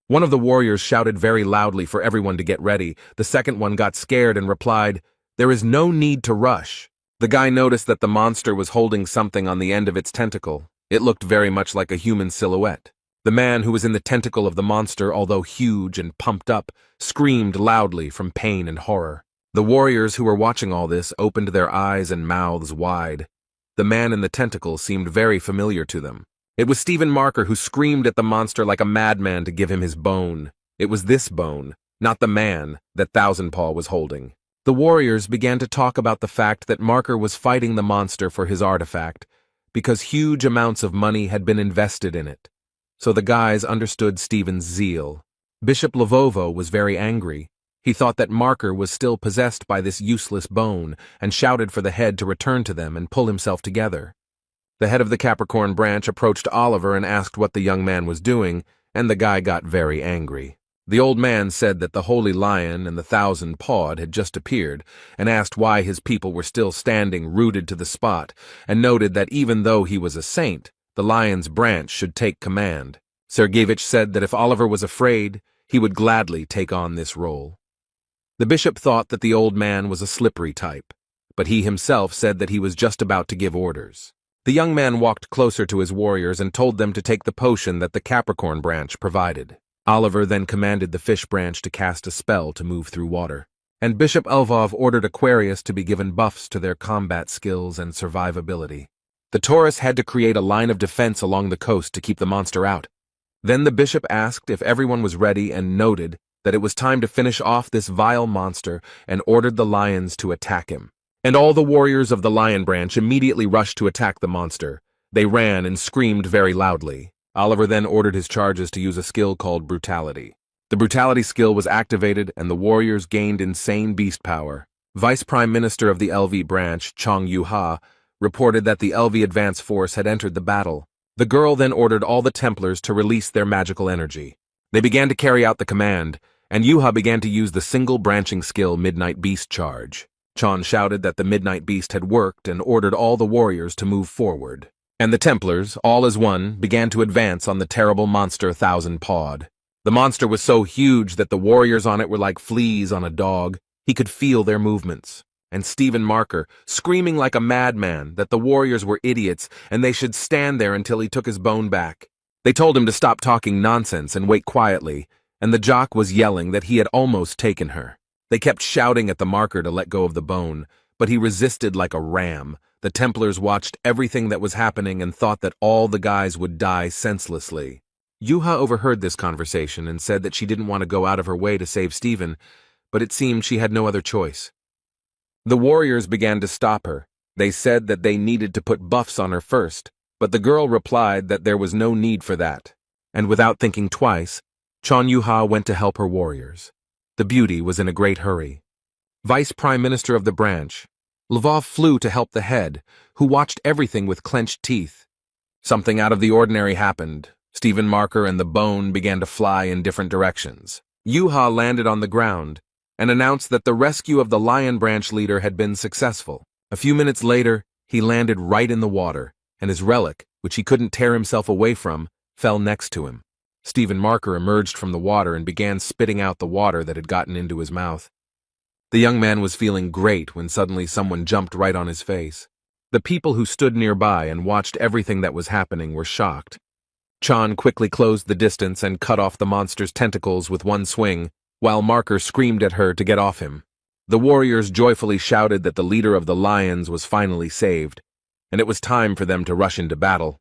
One of the warriors shouted very loudly for everyone to get ready. The second one got scared and replied, "There is no need to rush." The guy noticed that the monster was holding something on the end of its tentacle. It looked very much like a human silhouette. The man who was in the tentacle of the monster, although huge and pumped up, screamed loudly from pain and horror. The warriors who were watching all this opened their eyes and mouths wide. The man in the tentacle seemed very familiar to them. It was Stephen Marker, who screamed at the monster like a madman to give him his bone. It was this bone, not the man, that Thousand Paw was holding. The warriors began to talk about the fact that Marker was fighting the monster for his artifact, because huge amounts of money had been invested in it. So the guys understood Stephen's zeal. Bishop Lavovo was very angry. He thought that Marker was still possessed by this useless bone, and shouted for the head to return to them and pull himself together. The head of the Capricorn branch approached Oliver and asked what the young man was doing, and the guy got very angry. The old man said that the Holy Lion and the Thousand-Pawed had just appeared, and asked why his people were still standing rooted to the spot, and noted that even though he was a saint, the Lion's branch should take command. Sergeyevich said that if Oliver was afraid, he would gladly take on this role. The bishop thought that the old man was a slippery type, but he himself said that he was just about to give orders. The young man walked closer to his warriors and told them to take the potion that the Capricorn branch provided. Oliver then commanded the fish branch to cast a spell to move through water, and Bishop Elvov ordered Aquarius to be given buffs to their combat skills and survivability. The Taurus had to create a line of defense along the coast to keep the monster out. Then the bishop asked if everyone was ready and noted that it was time to finish off this vile monster and ordered the lions to attack him. And all the warriors of the lion branch immediately rushed to attack the monster. They ran and screamed very loudly. Oliver then ordered his charges to use a skill called brutality. The brutality skill was activated and the warriors gained insane beast power. Vice Prime Minister of the LV branch, Chong Yu-ha, reported that the LV advance force had entered the battle. The girl then ordered all the Templars to release their magical energy. They began to carry out the command, and Yu-ha began to use the single branching skill Midnight Beast Charge. Chon shouted that the Midnight Beast had worked and ordered all the warriors to move forward. And the Templars, all as one, began to advance on the terrible monster Thousand-Pawed. The monster was so huge that the warriors on it were like fleas on a dog. He could feel their movements. And Stephen Marker, screaming like a madman that the warriors were idiots and they should stand there until he took his bone back. They told him to stop talking nonsense and wait quietly, and the jock was yelling that he had almost taken her. They kept shouting at the Marker to let go of the bone, but he resisted like a ram. The Templars watched everything that was happening and thought that all the guys would die senselessly. Yu-ha overheard this conversation and said that she didn't want to go out of her way to save Stephen, but it seemed she had no other choice. The warriors began to stop her. They said that they needed to put buffs on her first, but the girl replied that there was no need for that. And without thinking twice, Chon Yu-ha went to help her warriors. The beauty was in a great hurry. Vice Prime Minister of the branch, Lvov flew to help the head, who watched everything with clenched teeth. Something out of the ordinary happened. Stephen Marker and the bone began to fly in different directions. Yu-ha landed on the ground and announced that the rescue of the lion branch leader had been successful. A few minutes later, he landed right in the water, and his relic, which he couldn't tear himself away from, fell next to him. Stephen Marker emerged from the water and began spitting out the water that had gotten into his mouth. The young man was feeling great when suddenly someone jumped right on his face. The people who stood nearby and watched everything that was happening were shocked. Chan quickly closed the distance and cut off the monster's tentacles with one swing, while Marker screamed at her to get off him. The warriors joyfully shouted that the leader of the lions was finally saved, and it was time for them to rush into battle.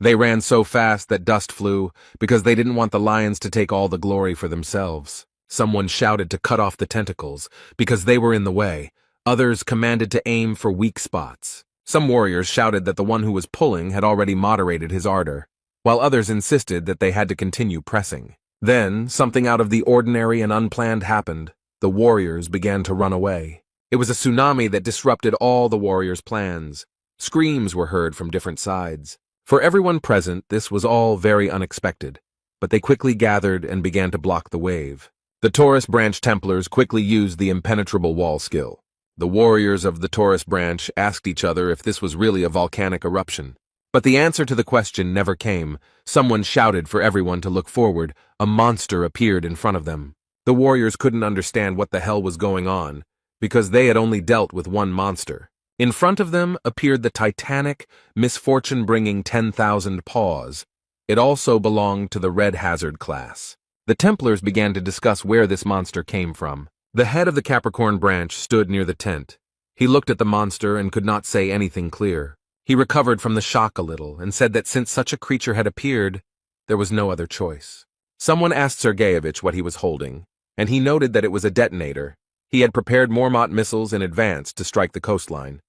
They ran so fast that dust flew, because they didn't want the lions to take all the glory for themselves. Someone shouted to cut off the tentacles, because they were in the way. Others commanded to aim for weak spots. Some warriors shouted that the one who was pulling had already moderated his ardor, while others insisted that they had to continue pressing. Then, something out of the ordinary and unplanned happened. The warriors began to run away. It was a tsunami that disrupted all the warriors' plans. Screams were heard from different sides. For everyone present, this was all very unexpected, but they quickly gathered and began to block the wave. The Taurus branch Templars quickly used the impenetrable wall skill. The warriors of the Taurus branch asked each other if this was really a volcanic eruption. But the answer to the question never came. Someone shouted for everyone to look forward. A monster appeared in front of them. The warriors couldn't understand what the hell was going on, because they had only dealt with one monster. In front of them appeared the titanic, misfortune-bringing 10,000 paws. It also belonged to the Red Hazard class. The Templars began to discuss where this monster came from. The head of the Capricorn branch stood near the tent. He looked at the monster and could not say anything clear. He recovered from the shock a little and said that since such a creature had appeared, there was no other choice. Someone asked Sergeyevich what he was holding, and he noted that it was a detonator. He had prepared Mormont missiles in advance to strike the coastline.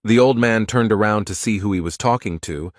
The old man turned around to see who he was talking to,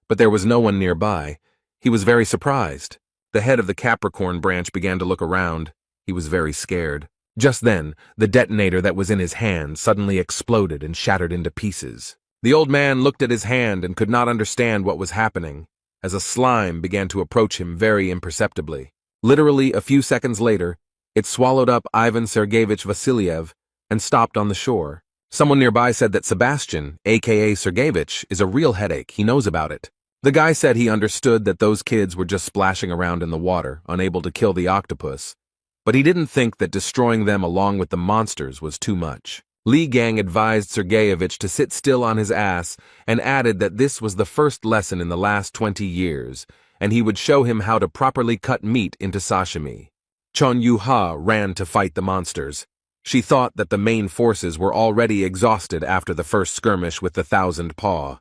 but there was no one nearby. He was very surprised. The head of the Capricorn branch began to look around. He was very scared. Just then, the detonator that was in his hand suddenly exploded and shattered into pieces. The old man looked at his hand and could not understand what was happening, as a slime began to approach him very imperceptibly. Literally a few seconds later, it swallowed up Ivan Sergeyevich Vasiliev and stopped on the shore. Someone nearby said that Sebastian, aka Sergeyevich, is a real headache. He knows about it. The guy said he understood that those kids were just splashing around in the water, unable to kill the octopus, but he didn't think that destroying them along with the monsters was too much. Li Gang advised Sergeyevich to sit still on his ass and added that this was the first lesson in the last 20 years, and he would show him how to properly cut meat into sashimi. Chon Yu-ha ran to fight the monsters. She thought that the main forces were already exhausted after the first skirmish with the 1000 paw.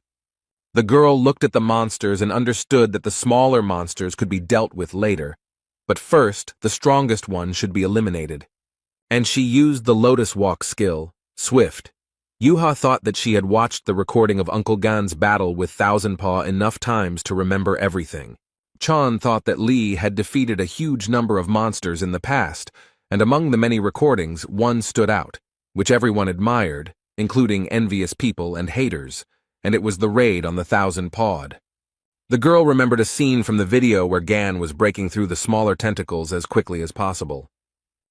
The girl looked at the monsters and understood that the smaller monsters could be dealt with later, but first, the strongest one should be eliminated. And she used the Lotus Walk skill, Swift. Yuha thought that she had watched the recording of Uncle Gan's battle with Thousand Paw enough times to remember everything. Chan thought that Lee had defeated a huge number of monsters in the past, and among the many recordings, one stood out, which everyone admired, including envious people and haters, and it was the raid on the Thousand Pawed. The girl remembered a scene from the video where Gan was breaking through the smaller tentacles as quickly as possible.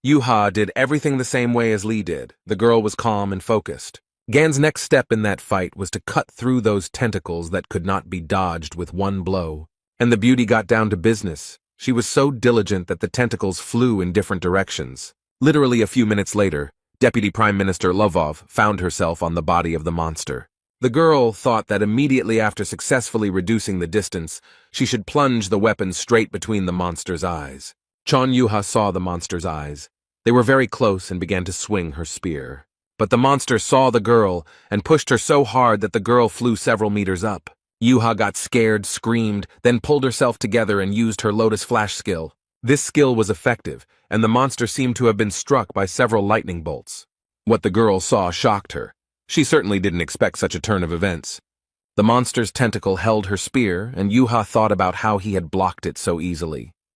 Yuha did everything the same way as Lee did. The girl was calm and focused. Gan's next step in that fight was to cut through those tentacles that could not be dodged with one blow. And the beauty got down to business. She was so diligent that the tentacles flew in different directions. Literally a few minutes later, Deputy Prime Minister Lovov found herself on the body of the monster. The girl thought that immediately after successfully reducing the distance, she should plunge the weapon straight between the monster's eyes. Chon Yuha saw the monster's eyes. They were very close and began to swing her spear. But the monster saw the girl and pushed her so hard that the girl flew several meters up. Yuha got scared, screamed, then pulled herself together and used her Lotus Flash skill. This skill was effective, and the monster seemed to have been struck by several lightning bolts. What the girl saw shocked her. She certainly didn't expect such a turn of events. The monster's tentacle held her spear, and Yuha thought about how he had blocked it so easily.